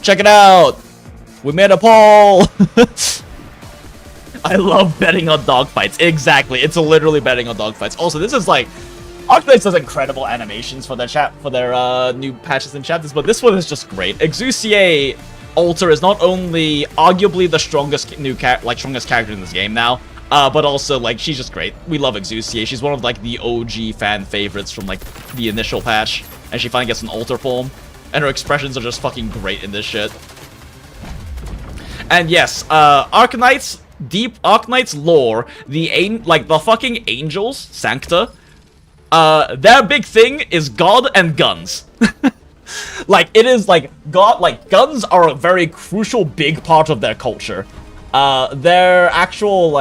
Check it out! We made a poll! I love betting on dogfights. Exactly. It's literally betting on dogfights. Also, this is like... Arknights does incredible animations for their new patches and chapters, but this one is just great. Exusier Alter is not only arguably the strongest strongest character in this game now, but also, like, she's just great. We love Exusier. She's one of, like, the OG fan favorites from, like, the initial patch, and she finally gets an Alter form. And her expressions are just fucking great in this shit. And yes, Arknights, deep Arknights lore, the fucking angels, Sancta, their big thing is God and guns. Like, it is like, guns are a very crucial big part of their culture. Their actual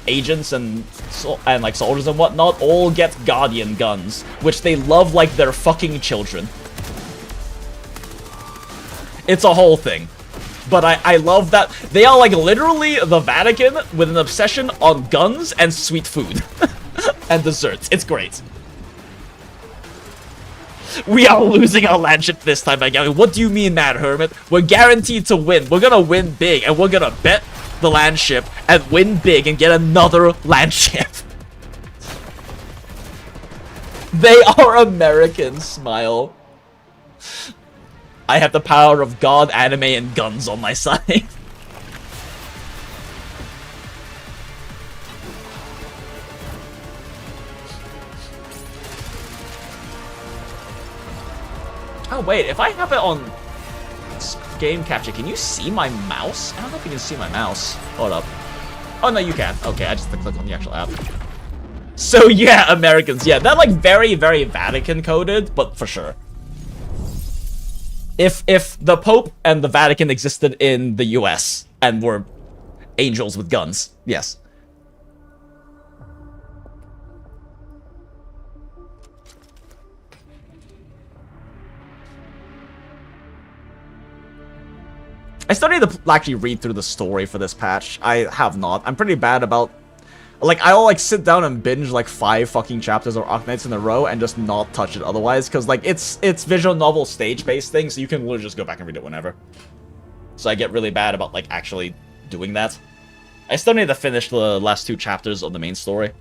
agents and like soldiers and whatnot all get Guardian guns, which they love like their fucking children. It's a whole thing. But I love that they are like literally the Vatican with an obsession on guns and sweet food. And desserts. It's great. We are losing our landship this time, I guess. What do you mean, Mad Hermit? We're guaranteed to win. We're gonna win big, and we're gonna bet the landship and win big and get another landship. They are Americans, smile. I have the power of God, anime, and guns on my side. Oh wait, if I have it on game capture, can you see my mouse? I don't know if you can see my mouse. Hold up. Oh no, you can. Okay, I just have to click on the actual app. So yeah, Americans, yeah, they're like very, very Vatican coded, but for sure. If the Pope and the Vatican existed in the US and were angels with guns, yes. I still need to actually read through the story for this patch. I have not. I'm pretty bad about... Like, I'll, like, sit down and binge, like, 5 fucking chapters of Arknights in a row and just not touch it otherwise, because, like, it's visual novel stage-based thing, so you can literally just go back and read it whenever. So I get really bad about, like, actually doing that. I still need to finish the last 2 chapters of the main story.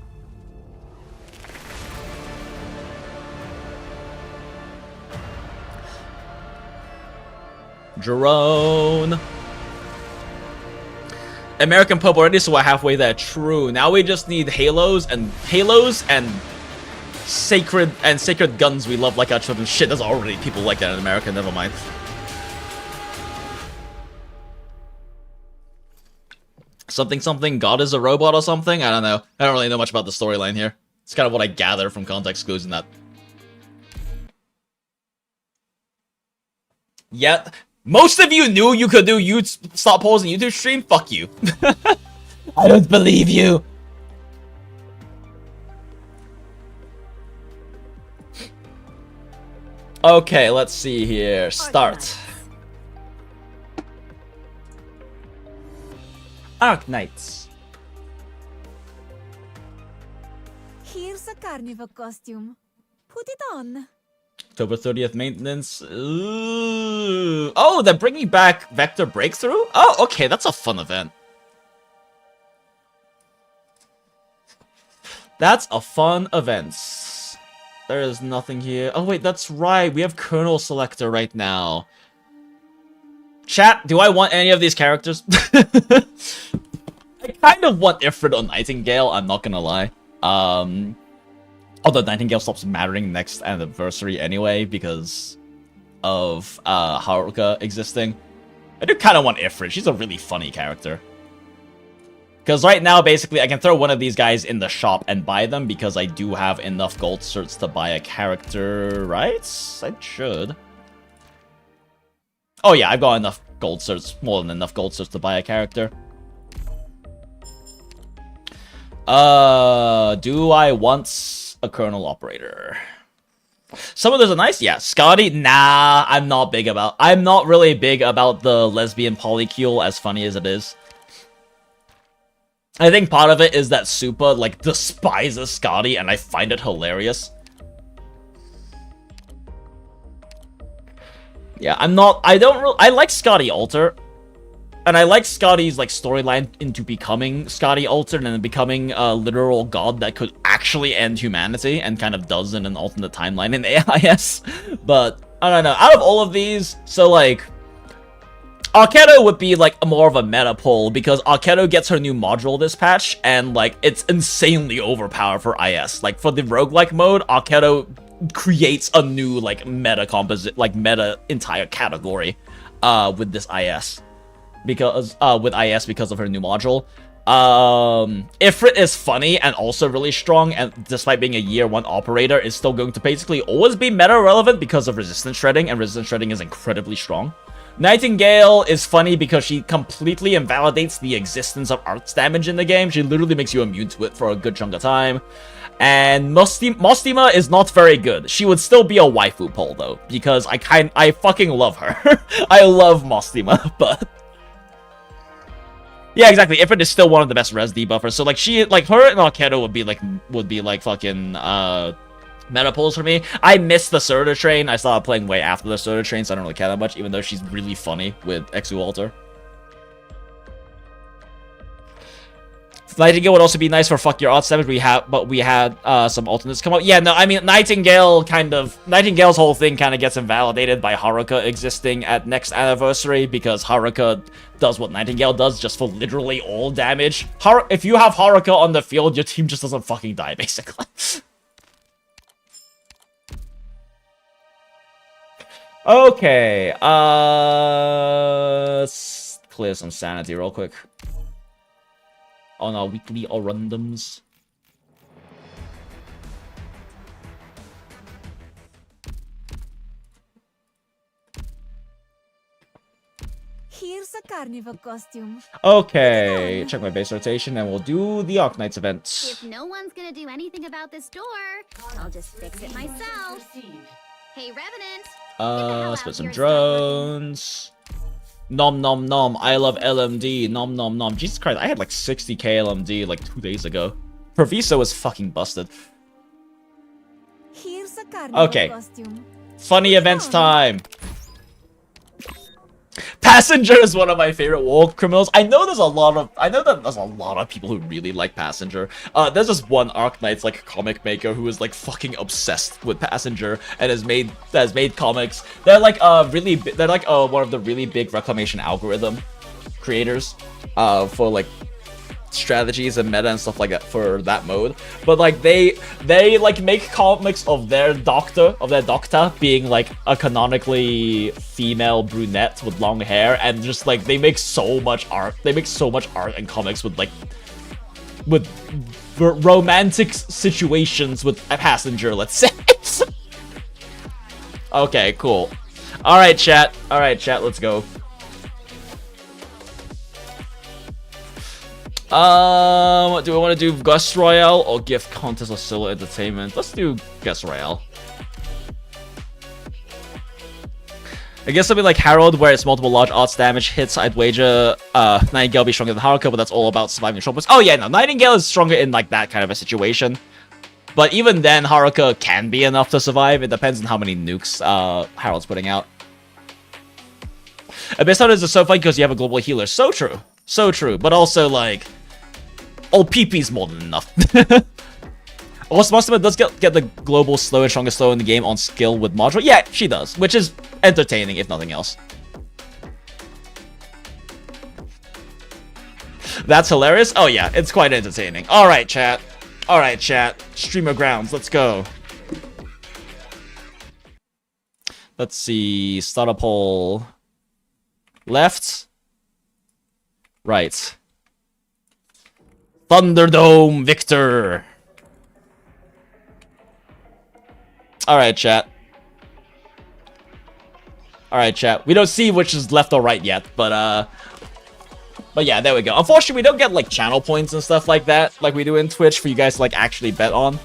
Drone. American Pope already, so we're halfway there. True. Now we just need halos and sacred guns we love like our children. Shit, there's already people like that in America. Never mind. Something. God is a robot or something. I don't know. I don't really know much about the storyline here. It's kind of what I gather from context clues in that. Yeah. Most of you knew you could do stop pausing YouTube stream? Fuck you. I don't believe you. Okay, let's see here. Start. Arknights. Here's a carnival costume. Put it on. October 30th maintenance. Ooh. Oh, they're bringing back Vector Breakthrough? Oh, okay, that's a fun event. That's a fun event. There is nothing here. Oh, wait, that's right. We have Colonel Selector right now. Chat, do I want any of these characters? I kind of want Ifrit or Nightingale, I'm not gonna lie. Although Nightingale stops mattering next anniversary anyway because of Haruka existing. I do kind of want Ifrit. She's a really funny character. Because right now, basically, I can throw one of these guys in the shop and buy them because I do have enough gold certs to buy a character, right? I should. Oh yeah, I've got enough gold certs, more than enough gold certs to buy a character. Do I want a Colonel Operator? Some of those are nice, yeah. Scotty, nah, I'm not really big about the lesbian polycule, as funny as it is. I think part of it is that Super, like, despises Scotty, and I find it hilarious. Yeah, I like Scotty Alter. And I like Scotty's, like, storyline into becoming Scotty Alter and then becoming a literal god that could actually end humanity and kind of does in an alternate timeline in AIS. But, I don't know. Out of all of these, so, like, Arketo would be, like, more of a meta pull because Arketo gets her new module this patch and, like, it's insanely overpowered for IS. Like, for the roguelike mode, Arketo creates a new, like, meta composite, like, meta entire category with this IS. Because with IS because of her new module. Ifrit is funny and also really strong, and despite being a year 1 operator, is still going to basically always be meta relevant because of resistance shredding, and resistance shredding is incredibly strong. Nightingale is funny because she completely invalidates the existence of arts damage in the game. She literally makes you immune to it for a good chunk of time. And Mostima is not very good. She would still be a waifu pull though, because I fucking love her. I love Mostima, but yeah, exactly. Ifrit is still one of the best res debuffers. So like her and Arketo would be like fucking meta pulls for me. I missed the Soda Train. I started playing way after the Soda Train, so I don't really care that much, even though she's really funny with Exu Alter. Nightingale would also be nice for fuck your odds damage. We had some alternates come up. Yeah, no, I mean Nightingale's whole thing kind of gets invalidated by Haruka existing at next anniversary because Haruka does what Nightingale does just for literally all damage. If you have Haruka on the field, your team just doesn't fucking die, basically. Okay, let's clear some sanity real quick on our weekly randoms. Here's a carnival costume. Okay, check my base rotation and we'll do the Arknights event. If no one's gonna do anything about this door, I'll just fix it myself. Hey, Revenant! Split some drones. Nom nom nom, I love LMD. Nom nom nom. Jesus Christ, I had like 60k LMD like 2 days ago. Proviso is fucking busted. Here's a carnival costume. Funny events time. Passenger is one of my favorite war criminals. I know that there's a lot of people who really like Passenger. There's just one Arknight's like comic maker who is like fucking obsessed with Passenger and has made comics. They're like one of the really big reclamation algorithm creators for like strategies and meta and stuff like that for that mode. But like they like make comics of their doctor being like a canonically female brunette with long hair, and just like they make so much art and comics with romantic situations with a Passenger, let's say. Okay, cool. All right, chat, let's go. Do I want to do Guest Royale or gift contest or solo entertainment? Let's do Guest Royale. I guess something like Harold, where it's multiple large arts damage hits, I'd wager Nightingale be stronger than Haruka, but that's all about surviving short bursts. Oh yeah, no, Nightingale is stronger in like that kind of a situation. But even then, Haruka can be enough to survive. It depends on how many nukes Harold's putting out. Abyss Hunter is so funny because you have a global healer. So true. So true. But also, like, old PP's more than enough. Also, Monsterman does get the global slow and strongest slow in the game on skill with module. Yeah, she does, which is entertaining, if nothing else. That's hilarious? Oh yeah, it's quite entertaining. Alright, chat. Alright, chat. Streamer grounds, let's go. Let's see. Start a poll. Left. Right. Thunderdome Victor. Alright, chat. Alright, chat. We don't see which is left or right yet, but yeah, there we go. Unfortunately, we don't get, like, channel points and stuff like that, like we do in Twitch, for you guys to, like, actually bet on.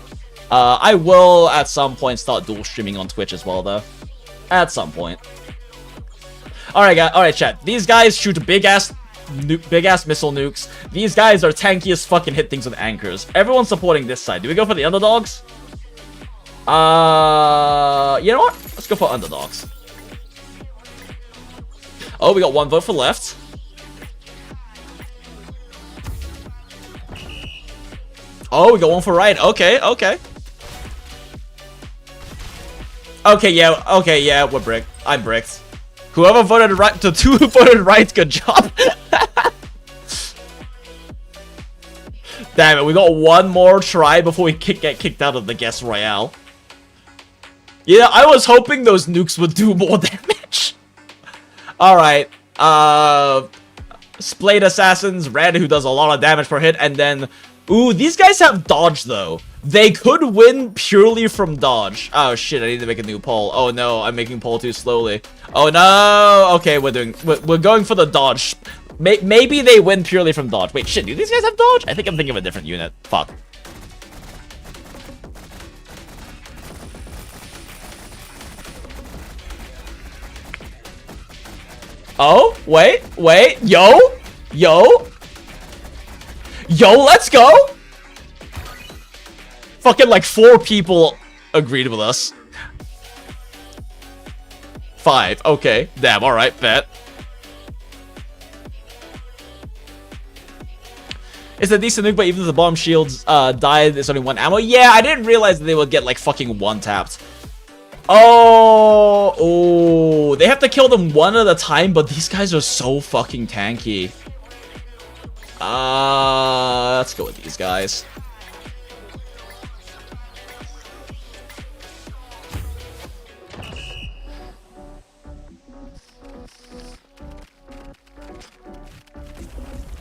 I will, at some point, start dual streaming on Twitch as well, though. At some point. Alright, guys. Alright, chat. These guys shoot big-ass missile nukes. These guys are tanky as fucking hit things with anchors. Everyone's supporting this side. Do we go for the underdogs? You know what? Let's go for underdogs. Oh, we got one vote for left. Oh, we got one for right. Okay, okay. Okay, yeah, we're bricked. I'm bricked. Whoever voted right, the two who voted right, good job. Damn it, we got one more try before we get kicked out of the Guest Royale. Yeah, I was hoping those nukes would do more damage. Alright, Splayed Assassins, Red, who does a lot of damage per hit, and then... Ooh, these guys have dodge, though. They could win purely from dodge. Oh, shit, I need to make a new poll. Oh, no, I'm making poll too slowly. Oh, no! Okay, we're going for the dodge. Maybe they win purely from dodge. Wait, shit, do these guys have dodge? I think I'm thinking of a different unit. Fuck. Oh, wait, yo, let's go! Fucking like 4 people agreed with us. 5, okay, damn, alright, bet. It's a decent nuke, but even if the bomb shields died, there's only 1 ammo. Yeah, I didn't realize that they would get like fucking one-tapped. Oh, they have to kill them one at a time, but these guys are so fucking tanky. Let's go with these guys.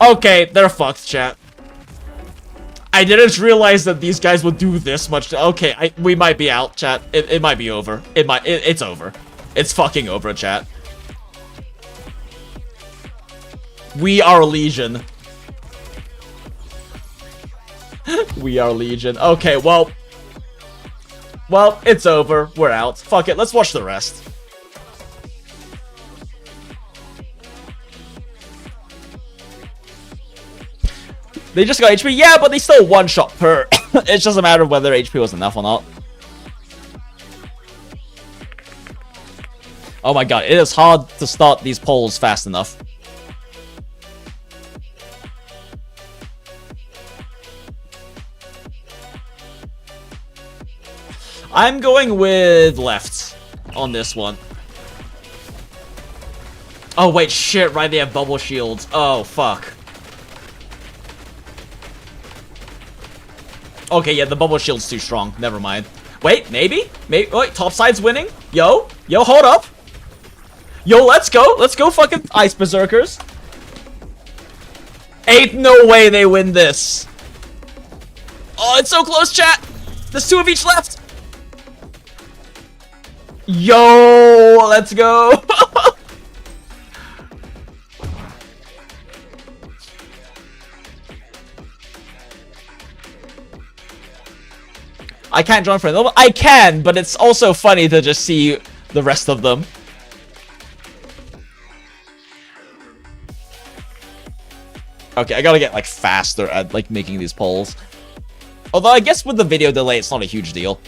Okay, they're fucked, chat. I didn't realize that these guys would do this much. Okay, we might be out, chat. It might be over. It's over. It's fucking over, chat. We are Legion. We are Legion. Okay, well, it's over. We're out. Fuck it. Let's watch the rest. They just got HP. Yeah, but they still one shot per. It's just a matter of whether HP was enough or not. Oh my god, it is hard to start these polls fast enough. I'm going with left on this one. Oh wait, shit, right, they have bubble shields. Oh, fuck. Okay, yeah, the bubble shield's too strong. Never mind. Wait, maybe? Wait, topside's winning? Yo, hold up. Yo, let's go. Let's go, fucking Ice Berserkers. Ain't no way they win this. Oh, it's so close, chat. There's 2 of each left. Yo, let's go. I can't join for another. I can, but it's also funny to just see the rest of them. Okay, I gotta get like faster at like making these polls. Although I guess with the video delay, it's not a huge deal.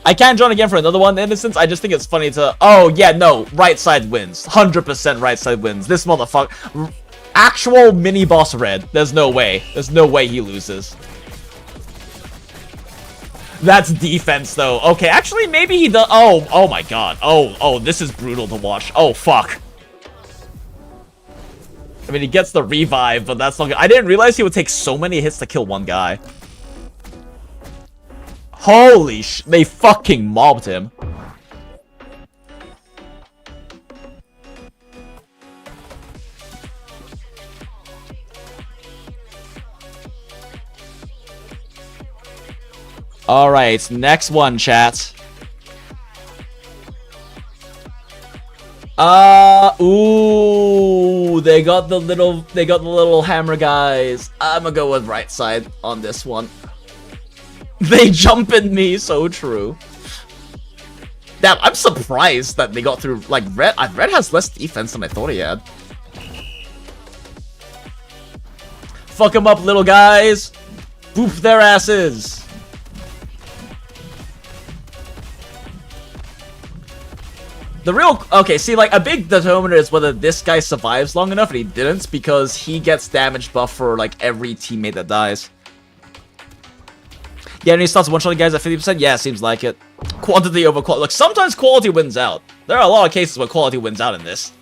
I can join again for another one, Innocence. I just think it's funny to... Oh, yeah, no. Right side wins. 100% right side wins. This motherfucker... Actual mini-boss red. There's no way. There's no way he loses. That's defense, though. Okay, actually, maybe he does... Oh my god. Oh, this is brutal to watch. Oh, fuck. I mean, he gets the revive, but that's not good. I didn't realize he would take so many hits to kill one guy. Holy sh... They fucking mobbed him. Alright, next one, chat. Ooh, they got the little hammer guys. I'm gonna go with right side on this one. They jump in me, so true. Damn, I'm surprised that they got through. Like, Red has less defense than I thought he had. Fuck them up, little guys. Boop their asses. The real... Okay, see, like, a big determiner is whether this guy survives long enough, and he didn't, because he gets damage buff for, like, every teammate that dies. Yeah, and he starts one-shotting guys at 50%? Yeah, seems like it. Quantity over quality. Look, sometimes quality wins out. There are a lot of cases where quality wins out in this.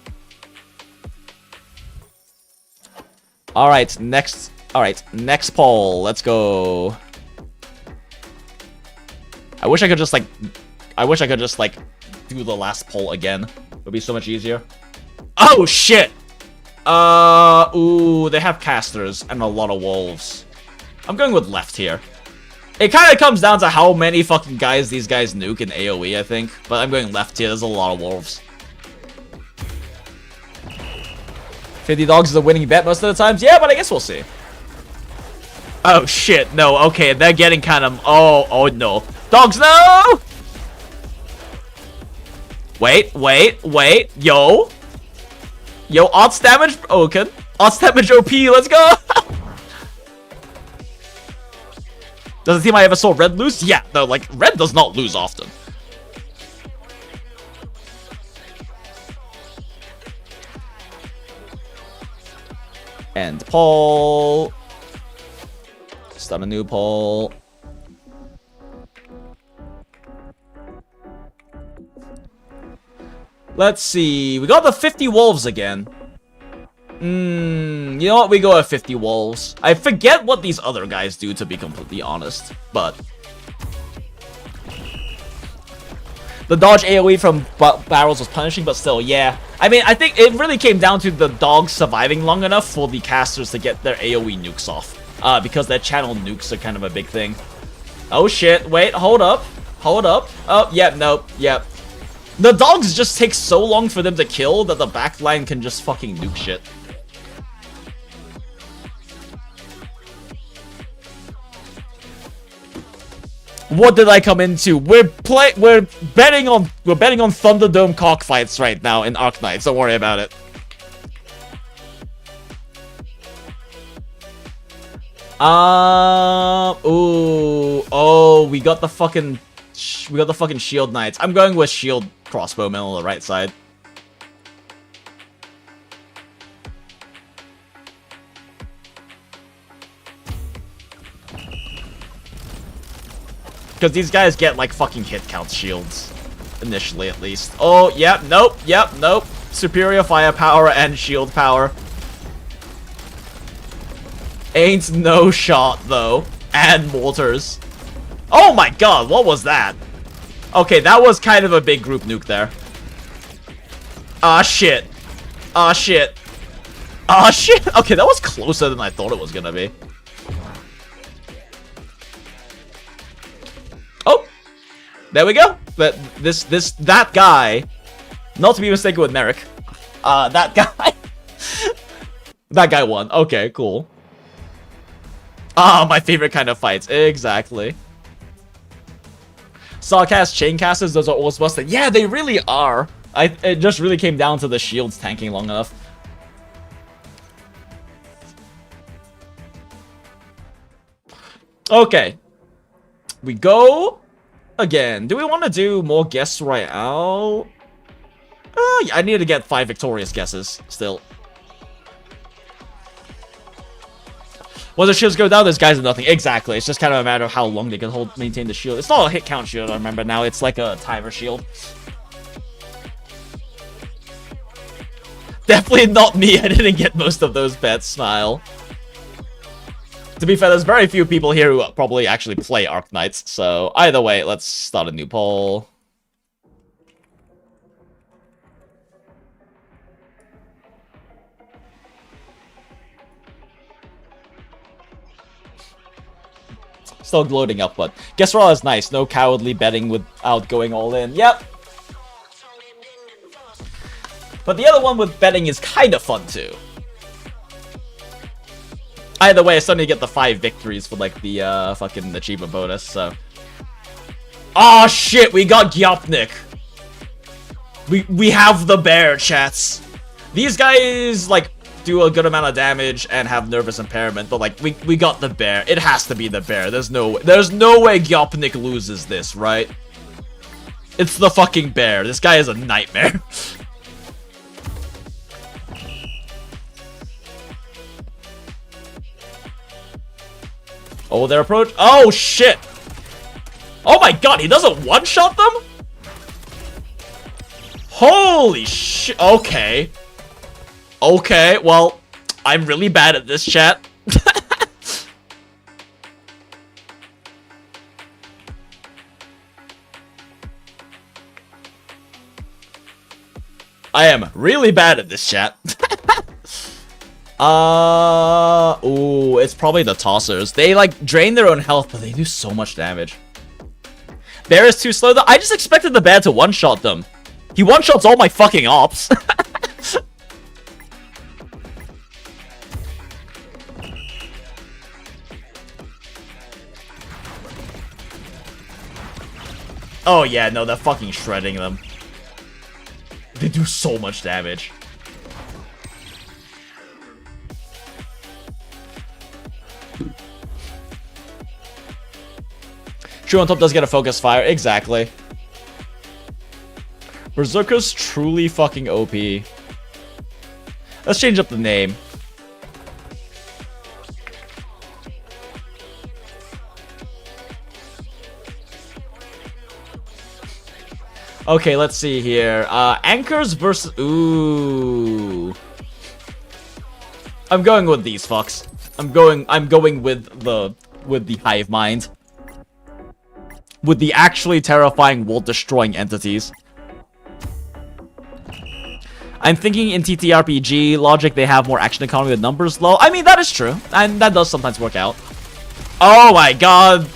Alright, next poll. Let's go. I wish I could just, like, do the last poll again. It would be so much easier. Oh, shit! Ooh, they have casters and a lot of wolves. I'm going with left here. It kind of comes down to how many fucking guys these guys nuke in AoE, I think. But I'm going left here. There's a lot of wolves. 50 dogs is a winning bet most of the times. Yeah, but I guess we'll see. Oh, shit. No, okay. They're getting kind of... Oh, no. Dogs, no! Wait. Yo, odds damage. Okay. Odds damage OP. Let's go. Does the team I ever saw red lose? Yeah, no, like, red does not lose often. End poll. Start a new poll. Let's see. We got the 50 wolves again. You know what? We go at 50 wolves. I forget what these other guys do, to be completely honest. But the dodge AoE from barrels was punishing, but still, yeah. I mean, I think it really came down to the dogs surviving long enough for the casters to get their AoE nukes off. Because their channel nukes are kind of a big thing. Oh shit, wait, hold up. Oh, yeah, nope, yep. The dogs just take so long for them to kill that the backline can just fucking nuke shit. What did I come into? We're betting on Thunderdome cockfights right now in Arknights. Don't worry about it. Ooh, oh, we got the fucking We got the fucking shield knights. I'm going with shield crossbowmen on the right side. Because these guys get, like, fucking hit count shields. Initially, at least. Oh, yep, nope, nope. Superior firepower and shield power. Ain't no shot, though. And mortars. Oh my god, what was that? Okay, that was kind of a big group nuke there. Ah, shit. Ah, shit. Ah, shit. Okay, that was closer than I thought it was gonna be. Oh! There we go. That guy, not to be mistaken with Merrick. That guy. That guy won. Okay, cool. Ah, my favorite kind of fights. Exactly. Sawcast chain casters, those are always busted. Yeah, they really are. It just really came down to the shields tanking long enough. Okay. We go again. Do we want to do more guess royale? Yeah, I need to get 5 victorious guesses still. Once the shields go down, those guys are nothing. Exactly. It's just kind of a matter of how long they can maintain the shield. It's not a hit count shield, I remember now. It's like a timer shield. Definitely not me. I didn't get most of those bets. Smile. To be fair, there's very few people here who probably actually play Arc Knights. So either way, let's start a new poll. Still gloating up, but guess what is nice. No cowardly betting without going all in. Yep. But the other one with betting is kind of fun too. Either way, I still need to get the 5 victories for like the fucking achievement bonus, so. Oh shit, we got Gyopnik. We have the bear, chats. These guys like do a good amount of damage and have nervous impairment, but like we got the bear. It has to be the bear. There's no way Gyopnik loses this, right? It's the fucking bear. This guy is a nightmare. Oh, their approach. Oh shit. Oh my god, he doesn't one-shot them? Holy shit. Okay. Okay, well, I'm really bad at this, chat. I am really bad at this, chat. Ooh, it's probably the tossers. They, like, drain their own health, but they do so much damage. Bear is too slow, though. I just expected the bear to one-shot them. He one-shots all my fucking ops. Oh yeah, no, they're fucking shredding them. They do so much damage. True on top does get a focus fire, exactly. Berserker's truly fucking OP. Let's change up the name. Okay, let's see here. Anchors versus... Ooh. I'm going with these fucks. I'm going with the hive mind. With the actually terrifying world-destroying entities. I'm thinking in TTRPG logic they have more action economy with numbers low. I mean, that is true. And that does sometimes work out. Oh my god.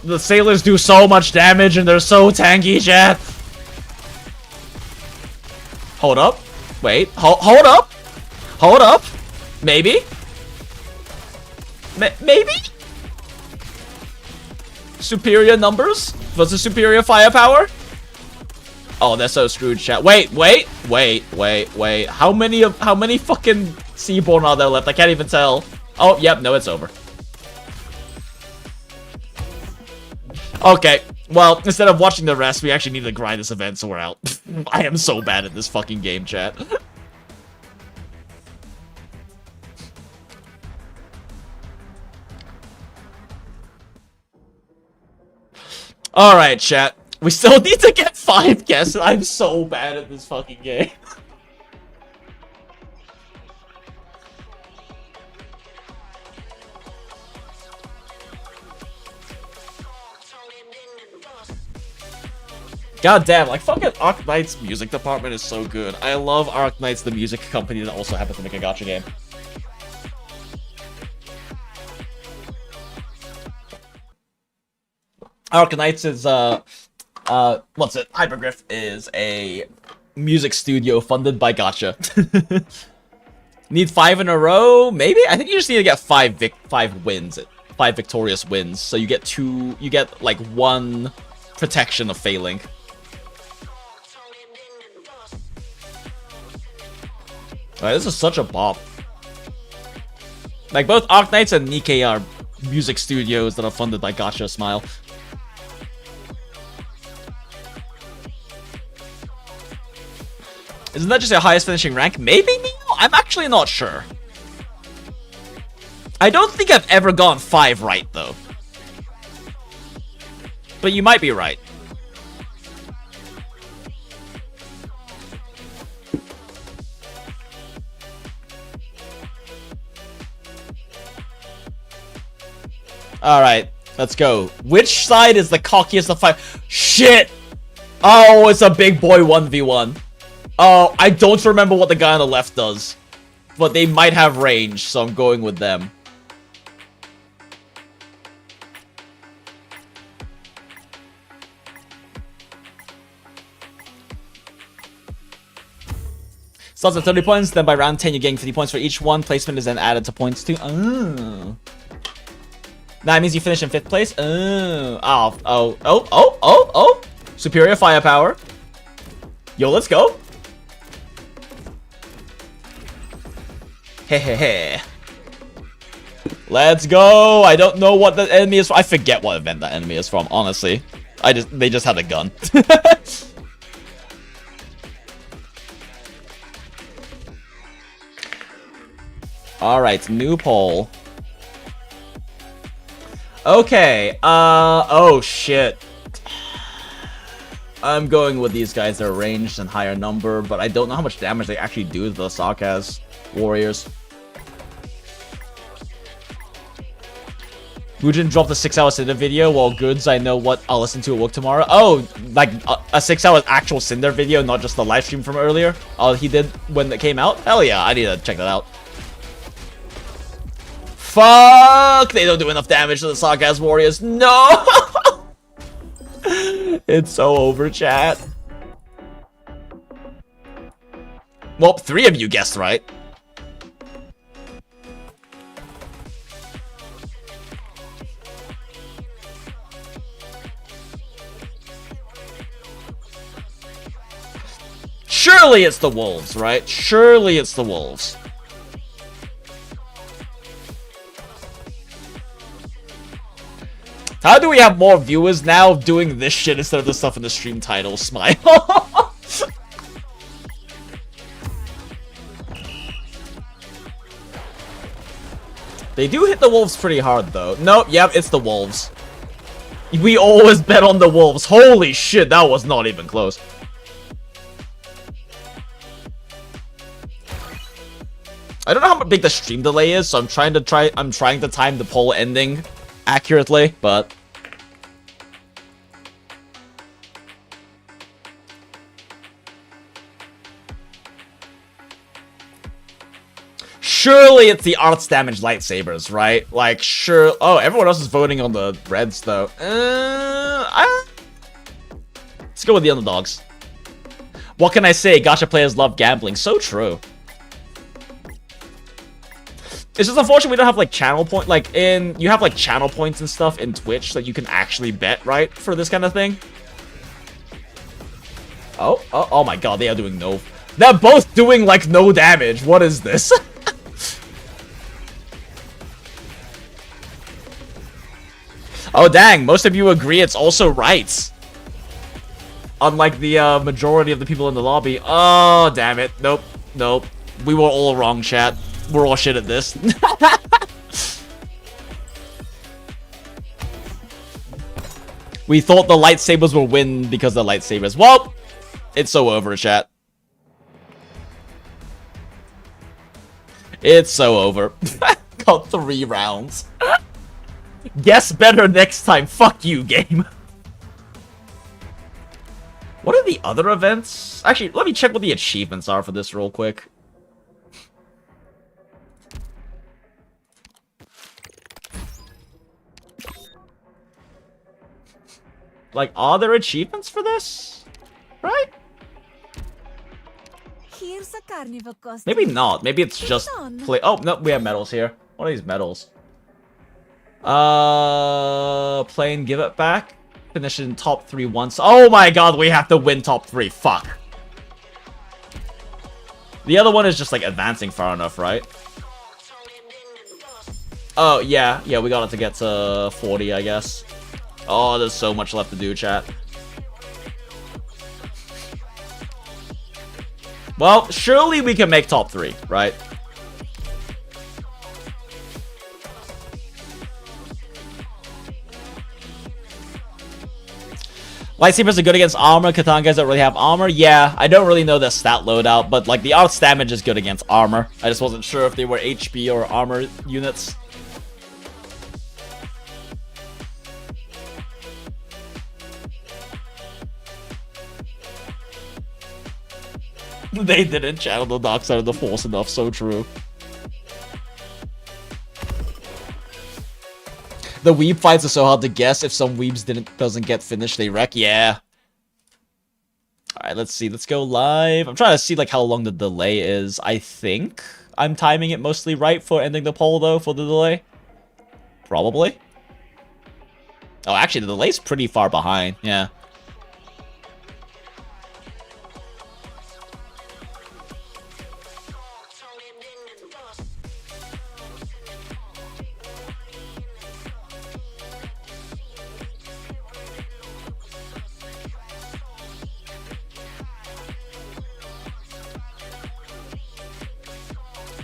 The sailors do so much damage and they're so tanky, chat. Hold up. Wait. Hold up. Hold up. Maybe. Maybe? Superior numbers versus superior firepower? Oh, they're so screwed, chat. Wait. How many fucking Seaborn are there left? I can't even tell. Oh, yep, no, it's over. Okay, Well, instead of watching the rest, we actually need to grind this event, so we're out. I am so bad at this fucking game, chat. Alright, chat. We still need to get 5 guesses. I'm so bad at this fucking game. God damn, like fucking Arknight's music department is so good. I love Arknight's, the music company that also happens to make a gacha game. Arknights is what's it? Hypergriff is a music studio funded by gacha. Need 5 in a row? Maybe? I think you just need to get 5 wins. 5 victorious wins. So you get like 1 protection of failing. Alright, this is such a bop. Like, both Arknights and Nikkei are music studios that are funded by Gacha Smile. Isn't that just your highest finishing rank? Maybe, Neo? I'm actually not sure. I don't think I've ever gone 5 right, though. But you might be right. Alright, let's go. Which side is the cockiest of 5? Shit! Oh, it's a big boy 1v1. Oh, I don't remember what the guy on the left does. But they might have range, so I'm going with them. Starts at 30 points, then by round 10 you're getting 50 points for each one. Placement is then added to points too. Oh. That means you finish in 5th place. Oh. Superior firepower. Yo, let's go. Hehehe. Let's go. I don't know what the enemy is from. I forget what event that enemy is from, honestly. They just had a gun. Alright, new poll. Okay, oh shit. I'm going with these guys. They're ranged and higher number, but I don't know how much damage they actually do to the Sarkaz warriors. Wujin dropped a 6-hour Cinder video, while Goods, I know what I'll listen to at work tomorrow. Oh, like a 6-hour actual Cinder video, not just the live stream from earlier. Oh, he did when it came out? Hell yeah, I need to check that out. Fuck! They don't do enough damage to the Sarkaz warriors. No! It's so over, chat. Well, 3 of you guessed right. Surely it's the wolves, right? Surely it's the wolves. How do we have more viewers now doing this shit instead of the stuff in the stream title? Smile. They do hit the wolves pretty hard, though. Nope, yep, it's the wolves. We always bet on the wolves. Holy shit, that was not even close. I don't know how big the stream delay is, so I'm trying to time the poll ending accurately, but surely it's the arts damage lightsabers, right? Like, sure. Oh, everyone else is voting on the reds, though. Let's go with the underdogs. What can I say? Gacha players love gambling. So true. It's just unfortunate we don't have like channel point, like you have like channel points and stuff in Twitch that you can actually bet, right, for this kind of thing. Oh my god, they are doing no. They're both doing like no damage. What is this? Oh dang, most of you agree it's also right. Unlike the majority of the people in the lobby. Oh, damn it. Nope. Nope. We were all wrong, chat. We're all shit at this. We thought the lightsabers would win because the lightsabers. Well, it's so over, chat. It's so over. Got 3 rounds. Guess better next time. Fuck you, game. What are the other events? Actually, let me check what the achievements are for this real quick. Like, are there achievements for this? Right? Here's a carnival costume. Maybe not. Maybe it's just play. Oh, no, we have medals here. What are these medals? Play and give it back. Finish in top 3 once. Oh my god, we have to win top 3. Fuck. The other one is just like advancing far enough, right? Oh, yeah. Yeah, we got it to get to 40, I guess. Oh, there's so much left to do, chat. Well, surely we can make top 3, right? Lightsabers are good against armor. Katana guys don't really have armor. Yeah, I don't really know their stat loadout, but like the arts damage is good against armor. I just wasn't sure if they were HP or armor units. They didn't channel the dark side of the force enough, so true. The weeb fights are so hard to guess. If some weebs doesn't get finished, they wreck. Yeah. Alright, let's see. Let's go live. I'm trying to see like how long the delay is. I think I'm timing it mostly right for ending the poll, though, for the delay. Probably. Oh, actually, the delay's pretty far behind. Yeah.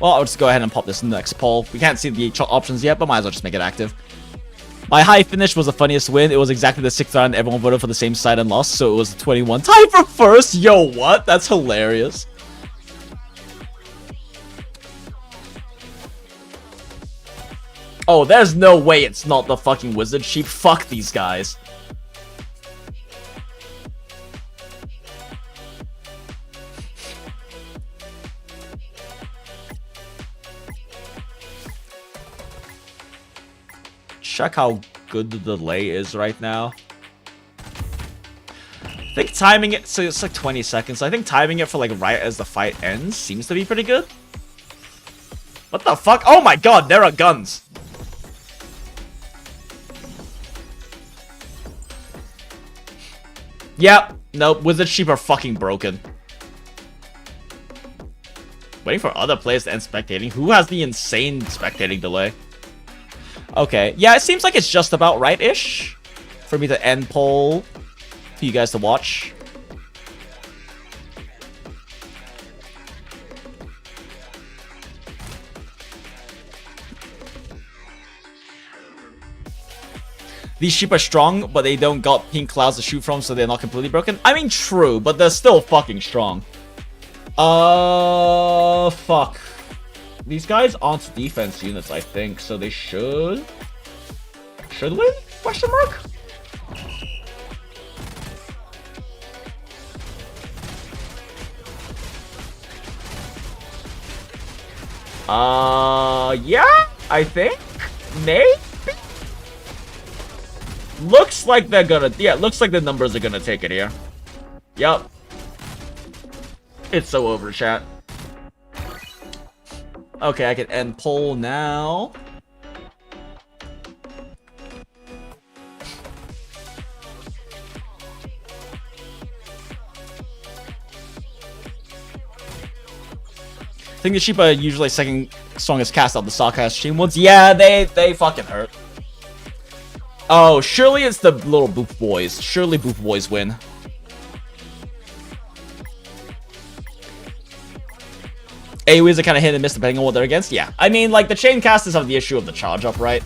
Well, I'll just go ahead and pop this next poll. We can't see the options yet, but might as well just make it active. My high finish was the funniest win. It was exactly the 6th round. Everyone voted for the same side and lost, so it was 21 tie for first. Yo, what? That's hilarious. Oh, there's no way it's not the fucking wizard sheep. Fuck these guys. Check how good the delay is right now. I think timing it, so it's like 20 seconds. I think timing it for like right as the fight ends seems to be pretty good. What the fuck? Oh my god, there are guns. Yep. Nope, wizard sheep are fucking broken. Waiting for other players to end spectating. Who has the insane spectating delay? Okay, yeah, it seems like it's just about right-ish for me to end poll for you guys to watch. These sheep are strong, but they don't got pink clouds to shoot from, so they're not completely broken. I mean, true, but they're still fucking strong. Fuck. These guys aren't defense units, I think, so they should win? Question mark? Yeah, I think. Maybe? Looks like they're gonna, yeah, looks like the numbers are gonna take it here. Yup. It's so over, chat. Okay, I can end poll now. I think the sheep are usually second strongest cast out the Sarcast stream ones. Yeah, they fucking hurt. Oh, surely it's the little boop boys. Surely boop boys win. AoEs are kind of hit and miss depending on what they're against. Yeah, I mean, like, the chain casters have the issue of the charge up, right?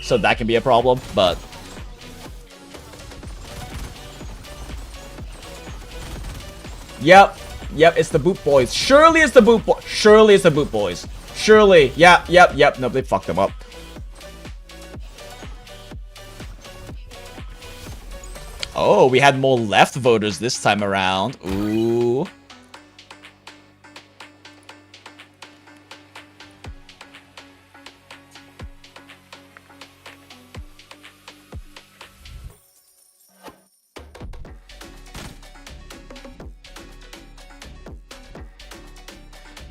So that can be a problem, but... Yep, it's the boop boys. Surely it's the boop boys. Surely it's the boop boys. Surely. Yep. No, they fucked them up. Oh, we had more left voters this time around. Ooh.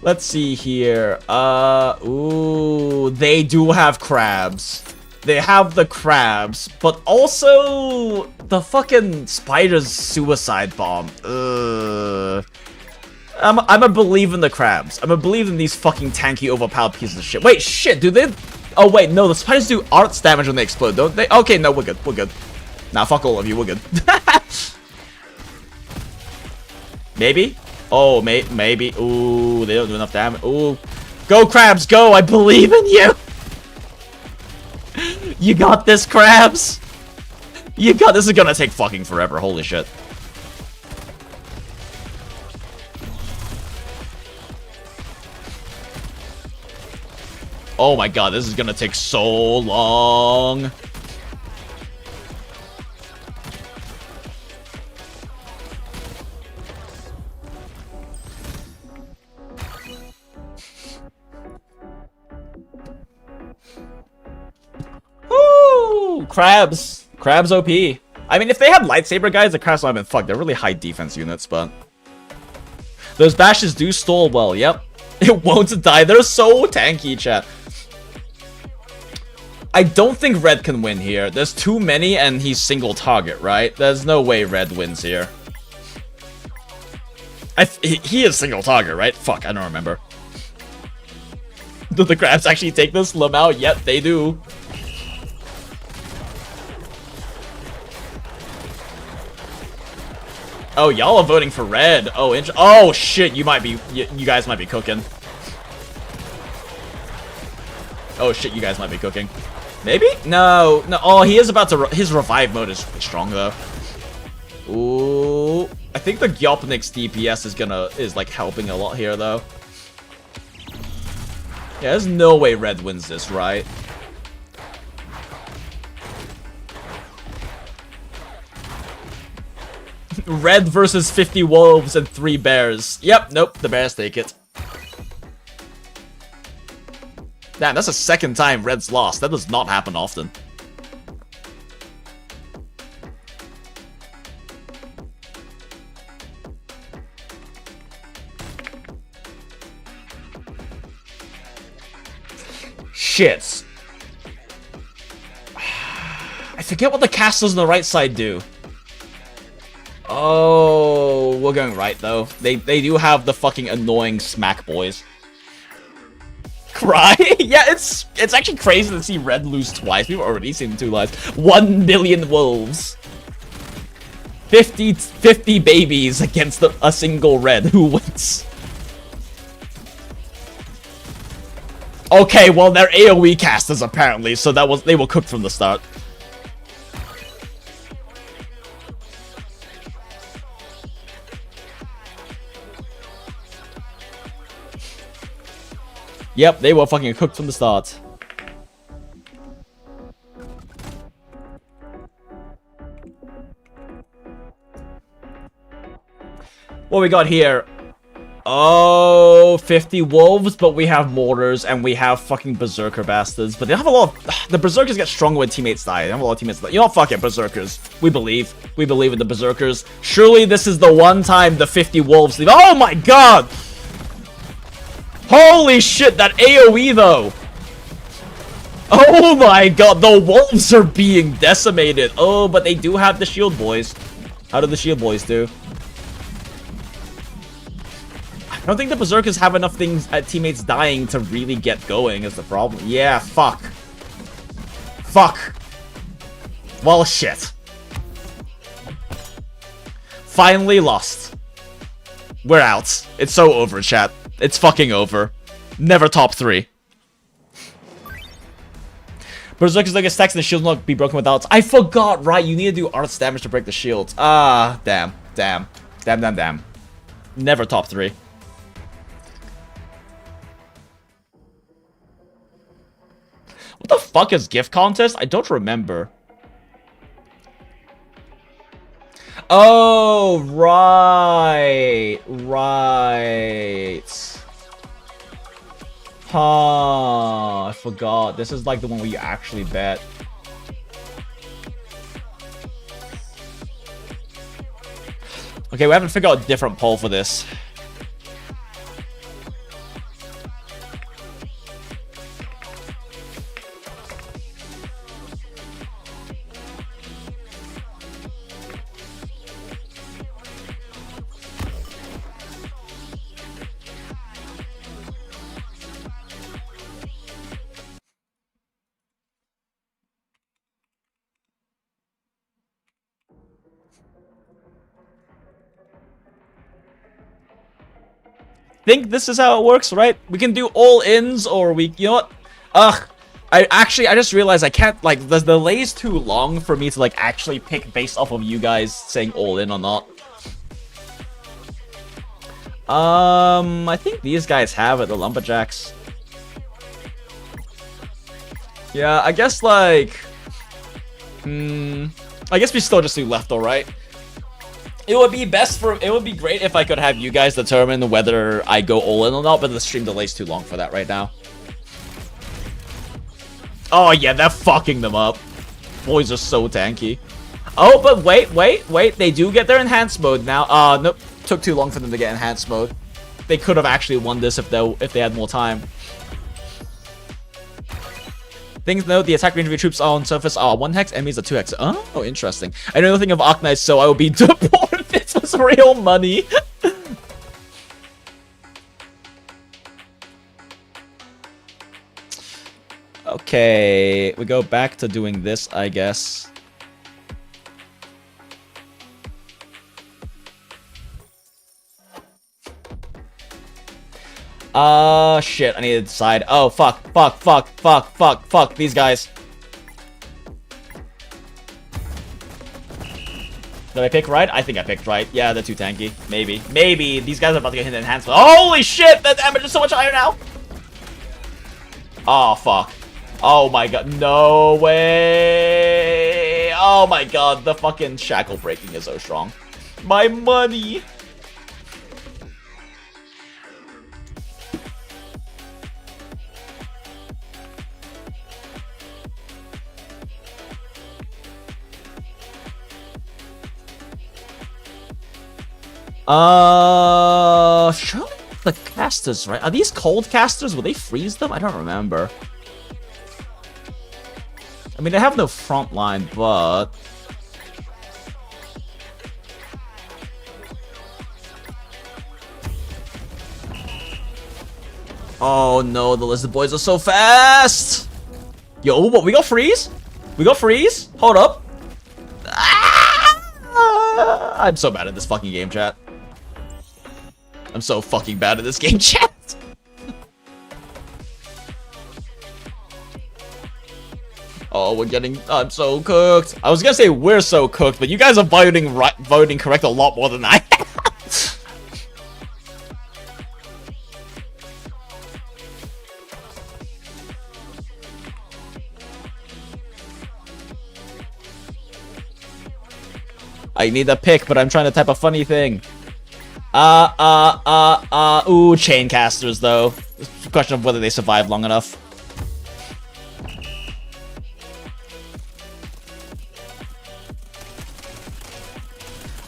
Let's see here. Ooh, they do have crabs. They have the crabs, but also the fucking spider's suicide bomb. I'm a believe in the crabs. I'm a believe in these fucking tanky, overpowered pieces of shit. Wait, shit, do they? Oh wait, no, the spiders do arts damage when they explode, don't they? Okay, no, we're good. We're good. Nah, fuck all of you. We're good. Maybe. Oh, maybe. Ooh, they don't do enough damage. Ooh. Go, crabs, go! I believe in you! You got this, crabs! You got this. Is gonna take fucking forever. Holy shit. Oh my god, this is gonna take so long. Woo! Crabs. Crabs OP. I mean, if they had lightsaber guys, the crabs might have been fucked. They're really high defense units, but... Those bashes do stall well, yep. It won't die. They're so tanky, chat. I don't think Red can win here. There's too many and he's single target, right? There's no way Red wins here. He is single target, right? Fuck, I don't remember. Do the crabs actually take this? Lamau? Yep, they do. Oh, y'all are voting for Red. Oh, oh shit, you guys might be cooking. Oh shit, you guys might be cooking. Maybe? No. Oh, he is about to... His revive mode is really strong, though. Ooh. I think the Gyopnik's DPS is like, helping a lot here, though. Yeah, there's no way Red wins this, right? Red versus 50 wolves and 3 bears. Yep, nope, the bears take it. Damn, that's the second time Red's lost. That does not happen often. Shit. I forget what the castles on the right side do. Oh, we're going right, though. They do have the fucking annoying smack boys. Cry? Yeah, it's actually crazy to see Red lose twice. We've already seen 2 lives. 1 million wolves. 50 babies against a single Red. Who wins? Okay, well, they're AoE casters, apparently, so they were cooked from the start. Yep, they were fucking cooked from the start. What we got here? Oh, 50 wolves, but we have mortars and we have fucking berserker bastards. But they have a lot of... The berserkers get stronger when teammates die. They have a lot of teammates die. You know what? Fuck it, berserkers. We believe. We believe in the berserkers. Surely this is the one time the 50 wolves leave. Oh my god! Holy shit, that AoE though! Oh my god, the wolves are being decimated. Oh, but they do have the shield boys. How do the shield boys do? I don't think the berserkers have enough teammates dying to really get going is the problem. Yeah, fuck. Fuck. Well, shit. Finally lost. We're out. It's so over, chat. It's fucking over. Never top 3. Berserker's like a stacks and the shield will not be broken without. I forgot, right? You need to do arts damage to break the shield. Ah, damn. Damn. Damn, damn, damn. Never top 3. What the fuck is gift contest? I don't remember. Oh, right. Right. Huh. I forgot. This is like the one where you actually bet. Okay, we haven't figured out a different poll for this. Think this is how it works, right? We can do all ins, or we, you know what? Ugh. I just realized I can't, like, the delay's too long for me to, like, actually pick based off of you guys saying all in or not. I think these guys have it, the Lumberjacks. Yeah, I guess, like, I guess we still just do left, alright? It would be great if I could have you guys determine whether I go all in or not, but the stream delay's too long for that right now. Oh yeah, they're fucking them up. Boys are so tanky. Oh, but wait, they do get their enhanced mode now. Nope, took too long for them to get enhanced mode. They could have actually won this if they had more time. Things note, the attack range of your troops on surface are 1 hex, enemies are 2 hex. Oh, interesting. I know nothing of Arknights, so I will be deported if this was real money. Okay, we go back to doing this, I guess. Shit, I need to decide. Oh, fuck, these guys. Did I pick right? I think I picked right. Yeah, they're too tanky. Maybe. These guys are about to get hit in enhancement. Holy shit, that damage is so much higher now. Oh, fuck. Oh my god, no way. Oh my god, the fucking shackle breaking is so strong. My money. Surely the casters, right? Are these cold casters? Will they freeze them? I don't remember. I mean, they have no front line, but... Oh no, the lizard boys are so fast! Yo, what? We got freeze? We got freeze? Hold up. Ah! I'm so bad at this fucking game, chat. I'm so fucking bad at this game, chat. Oh, we're getting... I'm so cooked. I was gonna say we're so cooked, but you guys are voting correct a lot more than I am. I need a pick, but I'm trying to type a funny thing. Ooh, chain casters, though. It's a question of whether they survive long enough.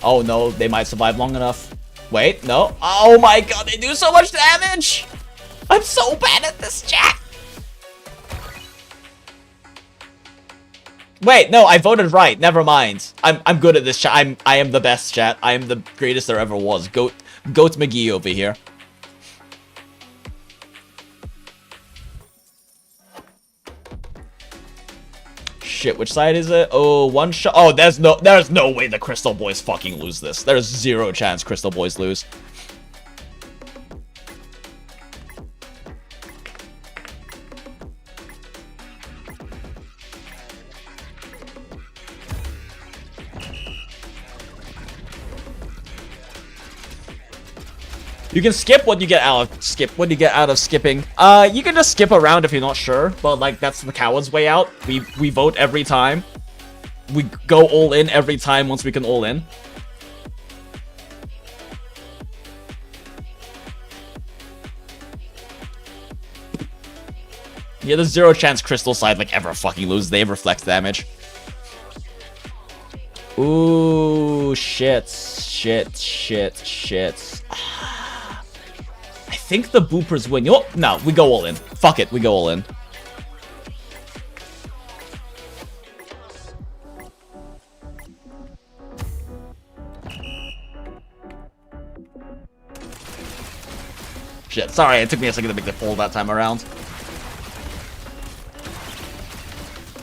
Oh no, they might survive long enough. Wait, no. Oh my god, they do so much damage! I'm so bad at this, chat! Wait, no, I voted right. Never mind. I'm good at this, chat. I am the best, chat. I am the greatest there ever was. Goat McGee over here. shit, which side is it? Oh, one shot. Oh, there's no way the Crystal Boys fucking lose this. There's zero chance Crystal Boys lose. You can skip what you get out of skipping. You can just skip around if you're not sure, but like that's the coward's way out. We vote every time. We go all in every time once we can all in. Yeah, there's zero chance Crystal side like ever fucking lose. They have reflex damage. Ooh, shit. I think the boopers win. Oh, no, we go all in. Fuck it, we go all in. Shit, sorry, it took me a second to make the pull that time around.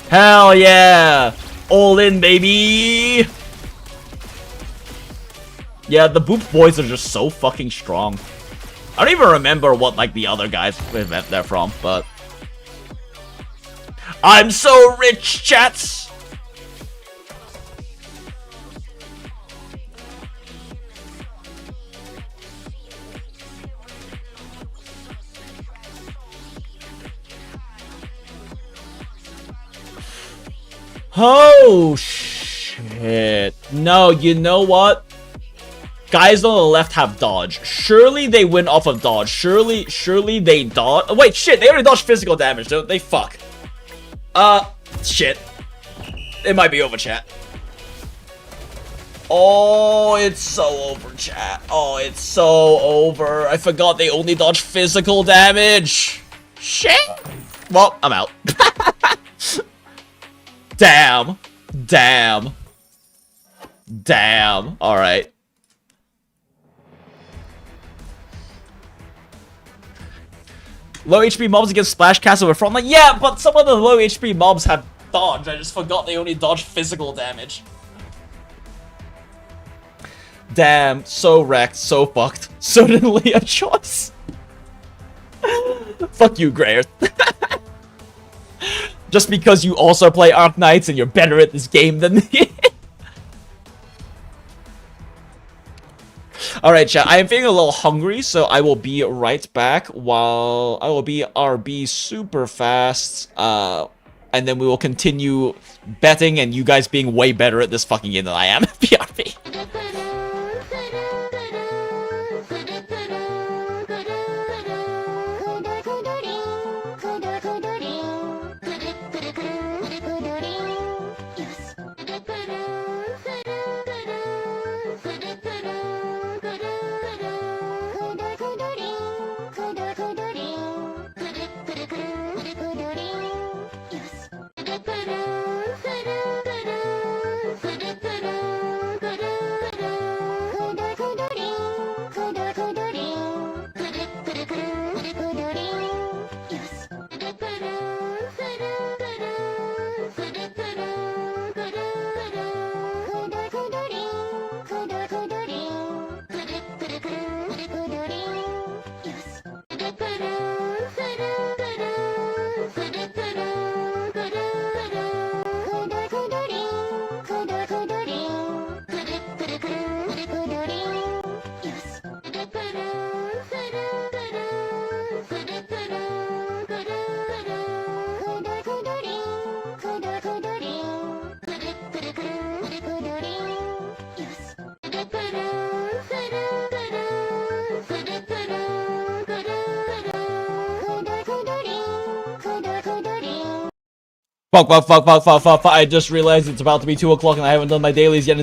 Hell yeah! All in, baby! Yeah, the boop boys are just so fucking strong. I don't even remember what, like, the other guys' event they're from, but... I'm so rich, chats! Oh, shit. No, you know what? Guys on the left have dodge. Surely they win off of dodge. Surely they dodge. Oh, wait, shit. They already dodge physical damage, don't they? Fuck. Shit. It might be over, chat. Oh, it's so over, chat. Oh, it's so over. I forgot they only dodge physical damage. Shit. Well, I'm out. Damn. Alright. Low HP mobs against Splash Castle with front. Like, yeah, but some of the low HP mobs have dodge. I just forgot they only dodge physical damage. Damn, so wrecked, so fucked. Certainly a choice. Fuck you, Greyer. Just because you also play Arknights and you're better at this game than me. Alright, chat, I am feeling a little hungry, so I will be right back while I will be RB super fast. And then we will continue betting and you guys being way better at this fucking game than I am. BRB. Fuck, I just realized it's about to be 2 o'clock and I haven't done my dailies yet.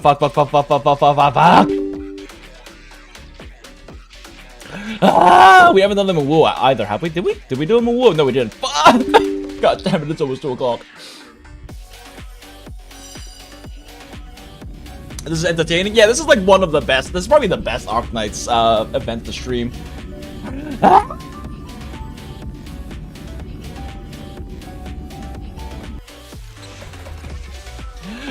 Fuck. Ah, we haven't done them in WUWA either, have we? Did we do them in WUWA? No, we didn't. Fuck! God damn it, it's almost 2 o'clock. This is entertaining. Yeah, this is like one of the best. This is probably the best Arknights event to stream. Ah!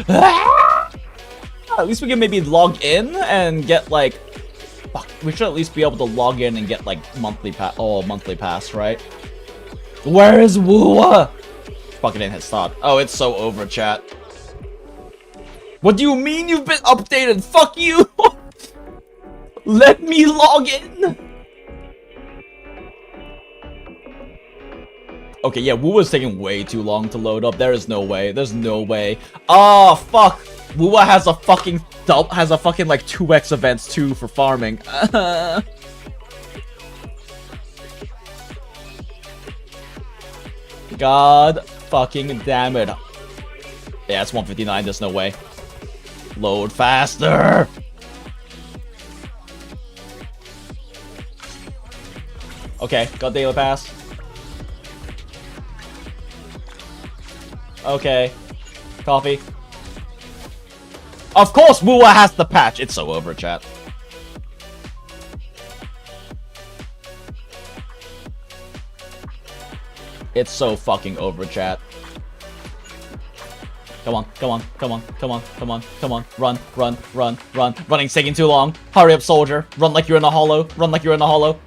At least we can maybe log in and get like... Fuck, we should at least be able to log in and get like monthly pass, right? Where is WUWA? Fucking didn't hit start. Oh, it's so over, chat. What do you mean you've been updated? Fuck you! Let me log in! Okay, yeah, WUWA's taking way too long to load up. There is no way. There's no way. Oh, fuck! WUWA has a fucking like 2x events too for farming. God fucking damn it. Yeah, it's 159, there's no way. Load faster! Okay, got daily pass. Okay. Coffee. Of course WUWA has the patch! It's so over, chat. It's so fucking over, chat. Come on, come on, come on, come on, come on, come on. Run, run, run, run. Running's taking too long. Hurry up, soldier. Run like you're in a hollow. Run like you're in a hollow.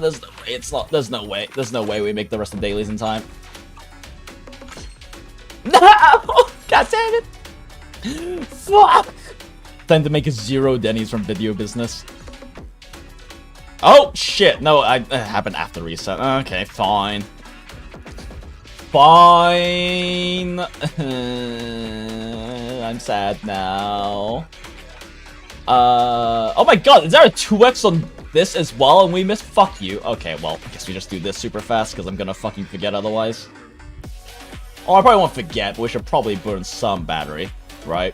There's no way. It's not. There's no way. There's no way we make the rest of dailies in time. No! God damn it! Fuck! Time to make 0 Denny's from video business. Oh, shit. No, it happened after reset. Okay, fine. Fine. I'm sad now. Oh my god, is there a 2x on this as well and we missed? Fuck you. Okay, well, I guess we just do this super fast because I'm gonna fucking forget otherwise. Oh, I probably won't forget, but we should probably burn some battery, right?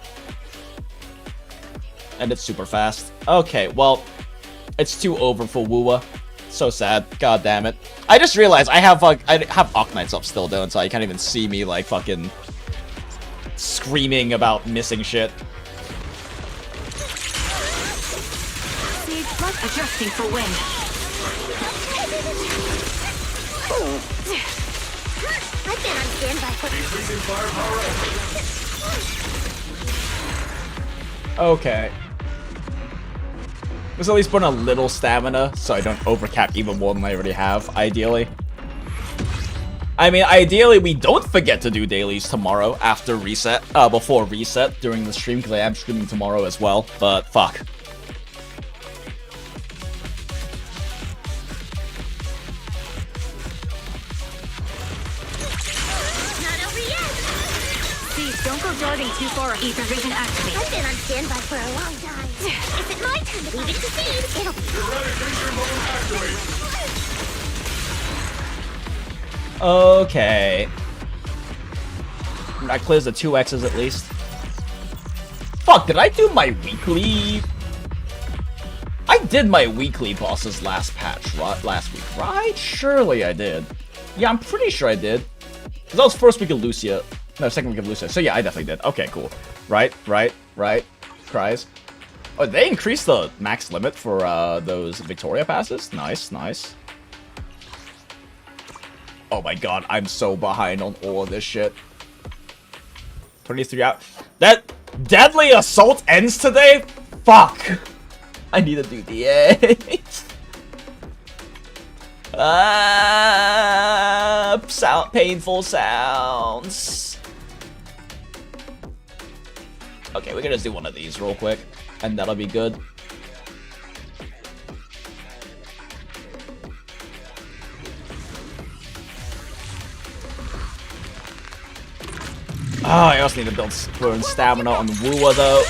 And it's super fast. Okay, well, it's too over for WUWA. So sad. God damn it. I just realized I have Arknights up still, don't I? You can't even see me, like, fucking screaming about missing shit. Adjusting for wind. I've been on standby for Okay. Let's at least put in a little stamina so I don't overcap even more than I already have, ideally. I mean, ideally, we don't forget to do dailies tomorrow after reset, before reset during the stream, because I am streaming tomorrow as well, but fuck. Don't go darting too far. Ether vision activate. I've been on standby for a long time. Is it my turn to leave it to seed? It'll be... Okay. That clears the 2x's at least. Fuck, did I do my weekly? I did my weekly bosses last patch, last week, right? Surely I did. Yeah, I'm pretty sure I did. Because that was first week of Lucia. No, second week of Lucia. So yeah, I definitely did. Okay, cool. Right. CRIES. Oh, they increased the max limit for those Victoria passes. Nice, nice. Oh my god, I'm so behind on all of this shit. 23 out. That Deadly Assault ends today? Fuck. I need to do DA. Painful sounds. Okay, we can just do one of these real quick, and that'll be good. Oh, I also need to burn stamina on WUWA though.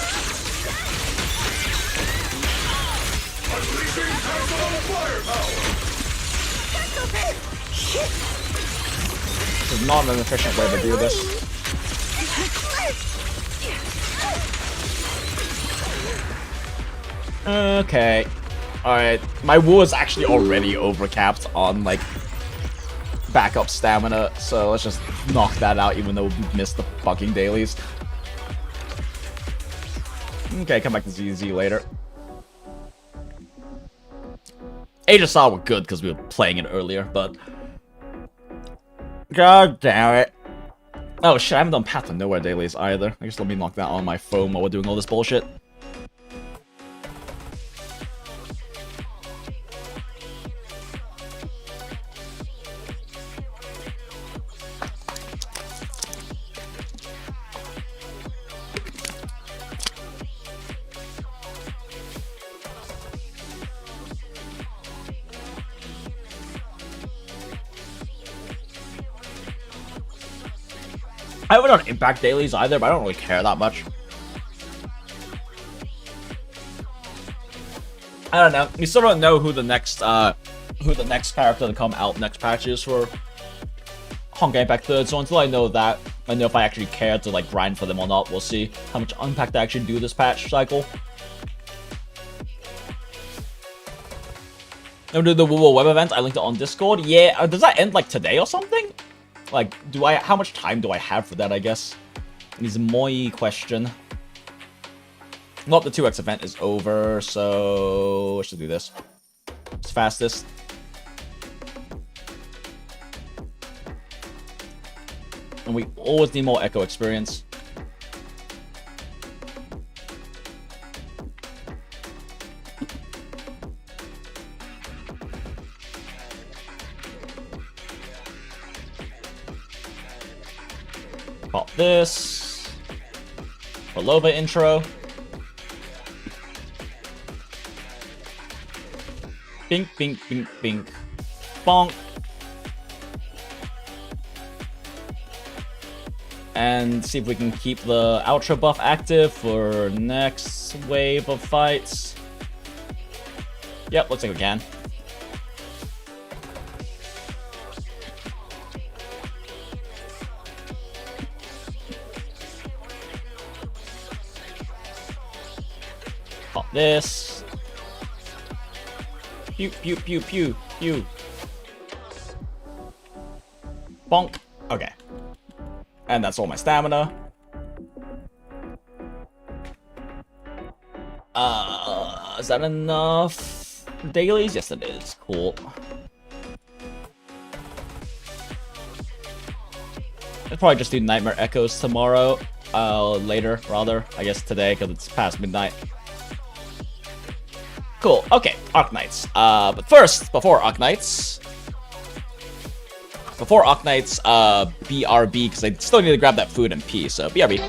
This is not an efficient way to do this. Okay. Alright. My WUWA is actually already overcapped on, like, backup stamina, so let's just knock that out even though we missed the fucking dailies. Okay, come back to ZZ later. HSR were good because we were playing it earlier, but... God damn it. Oh shit, I haven't done Path to Nowhere dailies either. I guess let me knock that on my phone while we're doing all this bullshit. I haven't done Impact dailies either, but I don't really care that much. I don't know. We still don't know who the next character to come out next patch is for Honkai Impact 3rd, so until I know that, I know if I actually care to like grind for them or not. We'll see how much impact I actually do this patch cycle. I'm doing the WUWA web event. I linked it on Discord. Yeah, does that end like today or something? Like, how much time do I have for that, I guess? Is my question. Well, the 2x event is over, so I should do this. It's fastest. And we always need more Echo experience. Pop this. Palova intro. Bink, bink, bink, bink. Bonk. And see if we can keep the outro buff active for next wave of fights. Yep, looks like we can. Pop this. Pew, pew, pew, pew, pew. Bonk. Okay. And that's all my stamina. Is that enough dailies? Yes, it is. Cool. I'll probably just do Nightmare Echoes tomorrow. Later, rather. I guess today, because it's past midnight. Cool. Okay, Arknights. But first, before Arknights, BRB, because I still need to grab that food and pee, so BRB.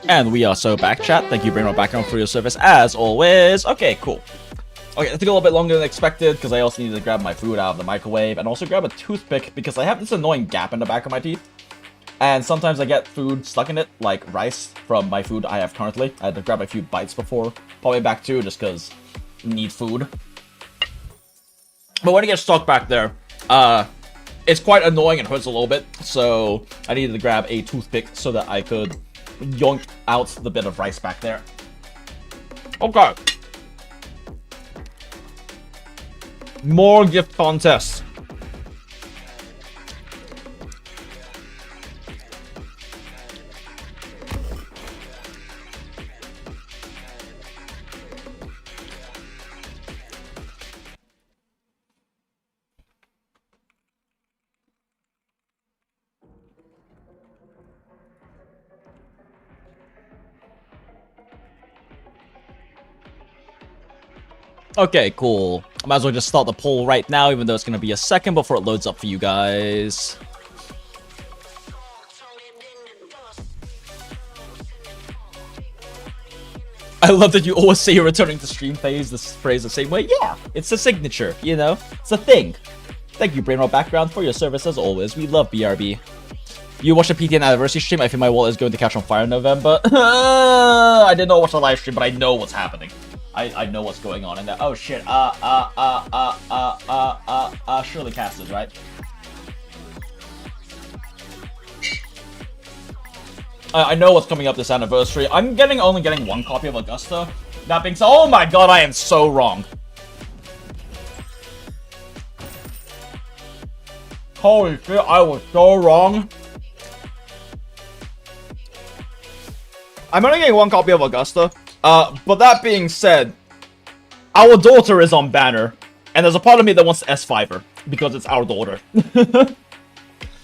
And we are so back, chat. Thank you, Brainrot Background, for your service as always. Okay, cool. Okay, it took a little bit longer than expected because I also needed to grab my food out of the microwave and also grab a toothpick because I have this annoying gap in the back of my teeth. And sometimes I get food stuck in it, like rice from my food I have currently. I had to grab a few bites before. Probably back too, just because need food. But when it gets stuck back there, it's quite annoying and hurts a little bit. So I needed to grab a toothpick so that I could yoink out the bit of rice back there. Okay. More gift contests. Okay, cool. I might as well just start the poll right now, even though it's going to be a second before it loads up for you guys. I love that you always say you're returning to stream phase, this phrase the same way. Yeah, it's a signature, you know? It's a thing. Thank you, Brainrot Background, for your service as always. We love BRB. You watch the PTN anniversary stream? I feel my wallet is going to catch on fire in November. I did not watch the live stream, but I know what's happening. I know what's going on in there. Oh shit. Surely Casters, right? I know what's coming up this anniversary. I'm only getting one copy of Augusta. That being said, oh my god, I am so wrong. Holy shit, I was so wrong. I'm only getting one copy of Augusta. But that being said, our daughter is on banner, and there's a part of me that wants to S5 her, because it's our daughter.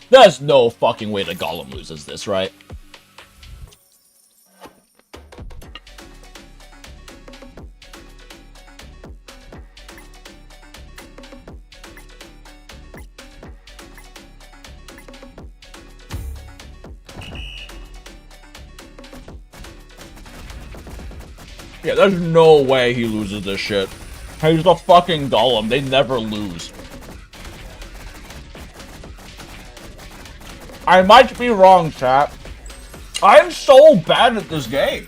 There's no fucking way that Gollum loses this, right? Yeah, there's no way he loses this shit. He's a fucking Gollum. They never lose. I might be wrong, chat. I'm so bad at this game.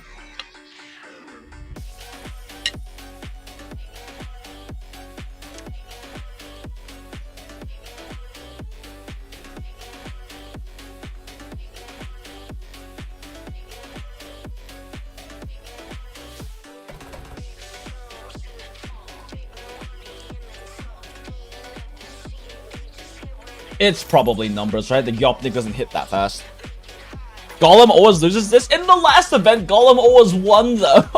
It's probably numbers, right? The Yopnik doesn't hit that fast. Gollum always loses this. In the last event, Gollum always won, though.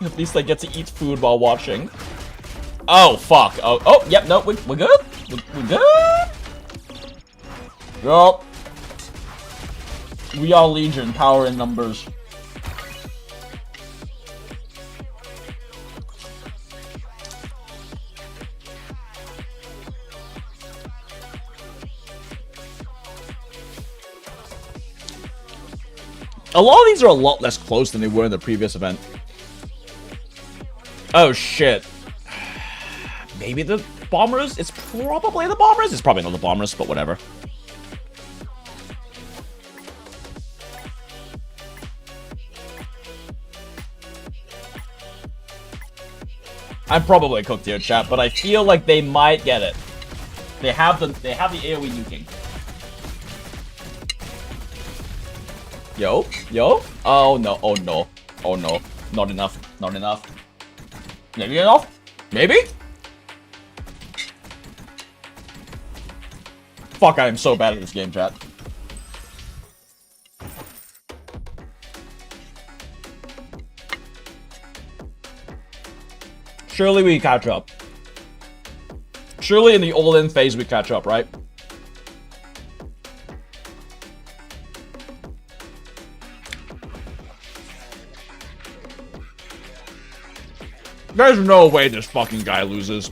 At least I get to eat food while watching. Oh, fuck. Oh, yep, no, we're good. We're good. Yup. We are Legion, power in numbers. A lot of these are a lot less close than they were in the previous event. Oh, shit. Maybe the Bombers? It's probably the Bombers. It's probably not the Bombers, but whatever. I'm probably cooked here, chat, but I feel like they might get it. They have the AoE nuking. Yo? Oh no, oh no. Oh no. Not enough. Not enough. Maybe enough? Maybe? Fuck, I am so bad at this game, chat. Surely we catch up. Surely in the all-in phase we catch up, right? There's no way this fucking guy loses.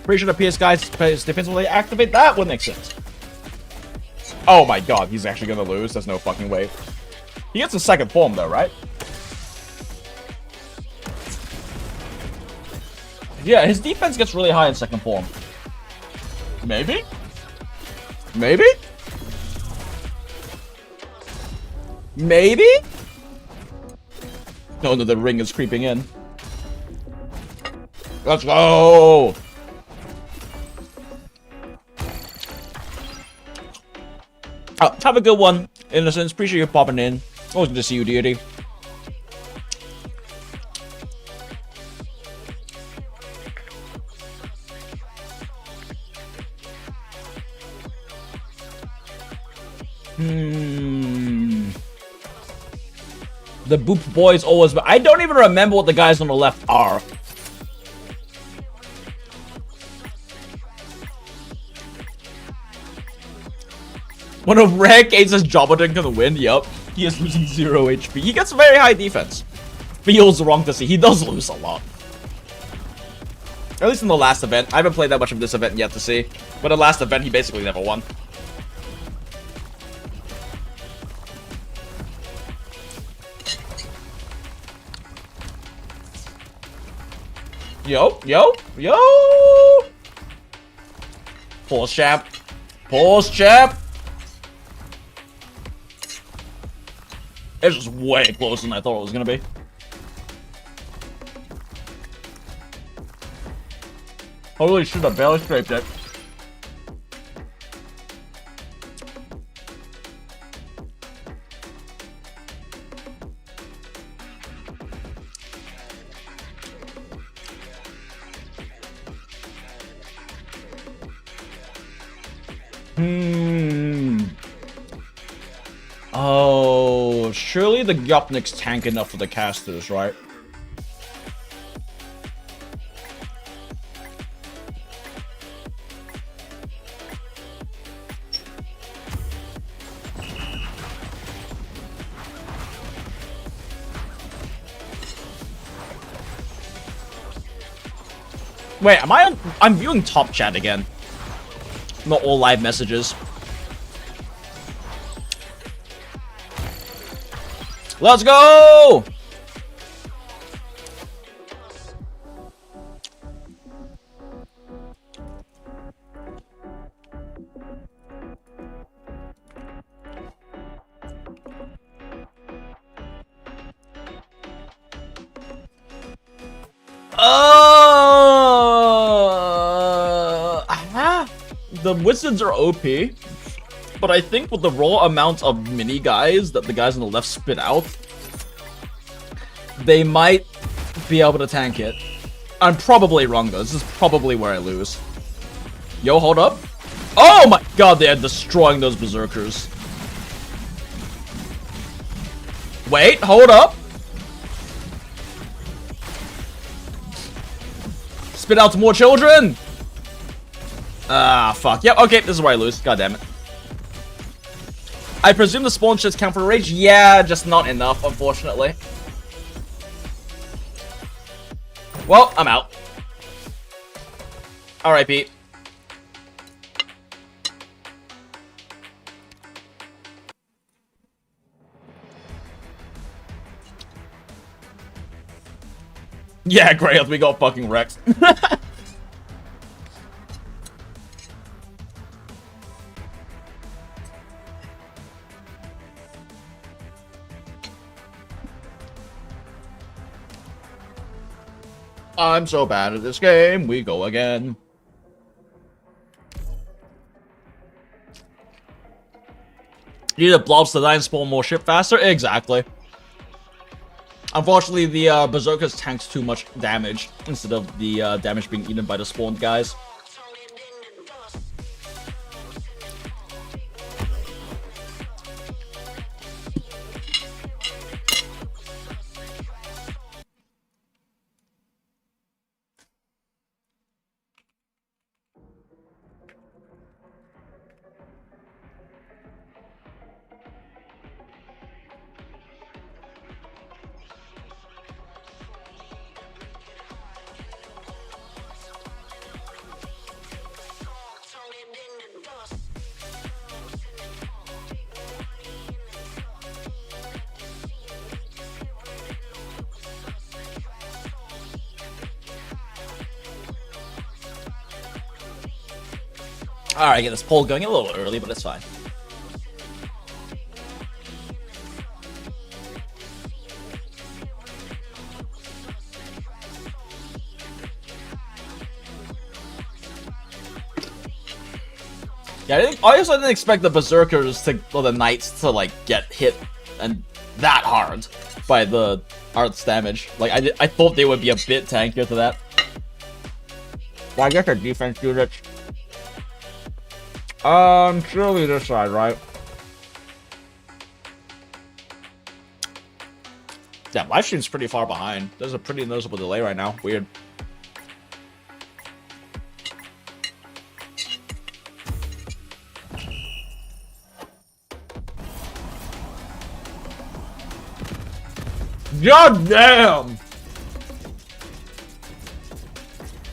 Pretty sure the PS guy's defense will activate that would make sense. Oh my god, he's actually gonna lose. There's no fucking way. He gets a second form though, right? Yeah, his defense gets really high in second form. Maybe? Maybe? Maybe? No, no, the ring is creeping in. Let's go! Oh, have a good one, Innocence. Appreciate you popping in. Always good to see you, deity. The Boop Boys always... But I don't even remember what the guys on the left are. One of Rare Cases Jobberton gonna win? Yup. He is losing 0 HP. He gets very high defense. Feels wrong to see. He does lose a lot. At least in the last event. I haven't played that much of this event yet to see. But the last event, he basically never won. Yo, yo, yo! Pulse champ. Pulse champ! It's just way closer than I thought it was gonna be. Holy shit, I barely scraped it. Oh, surely the Yupnik's tank enough for the casters, right? Wait, am I on? I'm viewing top chat again. Not all live messages. Let's go! The wizards are OP, but I think with the raw amount of mini guys that the guys on the left spit out, they might be able to tank it. I'm probably wrong though. This is probably where I lose. Yo, hold up. Oh my god, they are destroying those berserkers. Wait, hold up. Spit out more children. Ah, fuck. Yep, okay, this is where I lose. God damn it. I presume the spawn shits count for rage? Yeah, just not enough, unfortunately. Well, I'm out. Alright, Pete. Yeah, Greyhound, we got fucking wrecked. I'm so bad at this game, we go again. Need the blobs to die and spawn more ship faster? Exactly. Unfortunately, the berserkers tanks too much damage instead of the damage being eaten by the spawned guys. Alright, get this poll going a little early, but it's fine. Yeah, I also didn't expect the berserkers to, or the knights to like get hit and that hard by the arts damage. Like I thought they would be a bit tankier to that. Well, I guess our defense units. Surely this side, right? Yeah, live stream's pretty far behind. There's a pretty noticeable delay right now. Weird. God damn!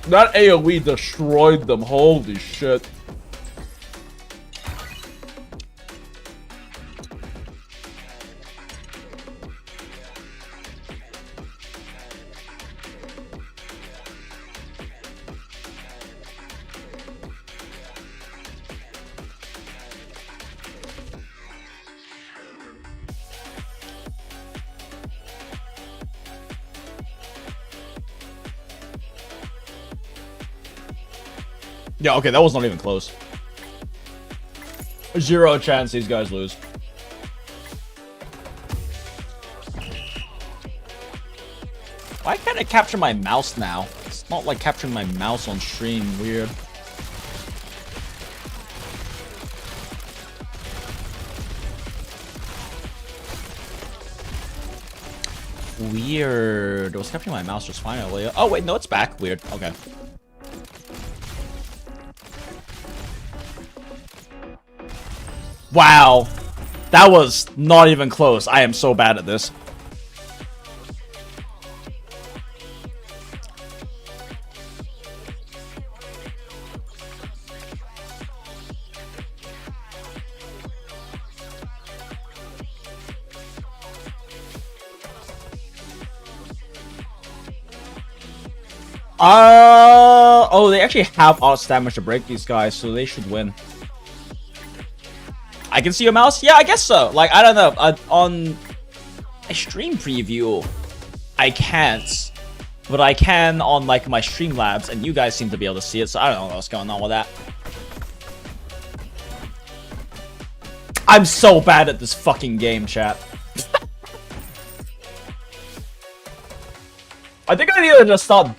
That AoE destroyed them. Holy shit. Yeah, okay, that was not even close. 0 chance these guys lose. Why can't I capture my mouse now? It's not like capturing my mouse on stream. Weird. Weird. I was capturing my mouse just fine earlier. Oh, wait, no, it's back. Weird. Okay. Wow, that was not even close. I am so bad at this. Oh, they actually have odds damage to break these guys, so they should win. I can see your mouse? Yeah, I guess so. Like, I don't know. On a stream preview, I can't. But I can on, like, my Streamlabs, and you guys seem to be able to see it, so I don't know what's going on with that. I'm so bad at this fucking game, chat. I think I need to just start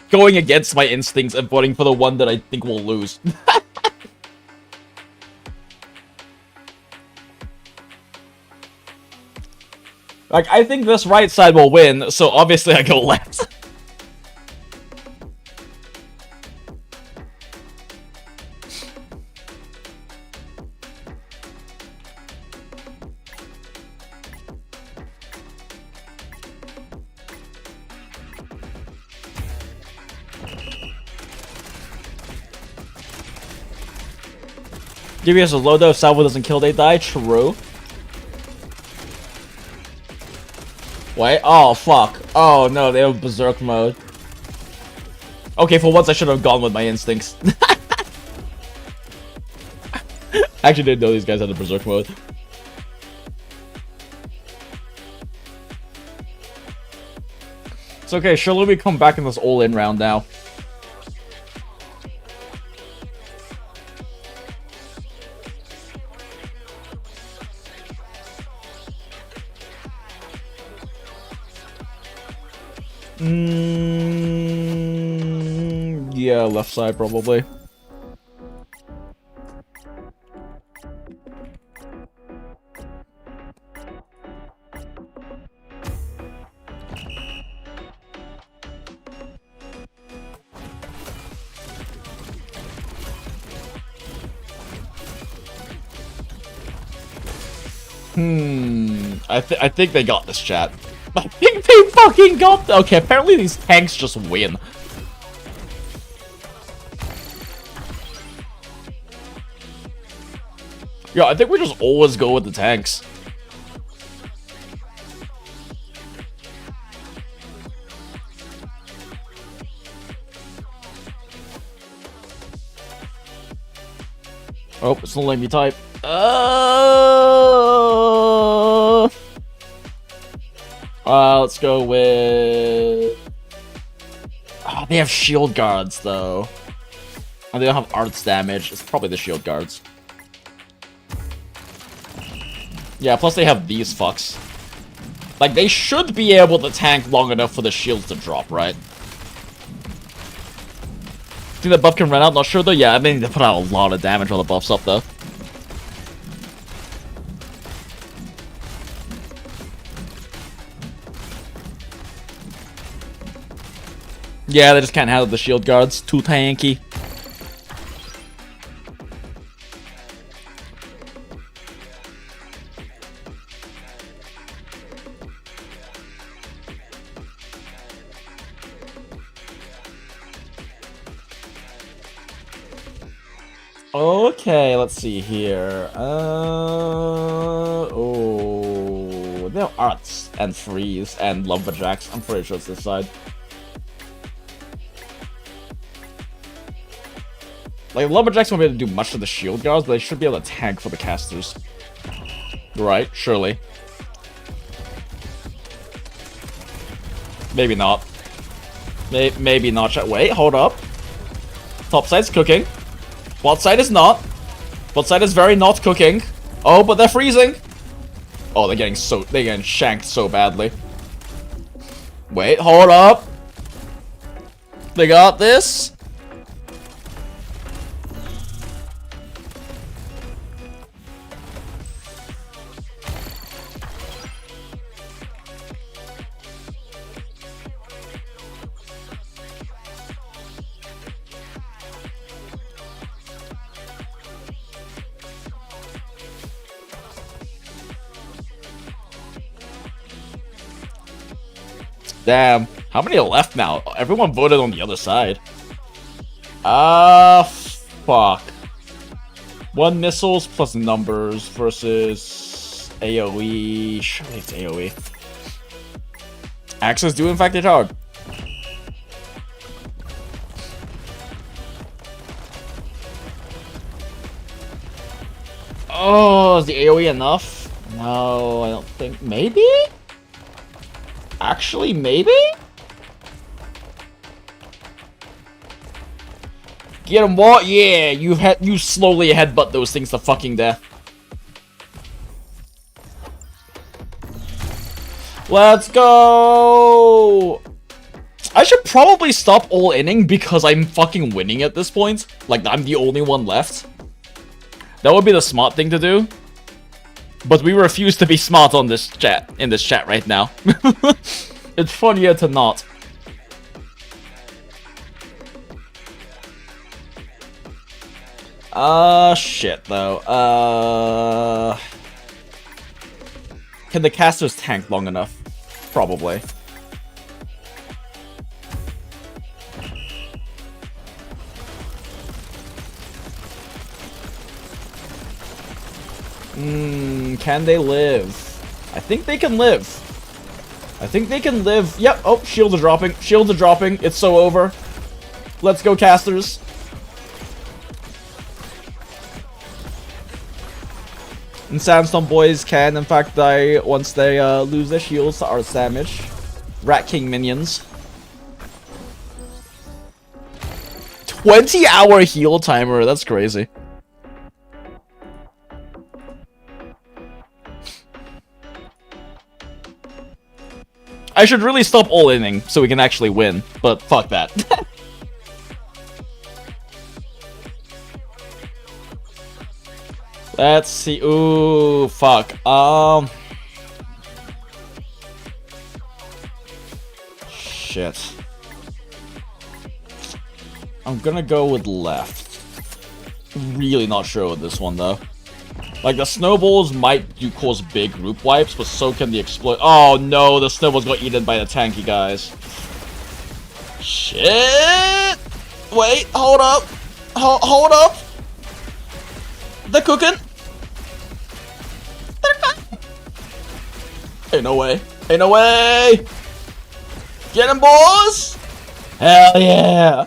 going against my instincts and voting for the one that I think will lose. Like, I think this right side will win, so obviously I go left. Give us a low dose, salvo doesn't kill, they die. True. Wait, oh fuck. Oh no, they have berserk mode. Okay, for once I should have gone with my instincts. I actually didn't know these guys had a berserk mode. It's okay, sure, let me come back in this all-in round now. Yeah, left side probably. I think they got this, chat. I think they fucking got. Okay, apparently these tanks just win. Yeah, I think we just always go with the tanks. Oh, it's not letting me type. Let's go with... Oh, they have shield guards, though. And they don't have arts damage. It's probably the shield guards. Yeah, plus they have these fucks. Like, they should be able to tank long enough for the shields to drop, right? Think that buff can run out? Not sure, though. Yeah, I mean, they put out a lot of damage while the buff's up, though. Yeah, they just can't handle the shield guards. Too tanky. Okay, let's see here. Oh, there are arts and freeze and lumberjacks. I'm pretty sure it's this side. Like, lumberjacks won't be able to do much to the shield guards, but they should be able to tank for the casters. Right, surely. Maybe not. Maybe not. Wait, hold up. Top side's cooking. Bot side is not. Bot side is very not cooking. Oh, but they're freezing. Oh, they're getting shanked so badly. Wait, hold up. They got this. Damn. How many are left now? Everyone voted on the other side. Fuck. 1 missiles plus numbers versus AoE. Surely it's AoE. Axes do in fact hit hard. Oh, is the AoE enough? No, I don't think. Maybe? Actually, maybe? Get him, what? Yeah, you slowly headbutt those things to fucking death. Let's go! I should probably stop all-inning because I'm fucking winning at this point. Like, I'm the only one left. That would be the smart thing to do. But we refuse to be smart on this chat, in this chat right now. It's funnier to not. Shit, though. Can the casters tank long enough? Probably. Can they live? I think they can live. I think they can live. Yep. Oh, shields are dropping. Shields are dropping. It's so over. Let's go, casters. And Sandstone boys can, in fact, die once they lose their shields to arts damage. Rat King minions. 20-hour heal timer. That's crazy. I should really stop all-inning so we can actually win, but fuck that. Let's see. Ooh, fuck. Shit. I'm gonna go with left. Really not sure with this one, though. Like, the snowballs might cause big group wipes, but so can the explode. Oh no, the snowballs got eaten by the tanky guys. Shit! Wait, hold up. Hold up. They're cooking. Ain't no way. Ain't no way. Get him, boys. Hell yeah.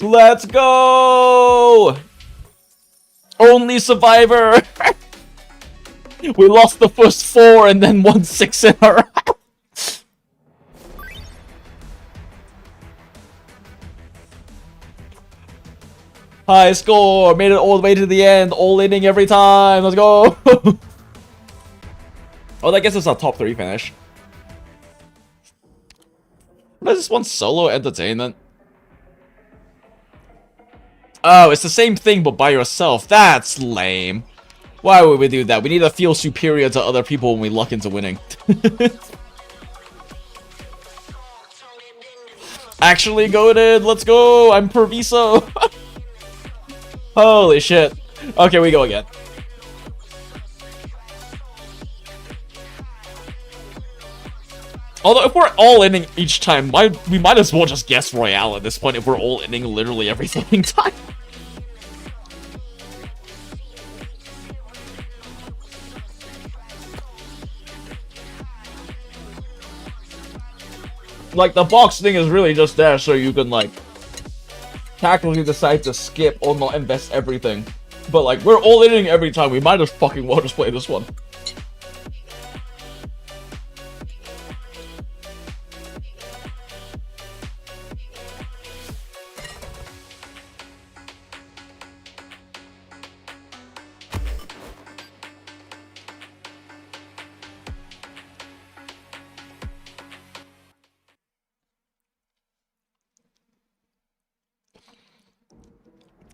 Let's go! Only survivor! We lost the first 4 and then won 6 in a row. High score! Made it all the way to the end. All inning every time. Let's go! Oh, I guess it's a top 3 finish. What is this one? Solo entertainment? Oh, it's the same thing but by yourself. That's lame. Why would we do that? We need to feel superior to other people when we luck into winning. Actually goated. Let's go. I'm Perviso. Holy shit. Okay, we go again. Although if we're all inning each time, we might as well just guess Royale at this point if we're all inning literally every fucking time. Like, the box thing is really just there so you can, like, tactically decide to skip or not invest everything. But, like, we're all inning every time. We might as fucking well just play this one.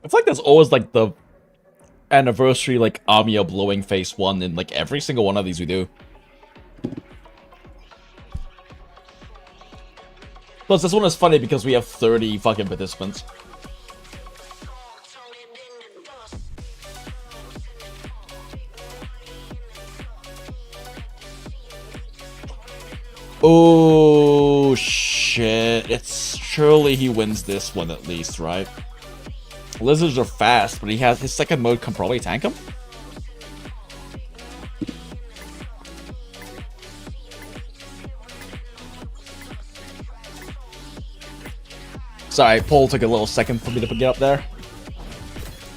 It's like there's always, like, the anniversary, like, Amiya blowing face one in, like, every single one of these we do. Plus, this one is funny because we have 30 fucking participants. Oh, shit. It's surely he wins this one at least, right? Lizards are fast, but his second mode can probably tank him. Sorry, Paul took a little second for me to get up there.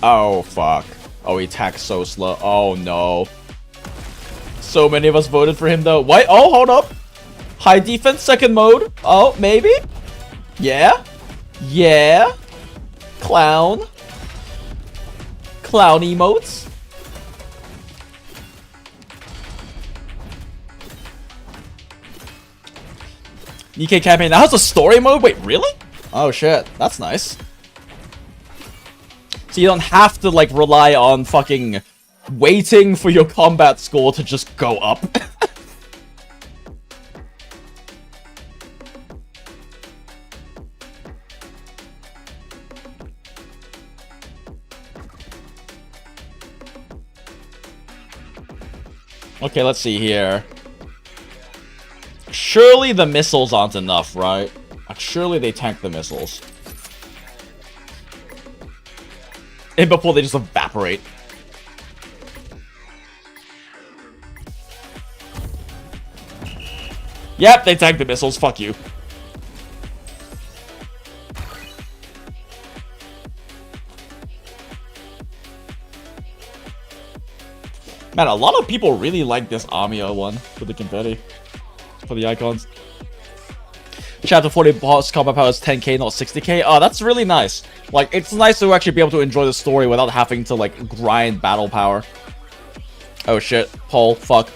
Oh, fuck. Oh, he attacks so slow. Oh, no. So many of us voted for him, though. What? Oh, hold up. High defense, second mode. Oh, maybe? Yeah? Yeah? Clown. Clown emotes. EK campaign. That has a story mode? Wait, really? Oh shit. That's nice. So you don't have to, like, rely on fucking waiting for your combat score to just go up. Okay, let's see here. Surely the missiles aren't enough, right? Surely they tank the missiles. And before they just evaporate. Yep, they tank the missiles. Fuck you. Man, a lot of people really like this Amiya one for the confetti. For the icons. Chapter 40 boss combat power is 10k, not 60k. Oh, that's really nice. Like, it's nice to actually be able to enjoy the story without having to, like, grind battle power. Oh shit. Paul, fuck.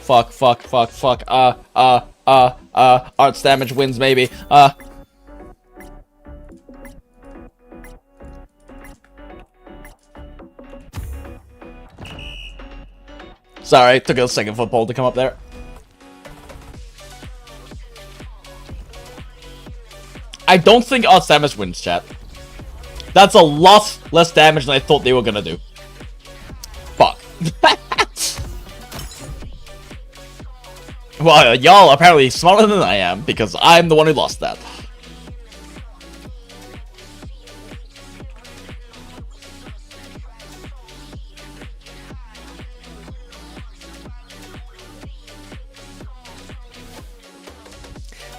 Arts damage wins, maybe. Sorry, took a second for Paul to come up there. I don't think arts damage wins, chat. That's a lot less damage than I thought they were gonna do. Fuck. Well, y'all are apparently smarter than I am, because I'm the one who lost that.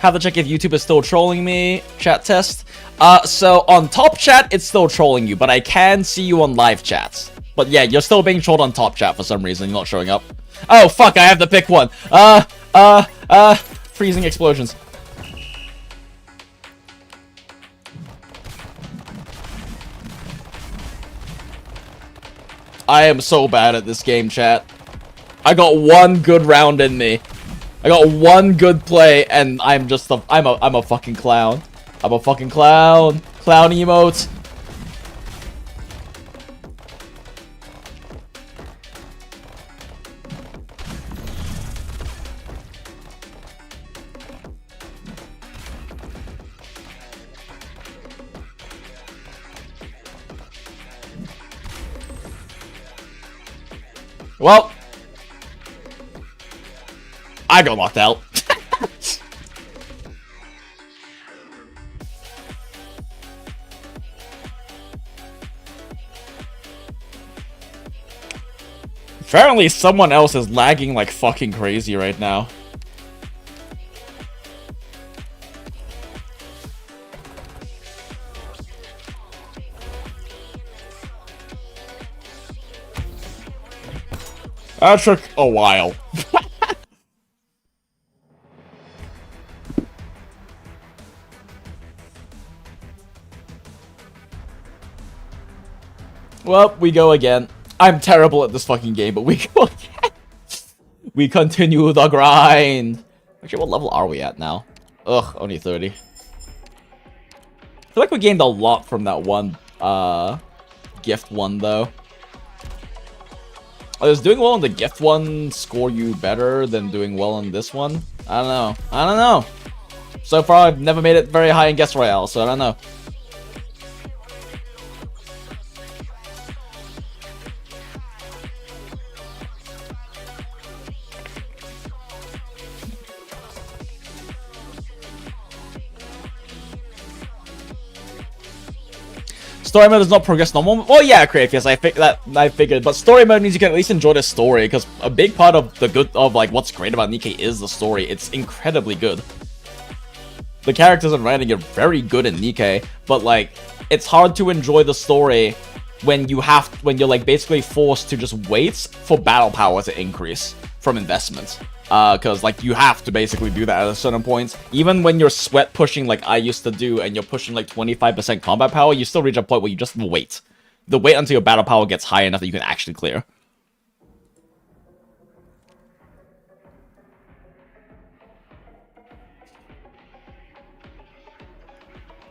Have to check if YouTube is still trolling me. Chat test. So on top chat, it's still trolling you, but I can see you on live chats. But yeah, you're still being trolled on top chat for some reason. You're not showing up. Oh, fuck, I have to pick one. Freezing explosions. I am so bad at this game, chat. I got one good round in me. I got one good play, and I'm just a, I'm a fucking clown. I'm a fucking clown. Clown emotes. Well, I got locked out. Apparently someone else is lagging like fucking crazy right now. That took a while. Well, we go again. I'm terrible at this fucking game, but we go again. We continue the grind. Actually, what level are we at now? Ugh, only 30. I feel like we gained a lot from that one gift one, though. Does doing well on the gift one score you better than doing well on this one? I don't know. I don't know. So far, I've never made it very high in Guest Royale, so I don't know. Story mode does not progress normal. Well, yeah, Crave, I figured, but story mode means you can at least enjoy the story, because a big part of the good of like what's great about Nikke is the story. It's incredibly good. The characters and writing are very good in Nikke, but like it's hard to enjoy the story when you're like basically forced to just wait for battle power to increase from investments. Because like you have to basically do that at a certain point. Even when you're sweat pushing like I used to do and you're pushing like 25% combat power, you still reach a point where you just wait. Wait until your battle power gets high enough that you can actually clear.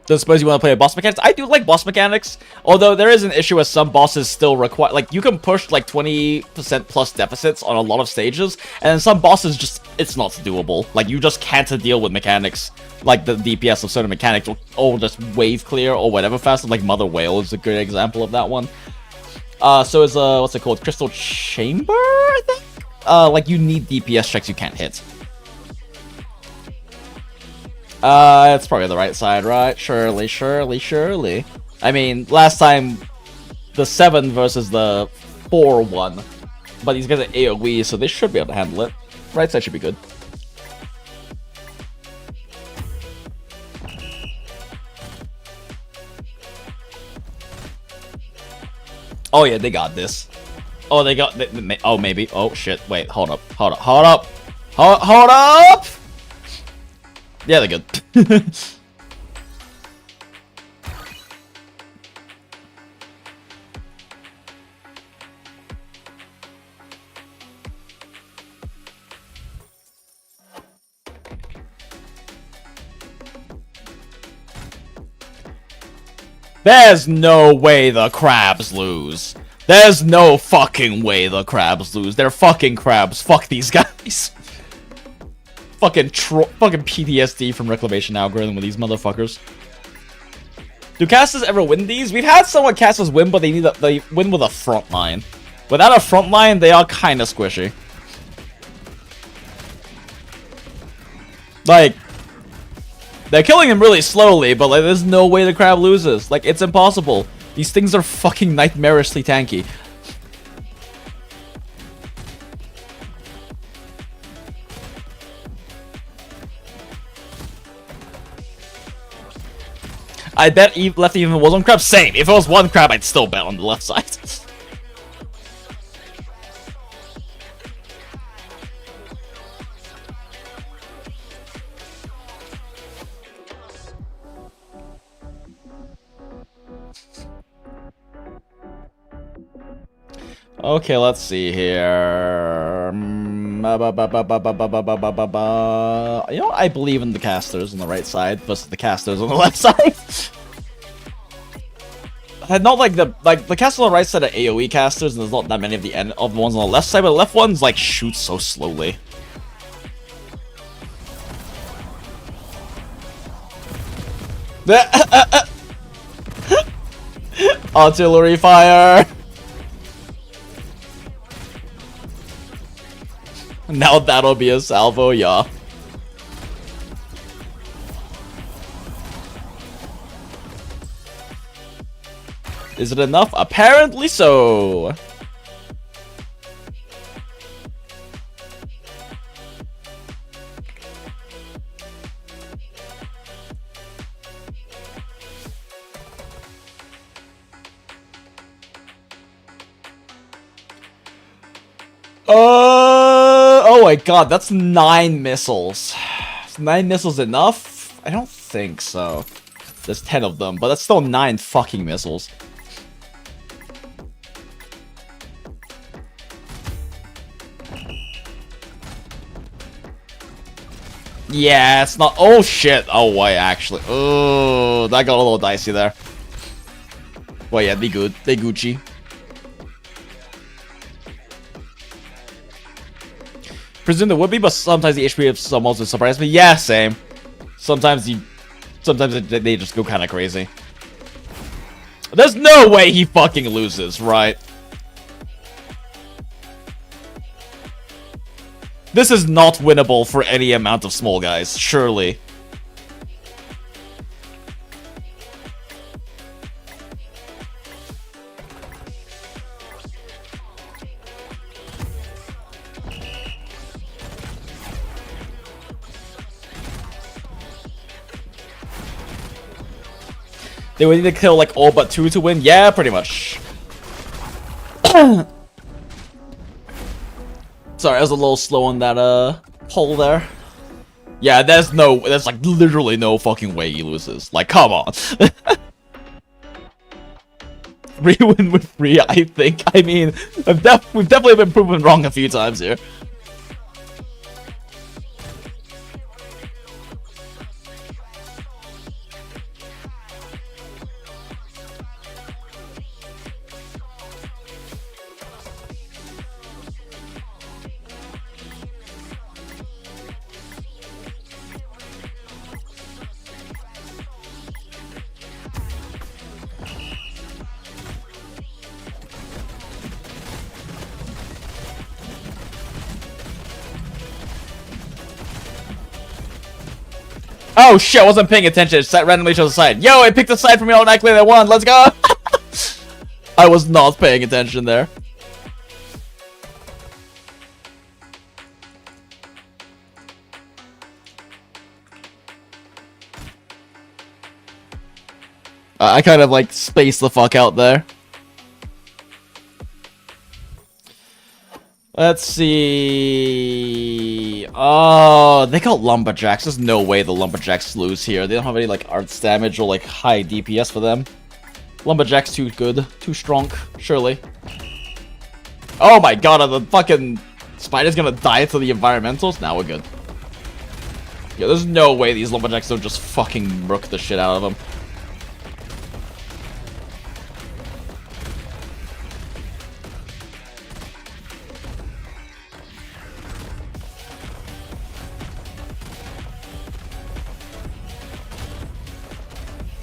Don't suppose you want to play with boss mechanics? I do like boss mechanics, although there is an issue with some bosses still require, like, you can push, like, 20% plus deficits on a lot of stages, and then some bosses just, it's not doable. Like, you just can't deal with mechanics, like the DPS of certain mechanics, or just wave clear, or whatever faster, like Mother Whale is a good example of that one. So is, what's it called? Crystal Chamber, I think? Like, you need DPS checks you can't hit. It's probably the right side, right? Surely, surely, surely. I mean, last time, the 7 versus the 4 won. But these guys are AoE, so they should be able to handle it. Right side should be good. Oh yeah, they got this. Oh, they got... oh, maybe. Oh, shit. Wait, hold up. Hold up. Hold up. Hold up! Yeah, they're good. There's no way the crabs lose. There's no fucking way the crabs lose. They're fucking crabs. Fuck these guys. Fucking PTSD from Reclamation algorithm with these motherfuckers. Do casters ever win these? We've had someone casters win, but they win with a front line. Without a front line, they are kind of squishy. Like, they're killing him really slowly, but like, there's no way the crab loses. Like, it's impossible. These things are fucking nightmarishly tanky. I bet left even was one crab. Same. If it was one crab, I'd still bet on the left side. Okay, let's see here. You know, I believe in the casters on the right side versus the casters on the left side. Not like the casters on the right side are AoE casters, and there's not that many of the ones on the left side, but the left ones like shoot so slowly. Artillery fire. Now that'll be a salvo, yeah. Is it enough? Apparently so. Oh my god, that's 9 missiles. Is 9 missiles enough? I don't think so. There's 10 of them, but that's still 9 fucking missiles. Yeah, it's not. Oh shit. Oh wait, actually. Oh, that got a little dicey there. Well, yeah, they good. They Gucci. Presume there would be, but sometimes the HP of some monsters surprise me. Yeah, same. Sometimes they just go kind of crazy. There's no way he fucking loses, right? This is not winnable for any amount of small guys, surely. They would need to kill like all but 2 to win? Yeah, pretty much. Sorry, I was a little slow on that poll there. Yeah, there's like literally no fucking way he loses. Like, come on. 3 win with 3, I think. I mean, we've definitely been proven wrong a few times here. Oh shit, I wasn't paying attention. It randomly chose a side. Yo, I picked a side for me automatically and I won. Let's go! I was not paying attention there. I kind of like spaced the fuck out there. Let's see. Oh, they got lumberjacks. There's no way the lumberjacks lose here. They don't have any like arts damage or like high DPS for them. Lumberjacks too good, too strong, surely. Oh my god, are the fucking spiders gonna die to the environmentals? Now we're good. Yeah, there's no way these lumberjacks don't just fucking rook the shit out of them.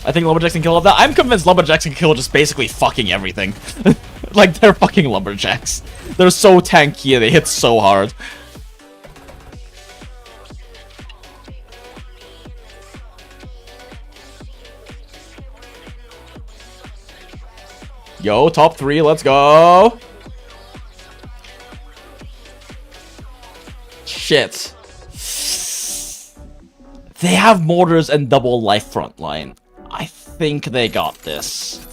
I think lumberjacks can kill all that. I'm convinced lumberjacks can kill just basically fucking everything. Like, they're fucking lumberjacks. They're so tanky and they hit so hard. Yo, top 3, let's go. Shit. They have mortars and double life front line. I think they got this.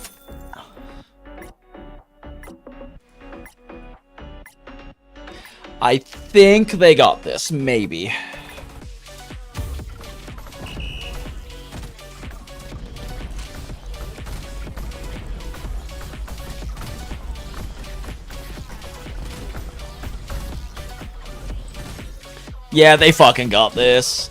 I think they got this, maybe. Yeah, they fucking got this.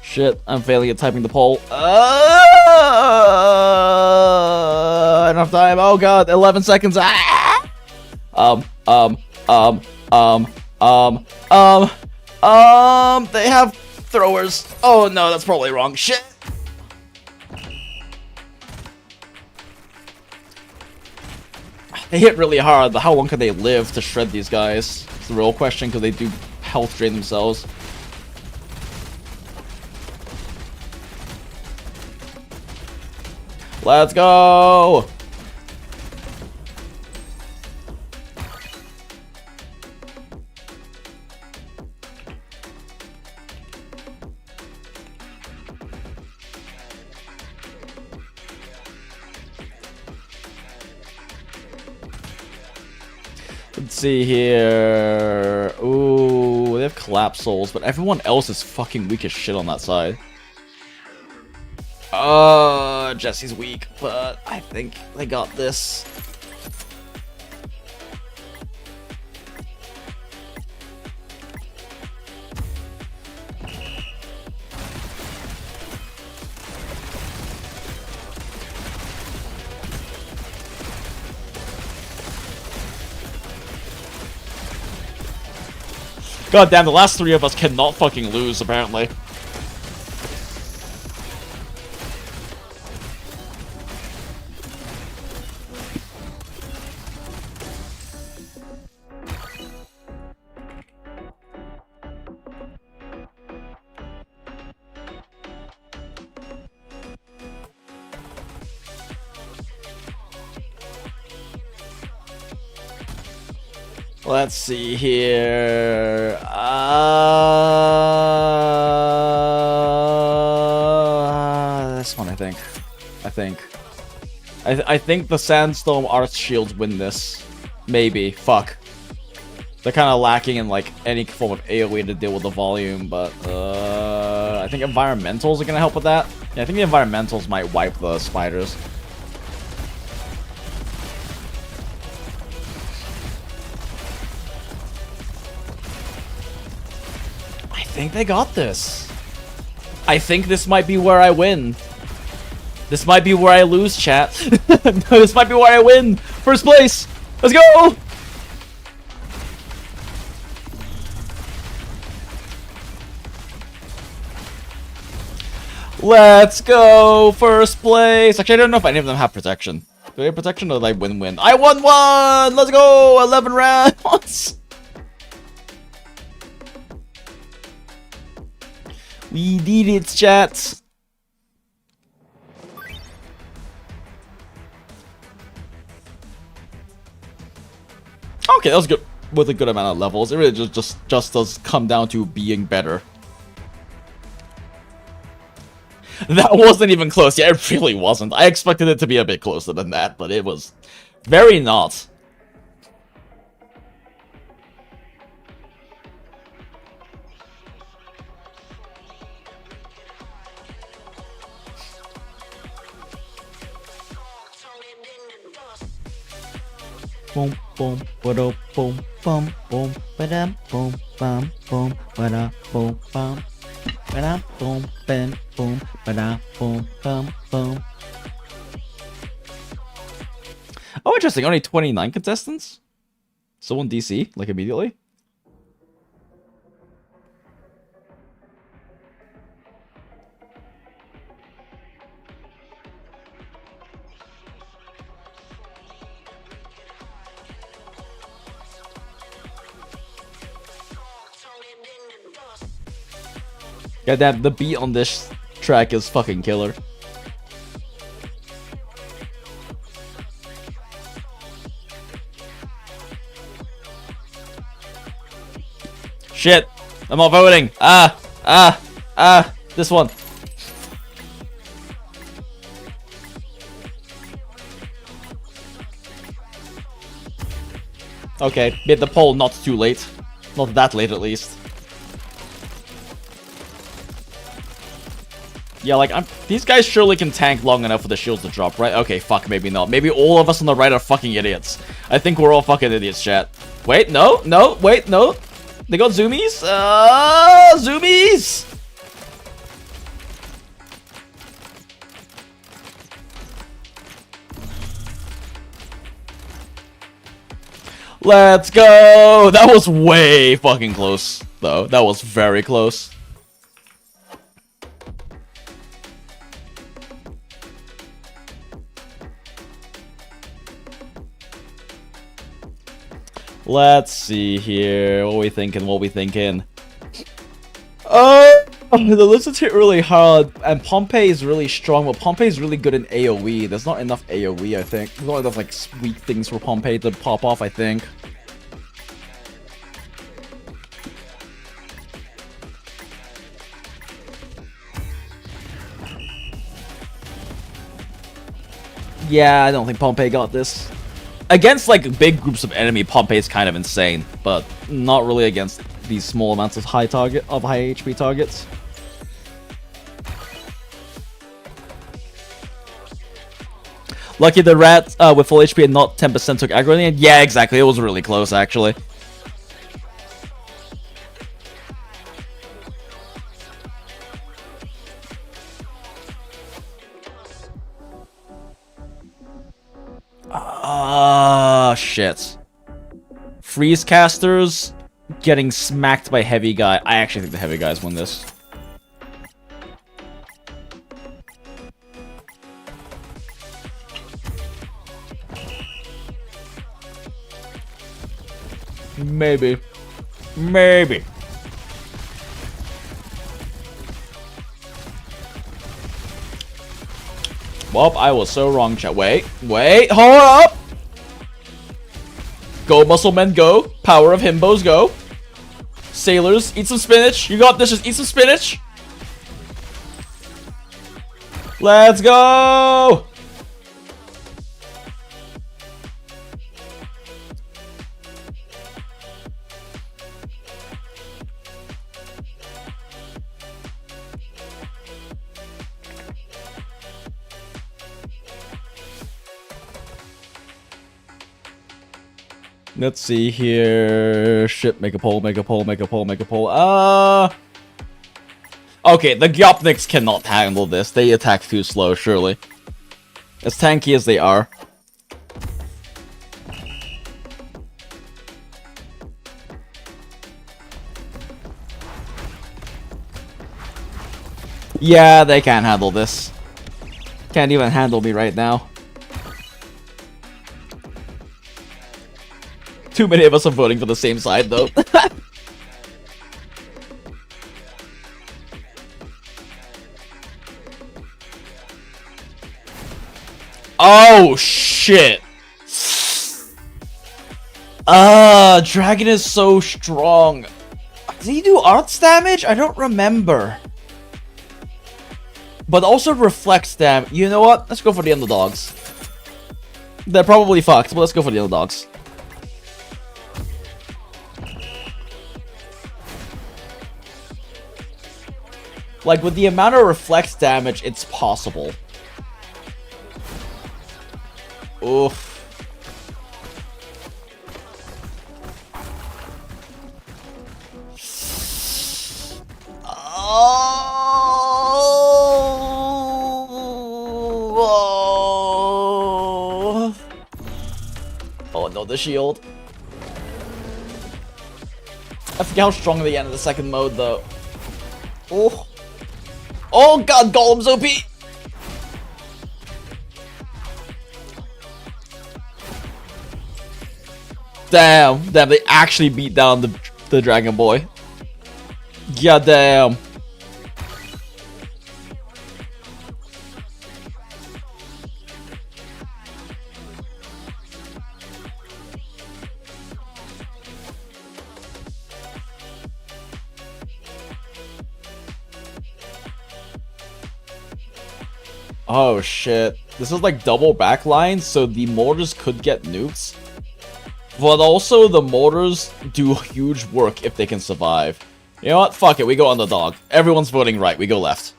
Shit, I'm failing at typing the poll. Enough time. Oh god, 11 seconds. Ah! They have throwers. Oh no, that's probably wrong. Shit. They hit really hard, but how long can they live to shred these guys? It's the real question, because they do health drain themselves. Let's go! Let's see here. Ooh, they have collapse souls, but everyone else is fucking weak as shit on that side. Jesse's weak, but I think they got this. God damn, the last three of us cannot fucking lose, apparently. Let's see here. This one, I think. I think the Sandstorm Arts Shields win this. Maybe. Fuck. They're kind of lacking in like any form of AoE to deal with the volume, but I think environmentals are gonna help with that. Yeah, I think the environmentals might wipe the spiders. I think they got this. I think this might be where I win. This might be where I lose, chat. No, this might be where I win. First place. Let's go. Let's go. First place. Actually, I don't know if any of them have protection. Do they have protection or do they win-win? I won one. Let's go. 11 rounds. We did it, chat. Okay, that was good with a good amount of levels. It really just does come down to being better. That wasn't even close. Yeah, it really wasn't. I expected it to be a bit closer than that, but it was very not. Boom, boom, ba-da, boom, bum, boom, ba-da, boom, bum, boom, ba-da, boom, bum, ba-da, boom, bam, boom, ba-da, boom, bum, boom. Oh, interesting. Only 29 contestants? Someone DC, like immediately? Yeah, that the beat on this track is fucking killer. Shit. I'm not voting. This one. Okay, made the poll not too late. Not that late, at least. Yeah, like, these guys surely can tank long enough for the shields to drop, right? Okay, fuck, maybe not. Maybe all of us on the right are fucking idiots. I think we're all fucking idiots, chat. Wait, no, wait, no. They got zoomies? Zoomies! Let's go! That was way fucking close, though. That was very close. Let's see here. What we thinking? The lizards hit really hard, and Pompeii is really strong, but Pompeii is really good in AoE. There's not enough AoE, I think. There's not enough, like, sweet things for Pompeii to pop off, I think. Yeah, I don't think Pompeii got this. Against, like, big groups of enemy, Pompeii is kind of insane, but not really against these small amounts of high HP targets. Lucky the rat with full HP and not 10% took aggro in the end. Yeah, exactly. It was really close, actually. Shit. Freeze casters getting smacked by heavy guy. I actually think the heavy guys won this. Maybe. Well, I was so wrong, chat. Wait, hold up! Go, muscle men, go. Power of himbos, go. Sailors, eat some spinach. You got this, just eat some spinach. Let's go! Let's see here. Shit, make a poll. Okay, the Gyopniks cannot handle this. They attack too slow, surely. As tanky as they are. Yeah, they can't handle this. Can't even handle me right now. Too many of us are voting for the same side, though. Oh, shit. Dragon is so strong. Does he do arts damage? I don't remember. But also reflects damage. You know what? Let's go for the underdogs. They're probably fucked, but let's go for the underdogs. Like, with the amount of reflex damage, it's possible. Oof. Oh no, the shield. I forget how strong the end of the second mode, though. Oh. Oh god, Golem's OP! Damn, they actually beat down the Dragon Boy. God damn. Oh shit. This is like double backline, so the mortars could get nukes. But also, the mortars do huge work if they can survive. You know what? Fuck it, we go underdog. Everyone's voting right, we go left.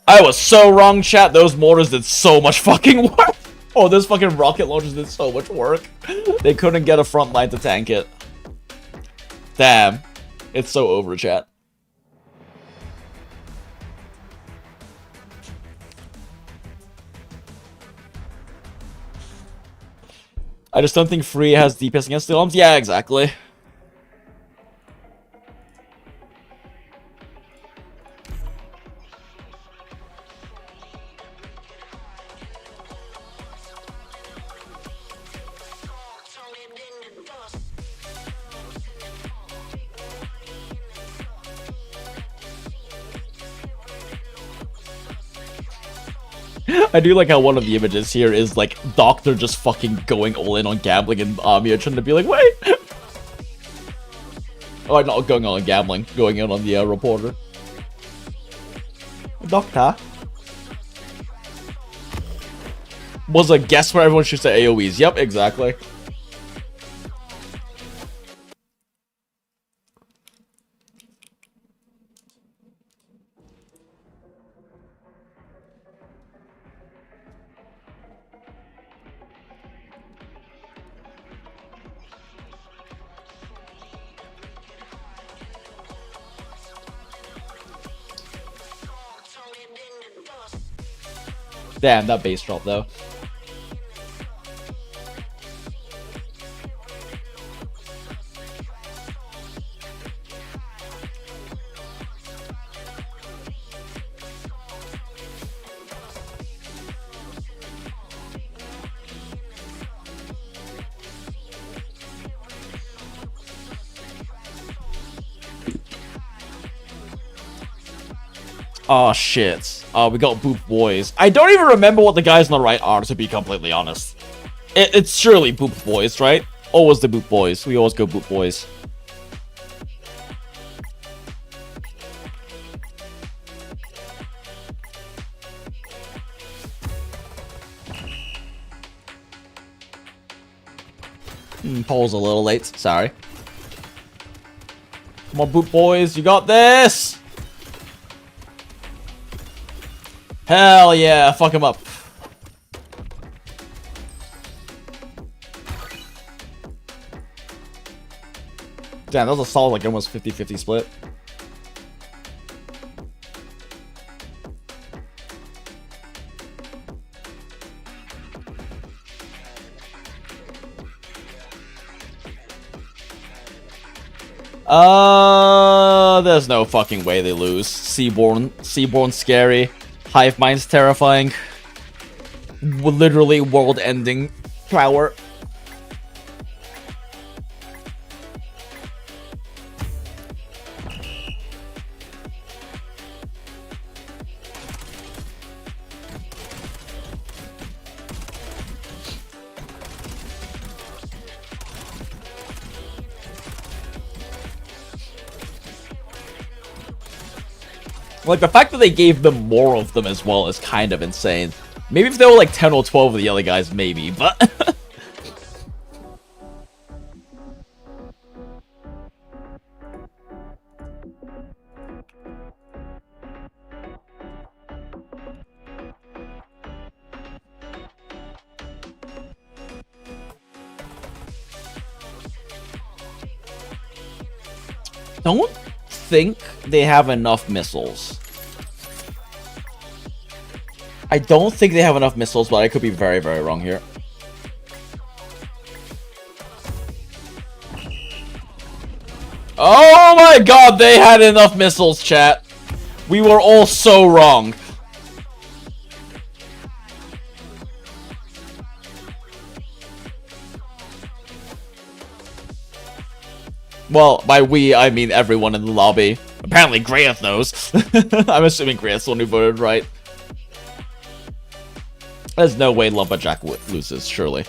I was so wrong, chat. Those mortars did so much fucking work. Oh, those fucking rocket launchers did so much work. They couldn't get a front line to tank it. Damn. It's so over, chat. I just don't think Free has DPS against the arms. Yeah, exactly. I do like how one of the images here is like Doctor just fucking going all in on gambling and Amiya trying to be like, wait! Oh, not going on gambling, going in on the reporter. Doctor? Was a guess where everyone shoots at AoEs. Yep, exactly. Damn, that bass drop though. Oh shit. We got Boop Boys. I don't even remember what the guys on the right are, to be completely honest. It's surely Boop Boys, right? Always the Boop Boys. We always go Boop Boys. Poll's a little late. Sorry. Come on, Boop Boys. You got this! Hell yeah, fuck him up. Damn, that was a solid, like, almost 50-50 split. There's no fucking way they lose. Seaborn scary. Hive Mind's terrifying. Literally world-ending power. Like, the fact that they gave them more of them as well is kind of insane. Maybe if there were like 10 or 12 of the other guys, maybe, but... Don't think they have enough missiles. I don't think they have enough missiles, but I could be very, very wrong here. Oh my god, they had enough missiles, chat. We were all so wrong. Well, by we, I mean everyone in the lobby. Apparently, Grayeth knows. I'm assuming Grayeth's the one who voted right. There's no way Lumberjack loses, surely.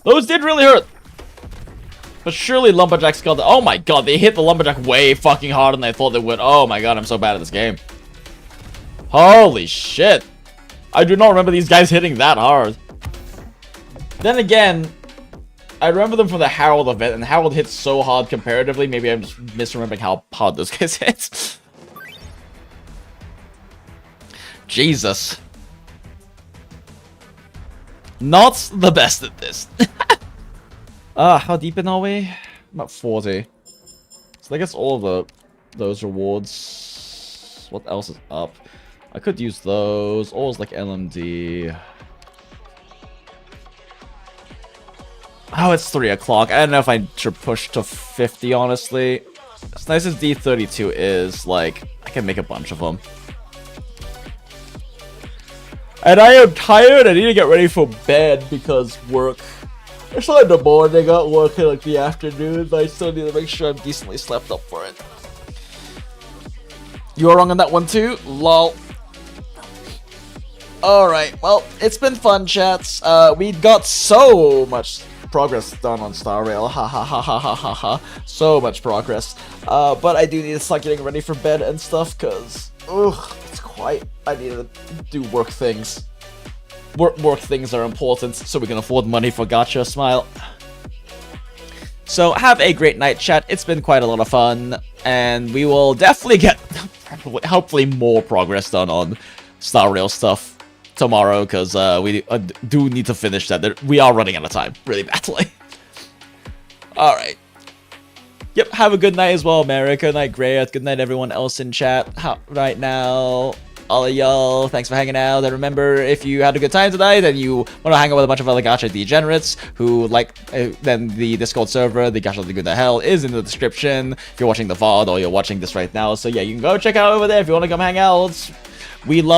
Those did really hurt. But surely Lumberjacks got the... Oh my god, they hit the Lumberjack way fucking harder than I thought they would. Oh my god, I'm so bad at this game. Holy shit. I do not remember these guys hitting that hard. Then again, I remember them from the Harold event, and Harold hit so hard comparatively. Maybe I'm just misremembering how hard those guys hit. Jesus. Not the best at this. How deep in are we? About 40. So I guess all of those rewards. What else is up? I could use those. Always like LMD. Oh, it's 3 o'clock. I don't know if I should push to 50, honestly. As nice as D32 is, like, I can make a bunch of them. And I am tired. I need to get ready for bed because work. It's not in the morning, I got work in like the afternoon, but I still need to make sure I'm decently slept up for it. You are wrong on that one too? Lol. Alright, well, it's been fun, chats. We got so much progress done on Star Rail. Ha ha ha ha ha ha ha. So much progress. But I do need to start getting ready for bed and stuff, because, it's quite... I need to do work things. Work things are important, so we can afford money for gacha. Smile. So have a great night, chat. It's been quite a lot of fun, and we will definitely get hopefully more progress done on Star Rail stuff tomorrow, because we do need to finish that. We are running out of time really badly. All right. Yep. Have a good night as well, America. Good night, Grayeth. Good night, everyone else in chat right now. All of y'all, thanks for hanging out. And remember, if you had a good time tonight and you want to hang out with a bunch of other gacha degenerates who like, then the Discord server, the Gacha to Hell, is in the description if you're watching the VOD or you're watching this right now. So yeah, you can go check out over there if you want to come hang out. We love